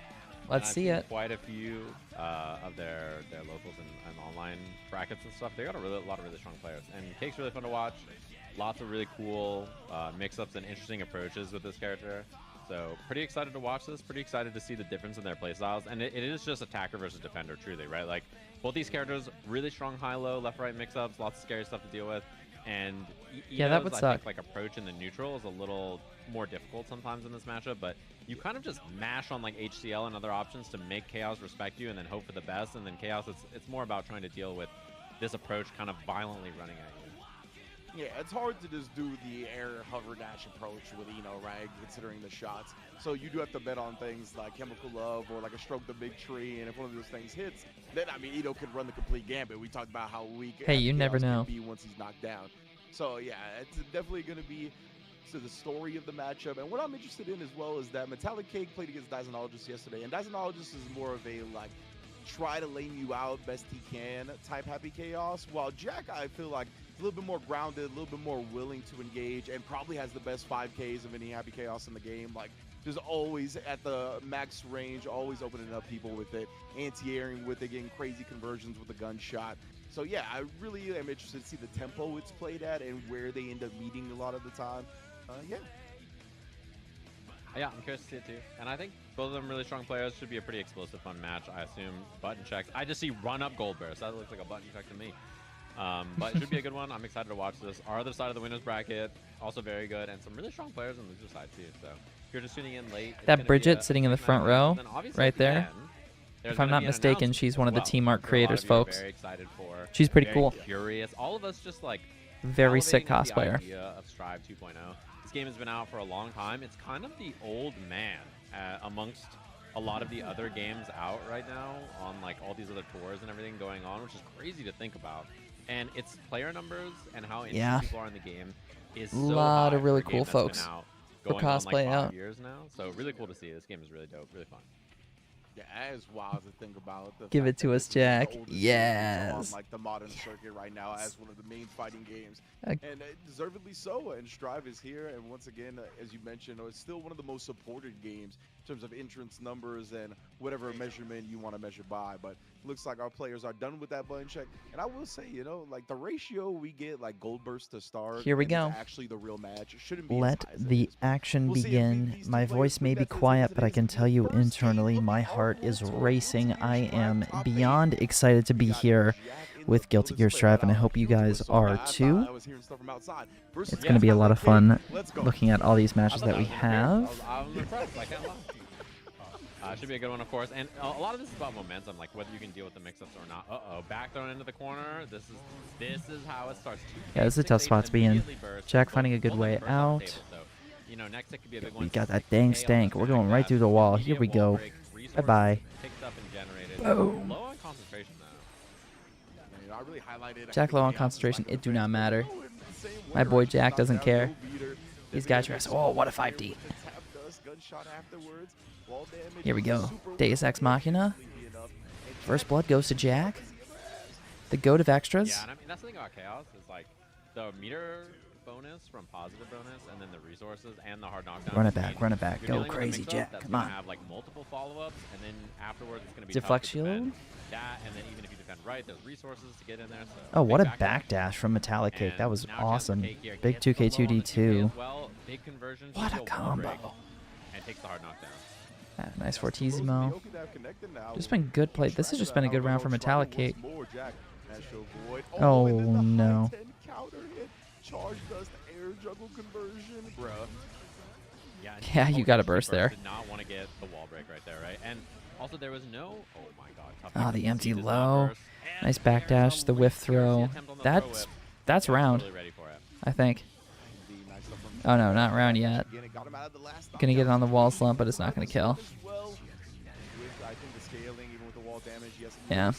Let's I've see seen it. Quite a few of their locals and online brackets and stuff. They got a lot of really strong players, and Cake's really fun to watch. Lots of really cool mix-ups and interesting approaches with this character. So pretty excited to watch this. Pretty excited to see the difference in their playstyles, and it is just attacker versus defender, truly, right? Like both these characters, really strong high-low, left-right mix-ups, lots of scary stuff to deal with. And yeah, that would I suck. think, like, approach in the neutral is a little more difficult sometimes in this matchup, but you kind of just mash on like HCL and other options to make Chaos respect you and then hope for the best. And then Chaos, it's more about trying to deal with this approach kind of violently running at you. Yeah, it's hard to just do the air hover dash approach with Eno, right? Considering the shots. So you do have to bet on things like Chemical Love or like a Stroke the Big Tree, and if one of those things hits, then I mean Eno could run the complete gambit. We talked about how weak Hey, you never Chaos know. can be once he's knocked down. So yeah, it's definitely going to be the story of the matchup. And what I'm interested in as well is that Metallic Cake played against Dysonologist yesterday, and Dysonologist is more of a like try to lane you out best he can type Happy Chaos, while Jack, I feel like, is a little bit more grounded, a little bit more willing to engage, and probably has the best 5Ks of any Happy Chaos in the game. Like, just always at the max range, always opening up people with it, anti-airing with it, getting crazy conversions with a gunshot. So yeah, I really am interested to see the tempo it's played at and where they end up meeting a lot of the time. Yeah, I'm curious to see it too. And I think both of them really strong players. Should be a pretty explosive, fun match. I assume button checks. I just see run up gold burst. That looks like a button check to me. But it should be a good one. I'm excited to watch this. Our other side of the winners bracket, also very good, and some really strong players on the loser side too. So if you're just tuning in late, it's That gonna be Bridget a sitting in the big front match. row, And then obviously right at the there. end, there's If I'm gonna not be an mistaken, announcement she's one of the as well, Team Art which a lot creators, of you are folks. Very excited for. She's pretty Very cool. Curious. All of us just like Very sick elevating the cosplayer. idea of Strive 2.0. This game has been out for a long time. It's kind of the old man amongst a lot of the other games out right now on like all these other tours and everything going on, which is crazy to think about. And its player numbers and how interested Yeah. people are in the game is so Lot high of really for a cool game that's been folks out for going on, like, cosplay 5 out. years now. So really cool to see. This game is really dope, really fun. Yeah, that is wild to think about. The Give fact it to that us, this is the Jack. oldest game Yes. on like the modern circuit right now as one of the main fighting games, Uh, and deservedly so. And Strive is here, and once again, as you mentioned, it's still one of the most supported games in terms of entrance numbers and whatever measurement you want to measure by. But it looks like our players are done with that button check. And I will say, you know, like the ratio we get, like gold burst to start, Here we and go. it's actually the real match. It shouldn't be as Let high as it the is. action We'll see if begin. these two My players voice may bring be that to quiet, but I today's can tell you internally my heart is racing. I am beyond excited to be here with Guilty Gear Strive, and I hope you guys are too. It's going to be a lot of fun looking at all these matches that we have. I'm impressed. I can't lie. Should be a good one, of course. And a lot of this is about momentum, like whether you can deal with the mix-ups or not. Uh-oh, back thrown into the corner. This is how it starts. Yeah, this is a tough spot to be in. Jack finding a good way out. So, you know, next it could be a big We one. got that dang stank. We're going right through the wall. Here we go. Bye-bye. Picked up and generated. Boom. Low on concentration, though. You know, I really highlighted Jack low on concentration. It do not matter. My boy Jack doesn't care. He's got your ass. Oh, what a 5D. Here we go. Deus Ex Machina. First blood goes to Jack. The goat of extras. Yeah, and I mean that's the thing about Chaos is like the meter bonus from positive bonus, and then the resources and the hard knockdown. Run it back, run it back. You're Go dealing with a crazy, mix-up Jack. that's Come gonna on. have like multiple follow-ups, and then afterwards it's gonna be Deflect tough to defend shield? that, and then even if you defend right, there's resources to get in there. So Oh, what a big backdash. backdash from Metallic Cake. That was Now chance for awesome. Cake here. Big Gets the low on the 2K2D2. as well. Big conversion. What a Shield wall break, combo. and takes the hard knockdown. Ah, nice Fortissimo. Just been good play. This has just been a good round for Metallic Cake. Oh, no. Yeah, you got a burst there. Did not want to get the wall break right there, right? And also there was no. Oh my God. Tough Oh, hit. the empty He does not low. burst. And Nice backdash. The whiff throw. That's round, really ready for it. I think. Oh, no, not round yet. Gonna get it on the wall slump, but it's not gonna kill. Yeah.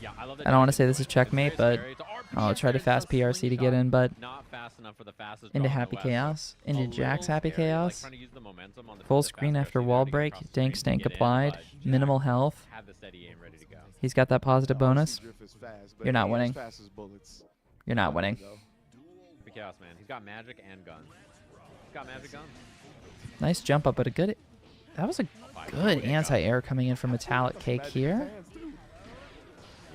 Yeah, I love that I don't want to Jack say is this is doing it. checkmate, It's but very scary. I'll try to fast PRC to get in, but Not fast enough for the fastest into draw in the Happy West. Chaos, into A Jack's little Happy scary, like Chaos. trying to use the momentum on the Full fast screen fast after there wall to get break. across the Dank screen stank to get in, applied. but Minimal Jack health. had the steady aim ready to go. He's got that positive bonus. You're not winning. You're not winning. Happy Chaos, man. He's got magic and guns. He's got magic guns. Nice jump up, but a good. That was a good anti-air coming in from Metallic Cake here.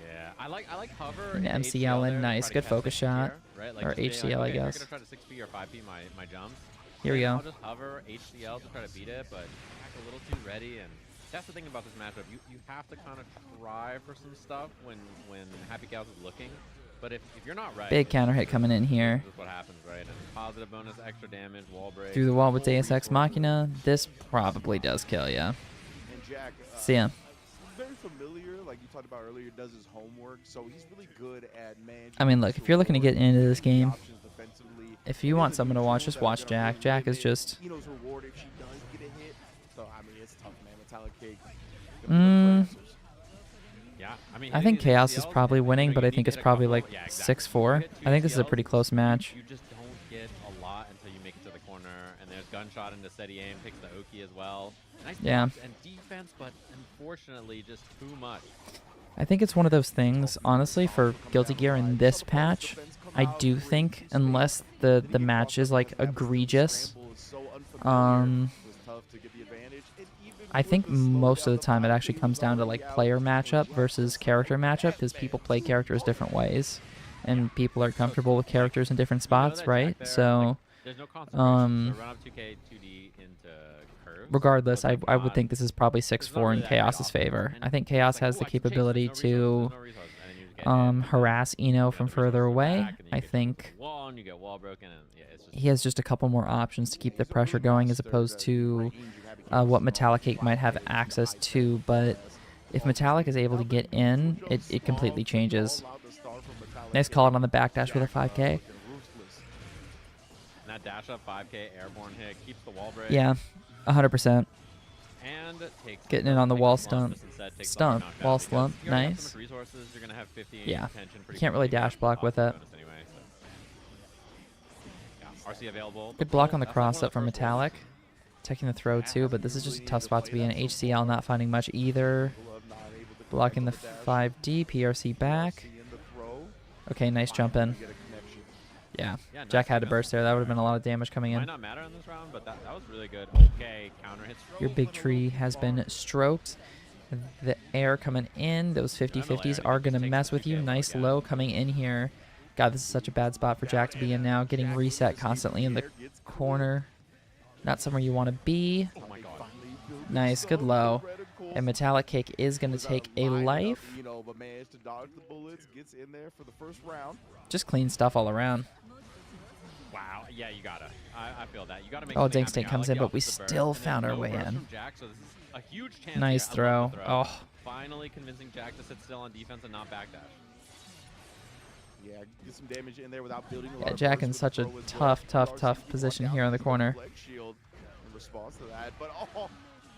Yeah, I like hover. And and MCL in, there to nice, try to good catch focus 6P shot. here, right? Like Or just say, HCL, I okay, guess. If you're gonna try to 6P or 5P my jumps. Here we then go. I'll just hover HCL to try to beat it, but Jack's a little too ready, and that's the thing about this matchup. You have to kind of try for some stuff when Happy Chaos is looking. But if you're not right, Big counter hit coming in here. this is what happens, right? And positive bonus, extra damage, wall break. Through the wall with Deus Ex Machina. This probably does kill, yeah. See ya. Very familiar, like you talked about earlier, does his homework, so he's really good at managing. I mean, look, if you're looking to get into this game, if you want someone to watch, just watch Jack. Jack is just... Eno's reward if she does get a hit. So I mean, it's tough, man. Metallic Cake. Yeah, I mean, I think Chaos is probably winning, but I think it's probably like 6-4. I think this is a pretty close match. You just don't get a lot until you make it to the corner, and there's gunshot into steady aim, takes the Oki as well. Nice Yeah. blocks and defense, but unfortunately just too much. I think it's one of those things, honestly, for Guilty Gear in this patch. I do think, unless the match is like egregious, I think most of the time it actually comes down to like player matchup versus character matchup, because people play characters different ways, and people are comfortable with characters in different spots, right? So, regardless, I would think this is probably 6-4 in Chaos's favor. I think Chaos has the capability to harass Eno from further away. I think he has just a couple more options to keep the pressure going as opposed to what Metallic Cake might have access to, but if Metallic is able to get in, it completely changes. Nice call out on the backdash with a 5K. And that dash up 5K airborne hit keeps the wall break. Yeah, 100%. And takes Getting in on the wall stump. Stump, Wall slump, nice. Yeah, you can't really dash block with it. RC available. Good block on the cross up from Metallic. Taking the throw too, but this is just a tough spot to be in. HCL not finding much either. Blocking the 5D, PRC back. Okay, nice jump in. Yeah, Jack had to burst there. That would have been a lot of damage coming in. Might not matter in this round, but that was really good. Okay, counter hit. Your big tree has been stroked. The air coming in, those 50-50s are going to mess with you. Nice low coming in here. God, this is such a bad spot for Jack to be in now. Getting reset constantly in the corner. Not somewhere you want to be. Nice, good low. And Metallic Cake is going to take a life. Just clean stuff all around. Wow, yeah, you gotta. I feel that. You gotta make Oh, something Dink Stink happen. I comes like in, the but we opposite burn, still and then found our no way rush in. from Jack, so this is a huge chance Nice here. I love throw. the throw. Oh. Finally convincing Jack to sit still on defense and not backdash. Yeah, get some damage in there without building a lot Yeah, of Jack burst in with such the a throw as well. tough position here on the corner. In response to that, but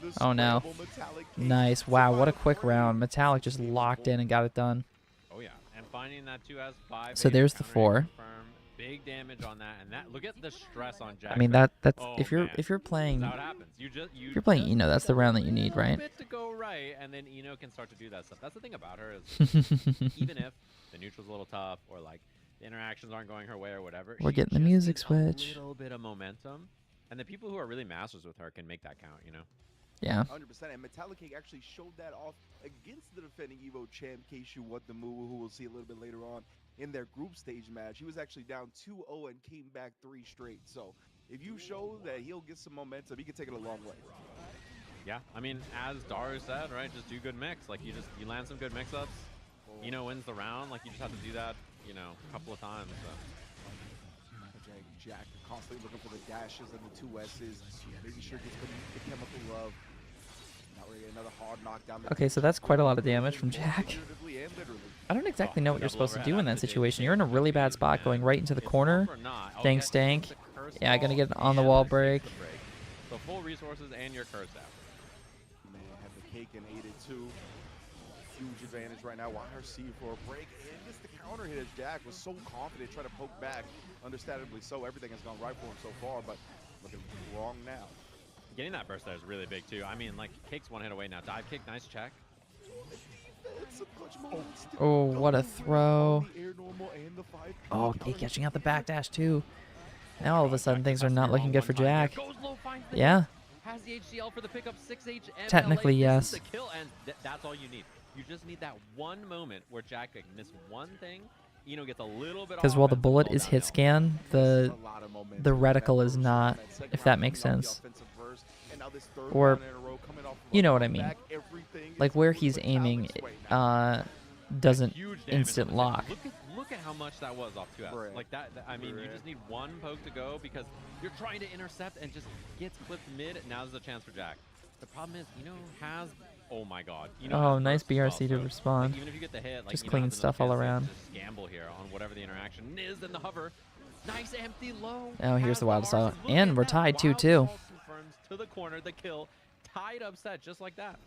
the Oh no. scramble Metallic Cake Nice. Wow, what a quick round. Metallic just locked in and got it done. Oh yeah, and finding that 2S5. So there's the 4. big damage on that, and that look at the stress on Jack. I mean Beck. that's Oh, if you're man. playing That's how it happens. You if you're playing Eno, that's the round that you need, right? bit to go right, and then Eno can start to do that stuff. That's the thing about her is even if the neutral's a little tough or like the interactions aren't going her way or whatever, We're she getting the just music needs switch. A little bit of momentum, and the people who are really masters with her can make that count. You know. Yeah. 100%. And Metallic King actually showed that off against the defending Evo champ, Keishu Watamu, who we'll see a little bit later on in their group stage match. He was actually down 2-0 and came back 3 straight. So if you show that he'll get some momentum, he can take it a long way. Yeah, I mean, as Daru said, right, just do good mix. Like, you land some good mix-ups. Eno wins the round. Like, you just have to do that, you know, a couple of times. So. Jack constantly looking for the dashes and the 2 S's, making sure he gets the chemical love. Now we're getting another hard knockdown. Okay, so that's quite a lot of damage from Jack. I don't exactly know what you're supposed to do in that situation. You're in a really bad spot going right into the corner. Stank, stank. Yeah, gonna get on the wall break. So full resources and your curse out. Man, have the cake and 8-2. Huge advantage right now. YRC for a break. And gets the counter hit as Jack was so confident, trying to poke back. Understandably so. Everything has gone right for him so far, but looking wrong now. Getting that burst there is really big too. I mean, like, Cake's one hit away now. Dive kick, nice check. Oh, what a throw. Oh, Cake catching out the backdash too. Now all of a sudden things are not looking good for Jack. Yeah. Has the HCL for the pickup 6H. Technically, yes. Kill, and that's all you need. You just need that one moment where Jack can miss one thing. Eno gets a little bit. Because while the bullet is hit scan, the reticle is not, if that makes sense. Or, you know what I mean. Like where he's aiming doesn't instant lock. Look at how much that was off 2S. Like that, I mean, you just need one poke to go because you're trying to intercept and just gets clipped mid. Now there's a chance for Jack. The problem is, has. Oh my God. Oh, nice BRC to respond. Like, even if you get the hit, like, just clean stuff all around. Just gamble here on whatever the interaction is in the hover. Nice empty low. Oh, here's the wild assault. And we're tied 2-2. Confirms to the corner, the kill. Tied upset just like that.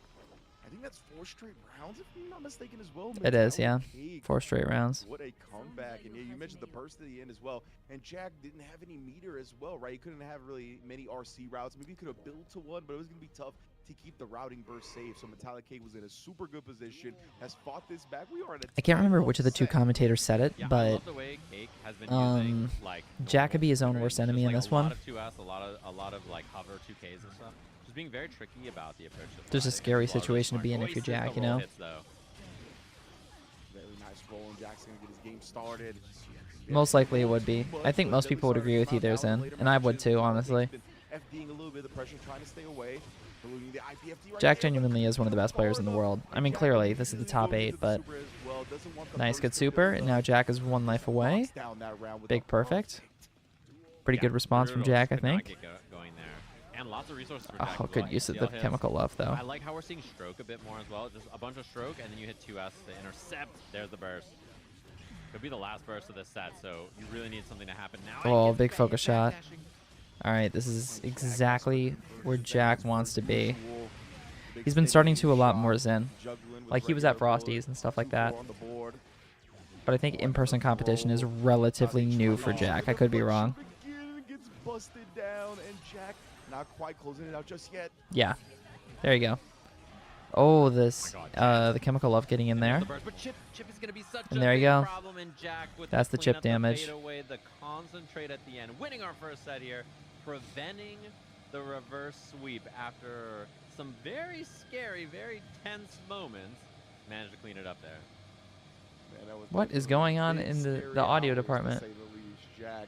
I think that's 4 straight rounds, if I'm not mistaken, as well. It is, yeah. 4 straight rounds. What a comeback. And yeah, you mentioned the burst at the end as well. And Jack didn't have any meter as well, right? He couldn't have really many RC routes. Maybe he could have built to one, but it was going to be tough to keep the routing burst safe. So Metallic Cake was in a super good position, has fought this back. We are at I can't remember which of the 2 commentators said it, yeah, but I love the way Cake has been using, like, Jack could be his own worst enemy in this one. A lot of 2S, a lot of like hover 2Ks and stuff. Just being very tricky about the approach. There's a scary situation to be in if you're Jack, you know? Very nice roll, and Jack's gonna get his game started. Most likely it would be. I think most people would agree with you there, Zen. And I would too, honestly. FDing a little bit of the pressure, trying to stay away. Jack genuinely is one of the best players in the world. I mean, clearly, this is the top 8, but nice, good super. And now Jack is 1 life away. Big perfect. Pretty good response from Jack, I think. And lots of resources for Jack. Oh, good use of the chemical love, though. I like how we're seeing stroke a bit more as well. Just a bunch of stroke, and then you hit 2S to intercept. There's the burst. Could be the last burst of this set, so you really need something to happen now. Oh, big focus shot. All right, this is exactly where Jack wants to be. He's been starting to a lot more Zen. Like, he was at Frosty's and stuff like that. But I think in-person competition is relatively new for Jack. I could be wrong. Gets busted down, and Jack not quite closing it out just yet. Yeah. There you go. Oh, this, the chemical love getting in there. And there you go. That's the chip damage. Away the concentrate at the end, winning our first set here, preventing the reverse sweep after some very scary, very tense moments. Managed to clean it up there. Man, what is going on in the audio department? To say the least. Jack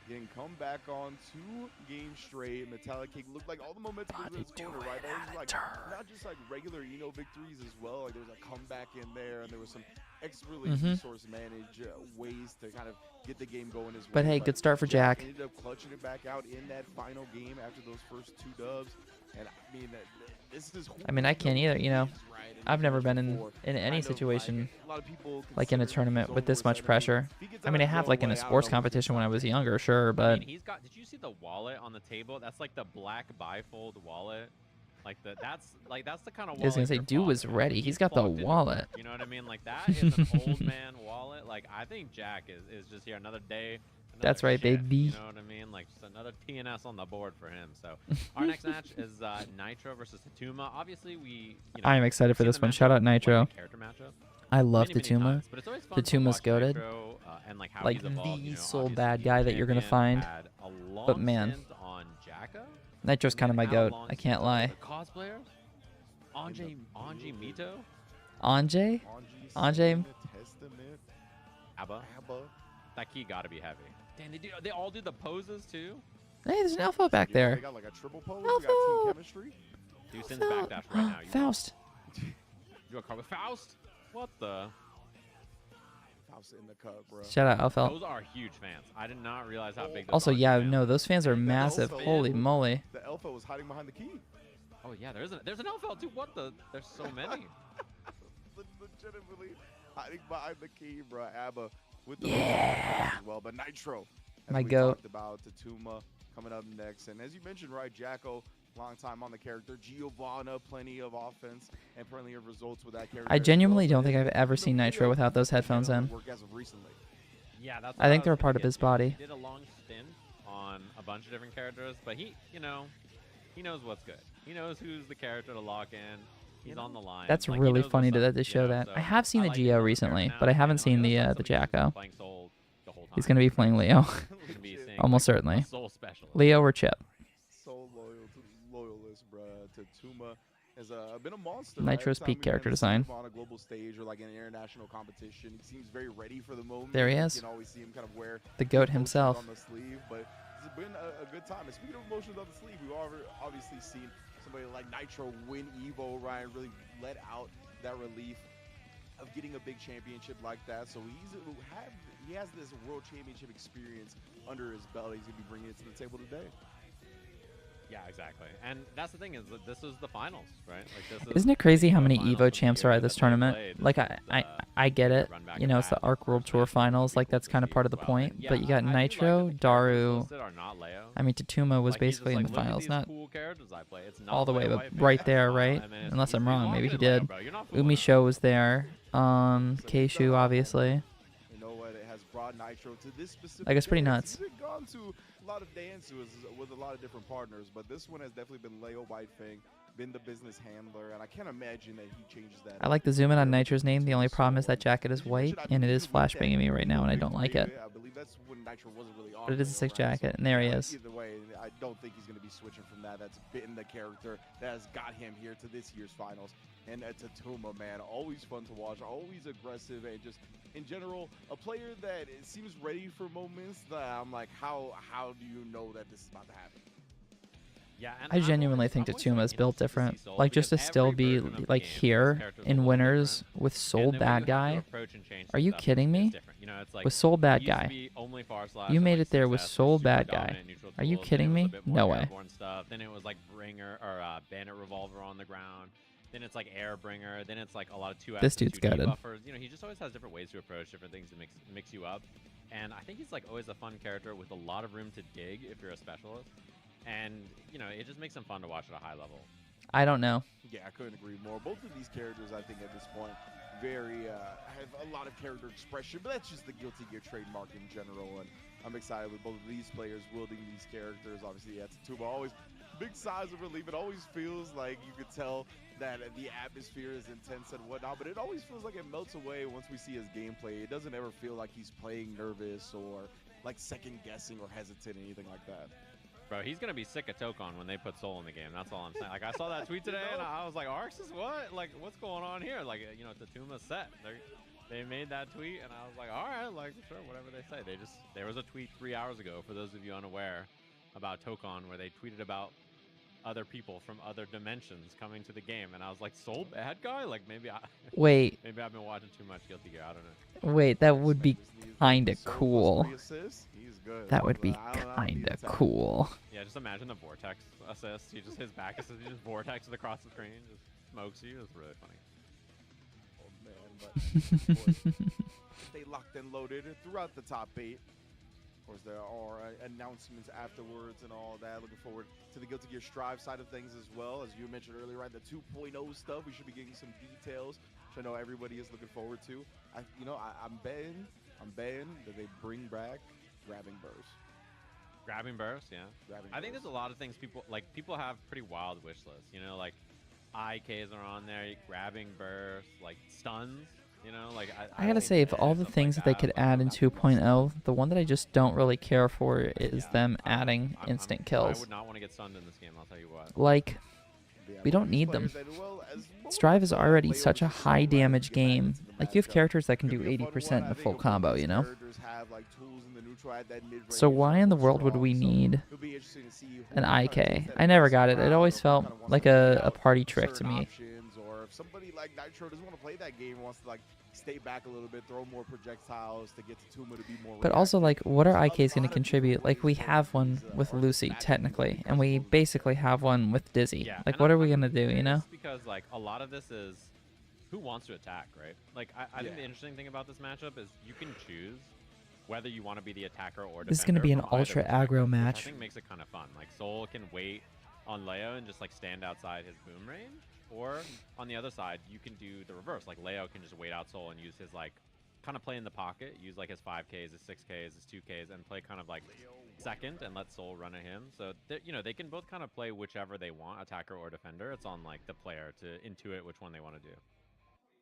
getting come back on 2 games straight. Metallic Cake looked like all the momentum was in his corner, right? That was like not just like regular Eno victories as well. Like there was a comeback in there, and there was some expertly resource managed ways to kind of get the game going as well. But hey, good start for Jack. Ended up clutching it back out in that final game after those first 2 dubs. And I mean, this is. I mean, I can't either. You know, I've never been in any situation like in a tournament with this much pressure. I mean, I have like in a sports competition when I was younger, sure, but. I mean, he's got. Did you see the wallet on the table? That's like the black bifold wallet. Like that's the kind of wallet. I was gonna say, dude was ready. He's got the wallet. You know what I mean? Like that is an old man wallet. Like I think Jack is just here another day That's right, ship, baby. You know what I mean? Like just another TNS on the board for him. So our next match is Nitro versus Tatuma. Obviously, I am excited for this one. Shout out Nitro. Character matchup. I love Many Tatuma. times, but it's always fun to Tatuma's watch goated. Nitro, and like how Like he's evolved. the You know, sole obviously bad he guy was that you're gonna champion, find. had a long But man, stint on Jacko, Nitro's and kind of then my had a goat. long I stint can't on lie. the cosplayers. Anji Mito, Anjay? Anjay? Abba. That key gotta be heavy. Damn, they all do the poses too. Hey, there's an alpha back there. They got like a triple pose. We got team chemistry. Deucen's backdash right now. Faust. You a car with Faust? What the? Faust in the cup, bro. Shout out Alpha. Those are huge fans. I did not realize how big. Those Also, are. yeah, no, those fans are massive. Holy moly. The alpha was hiding behind the key. Oh yeah, there's an alpha too. What the? There's so many. Legitimately hiding behind the key, bro. Abba with the yeah as well, but Nitro. As my we goat. Talked about Tatuma coming up next, and as you mentioned, right, Jacko, long time on the character. Giovanna, plenty of offense and plenty of results with that character. I genuinely don't think I've ever seen Nitro without those headphones in. Yeah, that's. I think they're a what part of was his gonna body. get to. He did a long stint on a bunch of different characters, but he knows what's good. He knows who's the character to lock in. He's on the line. That's Like, he really knows funny what's up, to show you know, that. so I have seen the like Geo him recently, now, but I and haven't like, seen that's the somebody who's Jacko. playing Soul the whole time. He's gonna be playing Leo. Gonna be seeing, Almost like, certainly. a Soul specialist. Leo or Chip. So loyalist, bro. Tatuma has been a monster. Nitro's right? peak character design. On a global stage or like an international competition, he seems very ready for the moment. There he You is. can always see him kind of wear The goat emotions himself. on the sleeve, but it's been a good time. And speaking of emotions on the sleeve, we've obviously seen somebody like Nitro win Evo, Ryan, really let out that relief of getting a big championship like that. So he has this world championship experience under his belt. He's gonna be bringing it to the table today. Yeah, exactly. And that's the thing is that this is the finals, right? Like this Isn't it crazy how many finals Evo of the champs are year at this that they tournament? played. Like This I get it. run back You and know, it's the back. Arc World Tour finals. Like that's kind of part of the point. Yeah, But you got I do like that Nitro, the characters Daru. listed are not Leo. I mean, Tatuma was Like, he's just basically in like, the "Look at finals, these not cool characters I play." It's not all the way, Leo but Whiteface, right that's there, fine. right? I mean, it's- Unless I'm he's wrong. longer Maybe he than Leo, did. bro. You're not fooling us. Umisho was there. Keishu, obviously. You know what? It has brought Nitro to this specific. Like, it's pretty dance. nuts. He's gone to a lot of dances with a lot of different partners, but this one has definitely been Leo Whitefang, been the business handler, and I can't imagine that he changes that. I like the zoom in on Nitro's name. The only problem is that jacket is white, and it is flashbanging me right now, and I don't like it. I believe that's when Nitro wasn't really on. But it is a sick jacket, and there he is. Either way, I don't think he's going to be switching from that. That's been the character that has got him here to this year's finals. And Tatuma, man, always fun to watch, always aggressive, and just in general, a player that seems ready for moments that I'm like, how do you know that this is about to happen? Yeah, and I genuinely think Tatuma is built different. Like, just to still be, like, here in Winners with Soul Bad Guy. Are you kidding me? With Soul Bad Guy. You made it there with Soul Bad Guy. Are you kidding me? No way. Then it was like Bringer or Bandit Revolver on the ground. Then it's like Airbringer. Then it's like a lot of 2 This dude's gutted. buffers. You know, he just always has different ways to approach different things to mix you up. And I think he's like always a fun character with a lot of room to dig if you're a specialist. And you know, it just makes him fun to watch at a high level. I don't know. Yeah, I couldn't agree more. Both of these characters, I think, at this point, have a lot of character expression, but that's just the Guilty Gear trademark in general. And I'm excited with both of these players wielding these characters. Obviously, yeah, Tatuma always big sighs of relief. It always feels like you could tell that the atmosphere is intense and whatnot, but it always feels like it melts away once we see his gameplay. It doesn't ever feel like he's playing nervous or like second guessing or hesitant or anything like that. Bro, he's gonna be sick of Tokon when they put Soul in the game. That's all I'm saying. Like, I saw that tweet today, and I was like, Arxis, what? Like, what's going on here? Like, you know, Tatuma's set. They made that tweet, and I was like, all right, like, sure, whatever they say. There was a tweet 3 hours ago, for those of you unaware, about Tokon, where they tweeted about other people from other dimensions coming to the game, and I was like, Soul Bad Guy? Like, maybe Wait. maybe I've been watching too much Guilty Gear. I don't know. Wait, that would be kinda cool. Good. That would be kinda cool. Yeah, just imagine the vortex assist. He just his back assist. He just vortexes across the screen, just smokes you. It's really funny. Oh man, but stay locked and loaded throughout the top 8. Of course, there are announcements afterwards and all that. Looking forward to the Guilty Gear Strive side of things as well. As you mentioned earlier, right, the 2.0 stuff. We should be getting some details, which I know everybody is looking forward to. I'm betting that they bring back grabbing burst. Grabbing burst, yeah. Grabbing I think burst. there's a lot of things people have pretty wild wish lists. You know, like IKs are on there, grabbing burst, like stuns. You know, like I gotta say, of all the things that they could add in 2.0, the one that I just don't really care for is them adding instant I kills. would not want to get stunned in this game. I'll tell you what. Like, we don't need them. Strive is already such a high damage game. Like, you have characters that can do 80% in a full combo, you know? So why in the world would we need an IK? I never got it. It always felt like a party trick to me. Or if somebody like Nitro doesn't want to play that game, wants to like stay back a little bit, throw more projectiles to get to Tuma to be more. But also, like, what are IKs going to contribute? Like, we have one with Lucy, technically, and we basically have one with Dizzy. Yeah, Like, and what I'm are we going to do, you know? Because like a lot of this is who wants to attack, right? Like I think the interesting thing about this matchup is you can choose whether you want to be the attacker or defender. This is going to be an from either ultra perspective, aggro which match. I think makes it kind of fun. Like Soul can wait on Leo and just like stand outside his boom range, or on the other side you can do the reverse. Like Leo can just wait out Soul and use his like kind of play in the pocket, use like his 5Ks, his 6Ks, his 2Ks, and play kind of like second and let Soul run at him. So you know, they can both kind of play whichever they want, attacker or defender. It's on like the player to intuit which one they want to do.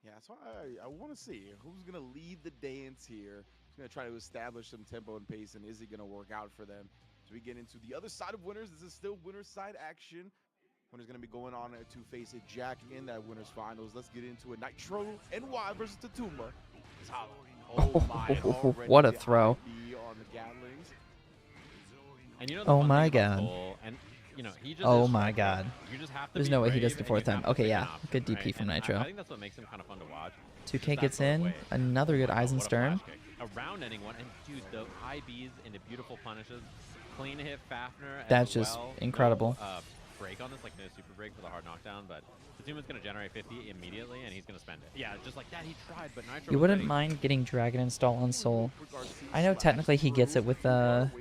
Yeah, so I want to see who's going to lead the dance here. Who's going to try to establish some tempo and pace, and is it going to work out for them? So we get into the other side of winners. This is still winners side action. Winner's going to be going on to face a Jack in that winners finals. Let's get into it. Nitro NY versus Tatuma. Oh my! What a throw! On the Gatlings. And you know the Oh fun my thing about god. Soul, and you know, he just Oh is my strong, god. You just have to There's be no way he brave does it the and fourth you time. have to Okay, pick yeah. an option, Good DP right? from And Nitro. I think that's what makes him kind of fun to watch. 2K gets in. Another good Eisenstern. Around anyone, and dude, the IBs into beautiful punishes, clean hit Fafner. That's as just well. incredible. No, break on this, like no super break for the hard knockdown, but Tatuma's gonna generate 50 immediately, and he's gonna spend it. Yeah, just like that, he tried, but Nitro. You was wouldn't ready. mind getting Dragon Install on Soul. I know technically he gets it with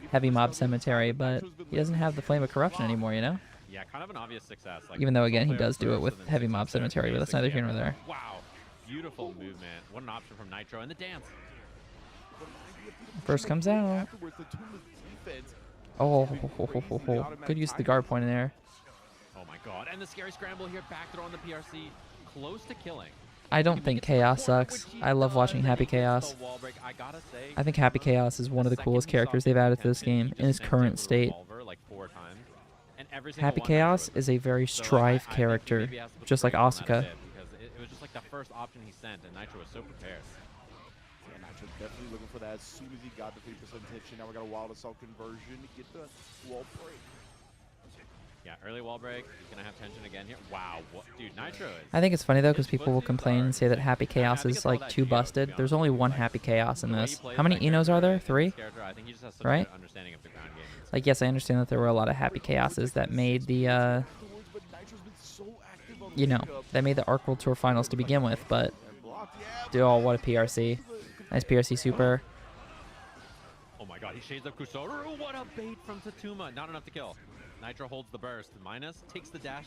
Heavy Mob Cemetery, but he doesn't have the Flame of Corruption anymore, you know? Yeah, kind of an obvious success. Like, Even though, again, he player does do it first with and then Heavy success Mob there, Cemetery, but that's basic neither here nor damage. there. Wow, beautiful movement. What an option from Nitro, and the dance. First comes out. Oh, good use of the guard point in there. Oh my god, and the scary scramble here, back throw on the PRC, close to killing. I don't think Chaos sucks. I love watching Happy Chaos. I think Happy Chaos is one of the coolest characters they've added to this game in his current state. Happy Chaos is a very Strive character, just like Asuka. It was just like the first option he sent, and Nitro was so prepared. Yeah, Nitro definitely looking for that as soon as he got the 3% attention. Now we got a Wild Assault conversion to get the wall break. Yeah, early wall break. He's gonna have tension again here. Wow, what, dude, Nitro is. I think it's funny though, because people will complain and say that Happy Chaos is like too busted. There's only one Happy Chaos in this. How many Enos are there? 3? Right? Like, yes, I understand that there were a lot of Happy Chaoses that made the, you know, that made the Arc World Tour Finals to begin with, but, oh, what a PRC. Nice PRC super. Oh my god, he shades up Kusoru. What a bait from Tatuma. Not enough to kill. Nitro holds the burst. Minus takes the dash.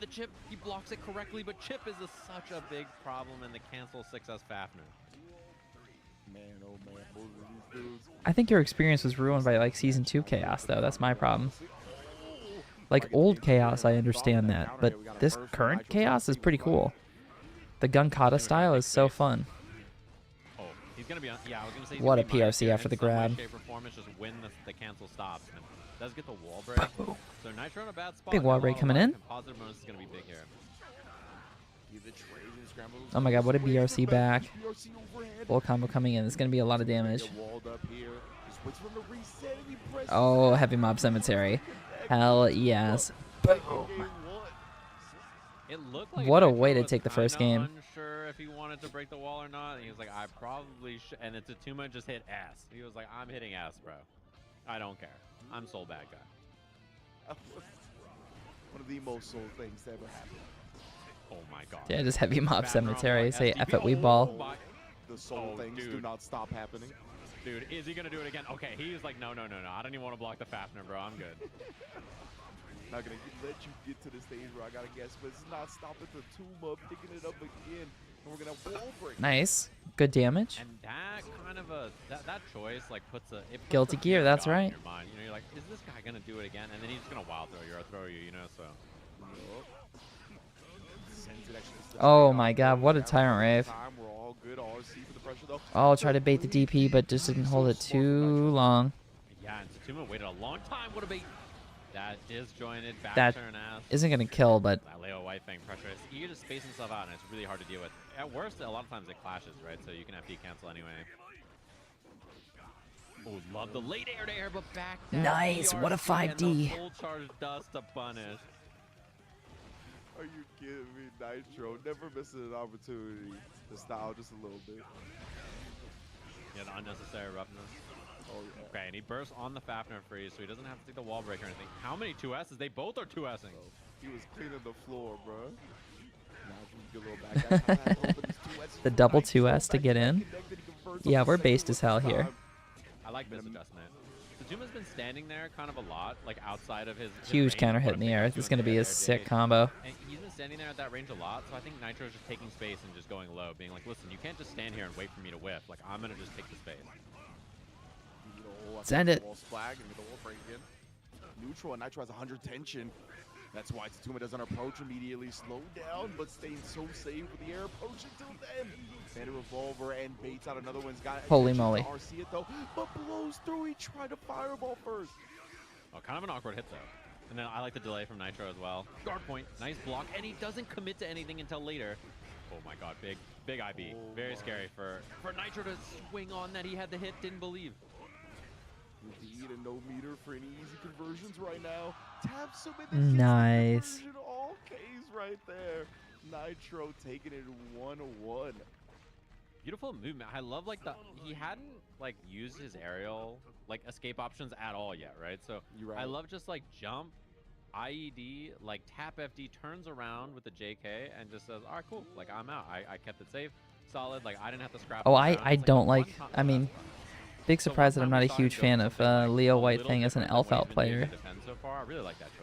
The chip, he blocks it correctly, but chip is such a big problem in the cancel 6S Fafner. Man, oh man, both of these dudes. I think your experience was ruined by like Season 2 Chaos, though. That's my problem. Like old Chaos, I understand that, but this current Chaos is pretty cool. The Gunkata style is so fun. Oh, he's gonna be on, yeah, I was gonna say What a PRC after the grab. Shape or form, it's just when the cancel stops. And does get the wall break. So Nitro in a bad spot. Big wall break coming in. Positive bonus is gonna be big here. Oh my god, what a BRC back. Full combo coming in. It's going to be a lot of damage. Oh, Heavy Mob Cemetery. Hell yes. It looked like What a Nitro way to was take the first kinda game. Unsure if he wanted to break the wall or not. And he was like, I probably should. And then Tatuma just hit S. He was like, I'm hitting S, bro. I don't care. I'm Soul bad guy. One of the most Soul things to ever happen. Oh my god. Yeah, just Heavy Mob Cemetery. Say F at Weed Oh Ball. The Soul things do not stop happening. Dude, is he gonna do it again? Okay, he's like, no. I don't even want to block the Fafner, bro. I'm good. Not gonna let you get to the stage where I gotta guess, but it's not stopping the Tatuma picking it up again. And we're gonna wall break. Nice. Good damage. And that kind of of a that choice like puts a it puts Guilty the Gear, fear of that's God in right. your mind. You know, you're like, is this guy gonna do it again? And then he's just gonna wild throw you or throw you. You know, so. Oh my god, what a Tyrant Rave. We're all good. RC for the pressure, though. Oh, try to bait the DP, but just didn't hold it too long. Yeah, and Tatuma waited a long time. What a bait. That disjointed back That turn ass. isn't going to kill, but That Leo White Fang pressure is eager to space himself out, and it's really hard to deal with. At worst, a lot of times it clashes, right? So you can have cancel anyway. Oh, love the late air to air, but back down. Nice, what a DRC and the 5D. full charge dust to punish. Are you kidding me? Nitro never missing an opportunity to style just a little bit. Yeah, the unnecessary roughness. Oh, yeah. Okay, and he bursts on the Fafnir freeze, so he doesn't have to take the wall break or anything. How many 2S's? They both are 2S'ing. He was cleaning the floor, bro. Now, get a little back. the double 2S to get in. Yeah, we're based as hell here. I like this adjustment. Tatuma's been standing there kind of a lot, like outside of his Huge range, counter hit but in the if air. they This is do going to be it a there, sick they- combo. And he's been standing there at that range a lot, so I think Nitro's just taking space and just going low, being like, listen, you can't just stand here and wait for me to whiff. Like, I'm going to just take the space. Send it. Neutral and Nitro has 100 tension. That's why Tatuma doesn't approach immediately. Slow down, but staying so safe with the air approach until then. And a revolver and baits out another one's got Holy attention moly. to RC it though, but blows through. He tried to fireball first. Oh, kind of an awkward hit, though. And then I like the delay from Nitro as well. Guard point, nice block, and he doesn't commit to anything until later. Oh my god, big IB. Very scary for Nitro to swing on that he had the hit, didn't believe. Indeed, and no meter for any easy conversions right now. Tap submit. Nice. All K's right there. Nitro taking it 1-1. Beautiful movement. I love like he hadn't like used his aerial like escape options at all yet, right? So You're right. I love just like jump, IED, like tap FD, turns around with the JK and just says, all right, cool. Like I'm out. I kept it safe, solid. Like I didn't have to scrap. Oh, it I down. It's, don't one like, time- I mean, big surprise that I'm not a huge fan of Leo White Fang as an elf out player. Defend so far. I really like that choice.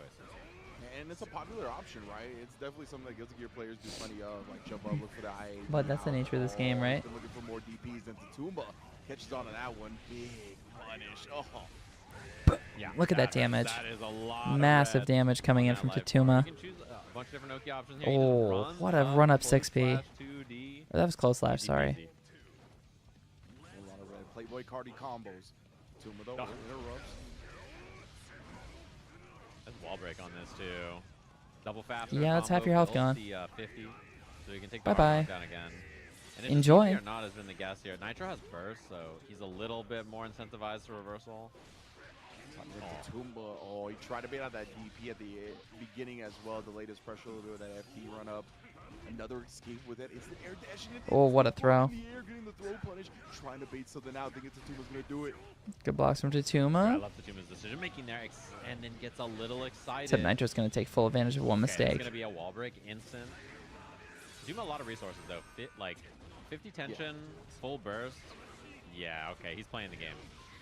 And it's a popular option, right? It's definitely something that Guilty Gear players do plenty of, like jump up, look for the IA. But that's the nature of this game, right? Been looking for more DPs than Tatuma. Catches on that one. Big punish. Oh. Yeah, Look at that damage. That is a lot Massive of red damage coming in on from that life bar. Tatuma. You can choose a bunch of different Noki options here. You just Oh, run what a run up forward 6P. slash 2D. That was close slash, Easy sorry. peasy. A lot of red. Playboy Cardi combos. Tatuma though interrupts. There's wall break on this too. Double fast. Yeah, that's half your health gone. The 50, so you can take the Bye-bye. down again. And Enjoy. Or not has been the guess here. Nitro has burst, so he's a little bit more incentivized to reversal. Tatuma, oh, he tried to bait out that DP at the beginning as well. The latest pressure with that FD run up. Another escape with it. It's the air dashing. Oh, what a throw. In the air, getting the throw punish. Trying to bait something out. Thinking Tatuma's going to do it. Good blocks from I Tatuma. love Tatuma's decision making there, and then gets a little excited. Except Nitro's going to take full advantage of one Okay, it's mistake. going to be a wall break instant. Tatuma a lot of resources though. Like 50 tension, full burst. Yeah, okay, he's playing the game.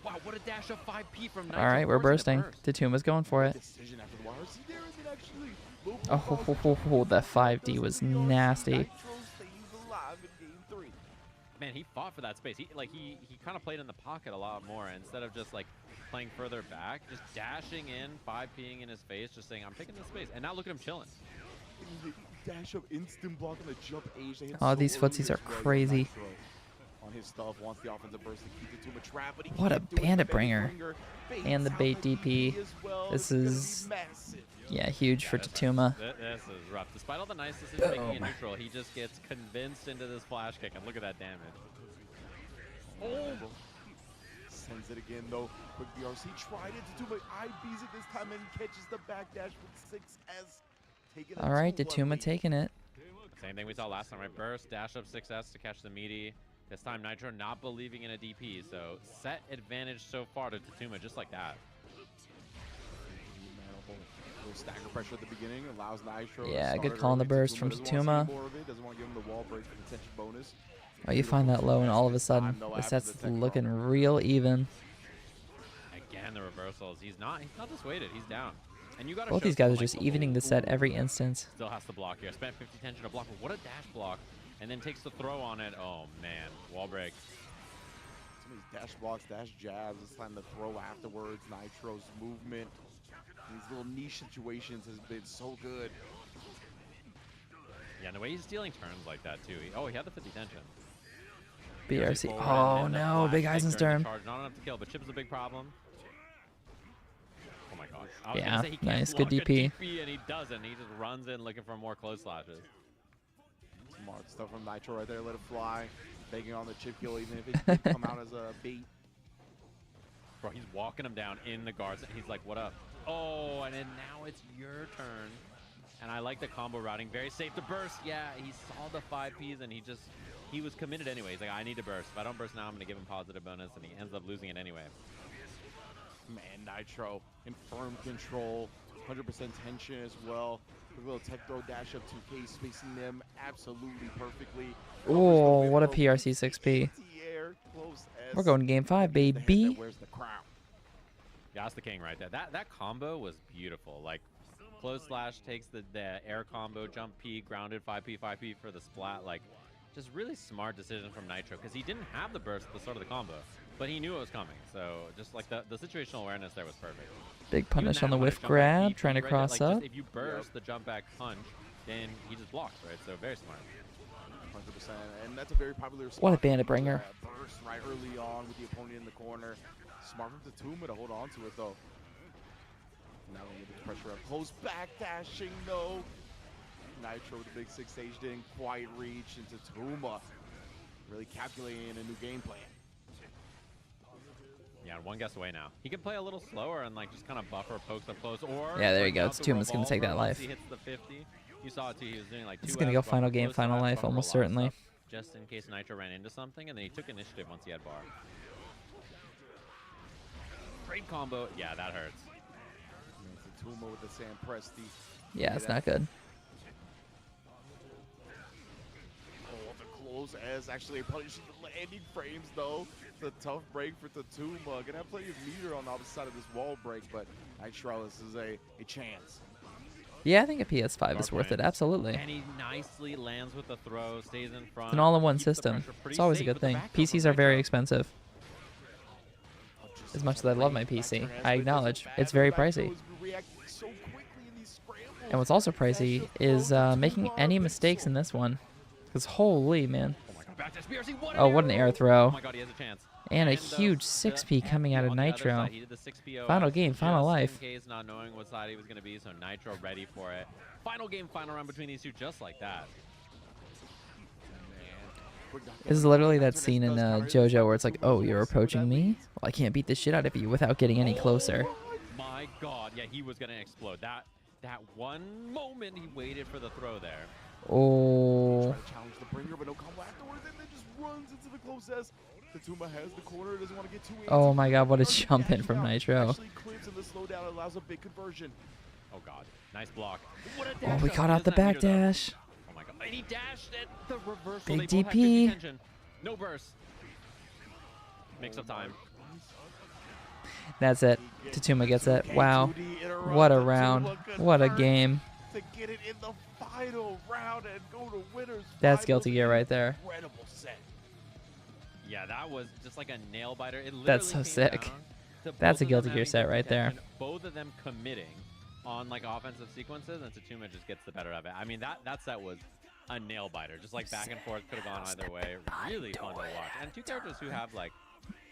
Wow, what a dash of 5P from Nitro. All right, we're forcing the bursting. burst. Tatuma's going for it. Decision after the wire. See there, and then actually Oh, that 5D was nasty. Nitro stays alive in game 3. Man, he fought for that space. He kind of played in the pocket a lot more instead of just like playing further back, just dashing in, 5Ping in his face, just saying, I'm taking this space. And now look at him chilling. Dash up, instant block on the jump age. They hit Oh, so these early footsies are as well. crazy. Nitro on his stuff, wants the offensive burst to keep it to a trap, but he What a can't do it. bandit The bringer. baits And the out bait the DP. as well. This It's gonna be is, massive. yeah, huge for Tatuma. This is rough. Despite all the nice decision making in Boom. neutral, he just gets convinced into this flash kick, and look at that damage. Oh! Sends it again though. Quick BRC tried it to do, but IBs it this time and catches the backdash with 6S. Taking it All right, 2-1 Tatuma lead. taking it. Same thing we saw last time, right? Burst, dash up 6S to catch the meaty. This time Nitro not believing in a DP, so set advantage so far to Tatuma, just like that. Little stagger pressure at the beginning allows Nitro. to Yeah, start good it call on the early. burst from doesn't wanna see Tatuma. more of it, doesn't want to give him the wall break for the tension bonus. Oh, you find that low, and all of a sudden, the set's looking real even. Again, the reversals. He's not dissuaded. He's down. And you got Both these guys are just evening the set every instance. Still has to block here. Spent 50 tension to block. What a dash block. And then takes the throw on it. Oh, man. Wall break. These dash blocks, dash jabs, it's time to throw afterwards. Nitro's movement, these little niche situations has been so good. Yeah, and the way he's stealing turns like that too. He had the 50 tension. BRC. Forward Oh and then the no, flash big kick Eisen's during turn. the charge. Not enough to kill, but Chip is a big problem. Oh my god. I was Yeah, gonna say he can't nice, good block a DP. and he doesn't. He just runs in looking for more close slashes. Smart stuff from Nitro right there. Let it fly. Begging on the chip kill, even if it did come out as a bait. Bro, he's walking him down in the guards. He's like, what up? Oh, and then now it's your turn. And I like the combo routing. Very safe to burst. Yeah, he saw the 5Ps and he was committed anyway. He's like, I need to burst. If I don't burst now, I'm going to give him positive bonus. And he ends up losing it anyway. Man, Nitro in firm control. 100% tension as well. A little tech throw dash up 2K, spacing them absolutely perfectly. Oh, what a PRC 6P. We're going game 5, baby. Where's the crown? Yeah, that's the king right there. That combo was beautiful. Like, close slash takes the air combo, jump P, grounded 5P, 5P for the splat. Like, just really smart decision from Nitro because he didn't have the burst at the start of the combo, but he knew it was coming. So just like the situational awareness there was perfect. Big punish Even on the that, whiff jump back grab, DP trying to right there, cross like, up. Just if you burst the jump back punch, then he just blocks, right? So very smart. 100%, and that's a very popular spot. What a bandit bringer. Burst right early on with the opponent in the corner. Smart from Tatuma to hold on to it though. Now we get the pressure up close, back dashing, no. Nitro with the big 6 stage didn't quite reach, and Tatuma really calculating a new game plan. Yeah, one guess away now. He can play a little slower and like just kind of buffer pokes up close, or Yeah, there you go. out the Tatuma's gonna take that revolver once life. He hits the 50. You saw it too. He was doing like It's 2 gonna go Fs, final buffer game, close final slash, life, buffer almost a lot of certainly. stuff, just in case Nitro ran into something, and then he took initiative once he had bar. Great combo. Yeah, that hurts. Tatuma with the Sam Presti. Yeah, it's not good. Oh, the close as actually punishing the landing frames though. It's a tough break for Tatuma. Gonna have plenty of meter on the opposite side of this wall break, but Nitro, this is a chance. Yeah, I think a PS5 is worth it, absolutely. And he nicely lands with the throw, stays in front. It's an all-in-one keeps the system. pressure pretty It's always a safe good with the thing. backup PCs from are very Nitro. expensive. As much as I love my PC, I acknowledge it's very pricey. And what's also pricey is making any mistakes in this one. Because holy, man. Oh, what an air throw. Oh my god, he has a chance. And a huge 6P coming out of On the other Nitro. side, he did the 6PO Final game, final just life. In case, not knowing what side he was going to be, so Nitro ready for it. Final game, final round between these two, just like that. This is literally that scene in JoJo where it's like, oh, you're approaching me? Well, I can't beat the shit out of you without getting any closer. My god, yeah, he was going to explode. That one moment he waited for the throw there. Oh. Try to challenge the bringer, but no combo afterwards, and then just runs into the close. Tatuma has the corner, doesn't want to get too antsy. Oh my god, what a jump in from Nitro. Actually clips and the slowdown allows a big conversion. Oh god, nice block. What a Oh, dash we up. caught He out the doesn't have meter, though. backdash. Oh my god, and he dashed at the reversal. Big They both had DP. 50 tension. No burst. Makes up time. That's it. Tatuma gets it. Wow. What a round. What a game. To get it in the final round and go to winners. That's Guilty Gear right there. Incredible set. Yeah, that was just like a nail biter. It That's so literally came sick. down to That's both a of Guilty them Gear having set good right there. tension, both of them committing on like offensive sequences, and Tatuma just gets the better of it. I mean, that set was a nail biter. Just like back and forth, could have gone either way. Really fun to watch. And two characters who have like,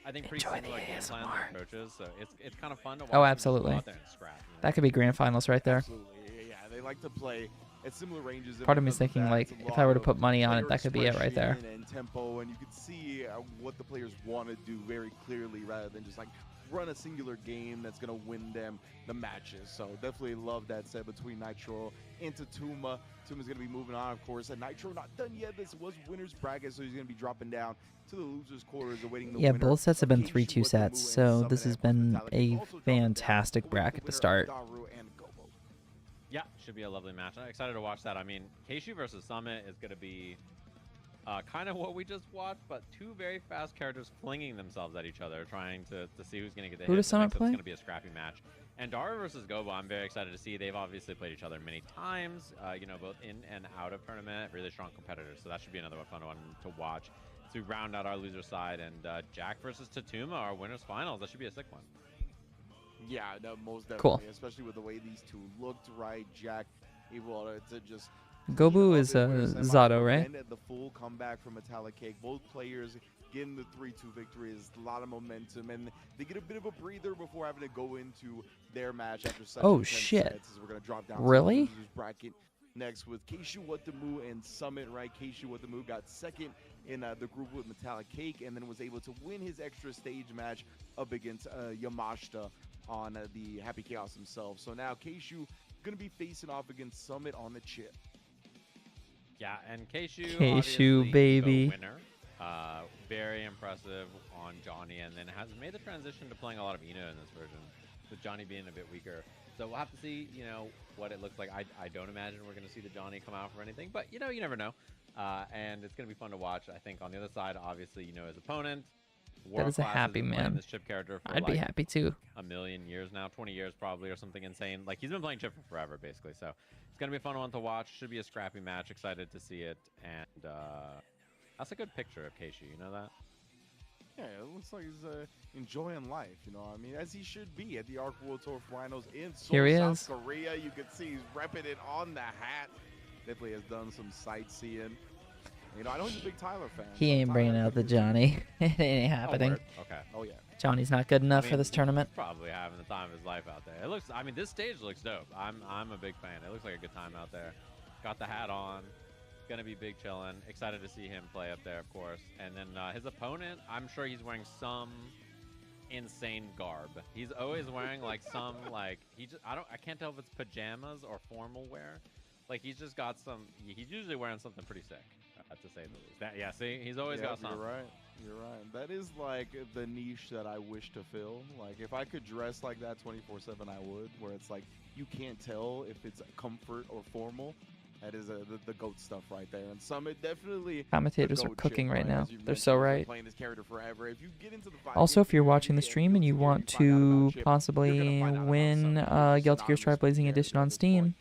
I think pretty similar game plans and approaches, so it's kind of fun to watch. Oh, them just absolutely. go out there and scrap, you know? That could be grand finals right there. Absolutely. Yeah, they like to play at similar ranges. Part of me is thinking, like, if I were to put money on it, that could be it right there. And tempo, and you can see what the players want to do very clearly rather than just like run a singular game that's going to win them the matches. So definitely love that set between Nitro and Tatuma. Tatuma's going to be moving on, of course, and Nitro not done yet. This was winner's bracket, so he's going to be dropping down to the loser's quarters awaiting the Yeah, winner. both sets have been 3-2 sets, so this has been a fantastic bracket to start. Yeah, should be a lovely match. I'm excited to watch that. I mean, Keishu versus Summit is going to be kind of what we just watched, but two very fast characters flinging themselves at each other, trying to see who's going to get the Who hit. does Summit play? It's going to be a scrappy match. And Dara versus Gobo, I'm very excited to see. They've obviously played each other many times, you know, both in and out of tournament. Really strong competitors, so that should be another fun one to watch. to round out our loser side. And Jack versus Tatuma, our winners finals. That should be a sick one. Yeah, no, most definitely. Cool. Especially with the way these two looked, right? Jack able to just Gobu is Zato, right? and the full comeback from Metallic Cake. Both players getting the 3-2 victories, a lot of momentum, and they get a bit of a breather before having to go into their match after such Oh, intense shit. sets. As we're gonna drop down Really? to the losers bracket next with Keishu Watamu and Summit, right? Keishu Watamu got second in the group with Metallic Cake, and then was able to win his extra stage match up against Yamashita on the Happy Chaos himself. So now Keishu gonna be facing off against Summit on the chip. Yeah, and Keishu, Keishu, obviously baby. the winner. Very impressive on Johnny, and then has made the transition to playing a lot of Ina in this version, with Johnny being a bit weaker. So we'll have to see, you know, what it looks like. I don't imagine we're going to see the Johnny come out for anything, but, you know, you never know. And it's going to be fun to watch. I think on the other side, obviously, you know, his opponent. That is a happy man. This Chip character for I'd be happy too. a million years now, 20 years probably, or something insane. Like, he's been playing Chip for forever, basically. So it's going to be a fun one to watch. Should be a scrappy match. Excited to see it. And that's a good picture of Keishu. You know that? Yeah, it looks like he's enjoying life, you know what I mean? As he should be at the Arc World Tour Finals in Seoul, Here he South is. Korea. You can see he's repping it on the hat. Definitely has done some sightseeing. You know, I know he's a big Tyler fan. He ain't bringing out the Johnny. It ain't happening. Okay. Oh, yeah. Johnny's not good enough I for mean, this tournament. Probably having the time of his life out there. It looks. I mean, this stage looks dope. I'm a big fan. It looks like a good time out there. Got the hat on. Gonna be big chillin'. Excited to see him play up there, of course. And then his opponent, I'm sure he's wearing some insane garb. He's always wearing like some like I can't tell if it's pajamas or formal wear. Like he's just got some. He's usually wearing something pretty sick, to say the least. Yeah, see, he's always got something. You're right. You're right. That is like the niche that I wish to fill. Like if I could dress like that 24/7, I would. Where it's like you can't tell if it's comfort or formal. That is the GOAT stuff right there. And Summit definitely. Commentators are cooking right now. They're so right. Playing this character forever. If you get into the Also, if you're watching the stream and you want to possibly win Guilty Gear Strive Blazing Edition on Steam,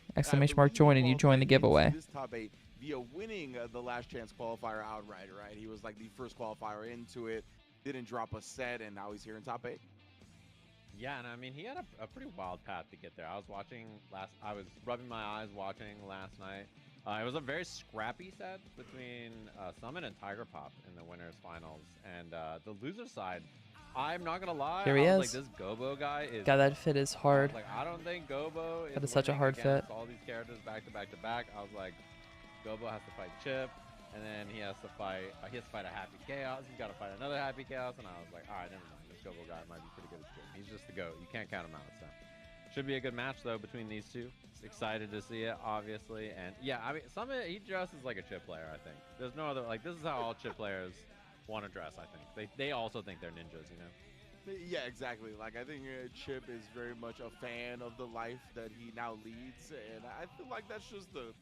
!join and you join the giveaway. This top 8 via winning the last chance qualifier outright, right? He was like the first qualifier into it, didn't drop a set, and now he's here in top 8. Yeah, and I mean, he had a pretty wild path to get there. I was rubbing my eyes watching last night. It was a very scrappy set between Summit and Tiger Pop in the winners finals. And the loser side, I'm not going to lie. Here he is. Like, this Gobo guy is... God, that fit is hard. Like, I don't think Gobo is... That is such a hard fit. against all these characters back to back to back. I was like, Gobo has to fight Chip. And then he has to fight a Happy Chaos. He's got to fight another Happy Chaos. And I was like, all right, never mind. This Gobo guy might be pretty good at Chip. He's just the GOAT. You can't count him out. So should be a good match, though, between these two. Excited to see it, obviously. And, yeah, I mean, he dresses like a Chip player, I think. There's no other... Like, this is how all Chip players want to dress, I think. They also think they're ninjas, you know? Yeah, exactly. Like, I think Chip is very much a fan of the life that he now leads. And I feel like that's just the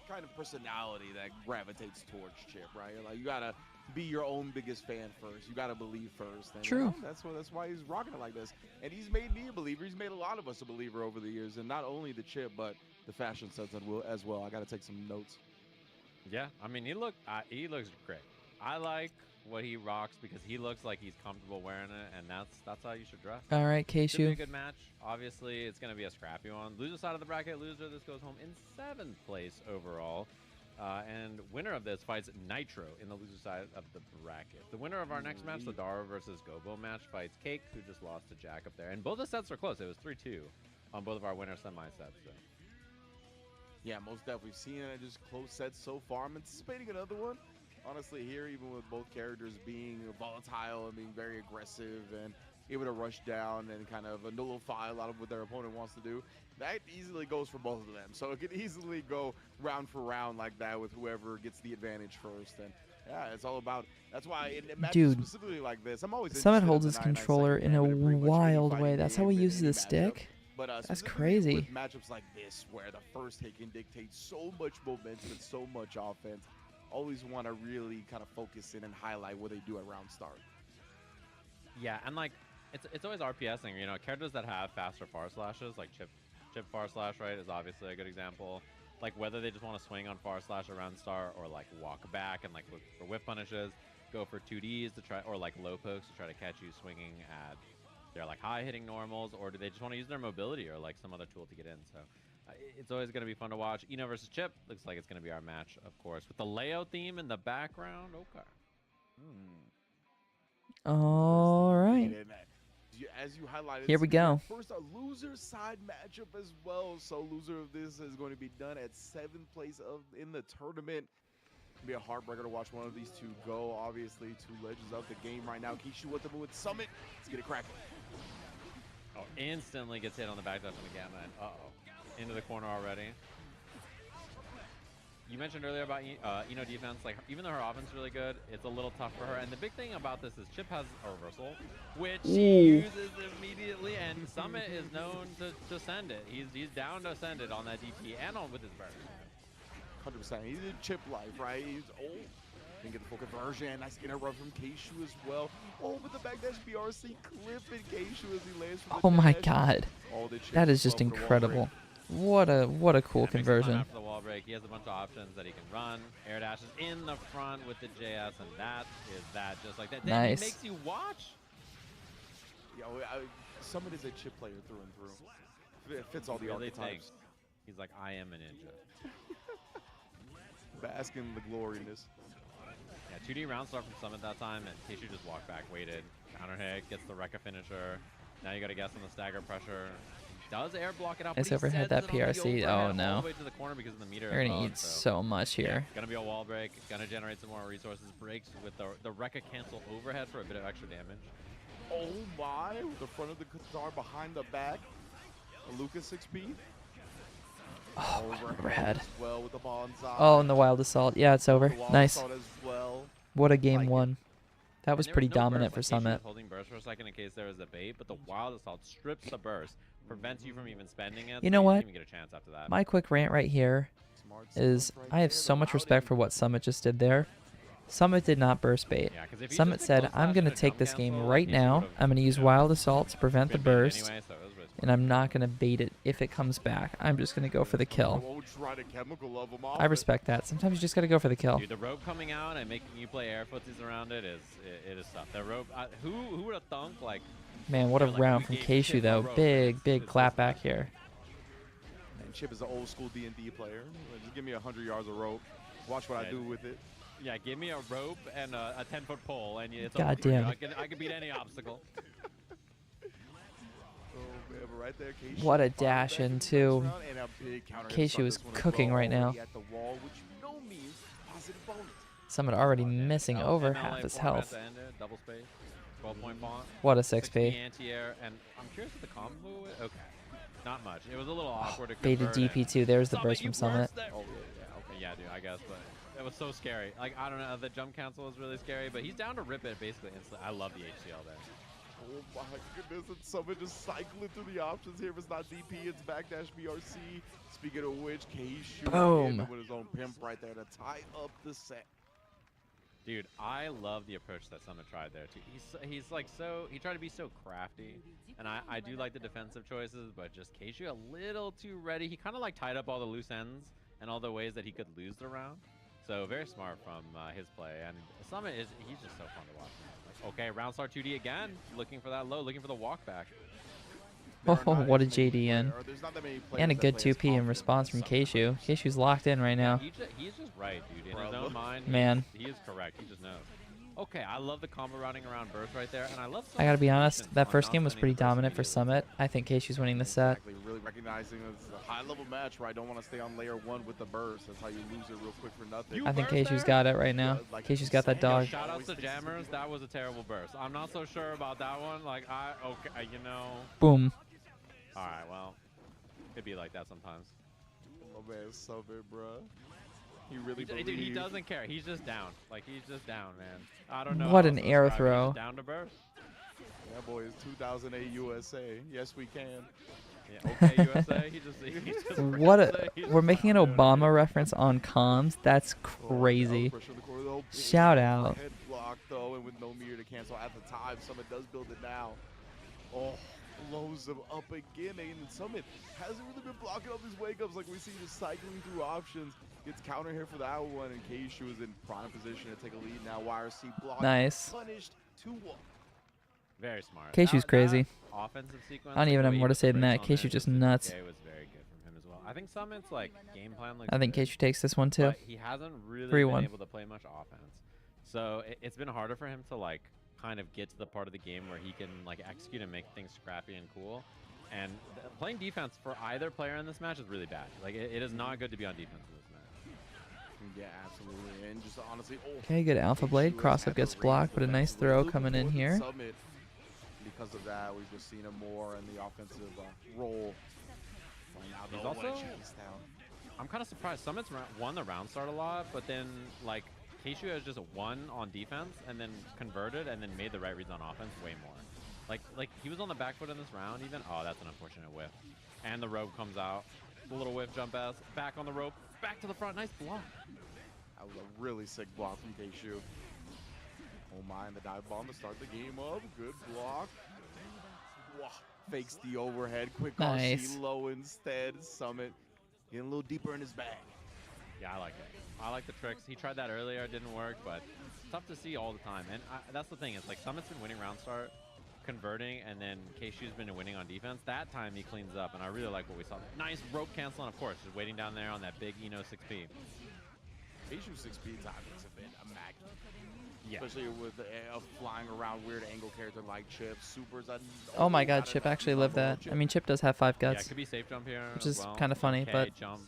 kind of personality that gravitates towards Chip, right? Like, you gotta be your own biggest fan first. You gotta believe first. And, True. You know, that's why he's rocking it like this. And he's made me a believer. He's made a lot of us a believer over the years, and not only the Chip, but the fashion sense as well. I gotta take some notes. Yeah, I mean, he looks great. I like what he rocks because he looks like he's comfortable wearing it, and that's how you should dress. All right, Should be a Keishu. good match. Obviously, it's going to be a scrappy one. Loser side of the bracket, loser. This goes home in 7th place overall. And winner of this fights Nitro in the loser side of the bracket. The winner of our next match, the Dara versus Gobo match, fights Cake, who just lost to Jack up there. And both the sets are close. It was 3-2 on both of our winner semi-sets. So. Yeah, most definitely. We've seen it just close sets so far. I'm anticipating another one. Honestly, here, even with both characters being volatile and being very aggressive and able to rush down and kind of nullify a lot of what their opponent wants to do, that easily goes for both of them. So it could easily go round for round like that with whoever gets the advantage first. And yeah, it's all about. That's why in matches Dude, specifically like this, I'm always Summit interested holds in his the 9-9 controller second in a game, but it pretty much any wild fighting way. That's how game he in uses any the matchup. stick. But That's specifically crazy. with matchups like this, where the first hit can dictate so much momentum and so much offense, always want to really kind of focus in and highlight what they do at round start. Yeah, and like it's always RPSing. You know, characters that have faster far slashes, like Chip far slash, right, is obviously a good example. Like whether they just want to swing on far slash around start or like walk back and like look for whip punishes. go for 2Ds to try, or like low pokes to try to catch you swinging at their like high hitting normals, or do they just want to use their mobility or like some other tool to get in? So it's always going to be fun to watch. Eno versus Chip looks like it's going to be our match, of course, with the Leo theme in the background. Okay. All right. As you highlighted, Here we go. First, a loser side matchup as well. So loser of this is going to be done at 7th place in the tournament. It'll be a heartbreaker to watch one of these two go. Obviously, two legends of the game right now. Kishu with the move with Summit. Let's get it cracking. Oh, instantly gets hit on the back dash on the Gamma. Uh-oh. Into the corner already. You mentioned earlier about Eno defense. Like, even though her offense is really good, it's a little tough for her. And the big thing about this is Chip has a reversal, which she uses immediately, and Summit is known to send it. He's down to send it on that DP and on with his burst. 100%. He's in Chip life, right? He's old. Didn't get the full conversion. Nice interrupt from Keishu as well. Oh, with the backdash BRC clipping Keishu as he lands from the Oh my dash. god. That is just incredible. What a cool conversion. After the wall break, he has a bunch of options that he can run. Air dashes in the front with the JS, and that is that just like that. Then Nice. he makes you watch. Yeah, Summit is a Chip player through and through. It fits all the Really archetypes. thinks. He's like, I am a ninja. Bask in the gloriness. Yeah, 2D round start from Summit that time, and Keishu just walked back, waited. Counter hit, gets the Rekka finisher. Now you got to guess on the stagger pressure. Does air block it out? Nice but he overhead, sends that it on the PRC. overhead Oh all no. the way to the corner because of the meter They're as gonna well, eat so much here. Gonna be a wall break. Gonna generate some more resources. Breaks with the Rekka cancel overhead for a bit of extra damage. Oh my! With the front of the guitar behind the back. A Lucas 6P. Oh, overhead. As well with the bonsai. Oh, and the wild assault. Yeah, it's over. The wild Nice. assault as well. What a game one. That was And there pretty no dominant burst, for like, Keishu was Summit. holding burst for a second in case there was a bait, but the wild assault strips the burst, prevents you from even spending it. You so know you what? didn't even get a chance after that. My quick rant right here is I have so much respect for what Summit just did there. Summit did not burst bait. Yeah, 'cause if he Summit just said, close I'm dash going to and a take jump this game cancel, right Keishu now. would've I'm going to use Wild Assault to prevent the been baited burst. anyway, so it was really And I'm not going to bait it if it comes back. I'm just going to go for the kill. Won't try to chemical love him off I respect that. Sometimes you just got to go for the kill. Dude, the rope coming out and making you play air footsies around it is tough. The rope, who would have thunk like? Man, what a like, round we from gave Keishu Chip a though. rope. Big clap back here. And Chip is an old school D&D player. Just give me 100 yards of rope. Watch what I do with it. Yeah, give me a rope and a 10-foot pole, and it's God over for you. damn. I can beat any obstacle. Oh, man, but right there, Keishu What a fired dash back into. round, and a big counter hit Keishu start is this one as cooking well. right now. Already at the wall, which no means positive bonus. Summit already missing over MLA half his format health. to end it, double space, 12-point font. What a 60 6P. anti-air, and I'm curious what the combo is. Okay, not much. It was a little awkward to Baited convert it. DP2. There's the Summit, burst you from Summit. burst there. Oh yeah, okay, yeah, dude, I guess, but it was so scary. Like, I don't know, the jump cancel was really scary, but he's down to rip it basically instantly. I love the HCL there. Oh my goodness, and Summit just cycling through the options here. If it's not DP, it's backdash BRC. Speaking of which, Keishu Boom. with his own pimp right there to tie up the set. Dude, I love the approach that Summit tried there too. He's like he tried to be so crafty, and I do like the defensive choices, but just Keishu a little too ready. He kind of like tied up all the loose ends and all the ways that he could lose the round. So very smart from his play, and Summit he's just so fun to watch. Like, okay, round start 2D again, looking for that low, looking for the walk back. Oh, what a JDN. And a good 2P in response from Keishu. Keishu's locked in right now. He's just right, dude. In his own mind, Man. he is correct. He just knows. Okay, I love the combo routing around burst right there, and I love. I gotta be honest, Summit's that on first not game was spending pretty the burst dominant for Summit. I think Keishu's winning the set. Exactly, really recognizing it's a high-level match where I don't want to stay on layer 1 with the burst. That's how you lose it real quick for nothing. I think Keishu's got it right now. Keishu's got that dog. Shout outs to Jammers. That was a terrible burst. I'm not so sure about that one. Like okay, you know. Boom. All right, well, could be like that sometimes. My man Summit, bruh. He really Dude, he doesn't care. He's just down. Like, he's just down, man. I don't know. What how an else to air describe it. He's throw. just down to burst. That boy is 2008 USA. Yes, we can. Yeah, okay, USA. He's just What USA. a, we're making an Obama reference on comms. That's crazy. Shout out. Head block though, and with no mirror to cancel at the time, Summit does build it now. Oh, blows him up again, and Summit hasn't really been blocking up these wake-ups like we see, just cycling through options. Gets counter here for that one, and Keishu is in prime position to take a lead now. YRC blocked, Nice. punished 2-1. Very smart. Keishu's crazy. Offensive sequence. I don't even have the way more he to say than breaks that. on Keishu this just in nuts. 2K was very good from him as well. I think Summit's like game plan looks I think good, Keishu takes this one too. but he hasn't really 3-1. been able to play much offense. So it's been harder for him to like kind of get to the part of the game where he can like execute and make things scrappy and cool. And playing defense for either player in this match is really bad. Like it is not good to be on defense in this match. Yeah, absolutely. And just honestly, Okay, good Alpha Blade. Cross up gets blocked, but a nice throw coming in here. Summit. Because of that, we've just seen him more in the offensive role. He's also, I'm kind of surprised. Summit's won the round start a lot, but then like Keishu has just won on defense and then converted and then made the right reads on offense way more. Like he was on the back foot in this round even. Oh, that's an unfortunate whiff. And the rope comes out. The little whiff jump pass. Back on the rope. Back to the front. Nice block. That was a really sick block from Keishu. Oh my, and the dive bomb to start the game up. Good block. Wow. Fakes the overhead. Quick Nice. RC low instead. Summit getting a little deeper in his bag. Yeah, I like it. I like the tricks. He tried that earlier. It didn't work, but it's tough to see all the time. And that's the thing. It's like Summit's been winning round start, converting, and then Keishu's been winning on defense. That time he cleans up, and I really like what we saw. Nice rope canceling, of course. Just waiting down there on that big Eno 6P. Keishu's 6-speed timings have been immaculate. Yeah. Especially with a flying around weird angle character like Chip. Supers. Oh my god, Chip actually lived that. I mean, Chip does have 5 Yeah, guts. it could be safe jump here, which as is well. kind of funny, Okay, but jump.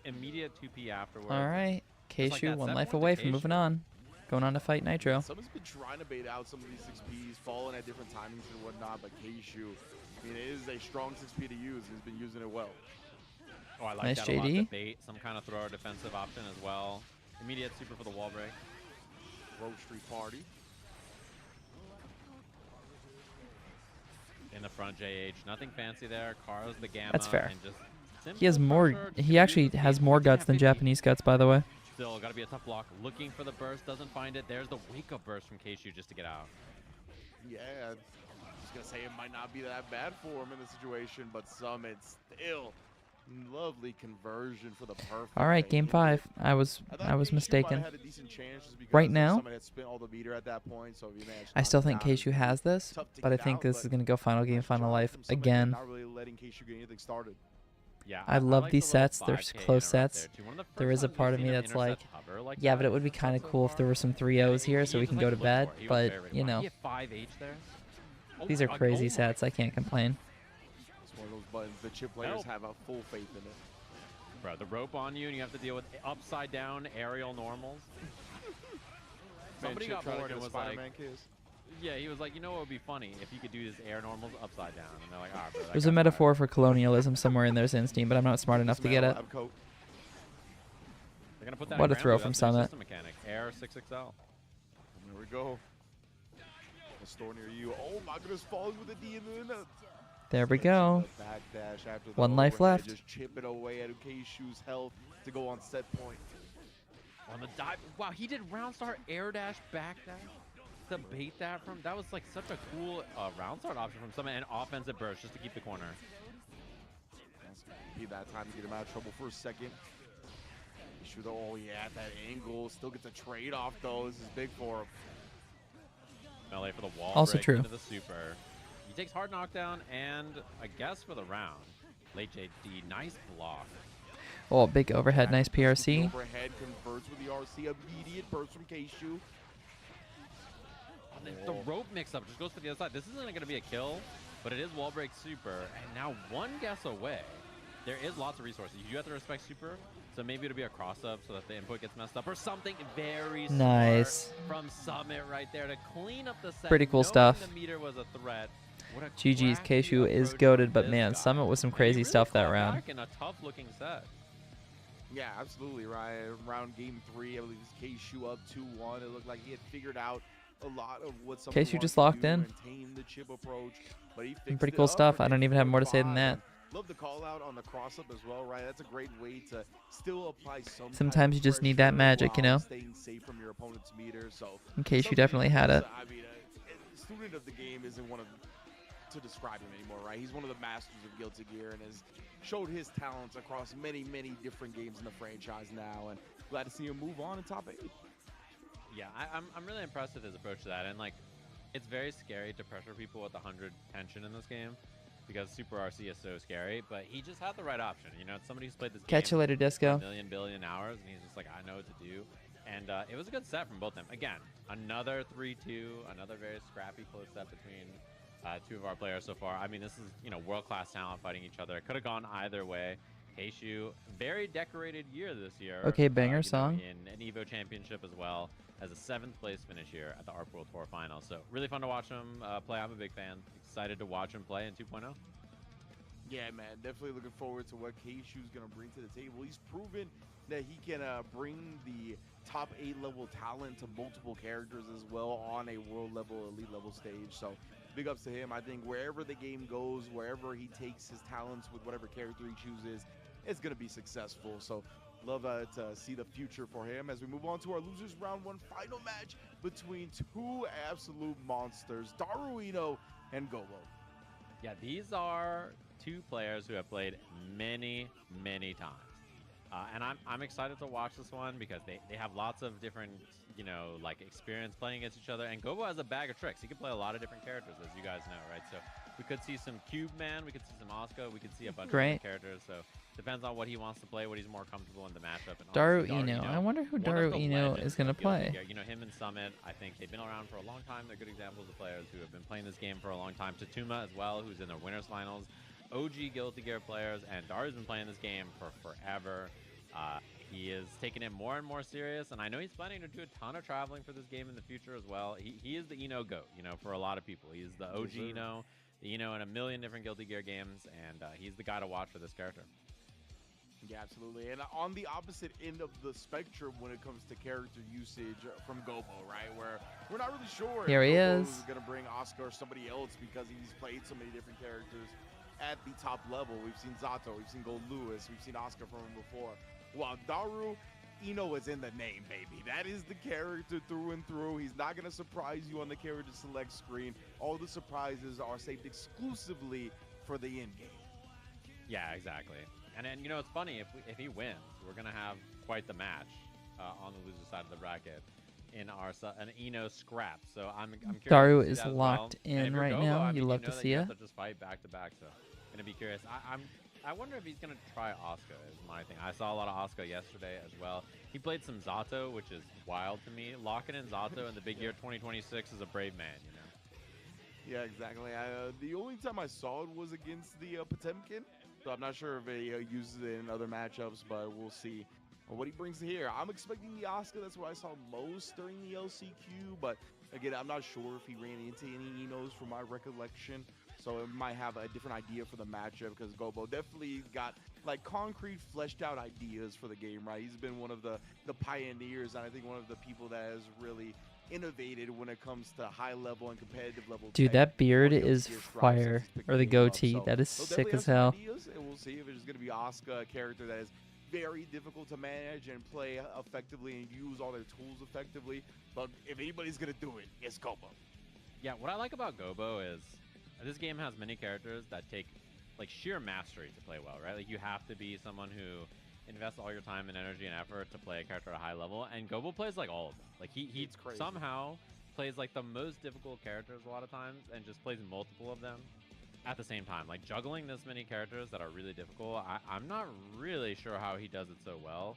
Immediate 2P afterwards. all right. Just like Keishu, that, 1 7 life points away to from moving Keishu. on. Going on to fight Nitro. Someone's been trying to bait out some of these 6Ps, falling at different timings and whatnot, but Keishu, I mean, it is a strong 6P to use, and he's been using it well. Oh, I like Nice that a lot. JD. The bait, some kind of thrower defensive option as well. Immediate super for the wall break. Road Street Party. In the front, JH. Nothing fancy there. Cars the gamma. That's fair. And just He has simple more. pressure, He just actually use the has game. more guts than Japanese guts, by the way. Still, got to be a tough block. Looking for the burst. Doesn't find it. There's the wake-up burst from Keishu just to get out. Yeah, I was going to say it might not be that bad for him in the situation, but Summit still lovely conversion for the perfect. All right, game 5. I was mistaken. Right now, Summit had spent all the meter at that point, so if he managed I to still knock it think down, Keishu has this, tough to but I get think out, this but is going to go final game, final life from Summit, again. Not really letting Keishu get anything started. Yeah, I love like these the little sets. They're 5K close interrupt sets. there, too. One of the There first is a times part we've of me seen him that's like, intercept hover like yeah, that but it would be in kind of so cool if there were some 3-0s here so we just, can like, go to looked bed. for it. He was But, very ready. you Wow, know, he had 5H there. Oh these are my- crazy oh my- sets. I can't complain. It's one of those buttons the chip players Help. have a full faith in it. Bro, the rope on you, and you have to deal with upside down aerial normals. Somebody Chip got trying to bored get and a was like, Spider-Man kiss. yeah, he was like, you know what would be funny if you could do this air normals upside down. And they're like, ah, bro, that There's a guy's metaphor for colonialism somewhere in there, Zinstein, but I'm not smart enough to get it. They're gonna put that What in a throw Granblue. from That's their Summit. system mechanic. Air 6XL. There we go. A store near you. Oh my goodness, falling with a D in the There we go. backdash after the 1 life overhead, left. Just chipping away at Keishu's health to go on set point. On the dive. Wow, he did round start air dash, back dash. To bait that from, that was like such a cool round start option from Summit, and offensive burst just to keep the corner. That's gonna be that time to get him out of trouble for a second. Keishu though, oh yeah, at that angle. Still gets a trade off though. This is big for him. Melee for the wall. Also break true. Into the super. He takes hard knockdown, and I guess for the round. Late JD, nice block. Oh, big overhead. Nice PRC. Overhead converts with the RC. Immediate burst from Keishu. The rope mix-up just goes for the other side. This isn't going to be a kill, but it is wall break super, and now 1 guess away. There is lots of resources. You do have to respect super, so maybe it'll be a cross-up so that the input gets messed up, or something very Nice. smart from Summit right there to clean up the set. Pretty cool knowing stuff. The meter was a threat. What a GG's crafty Keishu is approach goated, from but this man, guy. Summit with some And he crazy really stuff that fought round. back in a tough-looking set. Yeah, absolutely right. Around game 3, I believe Keishu up 2-1. It looked like he had figured out a lot of what Summit Keishu wanted just to locked do, in. maintain the chip approach, but he fixed Pretty it cool up stuff. for I don't even have more to say than 5. that. And love the call out on the cross up as well, right? That's a great way to still apply some. Sometimes you just need that magic, you know? Staying safe from your opponent's meter. So In case you something definitely had it. I mean, a student of the game isn't one of to describe him anymore, right? He's one of the masters of Guilty Gear and has showed his talents across many, many different games in the franchise now, and glad to see him move on in top 8. Yeah, I'm really impressed with his approach to that, and like, it's very scary to pressure people with 100 tension in this game because Super RC is so scary, but he just had the right option. You know, it's somebody who's played this Catch game you later, Disco. a million billion hours, and he's just like, I know what to do. And it was a good set from both of them. Again, another 3-2, another very scrappy close set between two of our players so far. I mean, this is, you know, world-class talent fighting each other. It could have gone either way. Keishu, very decorated year this year. Okay, banger you know, song. in an EVO championship as well as a 7th place finish here at the ARC World Tour Final. So really fun to watch him play. I'm a big fan. Excited to watch him play in 2.0. Yeah, man, definitely looking forward to what Keishu's going to bring to the table. He's proven that he can bring the top 8 level talent to multiple characters as well on a world level, elite level stage. So big ups to him. I think wherever the game goes, wherever he takes his talents with whatever character he chooses, it's going to be successful. So love to see the future for him as we move on to our losers round 1 final match between two absolute monsters, Daru Ino and Gobo. Yeah, these are two players who have played many, many times. And I'm excited to watch this one because they have lots of different, you know, like experience playing against each other. And Gobo has a bag of tricks. He can play a lot of different characters, as you guys know, right? So we could see some Cube Man, we could see some Asuka, we could see a bunch of different characters. So depends on what he wants to play, what he's more comfortable in the matchup. And Daru honestly, Ino. I wonder who Daru Ino is going to play. You know, him and Summit, I think they've been around for a long time. They're good examples of players who have been playing this game for a long time. Tatuma as well, who's in the winners finals. OG Guilty Gear players, and Daru's been playing this game for forever. He is taking it more and more serious, and I know he's planning to do a ton of traveling for this game in the future as well. He is the Ino GOAT, you know, for a lot of people. He's the OG Ino, the Ino in a million different Guilty Gear games, and he's the guy to watch for this character. Yeah, absolutely. And on the opposite end of the spectrum when it comes to character usage from Gobo, right, where we're not really sure Here if he Gobo is. going to bring Asuka or somebody else because he's played so many different characters at the top level. We've seen Zato, we've seen Gold Lewis, we've seen Asuka from him before. While Daru Ino is in the name, baby. That is the character through and through. He's not going to surprise you on the character select screen. All the surprises are saved exclusively for the end game. Yeah, exactly. And then, you know, it's funny, if he wins, we're going to have quite the match on the loser side of the bracket in our an Ino scrap. So I'm curious. Daru to see is that as locked well. And in if you're right Gobo, now. I mean, You love know to that see you it. have to just fight back to back. So going to be curious. I wonder if he's going to try Asuka is my thing. I saw a lot of Asuka yesterday as well. He played some Zato, which is wild to me. Locking in Zato in the big year 2026 is a brave man, you know? Yeah, exactly. The only time I saw it was against the Potemkin, so I'm not sure if he uses it in other matchups, but we'll see what he brings here. I'm expecting the Asuka. That's what I saw most during the LCQ, but again, I'm not sure if he ran into any Inos from my recollection. So it might have a different idea for the matchup because Gobo definitely got like concrete fleshed out ideas for the game, right? He's been one of the pioneers, and I think one of the people that has really innovated when it comes to high level and competitive level. Dude, that beard is fire. Or the goatee. So that is he'll sick definitely as have some hell. ideas, and we'll see if it's going to be Asuka, a character that is very difficult to manage and play effectively and use all their tools effectively. But if anybody's going to do it, it's Gobo. Yeah, what I like about Gobo is this game has many characters that take like sheer mastery to play well, right? Like you have to be someone who invests all your time and energy and effort to play a character at a high level, and Gobo plays like all of them. Like he somehow plays like the most difficult characters a lot of times and just plays multiple of them at the same time. Like juggling this many characters that are really difficult, I'm not really sure how he does it so well.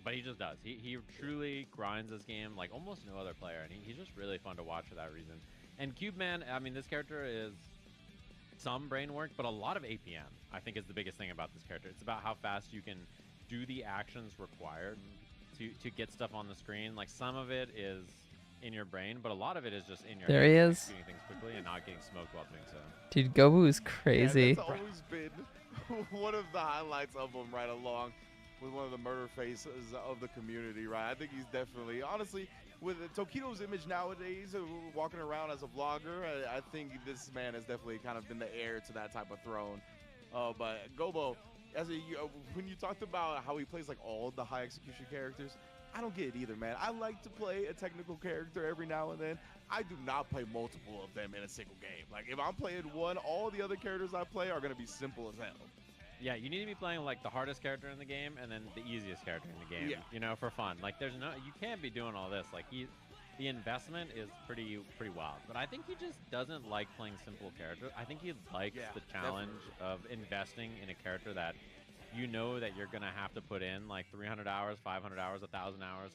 But he just does. He truly grinds this game like almost no other player, and he's just really fun to watch for that reason. And Cube Man, I mean, this character is some brain work, but a lot of APM, I think, is the biggest thing about this character. It's about how fast you can do the actions required to get stuff on the screen. Like, some of it is in your brain, but a lot of it is just in your There head, he like, is. doing things quickly and not getting smoked while doing so. Dude, Gobu is crazy. Yeah, that's always been one of the highlights of him right along with one of the murder faces of the community, right? I think he's definitely, honestly, with Tokido's image nowadays, walking around as a vlogger, I think this man has definitely kind of been the heir to that type of throne. But Gobo, when you talked about how he plays like all the high execution characters, I don't get it either, man. I like to play a technical character every now and then. I do not play multiple of them in a single game. Like, if I'm playing one, all the other characters I play are going to be simple as hell. Yeah, you need to be playing like the hardest character in the game and then the easiest character in the game. Yeah. You know, for fun. Like, you can't be doing all this. Like, the investment is pretty wild. But I think he just doesn't like playing simple characters. I think he likes the challenge of investing in a character that you know that you're gonna have to put in like 300 hours, 500 hours, 1,000 hours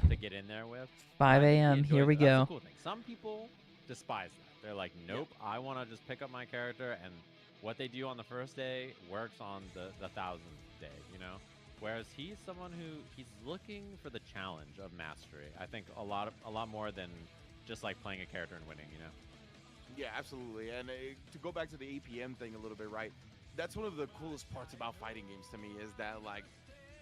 to get in there with. 5 a.m. Here we That's go. the cool thing. Some people despise that. They're like, nope, I want to just pick up my character, and what they do on the first day works on the 1,000th day, you know? Whereas he's someone he's looking for the challenge of mastery. I think a lot more than just like playing a character and winning, you know? Yeah, absolutely. And to go back to the APM thing a little bit, right? That's one of the coolest parts about fighting games to me is that, like,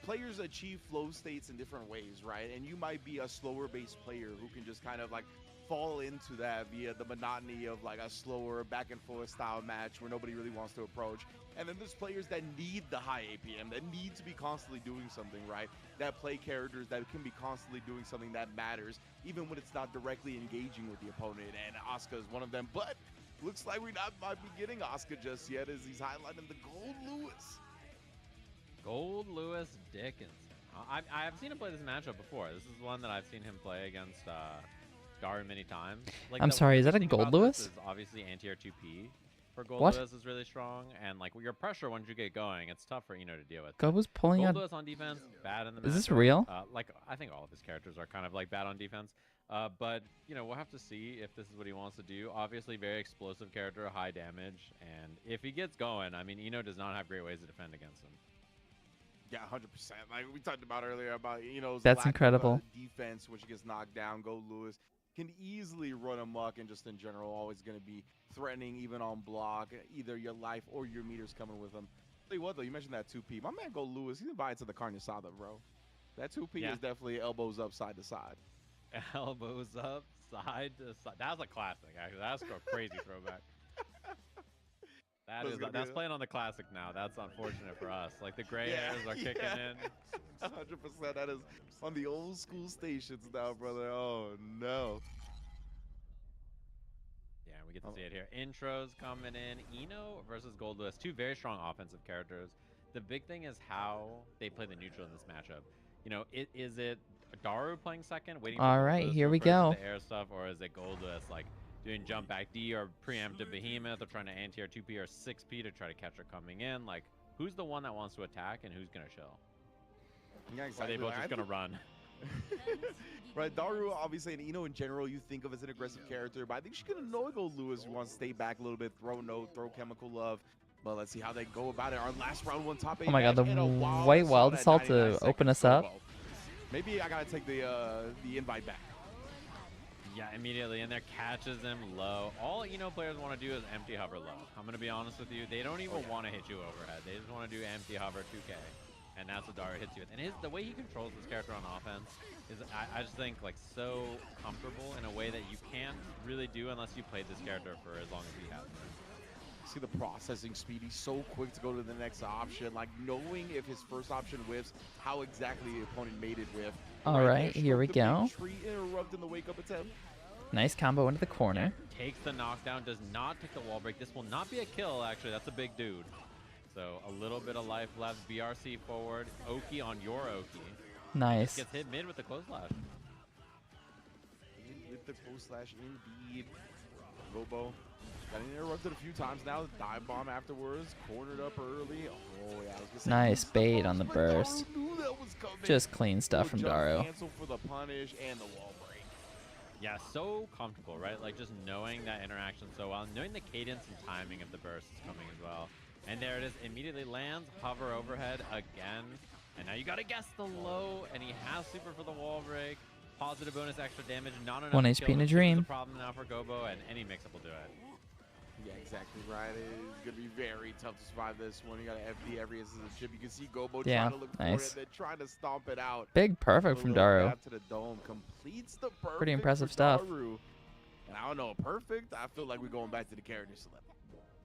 players achieve flow states in different ways, right? And you might be a slower based player who can just kind of like fall into that via the monotony of like a slower back and forth style match where nobody really wants to approach. And then there's players that need the high APM, that need to be constantly doing something, right? That play characters that can be constantly doing something that matters, even when it's not directly engaging with the opponent. And Asuka is one of them, but looks like we might be getting Asuka just yet, as he's highlighting the Gold Lewis. Gold Lewis Dickinson. I've seen him play this matchup before. This is one that I've seen him play against Daru many times. Like, I'm sorry, is that a thing Gold about Lewis? this is obviously anti-air 2P for Gold What? Lewis is really strong, and like your pressure once you get going, it's tough for Ino to deal with. Gold was pulling Gold out. Lewis on defense, bad in the Is this matchup. real? Like I think all of his characters are kind of like bad on defense. But you know, we'll have to see if this is what he wants to do. Obviously, very explosive character, high damage, and if he gets going, I mean, Ino does not have great ways to defend against him. Yeah, 100%. Like we talked about earlier about, you know, That's lack incredible. of defense when she gets knocked down. Gold Lewis can easily run amok and just in general always going to be threatening even on block, either your life or your meters coming with him. Tell you what though, you mentioned that 2P. My man Gold Lewis, he's invited to the Carne Asada, bro. That 2P is definitely elbows up side to side. Elbows up, side to side. That was a classic, actually. That's a crazy throwback. That's playing on the classic now. That's unfortunate for us. Like the gray hairs are kicking in. 100%. That is on the old school stations now, brother. Oh no. Yeah, we get to see it here. Intros coming in. Ino versus Gold Lewis. Two very strong offensive characters. The big thing is how they play the neutral in this matchup. You know, is it Daru playing second, waiting for All Gold right, Lewis here to we reverse go. the air stuff, or is it Gold Lewis like doing jump back D or preemptive Behemoth or trying to anti-air 2P or 6P to try to catch her coming in? Like, who's the one that wants to attack and who's going to chill? Yeah, Are they both just going to run? Right, Daru, obviously, and Ino in general, you think of as an aggressive character, but I think she's going to know Gold Lewis, who wants to stay back a little bit, throw note, throw chemical love. But let's see how they go about it. Our last round one top 8 Oh my god, the match and a white wild assault to open us up. Maybe I gotta take the invite back. Yeah, immediately, and there catches him low. All Ino players want to do is empty hover low. I'm going to be honest with you. They don't even want to hit you overhead. They just want to do empty hover 2K. And that's what Daru hits you with. And the way he controls this character on offense is, I just think, like, so comfortable in a way that you can't really do unless you played this character for as long as he has. See the processing speed. He's so quick to go to the next option. Like, knowing if his first option whiffs, how exactly the opponent made it whiff. All right, here we go. Tree interrupt in the wake up attempt. Nice combo into the corner. Takes the knockdown, does not take the wall break. This will not be a kill, actually. That's a big dude. So a little bit of life left. BRC forward. Oki on your Oki. Nice. Gets hit mid with the close slash. With the close slash, indeed. Robo got interrupted a few times now. Dive bomb afterwards. Cornered up early. Oh, yeah. I was gonna say, Nice bait on the burst. Just clean stuff from Daru. Cancel for the punish and the wall break. Yeah, so comfortable, right? Like just knowing that interaction so well, knowing the cadence and timing of the burst is coming as well. And there it is, immediately lands, hover overhead again. And now you gotta guess the low, and he has super for the wall break. Positive bonus extra damage, not enough 1 to HP kill in a him. dream. This is a problem now for Gobo, and any mix-up will do it. Yeah, exactly right. It's going to be very tough to survive this one. You got to FD every instance of chip. You can see Gobo Yeah, trying to look for nice. it. They're trying to stomp it out. Big perfect from Daru. To the dome. Completes the perfect Pretty impressive for stuff. Daru. And I don't know, perfect? I feel like we're going back to the character select.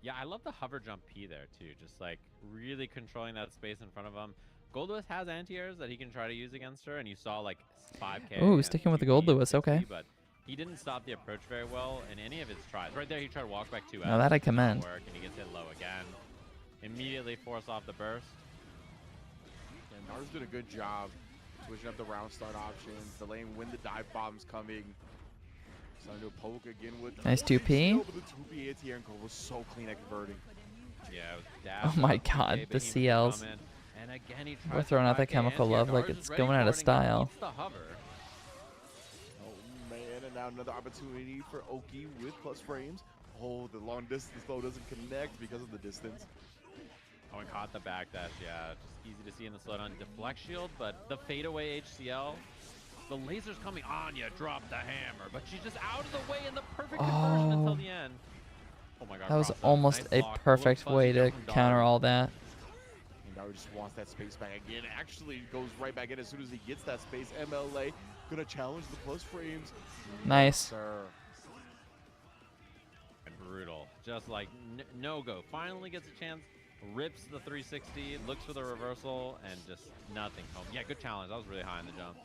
Yeah, I love the hover jump P there too. Just like really controlling that space in front of him. Gold Lewis has anti-airs that he can try to use against her, and you saw like 5k. Ooh, and sticking with the 2p Gold and Lewis, 60, okay. But he didn't stop the approach very well in any of his tries. Right there, he tried to walk back 2 Now that I Did not commend. work, and he gets hit low again. Immediately force off the burst. And Naru's doing a good job switching up the round start options, delaying when the dive bomb's coming. Starting to poke again with Nice 2P. But the 2P anti-air and was so clean at converting. Yeah, it was Oh dash my up, god, 2K, the but he didn't CLs. come in. And again, he We're tries to throwing out that 5K chemical anti-air. love like Naru's it's ready going for out it, of and he style. keeps the hover. Oh man, and now another opportunity for Oki with plus frames. Oh, the long distance though doesn't connect because of the distance. Oh, and caught the back dash, yeah. Just easy to see in the slowdown. Deflect shield, but the fadeaway HCL. The laser's coming on you, drop the hammer. But she's just out of the way in the perfect conversion until the end. Oh my god. That was cross up. almost Nice a block. perfect Little way fuzzy to jump from counter Daru. all that. And Daru just wants that space back again. Actually goes right back in as soon as he gets that space. MLA gonna challenge the plus frames. Nice. Sir. And brutal. Just like no-go. Finally gets a chance. Rips the 360. Looks for the reversal. And just nothing home. Yeah, good challenge. That was really high in the jump.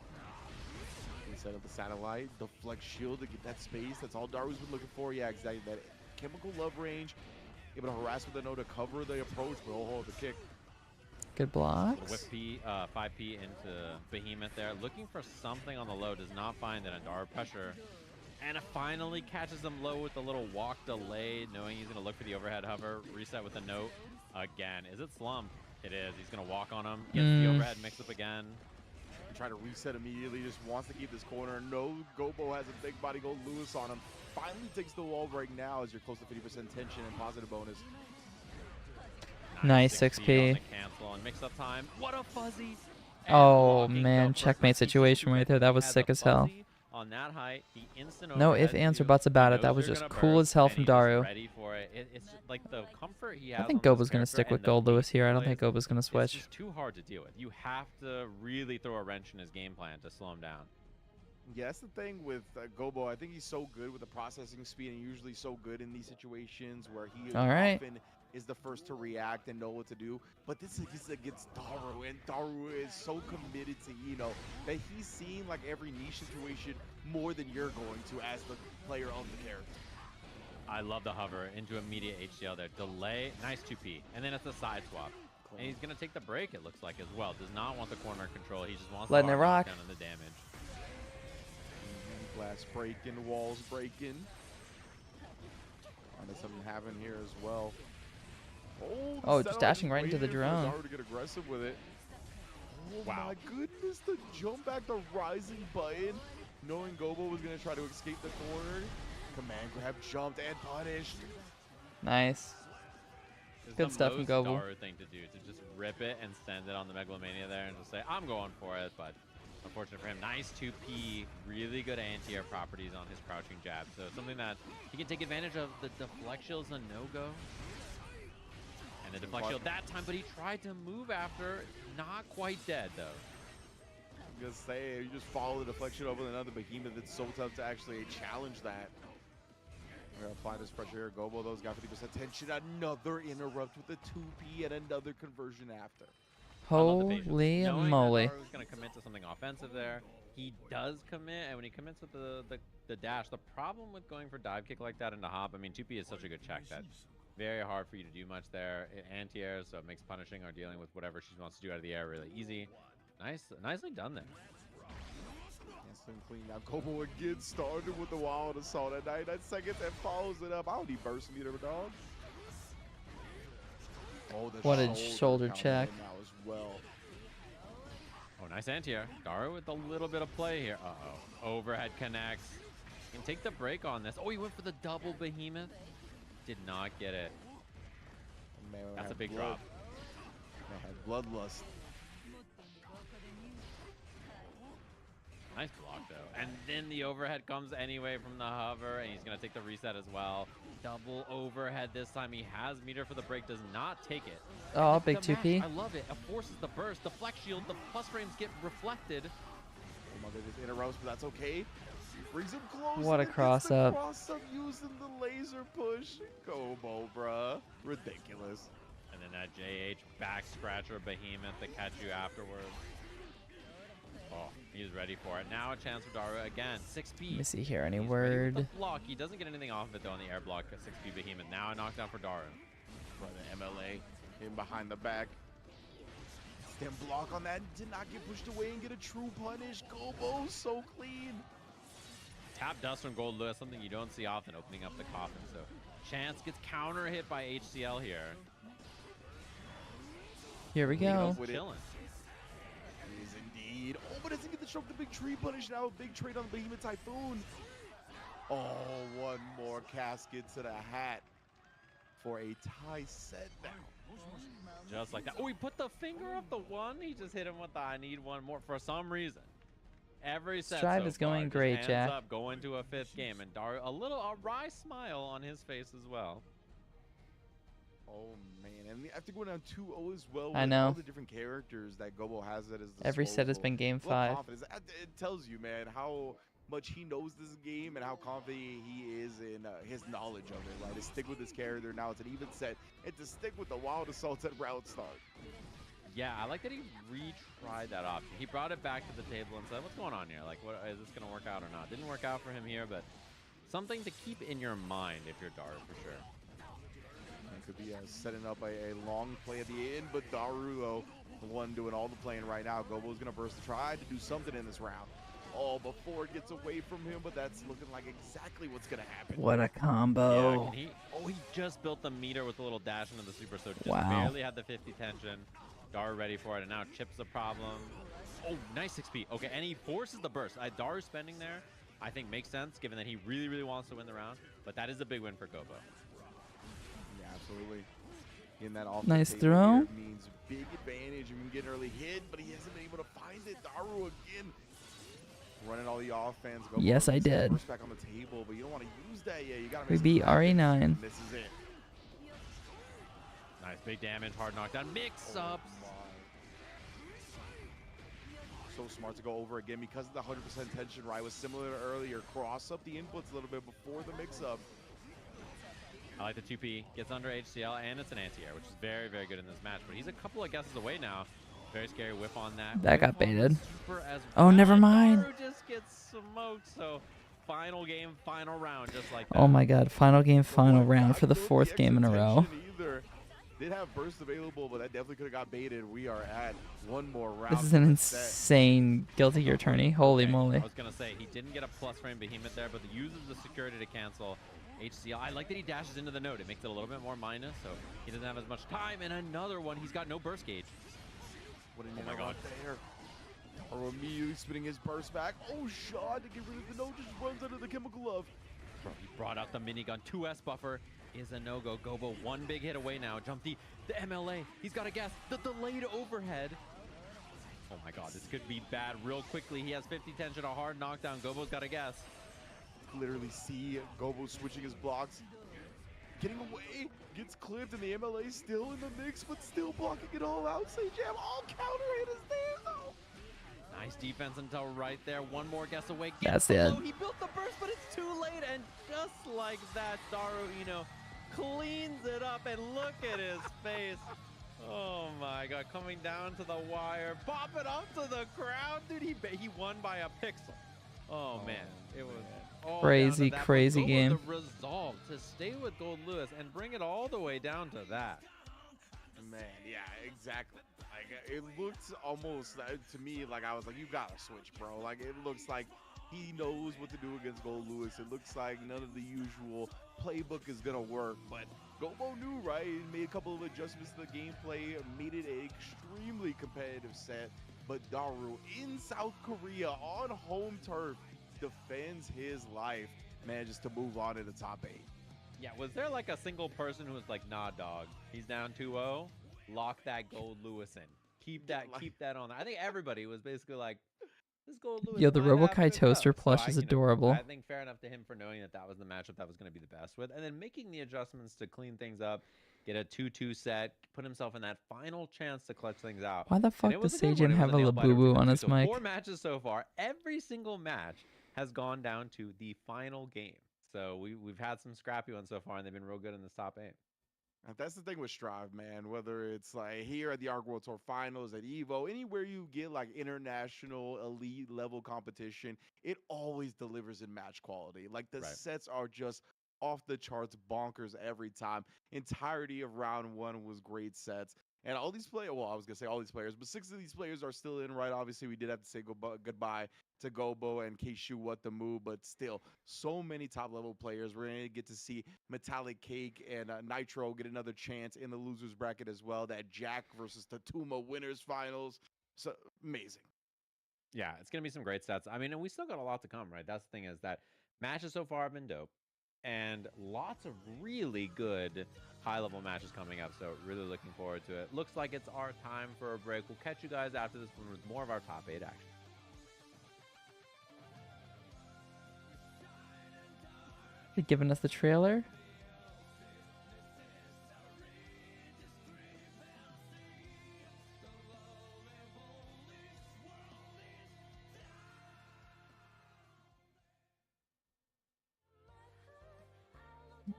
Instead of the satellite, deflect shield to get that space. That's all Daru's been looking for. Yeah, exactly. That chemical love range. Able to harass with the no to cover the approach, but oh, the kick. Good blocks. Whip P, 5P into Behemoth there. Looking for something on the low. Does not find it. And Daru pressure. And it finally catches him low with a little walk delay, knowing he's going to look for the overhead hover. Reset with a note again. Is it slump? It is. He's going to walk on him. Gets the overhead mix up again. Try to reset immediately, just wants to keep this corner. No, Gobo has a big body Gold Lewis on him. Finally takes the wall right now as you're close to 50% tension and positive bonus. Nice 6P. On the cancel and mix up time. What a fuzzy. Oh man, checkmate situation right there. That was sick as hell. On that height, the instant No overhead if, ands, or view, buts about he it. That knows was you're just gonna cool burst, as hell and from he's just Daru. ready for it. It's just like the comfort he has. I think on this Gobo's going to character stick with and the Gold Lewis pace here. I he don't think plays, Gobo's going to it's switch. just too hard to deal with. You have to really throw a wrench in his game plan to slow him down. Yeah, that's the thing with Gobo. I think he's so good with the processing speed and usually so good in these situations where he often is the first to react and know what to do. But this is against Daru, and Daru is so committed to Ino that he's seen like every niche situation more than you're going to as the player of the character. I love the hover into immediate HCL there. Delay, nice 2P. And then it's a side swap. And he's going to take the break, it looks like, as well. Does not want the corner control. He just wants Letting the it rock. down and the damage. Glass breaking, walls breaking. There's something happening here as well. Oh, just dashing right into the drone. Daru to get aggressive with it. Oh Wow. my goodness, the jump back, the rising button. Knowing Gobo was going to try to escape the corner. Command grab, jumped, and punished. Nice. It's Good the stuff from most Gobo. Daru thing to do, to just rip it and send it on the Megalomania there and just say, I'm going for it. But unfortunate for him. Nice 2P, really good anti-air properties on his crouching jab. So something that he can take advantage of. The deflect shield's a no-go. And the deflect shield that time, but he tried to move after. Not quite dead, though. I'm gonna say, you just follow the deflection over another Behemoth. It's so tough to actually challenge that. We're gonna apply this pressure here. Gobo, those got 50% tension. Another interrupt with the 2P and another conversion after. Holy moly. Daru's going to commit to something offensive there. He does commit, and when he commits with the dash, the problem with going for dive kick like that into hop, I mean, 2P is such a good check that very hard for you to do much there. Anti-air, so it makes punishing or dealing with whatever she wants to do out of the air really easy. Nicely done there. Nice and clean. Now Gobo again started with the wild assault at 99 seconds and follows it up. I don't need burst meter, dog. Oh, the What a shoulder check. Now as well. Oh, nice anti-air. Daru with a little bit of play here. Uh-oh. Overhead connects. Can take the break on this. Oh, he went for the double Behemoth. Did not get it. Man, that's a big blood. drop. Man had bloodlust. Nice block, though. And then the overhead comes anyway from the hover, and he's going to take the reset as well. Double overhead this time. He has meter for the break, does not take it. Oh, big The 2P. match, I love it. It forces the burst. The flex shield, the plus frames get reflected. Oh my goodness, interrupts, but that's okay. Brings him close. What a and gets cross the up. Cross up using the laser push. Gobo, bruh. Ridiculous. And then that JH back scratcher behemoth to catch you afterwards. Oh, he's ready for it. Now a chance for Daru again. 6P. Let me see here. Any He's ready with word? the block. He doesn't get anything off of it though on the air block. A 6P behemoth. Now a knockdown for Daru. For the MLA, in behind the back. Stem block on that, did not get pushed away and get a true punish. Gobo so clean. Tap dust from Gold Lewis, something you don't see often, opening up the coffin. So Chance gets counter hit by HCL here. Here we go. Chilling. It is indeed. Oh, but doesn't get the stroke, the big tree punish now. Big trade on the Behemoth Typhoon. Oh, one more casket to the hat for a tie set now. Just like that. Oh, he put the finger up the one. He just hit him with the I need one more for some reason. Every set Strive so is going far, great, hands Jack. up, going to a 5th game, and Daru a wry smile on his face as well. Oh man, and I have to go down 2-0 as well. I with know. all the different characters that Gobo has at his disposal. Every set has been game Look, 5. confidence. It tells you, man, how much he knows this game and how confident he is in his knowledge of it. Right, to stick with his character now it's an even set, and to stick with the wild assault at route start. Yeah, I like that he retried that option. He brought it back to the table and said, what's going on here? Like, what is this going to work out or not? Didn't work out for him here, but something to keep in your mind if you're Daru for sure. It could be setting up a long play at the end, but Daru, though, the one doing all the playing right now. Gobo's going to burst to try to do something in this round. Oh, before it gets away from him, but that's looking like exactly what's going to happen. What a combo. Yeah, he just built the meter with a little dash into the super, so just Wow. barely had the 50 tension. Daru ready for it, and now Chip's the problem. Oh, nice 6P. Okay, and he forces the burst. Daru spending there, I think makes sense, given that he really, really wants to win the round, but that is a big win for Gobo. Yeah, absolutely. In that off Nice the throw. table here means big advantage. I mean, getting early hit, but he hasn't been able to find it. Daru again. Running all the offense. Gobo Yes, I gets that did. burst back on the table, but you don't want to use that yet. You got to We beat RE9. This is it. Nice, big damage, hard knockdown, mix-ups. So smart to go over again because of the 100% tension, right? Was similar to earlier. Cross up the inputs a little bit before the mix-up. I like the 2P, gets under HCL, and it's an anti-air, which is very, very good in this match. But he's a couple of guesses away now. Very scary whiff on that. That got Whiff on the baited. super as Oh, well. never mind. Daru just gets smoked, so final game, final round, just like that. Oh my god. Final game, final round for the 4th game in a row. Either. Did have burst available, but that definitely could have got baited. We are at one more round. This is an for the set. insane Guilty Gear tourney. Holy moly. I was going to say, he didn't get a plus frame behemoth there, but he uses the security to cancel HCL. I like that he dashes into the node. It makes it a little bit more minus, so he doesn't have as much time. And another one, he's got no burst gauge. What an Oh my god. there. Or immediately spinning his burst back. Oh, shot to get rid of the node, just runs under the chemical glove. Bro, he brought out the minigun. 2S buffer is a no-go. Gobo one big hit away now. Jump the MLA. He's got a gas. The delayed overhead. Oh my god, this could be bad real quickly. He has 50 tension, a hard knockdown. Gobo's got a gas. Literally see Gobo switching his blocks. Getting away, gets clipped, and the MLA still in the mix, but still blocking it all out. Say Jam, all counter hit is there though. Nice defense until right there. One more guess away. That's below. it. He built the burst, but it's too late. And just like that, Daru, cleans it up. And look at his face. Oh my god, coming down to the wire. Pop it up to the crowd. Dude, he won by a pixel. Oh man, it was all Crazy, down to that. crazy But game. The resolve to stay with Gold Lewis and bring it all the way down to that. Man, yeah, exactly. Like, it looks almost to me like I was like, you gotta switch, bro. Like, it looks like he knows what to do against Gold Lewis. It looks like none of the usual playbook is gonna work, but Gobo knew, right? He made a couple of adjustments to the gameplay, made it an extremely competitive set. But Daru in South Korea on home turf defends his life, manages to move on to the top 8. Yeah, was there like a single person who was like, nah, dog, he's down 2-0, lock that Gold Lewis in. Keep that on there. I think everybody was basically like, this Gold Lewis Yo, the might have Robokai good Toaster stuff. plush So is adorable. I think fair enough to him for knowing that that was the matchup that was going to be the best with, and then making the adjustments to clean things up, get a 2-2 set, put himself in that final chance to clutch things out. Why the And fuck it was does a good one. Sajin It was have a nail-biter Labubu for on him, his too. mic? 4 matches so far. Every single match has gone down to the final game. So we've had some scrappy ones so far, and they've been real good in this top 8. And that's the thing with Strive, man. Whether it's like here at the Arc World Tour Finals, at Evo, anywhere you get like international elite level competition, it always delivers in match quality. Like the Right. sets are just off the charts, bonkers every time. Entirety of round one was great sets. And all these players, well, I was gonna say all these players, but 6 of these players are still in, right? Obviously, we did have to say goodbye to Gobo and Keishu what the move, but still, so many top level players. We're gonna get to see Metallic Cake and Nitro get another chance in the losers bracket as well. That Jack versus Tatuma winners finals, so amazing. Yeah, it's gonna be some great sets. I mean, and we still got a lot to come, right? That's the thing is that matches so far have been dope, and lots of really good high-level matches coming up. So really looking forward to it. Looks like it's our time for a break. We'll catch you guys after this one with more of our top 8 action. They're giving us the trailer.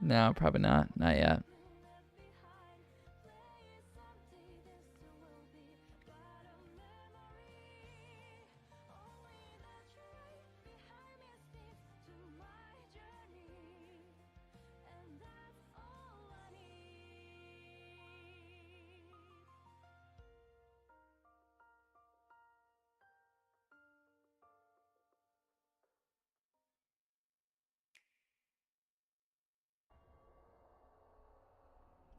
No, probably not. Not yet.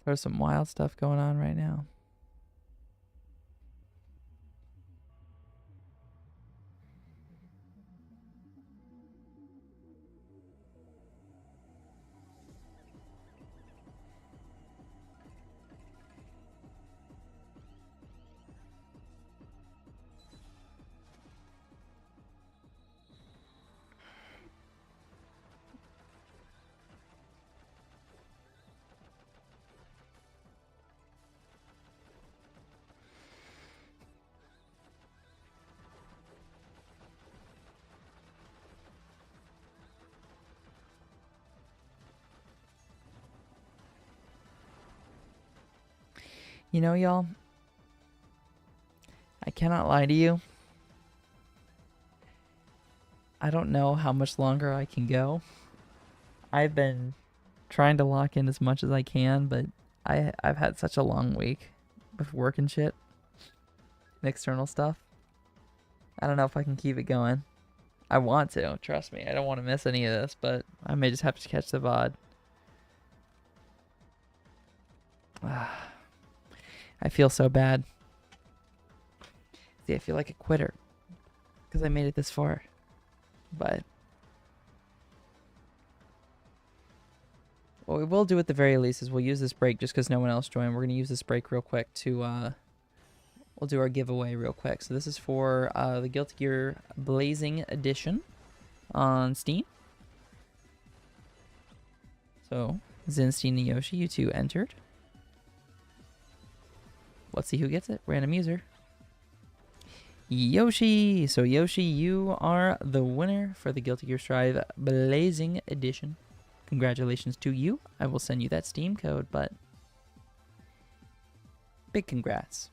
There's some wild stuff going on right now. You know, y'all, I cannot lie to you. I don't know how much longer I can go. I've been trying to lock in as much as I can, but I've had such a long week with work and shit and external stuff. I don't know if I can keep it going. I want to, trust me. I don't want to miss any of this, but I may just have to catch the VOD. I feel so bad. See, I feel like a quitter because I made it this far. But what we will do at the very least is we'll use this break just because no one else joined. We're going to use this break real quick to, we'll do our giveaway real quick. So this is for the Guilty Gear Blazing Edition on Steam. So Zinstein and Yoshi, you two entered. Let's see who gets it. Random user. Yoshi! So Yoshi, you are the winner for the Guilty Gear Strive Blazing Edition. Congratulations to you. I will send you that Steam code, but big congrats.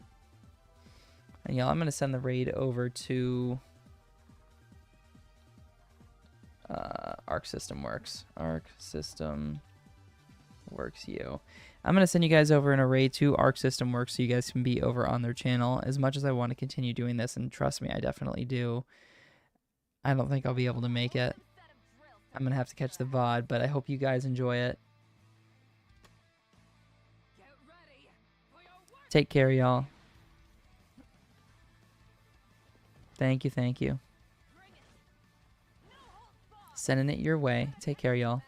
And y'all, I'm going to send the raid over to Arc System Works. Arc System Works you. I'm going to send you guys over an array to Arc System Works so you guys can be over on their channel. As much as I want to continue doing this, and trust me, I definitely do, I don't think I'll be able to make it. I'm going to have to catch the VOD, but I hope you guys enjoy it. Take care, y'all. Thank you, thank you. Sending it your way. Take care, y'all.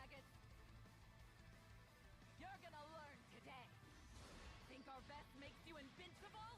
Think our vest makes you invincible?